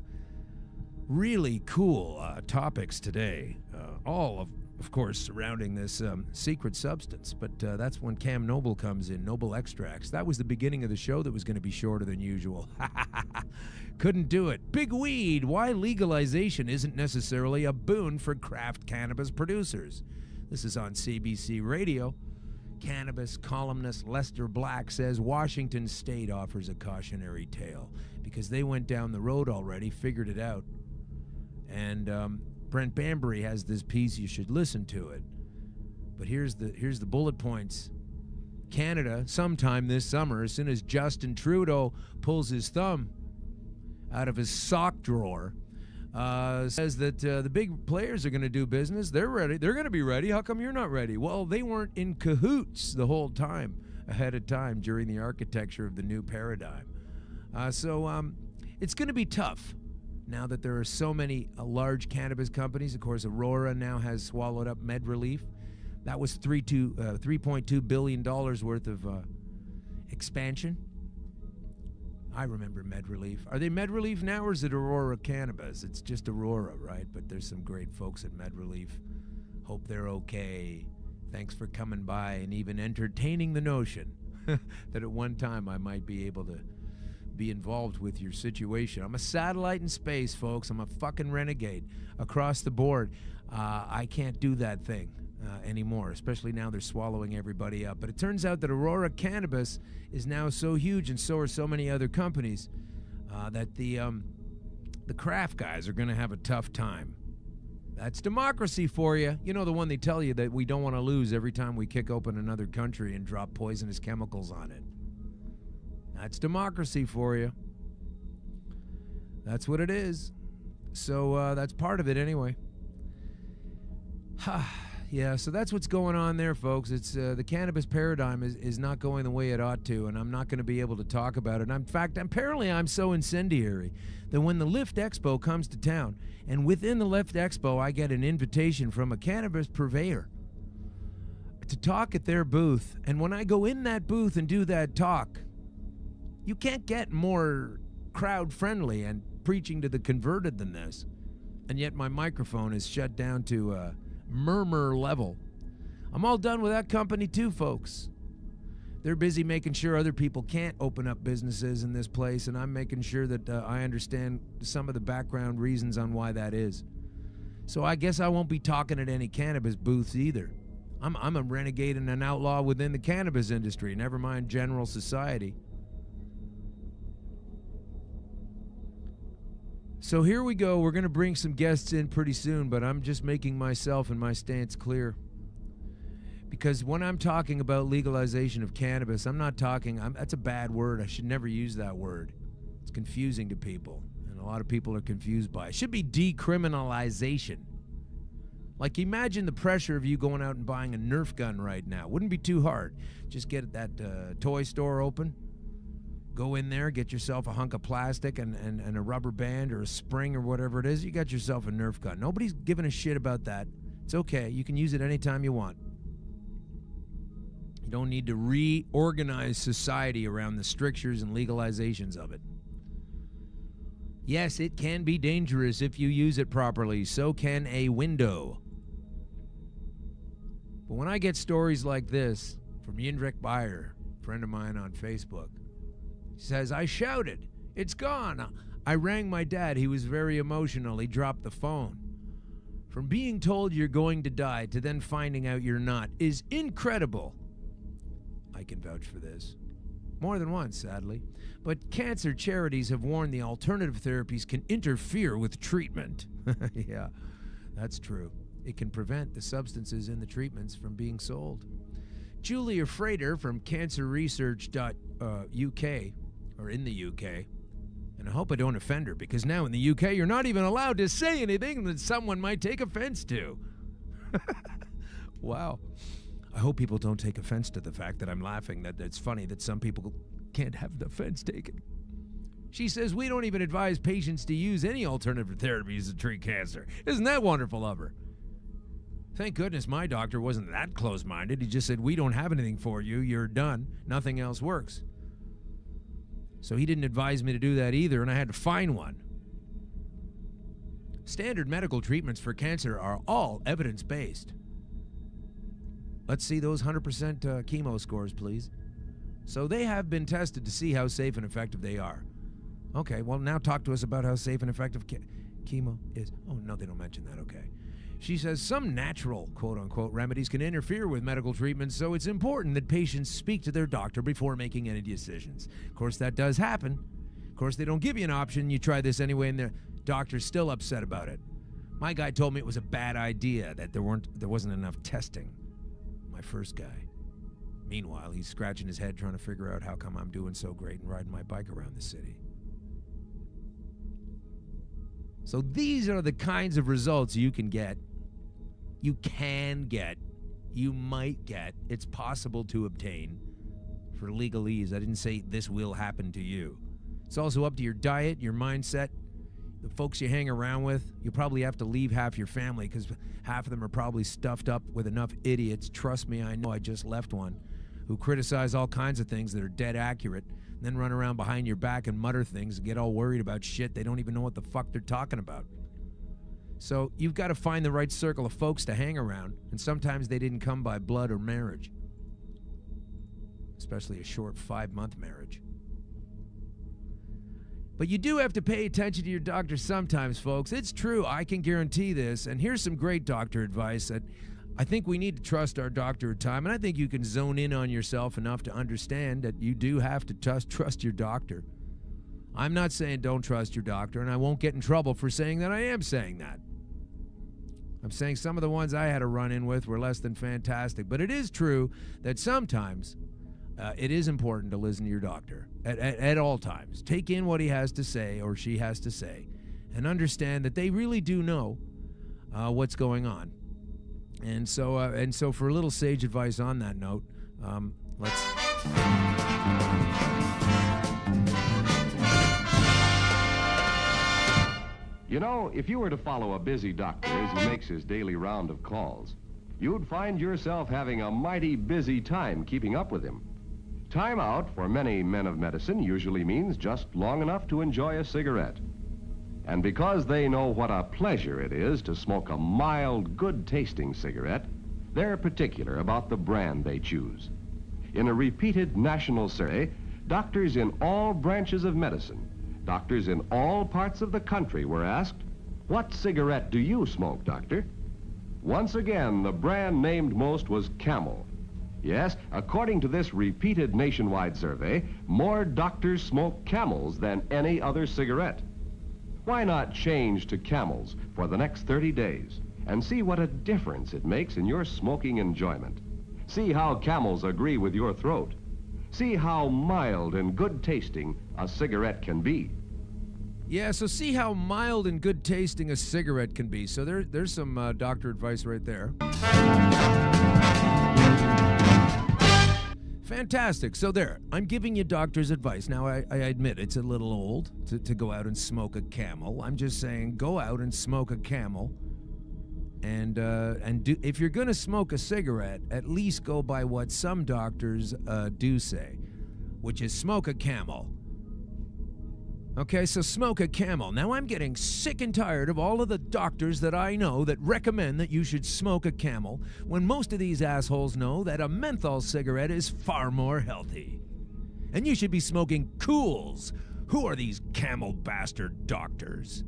really cool topics today. All of course, surrounding this secret substance. But that's when Cam Noble comes in, Noble Extracts. That was the beginning of the show that was going to be shorter than usual. Couldn't do it. Big Weed, why legalization isn't necessarily a boon for craft cannabis producers. This is on CBC Radio. Cannabis columnist Lester Black says Washington State offers a cautionary tale because they went down the road already, figured it out. And Brent Bambury has this piece, you should listen to it. But here's the bullet points. Canada, sometime this summer, as soon as Justin Trudeau pulls his thumb out of his sock drawer, says that the big players are going to do business. They're ready. They're going to be ready. How come you're not ready? Well, they weren't in cahoots the whole time, ahead of time, during the architecture of the new paradigm. So it's going to be tough. Now that there are so many large cannabis companies, of course, Aurora now has swallowed up MedReleaf. That was $3.2 billion worth of expansion. I remember MedReleaf. Are they MedReleaf now, or is it Aurora Cannabis? It's just Aurora, right? But there's some great folks at MedReleaf. Hope they're okay. Thanks for coming by and even entertaining the notion that at one time I might be able to be involved with your situation. I'm a satellite in space, folks. I'm a fucking renegade across the board. I can't do that thing anymore, especially now they're swallowing everybody up. But it turns out that Aurora Cannabis is now so huge, and so are so many other companies, that the craft guys are going to have a tough time. That's democracy for you. You know, the one they tell you that we don't want to lose every time we kick open another country and drop poisonous chemicals on it. That's democracy for you. That's what it is. So that's part of it anyway. Yeah, so that's what's going on there, folks. It's the cannabis paradigm is not going the way it ought to, and I'm not going to be able to talk about it. In fact, apparently I'm so incendiary that when the Lift Expo comes to town, and within the Lift Expo I get an invitation from a cannabis purveyor to talk at their booth, and when I go in that booth and do that talk, you can't get more crowd-friendly and preaching to the converted than this. And yet my microphone is shut down to murmur level. I'm all done with that company too, folks. They're busy making sure other people can't open up businesses in this place, and I'm making sure that I understand some of the background reasons on why that is. So I guess I won't be talking at any cannabis booths either. I'm a renegade and an outlaw within the cannabis industry, never mind general society. So here we go. We're going to bring some guests in pretty soon, but I'm just making myself and my stance clear. Because when I'm talking about legalization of cannabis, I'm not talking, that's a bad word. I should never use that word. It's confusing to people, and a lot of people are confused by it. It should be decriminalization. Like, imagine the pressure of you going out and buying a Nerf gun right now. Wouldn't be too hard. Just get that toy store open, go in there, get yourself a hunk of plastic and a rubber band or a spring or whatever it is. You got yourself a Nerf gun. Nobody's giving a shit about that. It's okay. You can use it anytime you want. You don't need to reorganize society around the strictures and legalizations of it. Yes, it can be dangerous if you use it properly. So can a window. But when I get stories like this from Yindrik Bayer, a friend of mine on Facebook, he says, I shouted, it's gone. I rang my dad. He was very emotional. He dropped the phone. From being told you're going to die to then finding out you're not is incredible. I can vouch for this. More than once, sadly. But cancer charities have warned the alternative therapies can interfere with treatment. Yeah, that's true. It can prevent the substances in the treatments from being sold. Julia Frater from cancerresearch.uk, or in the UK, and I hope I don't offend her, because now in the UK you're not even allowed to say anything that someone might take offense to. Wow. I hope people don't take offense to the fact that I'm laughing, that it's funny that some people can't have the offense taken. She says we don't even advise patients to use any alternative therapies to treat cancer. Isn't that wonderful of her? Thank goodness my doctor wasn't that close-minded. He just said, we don't have anything for you. You're done. Nothing else works. So he didn't advise me to do that either, and I had to find one. Standard medical treatments for cancer are all evidence-based. Let's see those 100% chemo scores, please. So they have been tested to see how safe and effective they are. Okay, well, now talk to us about how safe and effective chemo is. Oh, no, they don't mention that, okay. She says some natural, quote-unquote, remedies can interfere with medical treatments, so it's important that patients speak to their doctor before making any decisions. Of course, that does happen. Of course, they don't give you an option. You try this anyway, and the doctor's still upset about it. My guy told me it was a bad idea, that there wasn't enough testing. My first guy. Meanwhile, he's scratching his head trying to figure out how come I'm doing so great and riding my bike around the city. So these are the kinds of results you can get. You can get. You might get. It's possible to obtain for legalese. I didn't say this will happen to you. It's also up to your diet, your mindset, the folks you hang around with. You'll probably have to leave half your family because half of them are probably stuffed up with enough idiots. Trust me, I know. I just left one who criticize all kinds of things that are dead accurate, and then run around behind your back and mutter things and get all worried about shit they don't even know what the fuck they're talking about. So you've got to find the right circle of folks to hang around, and sometimes they didn't come by blood or marriage, especially a short 5-month marriage. But you do have to pay attention to your doctor sometimes, folks. It's true. I can guarantee this. And here's some great doctor advice that I think we need to trust our doctor at time. And I think you can zone in on yourself enough to understand that you do have to trust your doctor. I'm not saying don't trust your doctor, and I won't get in trouble for saying that I am saying that. I'm saying some of the ones I had a run-in with were less than fantastic. But it is true that sometimes it is important to listen to your doctor at all times. Take in what he has to say or she has to say and understand that they really do know what's going on. And so for a little sage advice on that note, let's... You know, if you were to follow a busy doctor as he makes his daily round of calls, you'd find yourself having a mighty busy time keeping up with him. Time out for many men of medicine usually means just long enough to enjoy a cigarette. And because they know what a pleasure it is to smoke a mild, good-tasting cigarette, they're particular about the brand they choose. In a repeated national survey, doctors in all branches of medicine, doctors in all parts of the country were asked, "What cigarette do you smoke, doctor?" Once again, the brand named most was Camel. Yes, according to this repeated nationwide survey, more doctors smoke Camels than any other cigarette. Why not change to Camels for the next 30 days and see what a difference it makes in your smoking enjoyment? See how Camels agree with your throat. See how mild and good tasting a cigarette can be. Yeah, so see how mild and good tasting a cigarette can be. So there's some doctor advice right there. Fantastic. So there, I'm giving you doctor's advice. Now, I admit it's a little old to go out and smoke a Camel. I'm just saying go out and smoke a Camel. And do, if you're going to smoke a cigarette, at least go by what some doctors do say, which is smoke a Camel. Okay, so smoke a Camel. Now, I'm getting sick and tired of all of the doctors that I know that recommend that you should smoke a Camel, when most of these assholes know that a menthol cigarette is far more healthy. And you should be smoking Cools. Who are these Camel bastard doctors?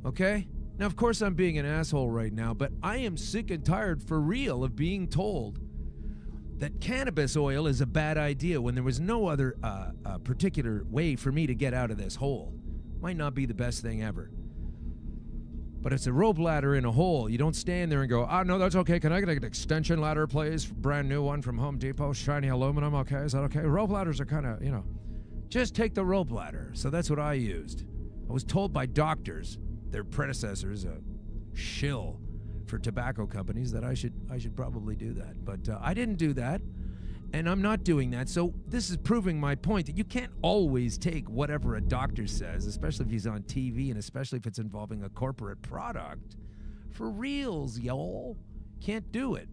Okay? Now, of course, I'm being an asshole right now, but I am sick and tired for real of being told that cannabis oil is a bad idea when there was no other particular way for me to get out of this hole. Might not be the best thing ever. But it's a rope ladder in a hole. You don't stand there and go, no, that's okay. Can I get an extension ladder, please? Brand new one from Home Depot, shiny aluminum. Okay, is that okay? Rope ladders are kind of, just take the rope ladder. So that's what I used. I was told by doctors, their predecessors, shill for tobacco companies, that I should probably do that. But I didn't do that, and I'm not doing that. So this is proving my point that you can't always take whatever a doctor says, especially if he's on TV and especially if it's involving a corporate product. For reals, y'all. Can't do it.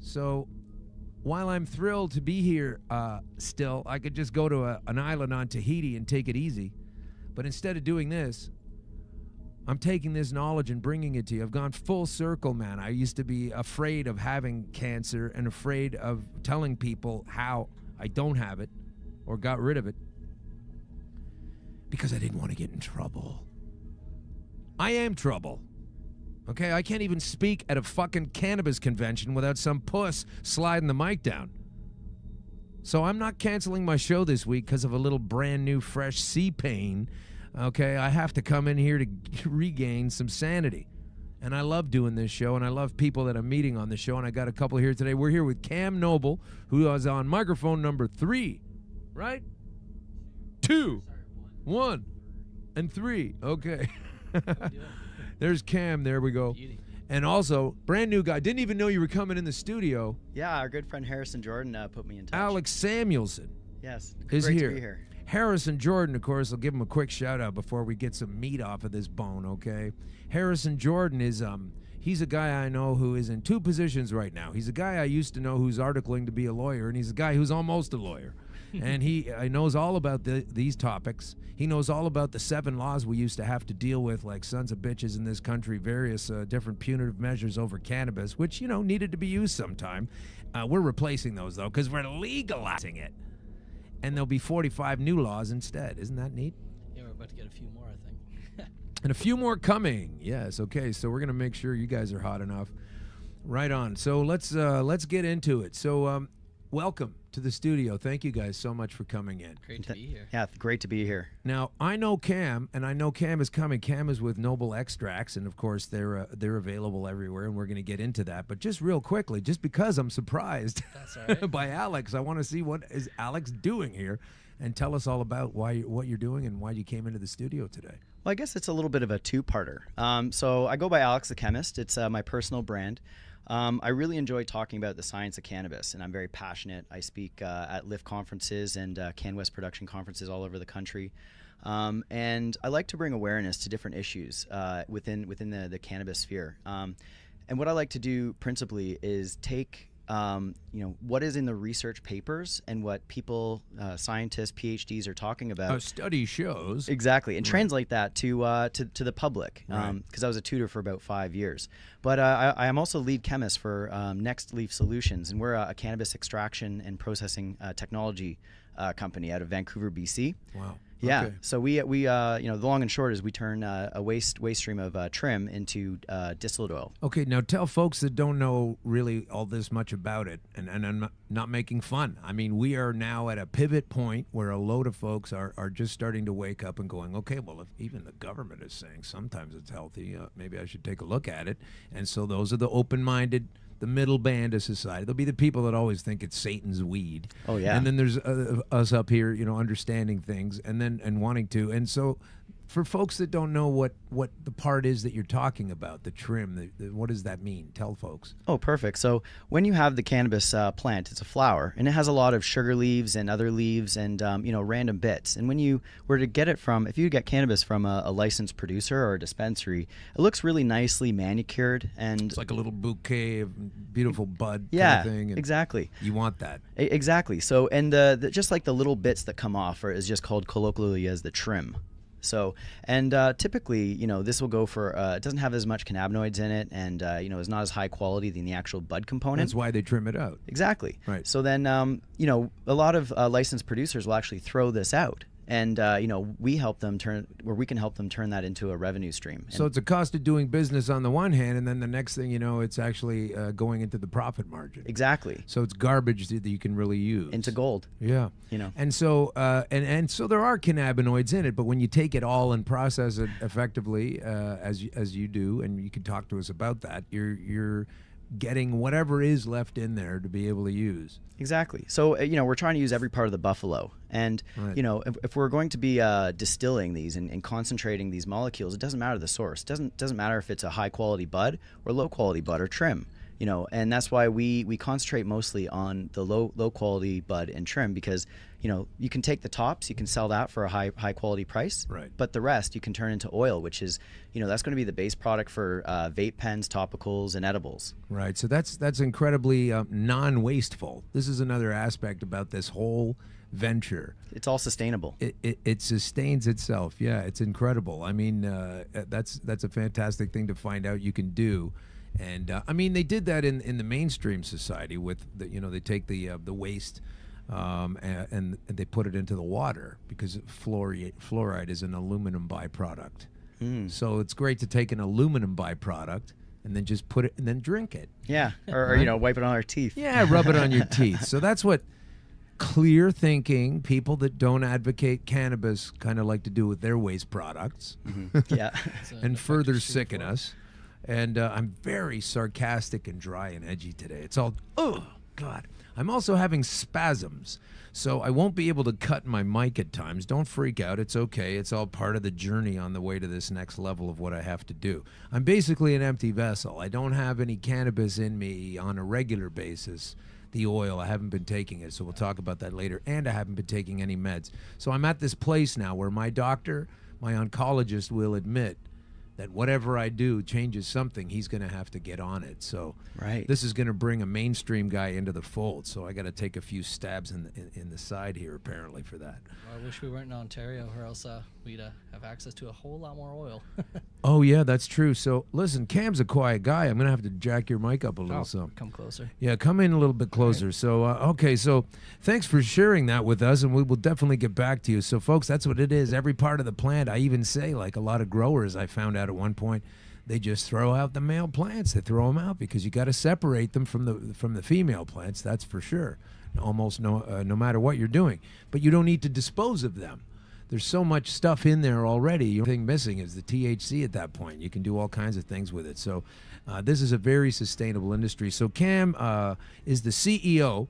So while I'm thrilled to be here still, I could just go to an island on Tahiti and take it easy. But instead of doing this, I'm taking this knowledge and bringing it to you. I've gone full circle, man. I used to be afraid of having cancer and afraid of telling people how I don't have it or got rid of it because I didn't want to get in trouble. I am trouble. Okay, I can't even speak at a fucking cannabis convention without some puss sliding the mic down. So I'm not canceling my show this week because of a little brand new fresh sea pain. Okay, I have to come in here to regain some sanity. And I love doing this show, and I love people that I'm meeting on the show, and I got a couple here today. We're here with Cam Noble, who is on microphone number 3, right? 2, 1, and 3. Okay. There's Cam. There we go. And also, brand new guy. Didn't even know you were coming in the studio. Yeah, our good friend Harrison Jordan put me in touch. Alex Samuelson. Yes, is great here. to be here. Harrison Jordan, of course, I'll give him a quick shout out before we get some meat off of this bone, okay? Harrison Jordan is, he's a guy I know who is in 2 positions right now. He's a guy I used to know who's articling to be a lawyer, and he's a guy who's almost a lawyer. And he knows all about these topics. He knows all about the 7 laws we used to have to deal with, like sons of bitches in this country, various different punitive measures over cannabis, which, needed to be used sometime. We're replacing those, though, because we're legalizing it. And there'll be 45 new laws instead. Isn't that neat? Yeah, we're about to get a few more, I think. And a few more coming. Yes, okay. So we're going to make sure you guys are hot enough. Right on. So let's get into it. So welcome to the studio. Thank you guys so much for coming in. Great to be here. Yeah, great to be here. Now, I know Cam, and I know Cam is coming. Cam is with Noble Extracts, and of course they're available everywhere, and we're going to get into that. But just real quickly, just because I'm surprised That's all right. by Alex, I want to see what is Alex doing here, and tell us all about what you're doing and why you came into the studio today. Well, I guess it's a little bit of a two-parter. So I go by Alex the Chemist. It's my personal brand. I really enjoy talking about the science of cannabis, and I'm very passionate. I speak at LIFT conferences and CanWest production conferences all over the country. And I like to bring awareness to different issues within the cannabis sphere. And what I like to do principally is take what is in the research papers and what people, scientists, PhDs are talking about. A study shows. Exactly, and Right. translate that to the public. Right. Because I was a tutor for about 5 years. But I am also lead chemist for Next Leaf Solutions, and we're a cannabis extraction and processing technology company out of Vancouver, BC. Wow. Yeah. Okay. So we the long and short is we turn a waste stream of trim into distillate oil. Okay, now tell folks that don't know really all this much about it, and I'm not making fun. I mean, we are now at a pivot point where a load of folks are just starting to wake up and going, okay, well, if even the government is saying sometimes it's healthy, maybe I should take a look at it. And so those are the open-minded, the middle band of society. There'll be the people that always think it's Satan's weed. Oh, yeah. And then there's us up here, understanding things and wanting to. And so for folks that don't know what the part is that you're talking about, the trim, what does that mean? Tell folks. Oh, perfect. So when you have the cannabis plant, it's a flower, and it has a lot of sugar leaves and other leaves and random bits. And when you were to get it if you get cannabis from a licensed producer or a dispensary, it looks really nicely manicured, and It's like a little bouquet of beautiful bud yeah, kind of thing. And exactly. You want that. Exactly. So, and just like the little bits that come off is just called colloquially as the trim. So, and typically, this will go for, it doesn't have as much cannabinoids in it, and, is not as high quality than the actual bud component. That's why they trim it out. Exactly. Right. So then, a lot of licensed producers will actually throw this out. And, we can help them turn that into a revenue stream. So it's a cost of doing business on the one hand, and then the next thing you know, it's actually going into the profit margin. Exactly. So it's garbage that you can really use. Into gold. Yeah. And so and so there are cannabinoids in it, but when you take it all and process it effectively, as you do, and you can talk to us about that, you're getting whatever is left in there to be able to use. Exactly. So, we're trying to use every part of the buffalo. And, Right. if we're going to be distilling these and concentrating these molecules, it doesn't matter the source. It doesn't matter if it's a high-quality bud or low-quality bud or trim. And that's why we concentrate mostly on the low-quality bud and trim because, you can take the tops, you can sell that for a high-quality price. Right. But the rest you can turn into oil, which is, that's going to be the base product for vape pens, topicals, and edibles. Right. So that's incredibly non-wasteful. This is another aspect about this whole venture. It's all sustainable. It sustains itself. Yeah, it's incredible. I mean, that's a fantastic thing to find out you can do. And I mean, they did that in the mainstream society with they take the waste and they put it into the water because fluoride is an aluminum byproduct. So it's great to take an aluminum byproduct and then just put it and then drink it. Yeah, or wipe it on our teeth. Yeah, rub it on your teeth. So that's what clear thinking people that don't advocate cannabis kind of like to do with their waste products. Yeah. And further sicken us. And I'm very sarcastic and dry and edgy today. It's all, oh, God. I'm also having spasms, so I won't be able to cut my mic at times. Don't freak out. It's okay. It's all part of the journey on the way to this next level of what I have to do. I'm basically an empty vessel. I don't have any cannabis in me on a regular basis. The oil, I haven't been taking it, so we'll talk about that later. And I haven't been taking any meds. So I'm at this place now where my doctor, my oncologist will admit that whatever I do changes something, he's going to have to get on it. So right. This is going to bring a mainstream guy into the fold. So I got to take a few stabs in the side here, apparently, for that. Well, I wish we weren't in Ontario, or else we'd have access to a whole lot more oil. Oh, yeah, that's true. So listen, Cam's a quiet guy. I'm going to have to jack your mic up a little. Come closer. Yeah, come in a little bit closer. Right. So, okay, so thanks for sharing that with us, and we will definitely get back to you. So, folks, that's what it is. Every part of the plant, I even say, like a lot of growers I found out at one point, they just throw out the male plants. They throw them out because you got to separate them from the female plants. That's for sure. Almost no matter what you're doing, but you don't need to dispose of them. There's so much stuff in there already. The only thing missing is the THC at that point. You can do all kinds of things with it. So this is a very sustainable industry. So Cam is the CEO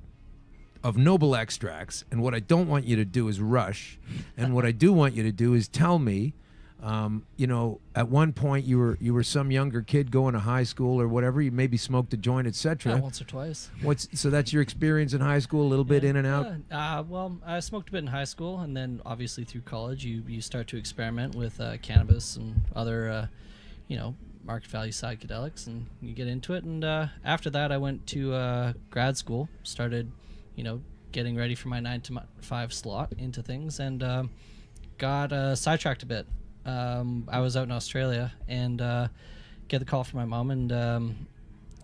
of Noble Extracts, and what I don't want you to do is rush, and what I do want you to do is tell me, at one point you were some younger kid going to high school or whatever. You maybe smoked a joint, etc. Yeah, once or twice. So that's your experience in high school, a little bit in and out? Well, I smoked a bit in high school, and then obviously through college you start to experiment with cannabis and other, market value psychedelics, and you get into it. And after that, I went to grad school, started, getting ready for my 9 to 5 slot into things, and got sidetracked a bit. I was out in Australia and get the call from my mom, and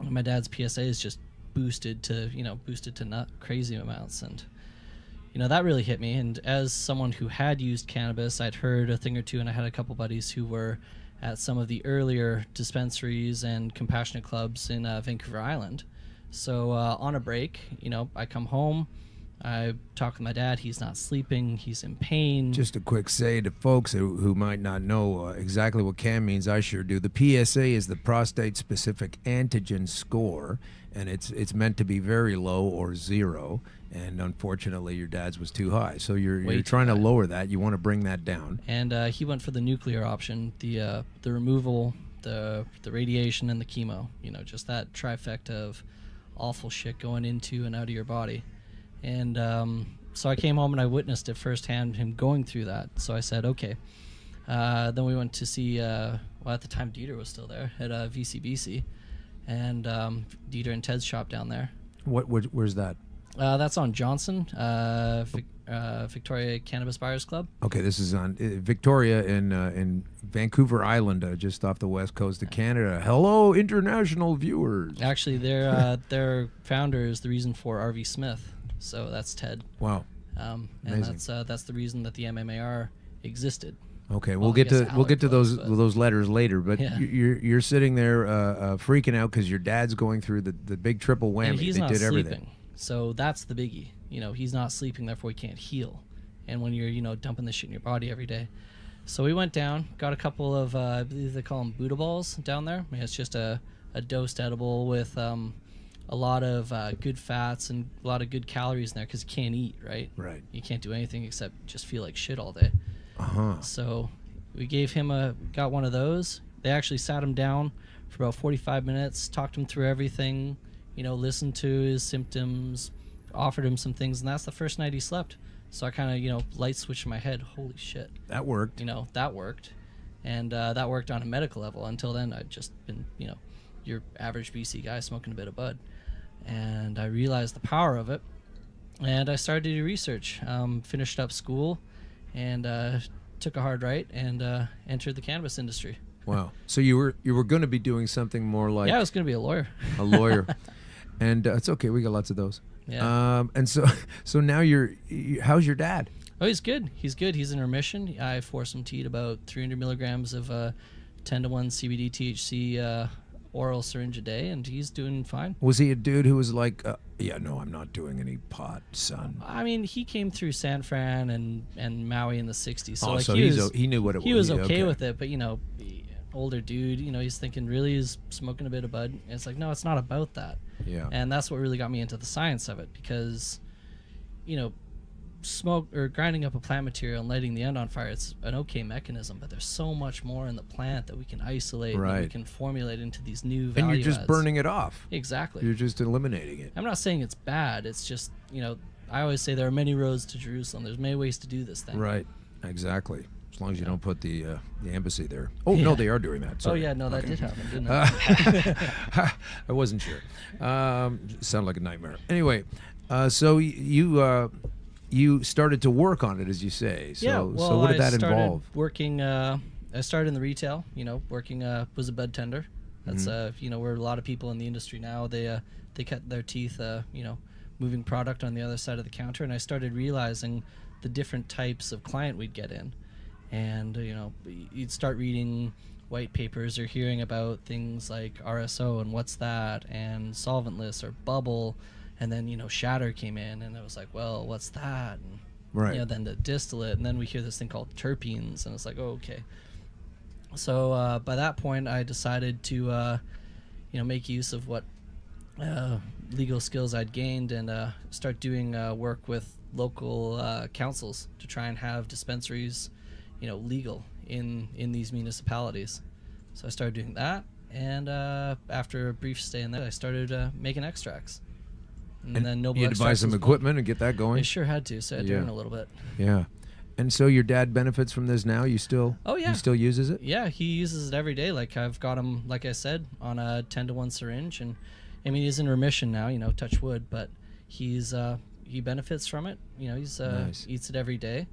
my dad's PSA is just boosted to nut crazy amounts, and that really hit me. And as someone who had used cannabis, I'd heard a thing or two, and I had a couple buddies who were at some of the earlier dispensaries and compassionate clubs in Vancouver Island. So on a break, I come home, I talk with my dad. He's not sleeping. He's in pain. Just a quick say to folks who might not know exactly what CAN means. I sure do. The PSA is the prostate-specific antigen score, and it's meant to be very low or 0. And unfortunately, your dad's was too high. So you're trying to lower that. You want to bring that down. And he went for the nuclear option, the removal, the radiation, and the chemo. Just that trifecta of awful shit going into and out of your body. And so I came home and I witnessed it firsthand, him going through that. So I said, okay. Then we went to see, at the time Dieter was still there, at VCBC. And Dieter and Ted's shop down there. Where's that? That's on Johnson, Victoria Cannabis Buyers Club. Okay, this is on Victoria in Vancouver Island, just off the west coast of Canada. Hello, international viewers. Actually, their founder is the reason for RV Smith. So that's Ted. Wow. And Amazing. that's the reason that the MMAR existed. Okay, we'll get to those letters later. But yeah. you're sitting there freaking out because your dad's going through the big triple whammy. And he's they not did sleeping. Everything. So that's the biggie. He's not sleeping, therefore he can't heal. And when you're dumping this shit in your body every day. So we went down, got a couple of I believe they call them Buddha balls down there. I mean, it's just a dosed edible with a lot of good fats and a lot of good calories in there because you can't eat, right? Right. You can't do anything except just feel like shit all day. So we gave him got one of those. They actually sat him down for about 45 minutes, talked him through everything, listened to his symptoms, offered him some things, and that's the first night he slept. So I kind of, light switched in my head. Holy shit. That worked. That worked. And that worked on a medical level. Until then, I'd just been, your average BC guy smoking a bit of bud. And I realized the power of it. And I started to do research. Finished up school and took a hard right and entered the cannabis industry. Wow. So you were going to be doing something more like... Yeah, I was going to be a lawyer. A lawyer. And it's okay. We got lots of those. Yeah. And so now how's your dad? Oh, he's good. He's good. He's in remission. I forced him to eat about 300 milligrams of 10-1 CBD THC oral syringe a day, and he's doing fine. Was he a dude who was like, no, I'm not doing any pot, son? I mean, he came through San Fran and Maui in the 60s. So, so he knew what it was. He was okay with it, but, older dude, he's thinking, really, is smoking a bit of bud? And it's like, no, it's not about that. Yeah. And that's what really got me into the science of it, because, smoke or grinding up a plant material and lighting the end on fire, it's an okay mechanism, but there's so much more in the plant that we can isolate and that we can formulate into these new value and you're just adds. Burning it off. Exactly. You're just eliminating it. I'm not saying it's bad. It's just, I always say there are many roads to Jerusalem. There's many ways to do this thing. Right. Exactly. As long as you don't put the embassy there. Oh, no, they are doing that. Sorry. Oh, yeah, no, that did happen, didn't it? I wasn't sure. Sounded like a nightmare. Anyway, so you started to work on it, as you say. So, yeah, well, so what did that I started involve? Working, I started in the retail, working, was a bud tender. That's, where a lot of people in the industry now, they cut their teeth, moving product on the other side of the counter. And I started realizing the different types of client we'd get in. And, you'd start reading white papers or hearing about things like RSO and what's that, and solventless or bubble. And then, shatter came in, and it was like, well, what's that? And, right. Then the distillate, and then we hear this thing called terpenes, and it's like, oh, okay. So by that point, I decided to, make use of what legal skills I'd gained and start doing work with local councils to try and have dispensaries, legal in these municipalities. So I started doing that, and after a brief stay in there, I started making extracts. And then Noble you had to buy some equipment and get that going? I sure had to, so I had to earn a little bit. Yeah. And so your dad benefits from this now? You still? Oh yeah. He still uses it? Yeah, he uses it every day. Like I've got him, like I said, on a 10-to-1 syringe, and I mean he's in remission now. You know, touch wood, but he's he benefits from it. You know, he's Nice. eats it every day,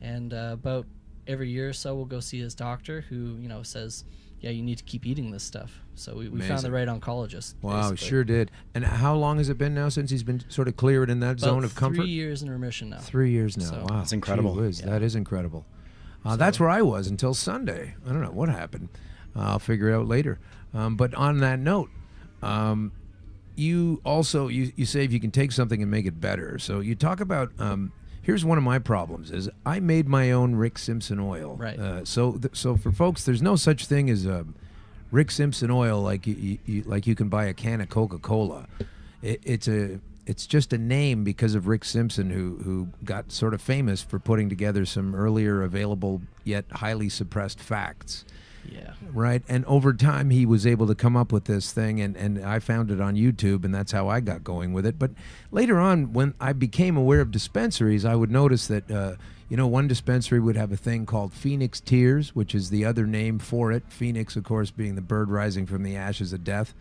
and about every year or so we'll go see his doctor, who says, yeah, you need to keep eating this stuff. So we found the Amazing. right oncologist. Wow, basically. sure did. And how long has it been now since he's been sort of cleared in that About zone of comfort? 3 years in remission now. 3 years now. So- Wow, That's incredible. Gee whiz, That is incredible. That's where I was until Sunday. I don't know what happened. I'll figure it out later. But on that note, you also you say if you can take something and make it better. So you talk about. Here's one of my problems: is I made my own Rick Simpson oil. Right. So for folks, there's no such thing as Rick Simpson oil like you can buy a can of Coca-Cola. It's just a name because of Rick Simpson, who got sort of famous for putting together some earlier available yet highly suppressed facts. Yeah. Right. And over time, he was able to come up with this thing, and I found it on YouTube, and that's how I got going with it. But later on, when I became aware of dispensaries, I would notice that, one dispensary would have a thing called Phoenix Tears, which is the other name for it. Phoenix, of course, being the bird rising from the ashes of death.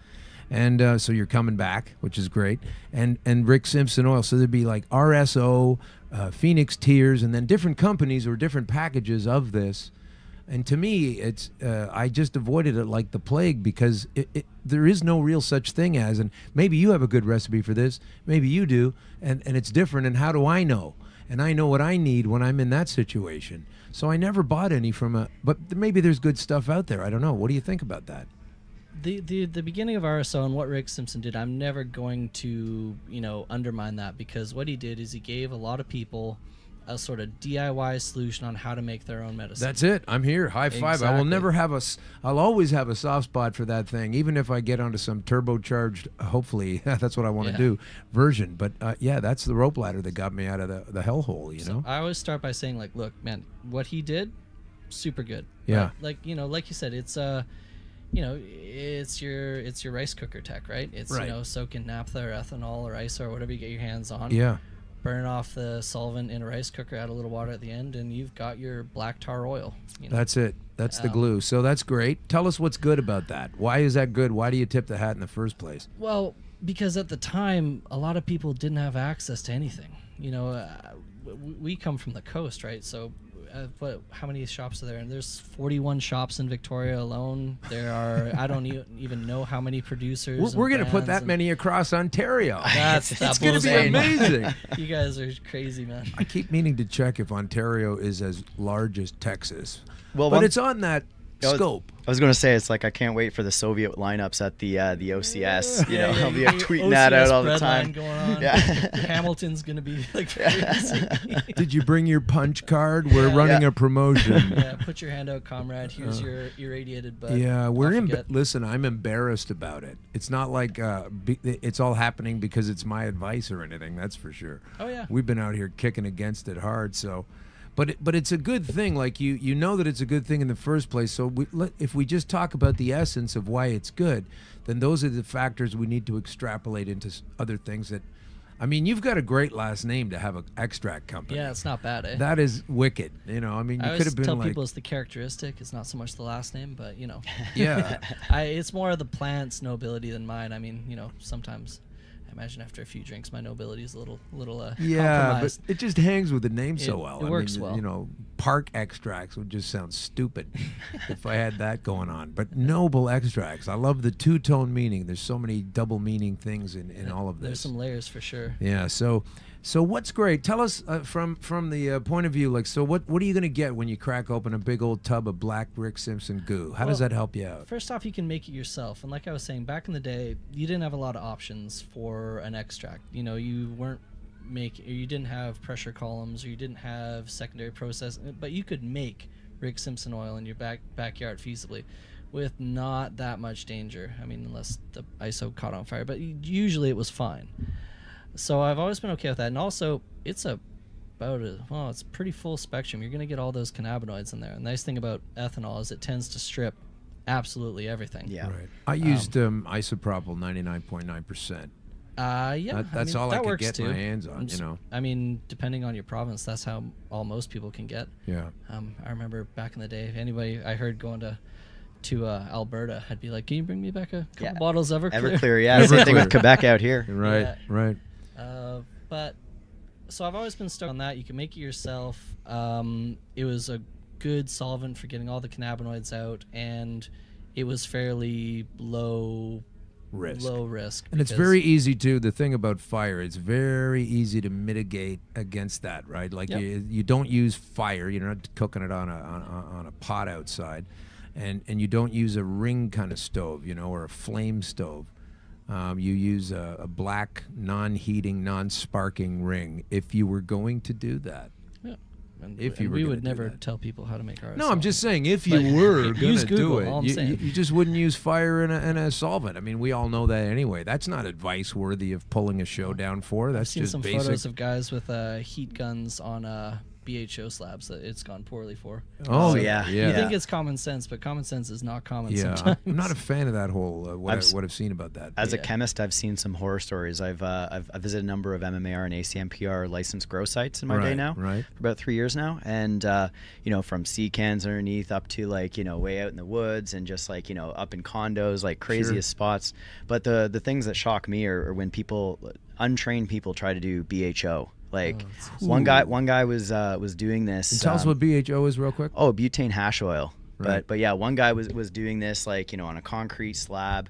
And so you're coming back, which is great. And Rick Simpson oil. So there'd be like RSO, Phoenix Tears, and then different companies or different packages of this. And to me, it's I just avoided it like the plague because there is no real such thing as, and maybe you have a good recipe for this, maybe you do, and it's different, and how do I know? And I know what I need when I'm in that situation. So I never bought any but maybe there's good stuff out there. I don't know. What do you think about that? The beginning of RSO and what Rick Simpson did, I'm never going to, undermine that, because what he did is he gave a lot of people a sort of DIY solution on how to make their own medicine. That's it. I'm here. High five. I will never have I'll always have a soft spot for that thing, even if I get onto some turbocharged, hopefully, that's what I want to do, version. But that's the rope ladder that got me out of the hellhole, you know? I always start by saying, like, look, man, what he did, super good. Yeah. Right? Like you said, it's it's your rice cooker tech, right? It's right. Soak in naphtha or ethanol or ISO or whatever you get your hands on. Yeah. Burn off the solvent in a rice cooker, add a little water at the end, and you've got your black tar oil. That's it. That's the glue. So that's great. Tell us what's good about that. Why is that good? Why do you tip the hat in the first place? Well, because at the time, a lot of people didn't have access to anything. We come from the coast, right? So how many shops are there? And there's 41 shops in Victoria alone. There are, I don't even know how many producers. We're going to put that many across Ontario. It's going to be amazing. You guys are crazy, man. I keep meaning to check if Ontario is as large as Texas. Well, but it's on that scope. I was going to say, it's like I can't wait for the Soviet lineups at the OCS. I'll be tweeting that out all the time. Going on. Yeah. Hamilton's going to be like crazy. Did you bring your punch card? We're running a promotion. Yeah, put your hand out, comrade. Here's your irradiated butt. Yeah, listen, I'm embarrassed about it. It's not like it's all happening because it's my advice or anything. That's for sure. Oh yeah. We've been out here kicking against it hard, so. But it's a good thing. Like you know that it's a good thing in the first place. So if we just talk about the essence of why it's good, then those are the factors we need to extrapolate into other things that. I mean, you've got a great last name to have an extract company. Yeah, it's not bad, eh? That is wicked. I mean, you could have been tell like. people it's the characteristic. It's not so much the last name, but Yeah. It's more of the plant's nobility than mine. I mean, sometimes. I imagine after a few drinks, my nobility is a little compromised. But it just hangs with the name so well. It works well. Park extracts would just sound stupid if I had that going on. But noble extracts, I love the two-tone meaning. There's so many double meaning things in all of this. There's some layers for sure. Yeah. So what's great? Tell us from the point of view, what are you going to get when you crack open a big old tub of black Rick Simpson goo? How does that help you out? First off, you can make it yourself. And like I was saying, back in the day, you didn't have a lot of options for an extract. You didn't have pressure columns, or you didn't have secondary process, but you could make Rick Simpson oil in your backyard feasibly with not that much danger. I mean, unless the ISO caught on fire, but usually it was fine. So I've always been okay with that. And also, it's it's pretty full spectrum. You're going to get all those cannabinoids in there. And the nice thing about ethanol is it tends to strip absolutely everything. Yeah. Right. I used isopropyl 99.9%. Yeah. That's all that I could works get too. my hands on, you know. I mean, depending on your province, that's how most people can get. Yeah. I remember back in the day, if anybody I heard going to Alberta, I'd be like, can you bring me back a couple bottles of Everclear? Everclear, yeah. Same thing with Quebec out here. Right, Yeah. right. But so I've always been stoked on that. You can make it yourself. It was a good solvent for getting all the cannabinoids out, and it was fairly low risk. And it's very easy to, the thing about fire, it's very easy to mitigate against that, right? Like you don't use fire, you're not cooking it on a pot outside, and you don't use a ring kind of stove, you know, or a flame stove. You use a black, non-heating, non-sparking ring if you were going to do that. Yeah. If you were we gonna would do never that. tell people how to make our No, I'm just saying, if you But were use going to do Google, all I'm it, saying. you just wouldn't use fire in a solvent. I mean, we all know that anyway. That's not advice worthy of pulling a show down for. That's I've seen just some basic. photos of guys with heat guns on BHO slabs that it's gone poorly for. Oh, So yeah. You think it's common sense, but common sense is not common Yeah, sometimes. I'm not a fan of that whole what I've I've seen about that. As a chemist, I've seen some horror stories. I've visited a number of MMAR and ACMPR licensed grow sites in my day now, right. for about 3 years now, and you know, from sea cans underneath up to, like, you know, way out in the woods and just, like, you know, up in condos, like craziest spots. But the things that shock me are when untrained people try to do BHO. Like one guy was doing this. And tell us what BHO is real quick. Oh, butane hash oil. Right. But yeah, one guy was doing this, like, you know, on a concrete slab.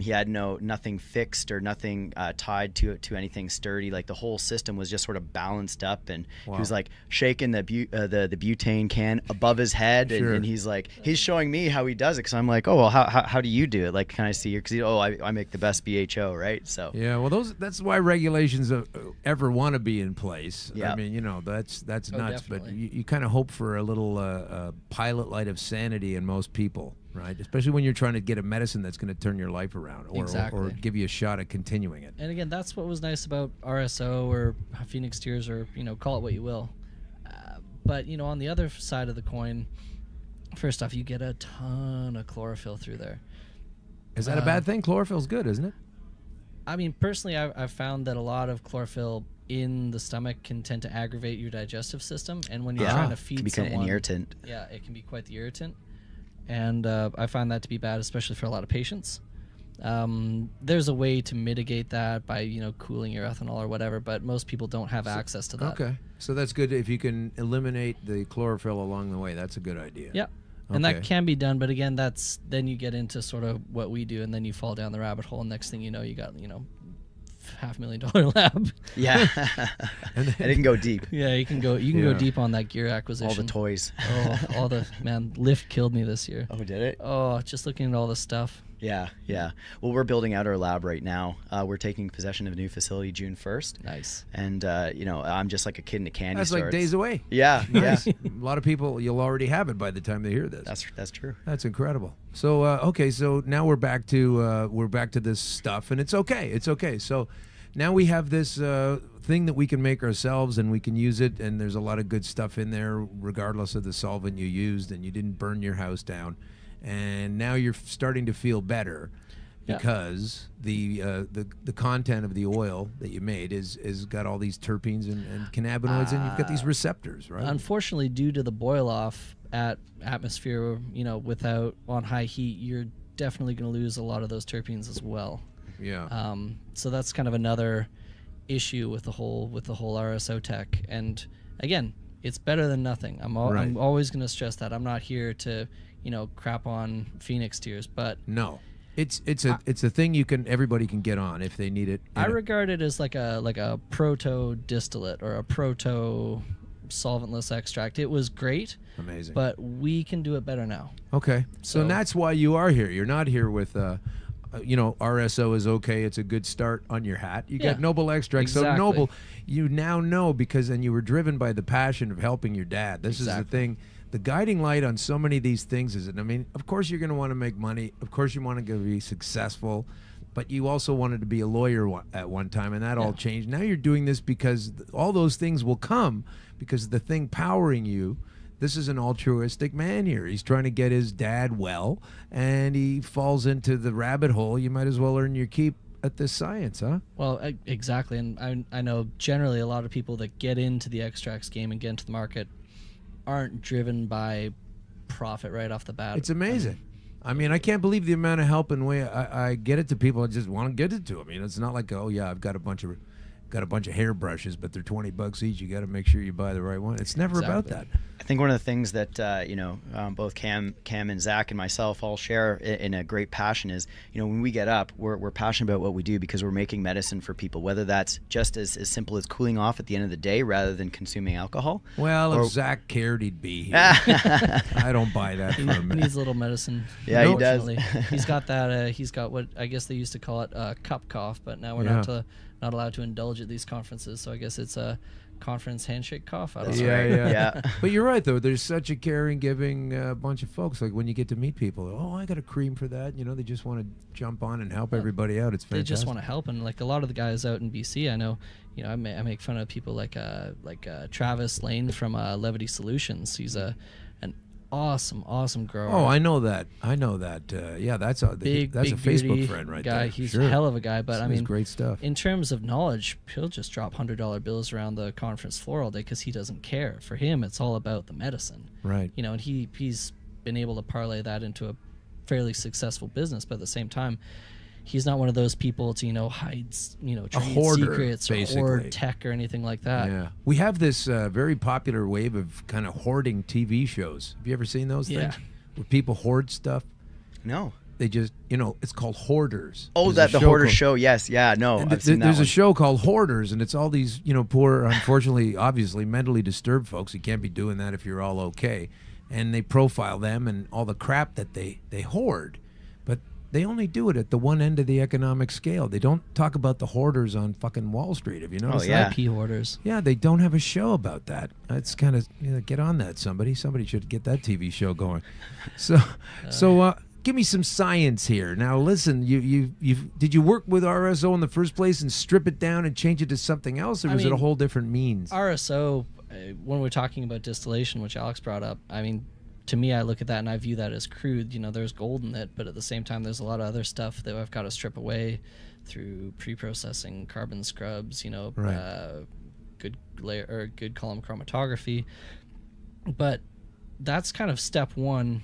He had nothing fixed or nothing tied to anything sturdy. Like, the whole system was just sort of balanced up, and he was like shaking the butane can above his head, and he's like, he's showing me how he does it, because I'm like, oh well, how do you do it? Like, can I see your? Because I make the best BHO, right? So yeah, well, that's why regulations ever want to be in place. Yeah. I mean, you know, that's nuts. definitely. But you kind of hope for a little pilot light of sanity in most people, right? Especially when you're trying to get a medicine that's going to turn your life around, or give you a shot at continuing it. And again, that's what was nice about RSO or Phoenix Tears, or, you know, call it what you will. But, you know, on the other side of the coin, first off, you get a ton of chlorophyll through there. Is that a bad thing? Chlorophyll's good, isn't it? I mean, personally, I've found that a lot of chlorophyll in the stomach can tend to aggravate your digestive system, and when you're trying to feed it can be someone, kind of an irritant. Yeah, it can be quite the irritant, and I find that to be bad, especially for a lot of patients. There's a way to mitigate that by, you know, cooling your ethanol or whatever, but most people don't have access to that. Okay, so that's good if you can eliminate the chlorophyll along the way. That's a good idea. Yeah. And that can be done, but again, then you get into sort of what we do, and then you fall down the rabbit hole, and next thing you know, you got, you know, $500,000 lab. Yeah. And it can go deep. Yeah, you can go deep on that gear acquisition. All the toys. all the Lyft killed me this year. Oh, did it? Oh, just looking at all the stuff. Yeah. Well, we're building out our lab right now. We're taking possession of a new facility June 1st. Nice. And you know, I'm just like a kid in a candy store. That's like days away. Yeah, nice. A lot of people, you'll already have it by the time they hear this. That's true. That's incredible. So okay, so now we're back to this stuff, and it's okay. It's okay. So now we have this thing that we can make ourselves, and we can use it, and there's a lot of good stuff in there, regardless of the solvent you used, and you didn't burn your house down. And now you're starting to feel better because the content of the oil that you made is got all these terpenes and cannabinoids, and you've got these receptors, right? Unfortunately, due to the boil off at atmosphere, you know, on high heat, you're definitely going to lose a lot of those terpenes as well. Yeah. So that's kind of another issue with the whole RSO tech. And again, it's better than nothing. I'm always going to stress that. I'm not here to, you know, crap on Phoenix Tears, but no, it's a thing everybody can get on if they need it. I regard it as like a proto distillate or a proto solventless extract. It was great, amazing, but we can do it better now. Okay, so that's why you are here. You're not here with you know, RSO is okay. It's a good start on your hat. You got Noble Extract. Exactly. So Noble, you now know, and you were driven by the passion of helping your dad. This is the thing. The guiding light on so many of these things is, I mean, of course you're going to want to make money. Of course you want to be successful, but you also wanted to be a lawyer at one time, and that all changed. Now you're doing this because all those things will come because the thing powering you. This is an altruistic man here. He's trying to get his dad well, and he falls into the rabbit hole. You might as well earn your keep at this science, huh? Well, exactly, and I know generally a lot of people that get into the extracts game and get into the market aren't driven by profit right off the bat. It's amazing. I mean, I can't believe the amount of help and way I get it to people. I just want to get it to them. You know, it's not like, oh yeah, I've got a bunch of hairbrushes, but they're $20 each. You got to make sure you buy the right one. It's never about that. I think one of the things that both Cam and Zach and myself all share in a great passion is, when we get up, we're passionate about what we do because we're making medicine for people, whether that's just as simple as cooling off at the end of the day rather than consuming alcohol. Well, if Zach cared, he'd be here. I don't buy that for a minute. He needs a little medicine. Yeah, he does. He's got that. He's got what I guess they used to call it cup cough, but now we're not allowed to indulge at these conferences. So I guess it's a conference handshake cough. I don't know. Yeah. But you're right, though. There's such a caring, giving bunch of folks. Like when you get to meet people, oh, I got a cream for that. They just want to jump on and help everybody out. It's fantastic. They just want to help, and like a lot of the guys out in BC, I know. I make fun of people like Travis Lane from Levity Solutions. He's an awesome grower. Oh, I know that. Yeah, that's a Facebook friend right guy. there. He's a hell of a guy, but I mean, great stuff. In terms of knowledge, he'll just drop $100 bills around the conference floor all day because he doesn't care. For him, it's all about the medicine. Right. And he's been able to parlay that into a fairly successful business, but at the same time, he's not one of those people to hide trade secrets or hoard tech or anything like that. Yeah, we have this very popular wave of kind of hoarding TV shows. Have you ever seen those things where people hoard stuff? No, they just it's called Hoarders. Oh, the Hoarders show. Yes, yeah, no. I've seen that there's a show called Hoarders, and it's all these poor, unfortunately, obviously mentally disturbed folks. You can't be doing that if you're all okay, and they profile them and all the crap that they hoard. They only do it at the one end of the economic scale. They don't talk about the hoarders on fucking Wall Street. Have you noticed that? IP hoarders. Yeah, they don't have a show about that. It's kind of get on that. Somebody should get that TV show going. So give me some science here. Now listen, did you work with RSO in the first place and strip it down and change it to something else, or was it a whole different means? RSO, when we're talking about distillation, which Alex brought up, I mean, to me, I look at that and I view that as crude. There's gold in it, but at the same time, there's a lot of other stuff that I've got to strip away through pre-processing, carbon scrubs, good layer or good column chromatography. But that's kind of step one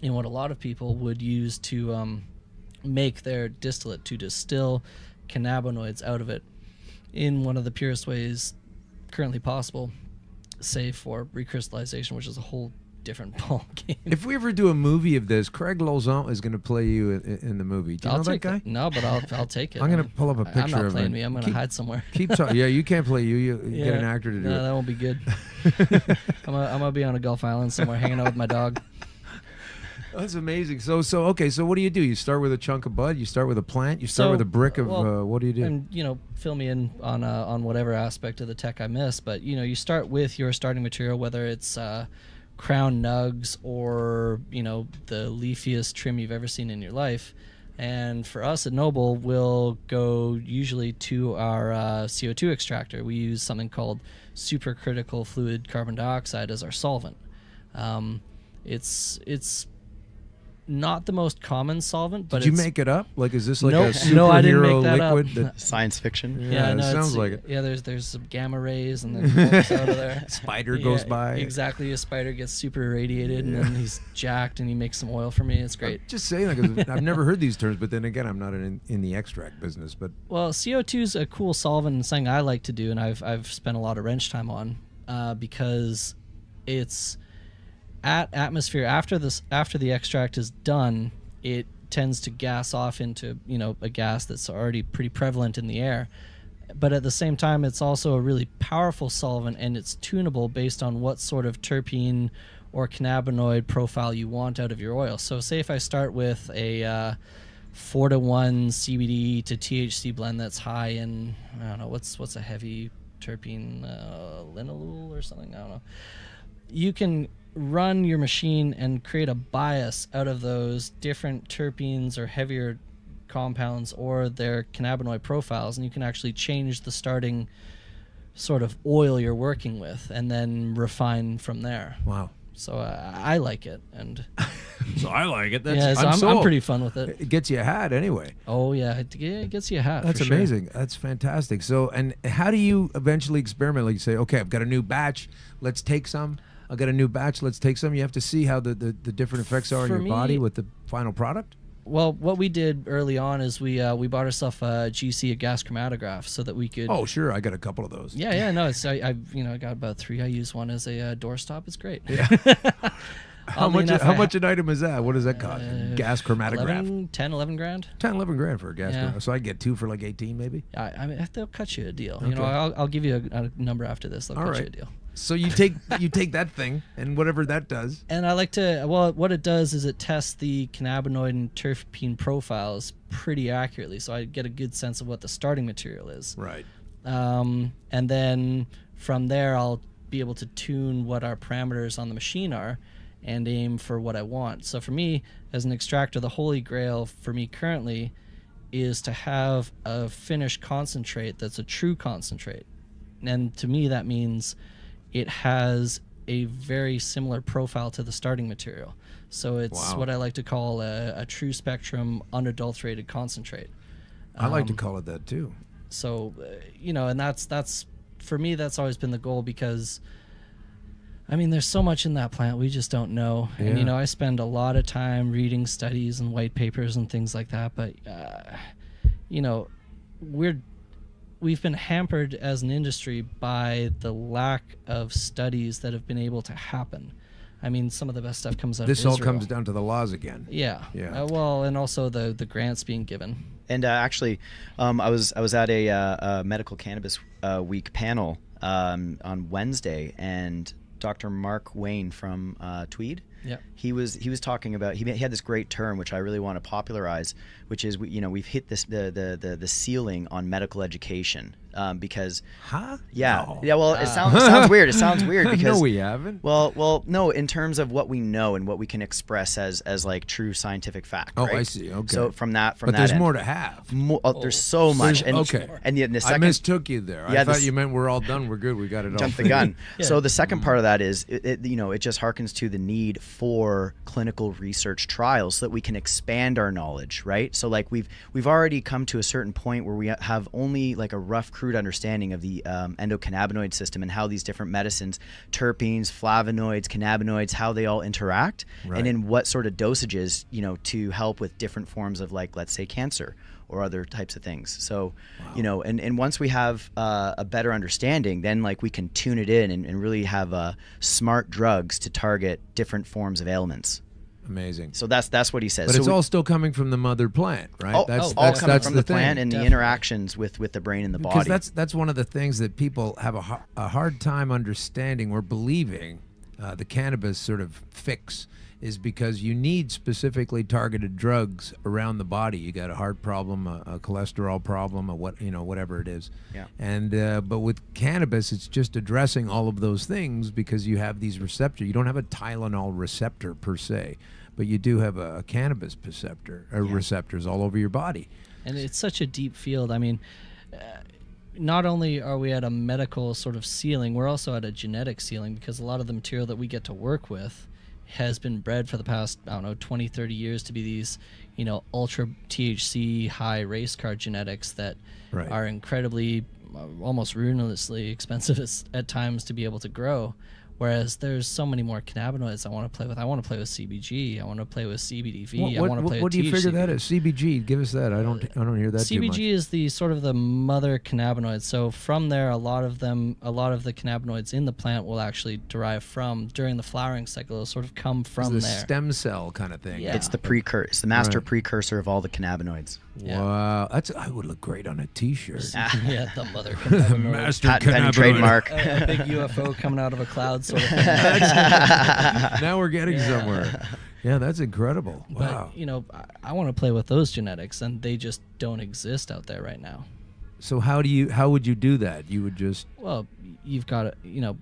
in what a lot of people would use to make their distillate, to distill cannabinoids out of it in one of the purest ways currently possible, save for recrystallization, which is a whole different ball game. If we ever do a movie of this, Craig Lauzon is going to play you in the movie. Do you know that guy? No, but I'll take it. I'm going to pull up a picture of him. I'm not playing me. I'm going to hide somewhere. Keep talking. Yeah, you can't play you. You get an actor to do it. No, that won't be good. I'm going to be on a Gulf Island somewhere hanging out with my dog. That's amazing. So what do? You start with a chunk of bud. You start with a plant. You start with a brick of what do you do? And fill me in on whatever aspect of the tech I miss. But you start with your starting material, whether it's Crown Nugs or the leafiest trim you've ever seen in your life. And for us at Noble, we'll go usually to our CO2 extractor. We use something called supercritical fluid carbon dioxide as our solvent. It's not the most common solvent, but did you make it up? Like, is this like a superhero I didn't make that liquid? Up. Science fiction. Yeah, it sounds like it. Yeah, there's some gamma rays and then out of there. Spider goes by. Exactly, a spider gets super irradiated and then he's jacked and he makes some oil for me. It's great. I'm just saying, because I've never heard these terms, but then again, I'm not in the extract business. But CO2 is a cool solvent and something I like to do, and I've spent a lot of wrench time on because it's at atmosphere after the extract is done. It tends to gas off into a gas that's already pretty prevalent in the air, but at the same time it's also a really powerful solvent, and it's tunable based on what sort of terpene or cannabinoid profile you want out of your oil. So say if I start with a 4-to-1 CBD to THC blend that's high in, I don't know, what's a heavy terpene, linalool or something, I don't know. You can run your machine and create a bias out of those different terpenes or heavier compounds or their cannabinoid profiles, and you can actually change the starting sort of oil you're working with and then refine from there. Wow. So I like it, and So I like it. That's, Yeah, so I'm sold. pretty fun with it. It gets you a hat anyway. Oh yeah, it gets you a hat. That's for sure. amazing. That's fantastic. So, and how do you eventually experiment? Like you say, okay, I've got a new batch. Let's take some. I got a new batch. Let's take some. You have to see how the different effects are in For your me- body with the final product. Well, what we did early on is we bought ourselves a GC, a gas chromatograph, so that we could. Oh, sure. I got a couple of those. Yeah, no, it's I got about 3. I use one as a doorstop. It's great. Yeah. How much an item is that? What does that cost? Gas chromatograph. 11 grand. 10, 11 grand for a gas Yeah. chromatograph. So I get 2 for like 18 maybe? I mean, they'll cut you a deal. Okay. You know, I'll give you a number after this. They'll All cut right. you a deal. So you take that thing and whatever that does. And I like to, well, what it does is it tests the cannabinoid and terpene profiles pretty accurately, so I get a good sense of what the starting material is. Right. And then from there, I'll be able to tune what our parameters on the machine are and aim for what I want. So for me, as an extractor, the holy grail for me currently is to have a finished concentrate that's a true concentrate. And to me, that means it has a very similar profile to the starting material. So it's what I like to call a true spectrum unadulterated concentrate. I like to call it that too. So, you know, and that's for me, that's always been the goal, because I mean, there's so much in that plant we just don't know. Yeah. And, you know, I spend a lot of time reading studies and white papers and things like that. But, you know, we've been hampered as an industry by the lack of studies that have been able to happen. I mean, some of the best stuff comes out This of all Israel. comes down to the laws again. Yeah. Yeah. Well, and also the grants being given. And actually, I was at a medical cannabis week panel on Wednesday, and Dr. Mark Wayne from Tweed. Yeah. He was talking about, he had this great term which I really want to popularize, which is we've hit the ceiling on medical education, because well, it sounds weird. It sounds weird because No, we haven't. Well, no, in terms of what we know and what we can express as like true scientific fact. Oh, right? I see. Okay. So from that But that there's end, more to have. there's so much. And okay. And the second, I mistook you there. Yeah, I thought you meant we're all done. We're good. We got it all. Jump the gun. So the second part of that is, it just harkens to the need for clinical research trials so that we can expand our knowledge, right? So like we've already come to a certain point where we have only like a rough, crude understanding of the endocannabinoid system and how these different medicines, terpenes, flavonoids, cannabinoids, how they all interact, and in what sort of dosages, to help with different forms of, like, let's say, cancer or other types of things. So, and once we have a better understanding, then like we can tune it in and really have smart drugs to target different forms of ailments. Amazing. So that's what he says. But so it's all still coming from the mother plant, right? all coming from the plant and the interactions with the brain and the body. Because that's one of the things that people have a hard time understanding or believing. The cannabis sort of fix is because you need specifically targeted drugs around the body. You got a heart problem, a cholesterol problem, whatever it is. Yeah. And but with cannabis, it's just addressing all of those things because you have these receptors. You don't have a Tylenol receptor per se, but you do have a cannabis receptors all over your body. And it's such a deep field. I mean, not only are we at a medical sort of ceiling, we're also at a genetic ceiling, because a lot of the material that we get to work with has been bred for the past, 20, 30 years to be these, ultra THC high race car genetics that are incredibly, almost ruinously expensive at times to be able to grow. Whereas there's so many more cannabinoids I want to play with. I want to play with CBG. I want to play with CBDV. I want to play what with do you figure THCV. that is? CBG. Give us that. I don't hear that too much. CBG is the sort of the mother cannabinoid. So from there, a lot of the cannabinoids in the plant will actually derive from, during the flowering cycle, it'll sort of come from It's there. the stem cell kind of thing. Yeah. It's the precursor. It's the master precursor of all the cannabinoids. Yeah. Wow, I would look great on a T-shirt. Yeah, the mother cannabinoid. Master Patent pending cannabinoid. trademark. A big UFO coming out of a cloud sort of thing. Now we're getting somewhere. Yeah, that's incredible. Wow. But, I want to play with those genetics, and they just don't exist out there right now. So how would you do that? You would just Well, you've got to,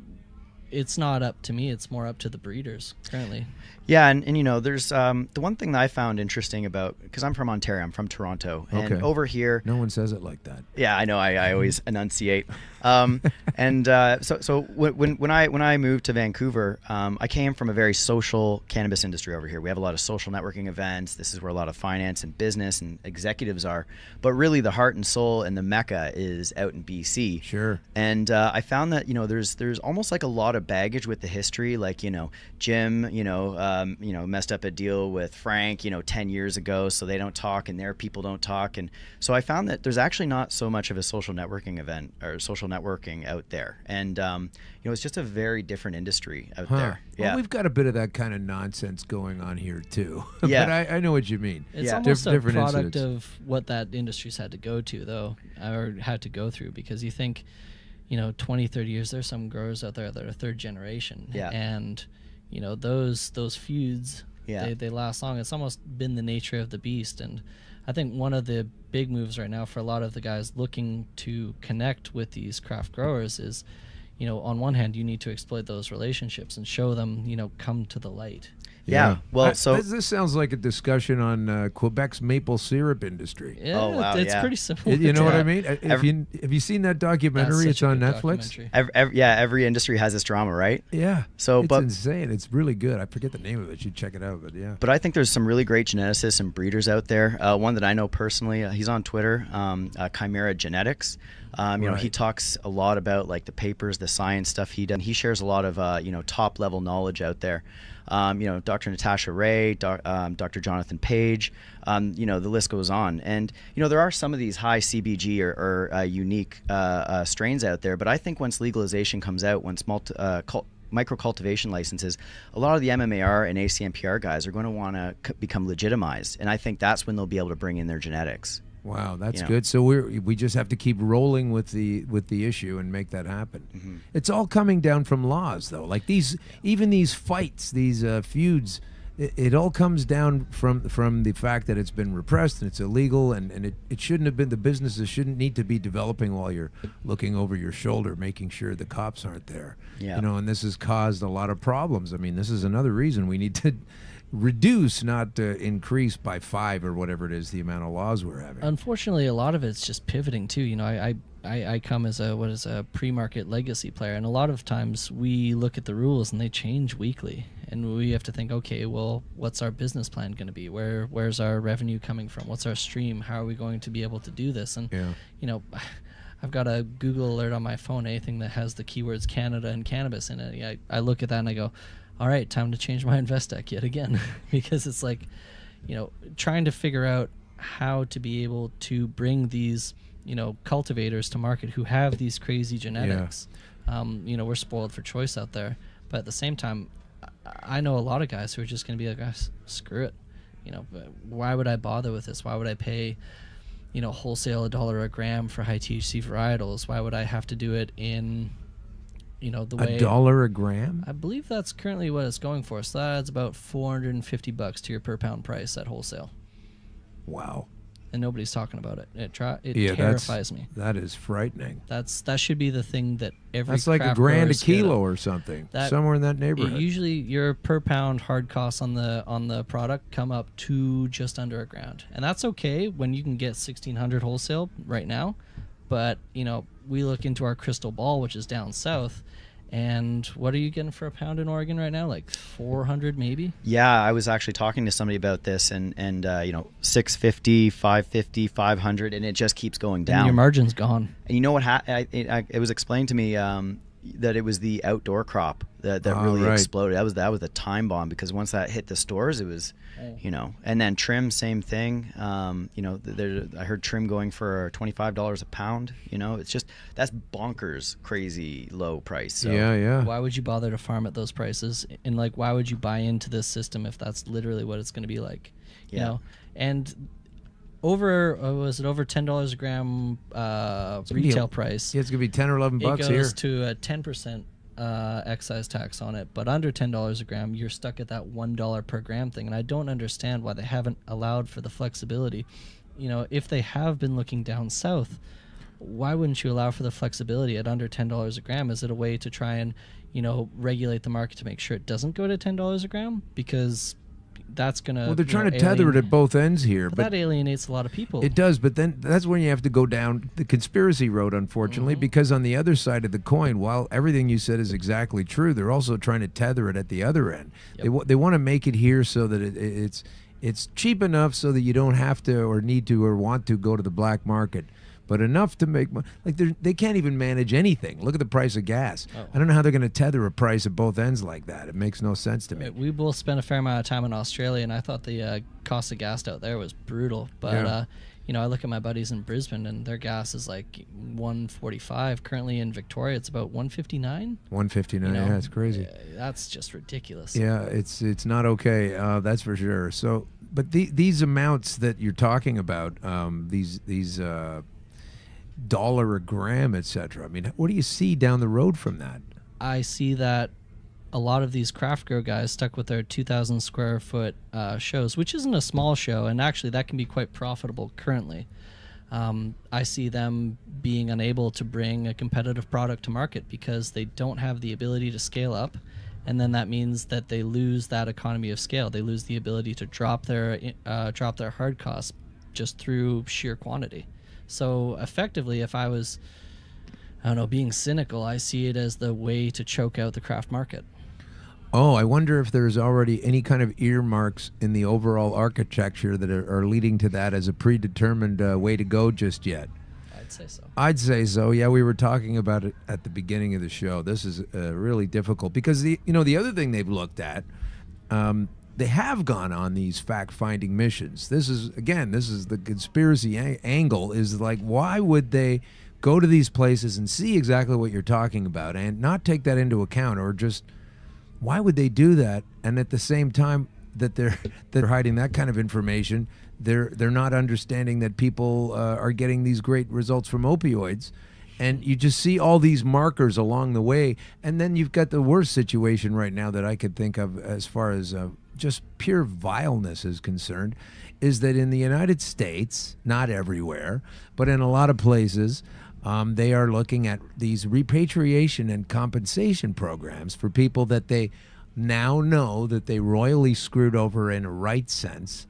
it's not up to me, it's more up to the breeders currently. Yeah, and you know, there's the one thing that I found interesting about, because I'm from Ontario, I'm from Toronto, and Okay. over here, No one says it like that. yeah, I know, I always enunciate. And so when I moved to Vancouver, I came from a very social cannabis industry over here. We have a lot of social networking events. This is where a lot of finance and business and executives are. But really, the heart and soul and the mecca is out in BC. Sure. And I found that, you know, there's almost like a lot of baggage with the history. Like, you know, Jim, messed up a deal with Frank, 10 years ago, so they don't talk and their people don't talk. And so I found that there's actually not so much of a social networking event or social networking out there. And, it's just a very different industry out there. Well, we've got a bit of that kind of nonsense going on here too. Yeah. But I know what you mean. It's almost a product of what that industry's had to go to, though, or had to go through, because you think, 20, 30 years, there's some growers out there that are third generation. Yeah. And, those feuds, Yeah. they last long. It's almost been the nature of the beast. And I think one of the big moves right now for a lot of the guys looking to connect with these craft growers is, on one hand, you need to exploit those relationships and show them, come to the light. Yeah. Well, this sounds like a discussion on Quebec's maple syrup industry. Yeah, oh, wow, it's pretty simple. You know what I mean? Have you seen that documentary? It's on Netflix. Every industry has this drama, right? Yeah. So, it's insane. It's really good. I forget the name of it. You check it out. But yeah. But I think there's some really great geneticists and breeders out there. One that I know personally, he's on Twitter, Chimera Genetics. He talks a lot about like the papers, the science stuff he does. He shares a lot of top level knowledge out there. Dr. Natasha Ray, Dr. Jonathan Page, the list goes on. And, there are some of these high CBG or unique strains out there. But I think once legalization comes out, once micro-cultivation licenses, a lot of the MMAR and ACMPR guys are going to want to become legitimized. And I think that's when they'll be able to bring in their genetics. Wow, that's good. So we just have to keep rolling with the issue and make that happen. Mm-hmm. It's all coming down from laws, though. Like these fights, these feuds, it all comes down from the fact that it's been repressed and it's illegal, and it shouldn't have been. The businesses shouldn't need to be developing while you're looking over your shoulder, making sure the cops aren't there. Yeah. And this has caused a lot of problems. I mean, this is another reason we need to reduce, not increase by 5 or whatever it is, the amount of laws we're having. Unfortunately, a lot of it's just pivoting too. I come as a pre-market legacy player, and a lot of times we look at the rules and they change weekly, and we have to think, okay, well, what's our business plan going to be? Where's our revenue coming from? What's our stream? How are we going to be able to do this? And I've got a Google alert on my phone, anything that has the keywords Canada and cannabis in it. I look at that and I go, all right, time to change my invest deck yet again. Because it's like, trying to figure out how to be able to bring these, cultivators to market who have these crazy genetics. Yeah. We're spoiled for choice out there. But at the same time, I know a lot of guys who are just going to be like, screw it. Why would I bother with this? Why would I pay, wholesale $1 a gram for high THC varietals? Why would I have to do it in... the way $1 a gram? I believe that's currently what it's going for. So that adds about $450 to your per pound price at wholesale. Wow. And nobody's talking about it. It terrifies me. That is frightening. That should be the thing that every That's like $1 a kilo or something. Somewhere in that neighborhood. Usually your per pound hard costs on the product come up to just under $1,000. And that's okay when you can get 1,600 wholesale right now. But, we look into our crystal ball, which is down south, and what are you getting for a pound in Oregon right now? Like 400 maybe? Yeah, I was actually talking to somebody about this, and 650, 550, 500, and it just keeps going down. And your margin's gone. And you know what? It was explained to me that it was the outdoor crop that really exploded. That was the time bomb, because once that hit the stores, it was, and then trim, same thing. I heard trim going for $25 a pound. It's just, that's bonkers, crazy low price. So yeah. Why would you bother to farm at those prices? And why would you buy into this system if that's literally what it's going to be like? And was it over $10 a gram retail price? Yeah, it's gonna be 10 or 11 bucks here. It goes to a 10% excise tax on it, but under $10 a gram, you're stuck at that $1 per gram thing. And I don't understand why they haven't allowed for the flexibility. If they have been looking down south, why wouldn't you allow for the flexibility at under $10 a gram? Is it a way to try and, regulate the market to make sure it doesn't go to $10 a gram? Because that's going to... Well, they're trying to tether it at both ends here. But that alienates a lot of people. It does, but then that's when you have to go down the conspiracy road, unfortunately, because on the other side of the coin, while everything you said is exactly true, they're also trying to tether it at the other end. Yep. They want to make it here so that it's cheap enough so that you don't have to or need to or want to go to the black market, but enough to make money. Like they can't even manage anything. Look at the price of gas. Oh. I don't know how they're going to tether a price at both ends like that. It makes no sense to me. We both spent a fair amount of time in Australia, and I thought the cost of gas out there was brutal. But I look at my buddies in Brisbane, and their gas is like $1.45. Currently in Victoria, it's about $1.59. $1.59. Yeah, it's crazy. That's just ridiculous. Yeah, it's not okay. That's for sure. So, but these amounts that you're talking about, these dollar a gram, etc. I mean, what do you see down the road from that? I see that a lot of these craft grow guys stuck with their 2,000 square foot shows, which isn't a small show, and actually that can be quite profitable currently. I see them being unable to bring a competitive product to market because they don't have the ability to scale up, and then that means that they lose that economy of scale. They lose the ability to drop their hard costs just through sheer quantity. So effectively, if I was, being cynical, I see it as the way to choke out the craft market. Oh, I wonder if there's already any kind of earmarks in the overall architecture that are leading to that as a predetermined way to go just yet. I'd say so. I'd say so. Yeah, we were talking about it at the beginning of the show. This is really difficult because the other thing they've looked at, they have gone on these fact-finding missions. This is the conspiracy angle, is like, why would they go to these places and see exactly what you're talking about and not take that into account, or just why would they do that? And at the same time that they're hiding that kind of information, they're not understanding that people are getting these great results from opioids. And you just see all these markers along the way. And then you've got the worst situation right now that I could think of as far as just pure vileness is concerned, is that in the United States, not everywhere, but in a lot of places, they are looking at these repatriation and compensation programs for people that they now know that they royally screwed over in a right sense.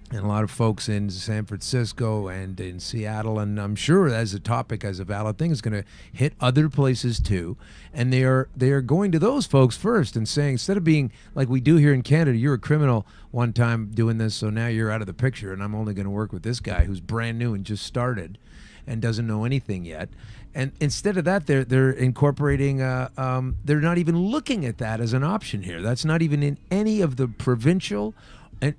And a lot of folks in San Francisco and in Seattle, and I'm sure as a topic, as a valid thing, is going to hit other places too. And they are going to those folks first and saying, instead of being like we do here in Canada, you're a criminal one time doing this, so now you're out of the picture, and I'm only going to work with this guy who's brand new and just started and doesn't know anything yet. And instead of that, they're incorporating. They're not even looking at that as an option here. That's not even in any of the provincial, and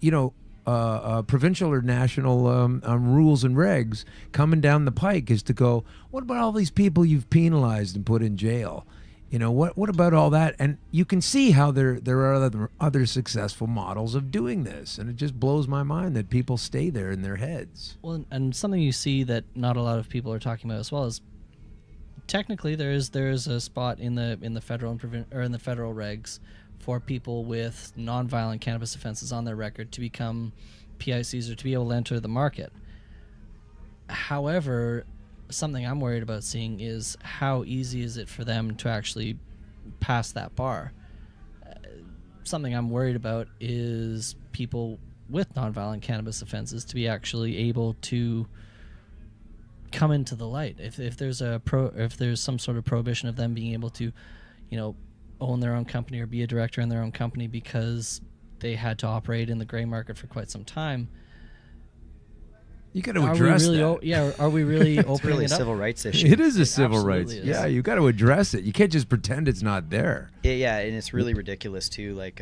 provincial or national rules and regs coming down the pike, is to go, what about all these people you've penalized and put in jail? What about all that? And you can see how there are other successful models of doing this, and it just blows my mind that people stay there in their heads. Well, and something you see that not a lot of people are talking about as well is, technically there is a spot in the federal and in the federal regs for people with nonviolent cannabis offenses on their record to become PICs or to be able to enter the market. However, something I'm worried about seeing is how easy is it for them to actually pass that bar. Something I'm worried about is people with nonviolent cannabis offenses to be actually able to come into the light. If there's some sort of prohibition of them being able to, own their own company or be a director in their own company because they had to operate in the gray market for quite some time. You got to address that. Are we really opening it's really it a up? civil rights issue. It is a civil rights. is. Yeah, you got to address it. You can't just pretend it's not there. Yeah, and it's really ridiculous too. Like,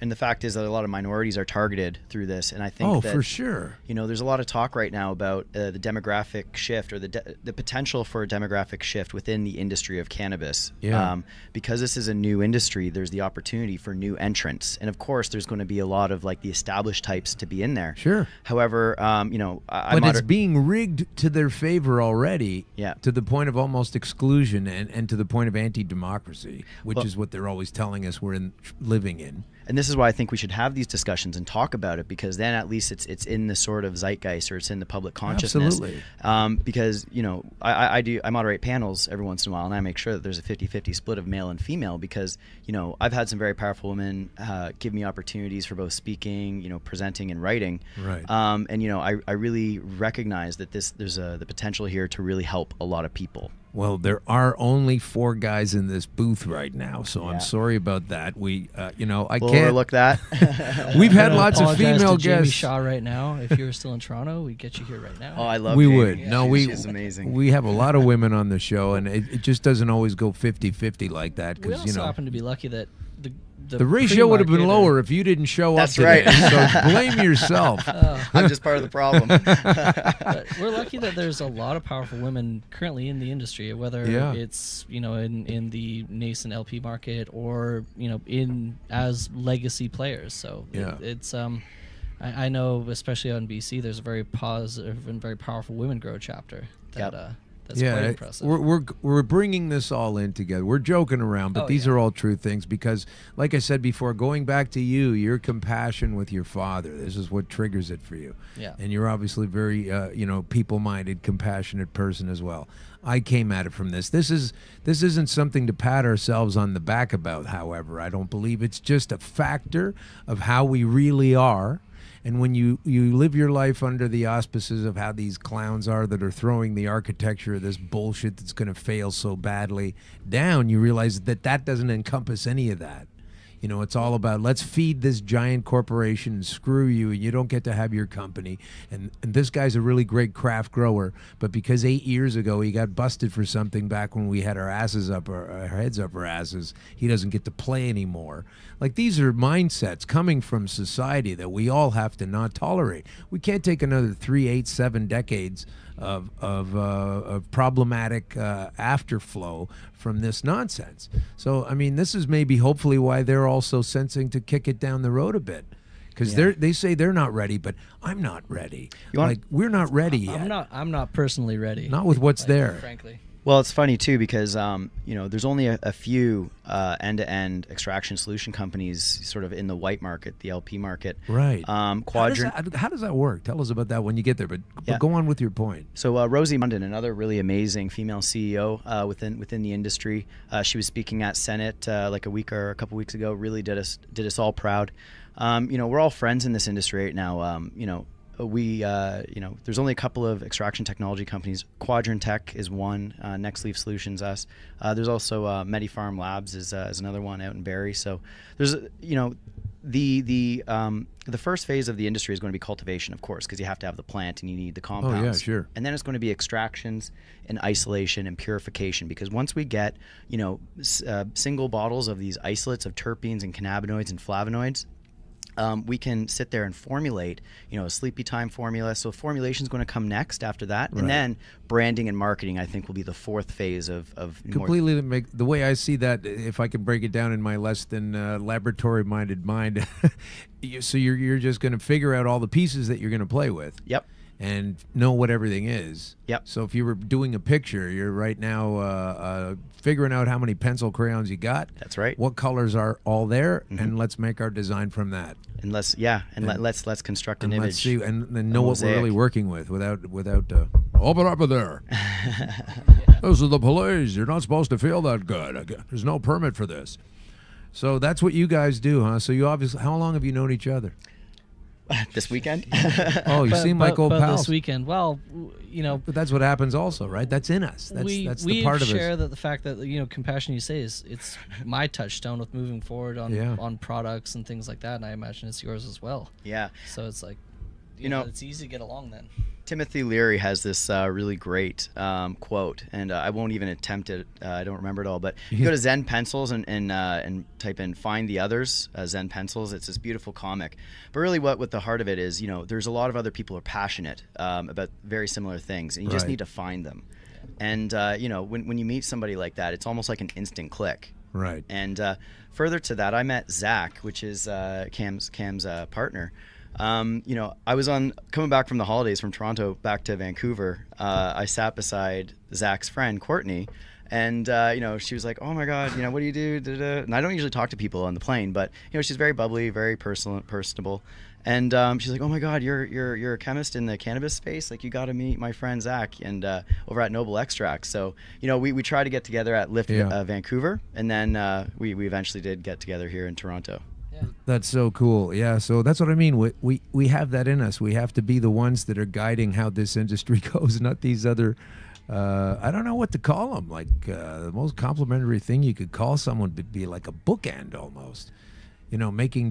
and the fact is that a lot of minorities are targeted through this, and I think that, for sure. There's a lot of talk right now about the demographic shift, or the potential for a demographic shift within the industry of cannabis. Yeah. Because this is a new industry, there's the opportunity for new entrants, and of course, there's going to be a lot of like the established types to be in there. Sure. However, but it's being rigged to their favor already. Yeah. To the point of almost exclusion and to the point of anti-democracy, which is what what they're always telling us we're living in. And this is why I think we should have these discussions and talk about it, because then at least it's in the sort of zeitgeist, or it's in the public consciousness. Absolutely. Because, you know, I moderate panels every once in a while, and I make sure that there's a 50-50 split of male and female, because, you know, I've had some very powerful women give me opportunities for both speaking, you know, presenting and writing. Right. And, you know, I really recognize that there's the potential here to really help a lot of people. Well, there are only 4 guys in this booth right now, so I'm sorry about that. We, you know, I We'll can't overlook that. We've had I'm gonna lots of apologize female to Jamie guests. Shaw right now. If you were still in Toronto, we'd get you here right now. Oh, I love We Jamie. would. Yeah, No, she's amazing. We have a lot of women on the show, and it just doesn't always go 50-50 like that, We because, also you know, happen to be lucky that the ratio would have been pre-market lower if you didn't show That's up today. right. So blame yourself. I'm just part of the problem. But we're lucky that there's a lot of powerful women currently in the industry, whether Yeah. it's, you know, in the nascent LP market, or, you know, in as legacy players. So Yeah. it's I know, especially on BC, there's a very positive and very powerful women grow chapter that that's quite impressive. We're bringing this all in together. We're joking around, but these are all true things, because, like I said before, going back to you, your compassion with your father, this is what triggers it for you. Yeah. And you're obviously very, you know, people-minded, compassionate person as well. I came at it from this. This isn't something to pat ourselves on the back about, however. I don't believe it's just a factor of how we really are. And when you live your life under the auspices of how these clowns are that are throwing the architecture of this bullshit that's going to fail so badly down, you realize that doesn't encompass any of that. You know, it's all about, let's feed this giant corporation and screw you, and you don't get to have your company. And this guy's a really great craft grower, but because 8 years ago he got busted for something back when we had our asses up, our heads up our asses, he doesn't get to play anymore. Like, these are mindsets coming from society that we all have to not tolerate. We can't take another 3, 8, 7 decades of problematic afterflow from this nonsense. So, I mean, this is maybe hopefully why they're also sensing to kick it down the road a bit, because they say they're not ready, but I'm not ready. We're not ready yet. I'm not personally ready. Not with what's there. Frankly. Well, it's funny too, because you know, there's only a few end-to-end extraction solution companies sort of in the white market, the LP market. Right. Quadrant. How does that work? Tell us about that when you get there. But go on with your point. So Rosie Munden, another really amazing female CEO within the industry, she was speaking at Senate like a week or a couple weeks ago. Really did us all proud. You know, we're all friends in this industry right now. You know. You know, there's only a couple of extraction technology companies. Quadrant Tech is one. Next Leaf Solutions, us. There's also MediFarm Labs is another one out in Barrie. So there's, you know, the first phase of the industry is going to be cultivation, of course, because you have to have the plant and you need the compounds. Oh yeah, sure. And then it's going to be extractions and isolation and purification, because once we get, you know, single bottles of these isolates of terpenes and cannabinoids and flavonoids, we can sit there and formulate, you know, a sleepy time formula. So formulation is going to come next after that. Right. And then branding and marketing, I think, will be the fourth phase of completely to make the way I see that, if I can break it down in my less than laboratory minded mind. So you're just going to figure out all the pieces that you're going to play with. Yep. And know what everything is. Yep. So if you were doing a picture, you're right now figuring out how many pencil crayons you got. That's right. What colors are all there, and let's make our design from that. And let's construct an image. Let's see, and know what we're really working with without open up there. This is the police. You're not supposed to feel that good. There's no permit for this. So that's what you guys do, huh? So you obviously, how long have you known each other? This weekend? Oh, you seem like old pals. This weekend, well, you know, but that's what happens also, right? That's in us. That's the part of us. We share that the fact that, you know, compassion, you say, is it's my touchstone with moving forward on products and things like that, and I imagine it's yours as well. Yeah. So it's like, you know, it's easy to get along then. Timothy Leary has this really great quote, and I won't even attempt it. I don't remember it all, but you go to Zen Pencils and type in "Find the Others." Zen Pencils. It's this beautiful comic. But really, what the heart of it is, you know, there's a lot of other people who are passionate about very similar things, and you just need to find them. And you know, when you meet somebody like that, it's almost like an instant click. Right. And further to that, I met Zach, which is Cam's partner. You know, I was coming back from the holidays from Toronto back to Vancouver. I sat beside Zach's friend, Courtney, and, you know, she was like, oh my God, you know, what do you do? Da-da. And I don't usually talk to people on the plane, but, you know, she's very bubbly, very personable. And she's like, oh my God, you're a chemist in the cannabis space. Like, you got to meet my friend Zach and over at Noble Extracts. So, you know, we try to get together at Lift Vancouver, and then we eventually did get together here in Toronto. That's so cool. Yeah, so that's what I mean. We have that in us. We have to be the ones that are guiding how this industry goes, not these other, I don't know what to call them. Like, the most complimentary thing you could call someone would be like a bookend almost. You know, making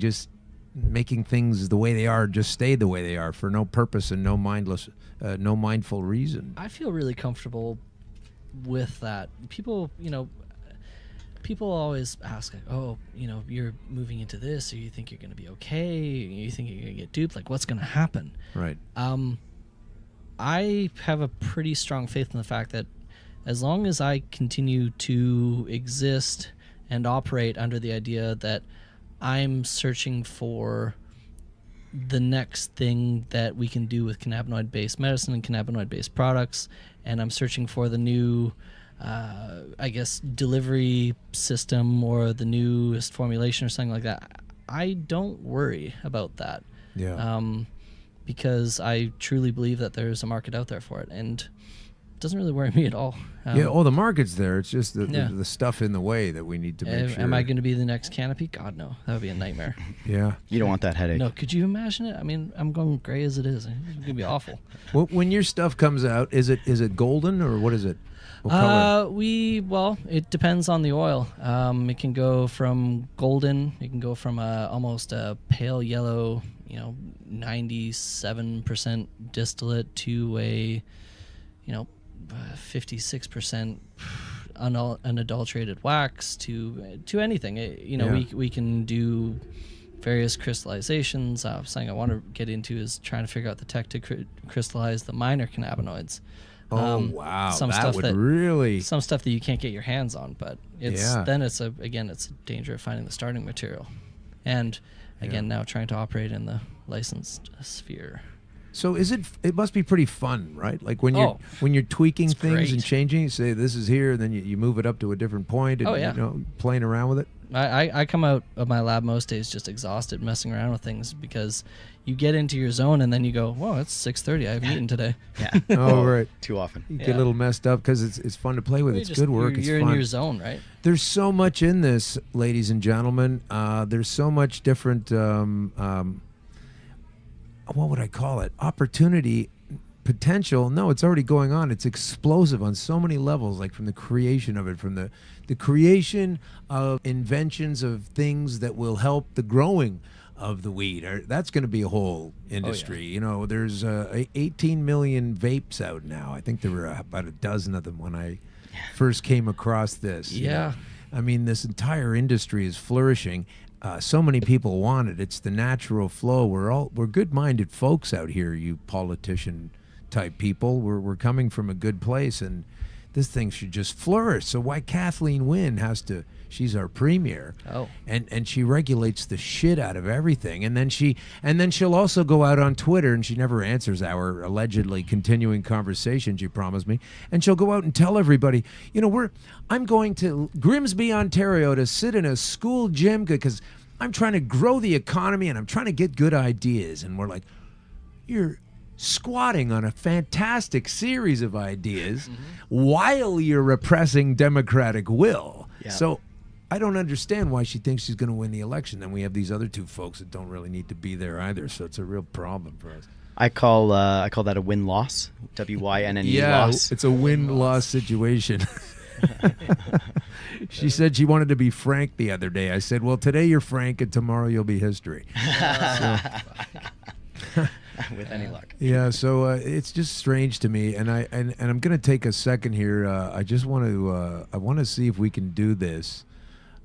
things the way they are just stay the way they are for no purpose and no mindful reason. I feel really comfortable with that. People, you know, people always ask, like, oh, you know, you're moving into this, or you think you're going to be okay, you think you're going to get duped, like, what's going to happen? Right. I have a pretty strong faith in the fact that as long as I continue to exist and operate under the idea that I'm searching for the next thing that we can do with cannabinoid-based medicine and cannabinoid-based products, and I'm searching for the new I guess delivery system or the newest formulation or something like that, I don't worry about that. Yeah. Because I truly believe that there's a market out there for it, and it doesn't really worry me at all. The market's there. It's just the stuff in the way that we need to make sure. Am I going to be the next Canopy? God, no. That would be a nightmare. Yeah. You don't want that headache. No, could you imagine it? I mean, I'm going gray as it is. It's going to be awful. Well, when your stuff comes out, is it golden or what is it? What color? Well, it depends on the oil. It can go from golden. It can go from almost a pale yellow, 97% distillate to a, 56% unadulterated wax to anything. We can do various crystallizations. Something I want to get into is trying to figure out the tech to crystallize the minor cannabinoids. Wow, some that stuff would that really some stuff that you can't get your hands on, but it's a danger of finding the starting material, and again now trying to operate in the licensed sphere. So it must be pretty fun, right? Like when you're tweaking things great. and changing, you say this is here, then you move it up to a different point, and playing around with it. I come out of my lab most days just exhausted messing around with things, because you get into your zone and then you go, whoa, it's 6:30. I haven't eaten today. Yeah. Oh, right. Too often. You get a little messed up because it's fun to play with. It's good work. You're it's fun. in your zone, right? There's so much in this, ladies and gentlemen. There's so much different, what would I call it? Opportunity, potential. No, it's already going on. It's explosive on so many levels, like from the creation of it, from the creation of inventions of things that will help the growing of the weed. That's going to be a whole industry. There's 18 million vapes out now. I think there were about a dozen of them when I first came across this. Yeah. I mean, this entire industry is flourishing. So many people want it. It's the natural flow. We're good-minded folks out here, you politician type people. We're coming from a good place, and this thing should just flourish. So why Kathleen Wynne has to? She's our premier, and she regulates the shit out of everything. And then she'll also go out on Twitter, and she never answers our allegedly continuing conversations. You promised me, and she'll go out and tell everybody, I'm going to Grimsby, Ontario, to sit in a school gym because I'm trying to grow the economy and I'm trying to get good ideas. And we're like, you're squatting on a fantastic series of ideas while you're repressing democratic will. Yeah. So I don't understand why she thinks she's going to win the election. Then we have these other two folks that don't really need to be there either. So it's a real problem for us. I call that a win-loss. WYNNE loss. It's a win-loss situation. She said she wanted to be Frank the other day. I said, well, today you're Frank and tomorrow you'll be history. With any luck. Yeah, so it's just strange to me, and I'm going to take a second here. I just want to see if we can do this.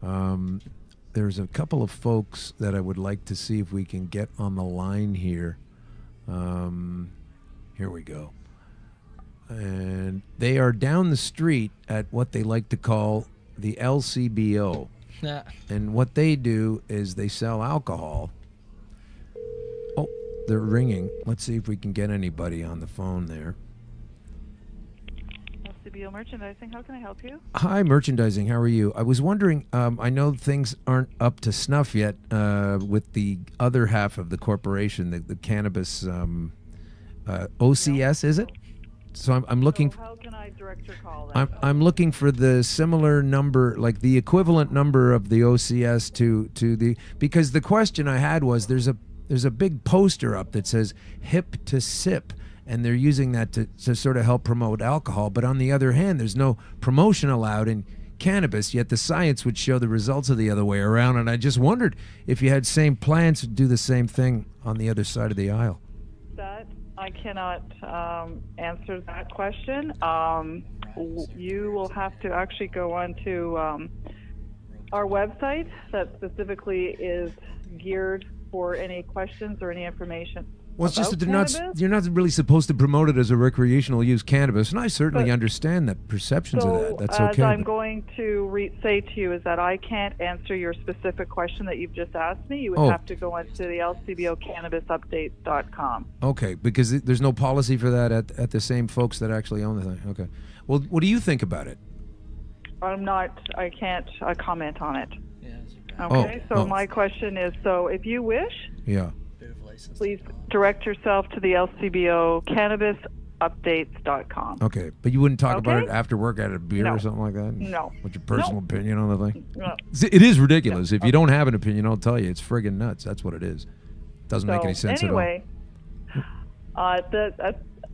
There's a couple of folks that I would like to see if we can get on the line here. Here we go. And they are down the street at what they like to call the LCBO. Yeah. And what they do is they sell alcohol. Oh, they're ringing. Let's see if we can get anybody on the phone there. LCBO Merchandising, how can I help you? Hi, merchandising. How are you? I was wondering. I know things aren't up to snuff yet with the other half of the corporation, the cannabis OCS. Is it? So I'm looking. So how can I direct your call? Then? I'm looking for the similar number, like the equivalent number of the OCS to the, because the question I had was there's a big poster up that says hip to sip, and they're using that to sort of help promote alcohol, but on the other hand there's no promotion allowed in cannabis, yet the science would show the results of the other way around, and I just wondered if you had same plans to do the same thing on the other side of the aisle. That I cannot answer that question. You will have to actually go on to our website that specifically is geared for any questions or any information. Well, it's just that cannabis. you're not really supposed to promote it as a recreational use cannabis, and I certainly understand the perceptions of that. That's okay. As I'm going to say to you is that I can't answer your specific question that you've just asked me. You would have to go onto the lcbocannabisupdates.com. Okay, because there's no policy for that at the same folks that actually own the thing. Okay. Well, what do you think about it? I can't comment on it. Okay, so my question is, so if you wish, please direct yourself to the lcbocannabisupdates.com. Okay, but you wouldn't talk about it after work at a beer or something like that? No. What's your personal opinion on the thing? No. It is ridiculous. If you don't have an opinion, I'll tell you, it's friggin' nuts. That's what it is. Doesn't make any sense anyway, at all.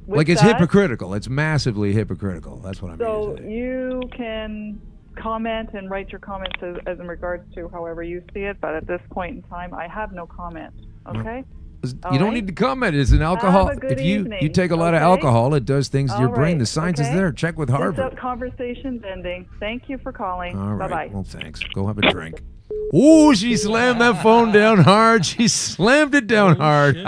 It's hypocritical. It's massively hypocritical. That's what I'm So saying. you can comment and write your comments as in regards to however you see it, but at this point in time, I have no comment. Okay? You don't need to comment. It's an alcohol. Have a good If you evening, take a lot of alcohol, it does things to your brain. The science is there. Check with Harvard. This conversation's ending. Thank you for calling. All right. Bye-bye. Well, thanks. Go have a drink. Oh, she slammed that phone down hard. She slammed it down hard.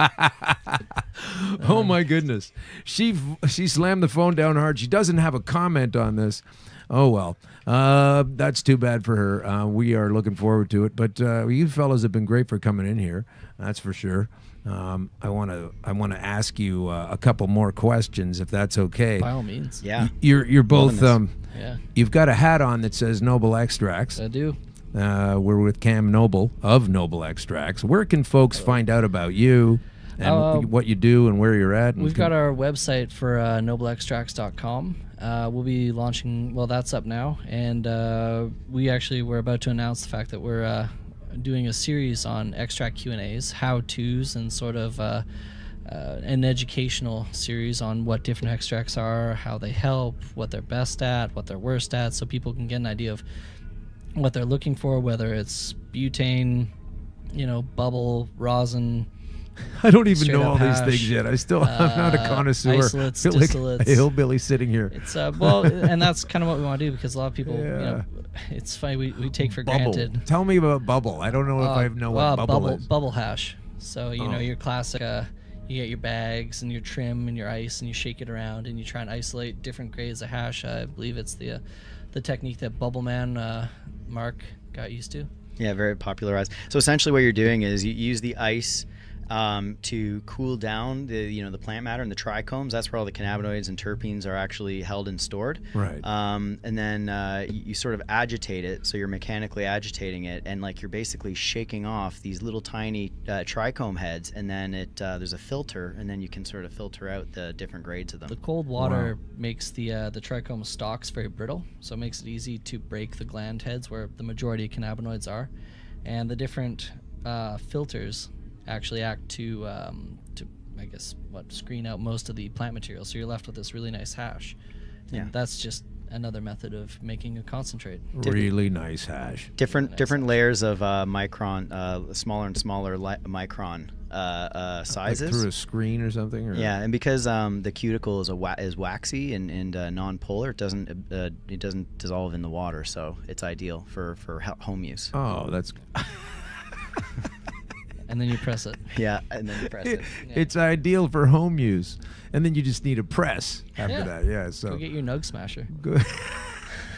Oh my goodness. She slammed the phone down hard. She doesn't have a comment on this. Oh well. That's too bad for her. We are looking forward to it. But you fellas have been great for coming in here. That's for sure. I want to ask you a couple more questions, if that's okay. By all means. Yeah. You're both. Yeah. You've got a hat on that says Noble Extracts. I do. We're with Cam Noble of Noble Extracts. Where can folks find out about you and what you do and where you're at? We've got our website for nobleextracts.com. We'll be launching. Well, that's up now, and we're about to announce the fact that we're doing a series on extract Q&As, how-tos, and sort of an educational series on what different extracts are, how they help, what they're best at, what they're worst at, so people can get an idea of what they're looking for, whether it's butane, bubble, rosin. I don't even know all these things yet. I'm not a connoisseur. Isolates, I feel like distillates. a hillbilly sitting here. It's and that's kind of what we want to do, because a lot of people, it's funny, we take for granted. Tell me about bubble. I don't know if I know what bubble is. Bubble hash. So your classic. You get your bags and your trim and your ice, and you shake it around, and you try and isolate different grades of hash. I believe it's the technique that Bubbleman Mark got used to. Yeah, very popularized. So essentially what you're doing is you use the ice to cool down the plant matter and the trichomes. That's where all the cannabinoids and terpenes are actually held and stored. Right. And then you sort of agitate it, so you're mechanically agitating it, and like you're basically shaking off these little tiny trichome heads, and then there's a filter, and then you can sort of filter out the different grades of them. The cold water makes the trichome stalks very brittle, so it makes it easy to break the gland heads where the majority of cannabinoids are, and the different filters actually act to I guess screen out most of the plant material, so you're left with this really nice hash. And that's just another method of making a concentrate. Really nice hash. Different layers of micron, smaller and smaller micron sizes. Like through a screen or something? Or? Yeah, and because the cuticle is waxy and non-polar, it doesn't dissolve in the water, so it's ideal for home use. Oh, that's. And then you press it. Yeah, and then you press it. Yeah. It's ideal for home use, and then you just need a press after that. Yeah, so go get your Nug Smasher. Good.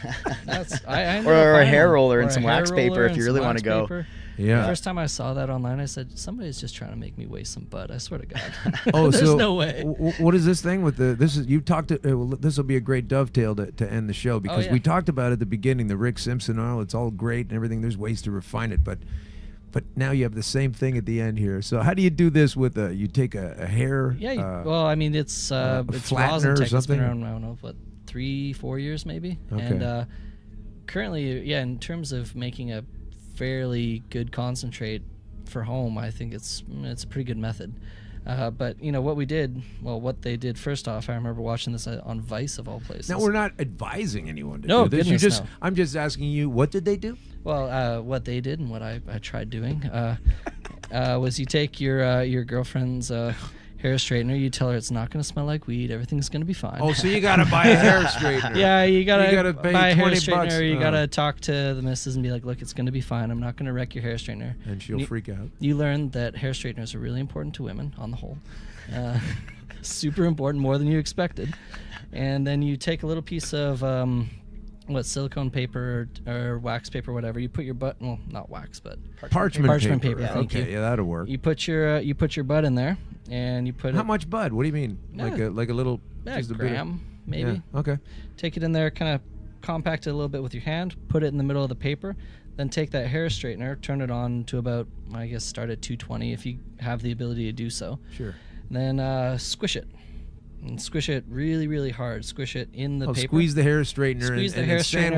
Or a hair roller and some wax paper if you really want to go. Yeah. First time I saw that online, I said, somebody's just trying to make me waste some butt. I swear to God. Oh, There's so no way. What is this thing with the? This is you talked to. This will be a great dovetail to end the show because yeah. we talked about at the beginning the Rick Simpson oil. It's all great and everything. There's ways to refine it, but now you have the same thing at the end here. So how do you do this with you take a hair? Yeah. Well, I mean, it's rosin flattener or tech. It's been something? around, I don't know, what, 3-4 years maybe. Okay. And currently, yeah, in terms of making a fairly good concentrate for home, I think it's a pretty good method. But what they did first off, I remember watching this on Vice of all places. Now we're not advising anyone to No, do this. goodness, no. I'm just asking you, what did they do? Well, what they did and what I tried doing was you take your girlfriend's hair straightener, you tell her it's not going to smell like weed, everything's going to be fine. Oh, so you got to buy a hair straightener. Yeah, you gotta pay buy a hair $20. straightener. You gotta talk to the missus and be like, look, it's gonna be fine. I'm not gonna wreck your hair straightener. And she'll freak out. You learn that hair straighteners are really important to women on the whole. Super important, more than you expected. And then you take a little piece of silicone paper or wax paper, whatever. You put your butt, well, not wax, but Parchment paper. Yeah, thank Okay, you. yeah, that'll work. You put your butt in there, and you put How it. much bud? What do you mean? Yeah. Like a little? Yeah, just a bit of- gram, maybe. Yeah, okay. Take it in there, kind of compact it a little bit with your hand, put it in the middle of the paper, then take that hair straightener, turn it on to about, I guess, start at 220 if you have the ability to do so. Sure. Then squish it. And squish it really, really hard. Squish it in the paper. Squeeze the hair straightener Squeeze and the hair then straightener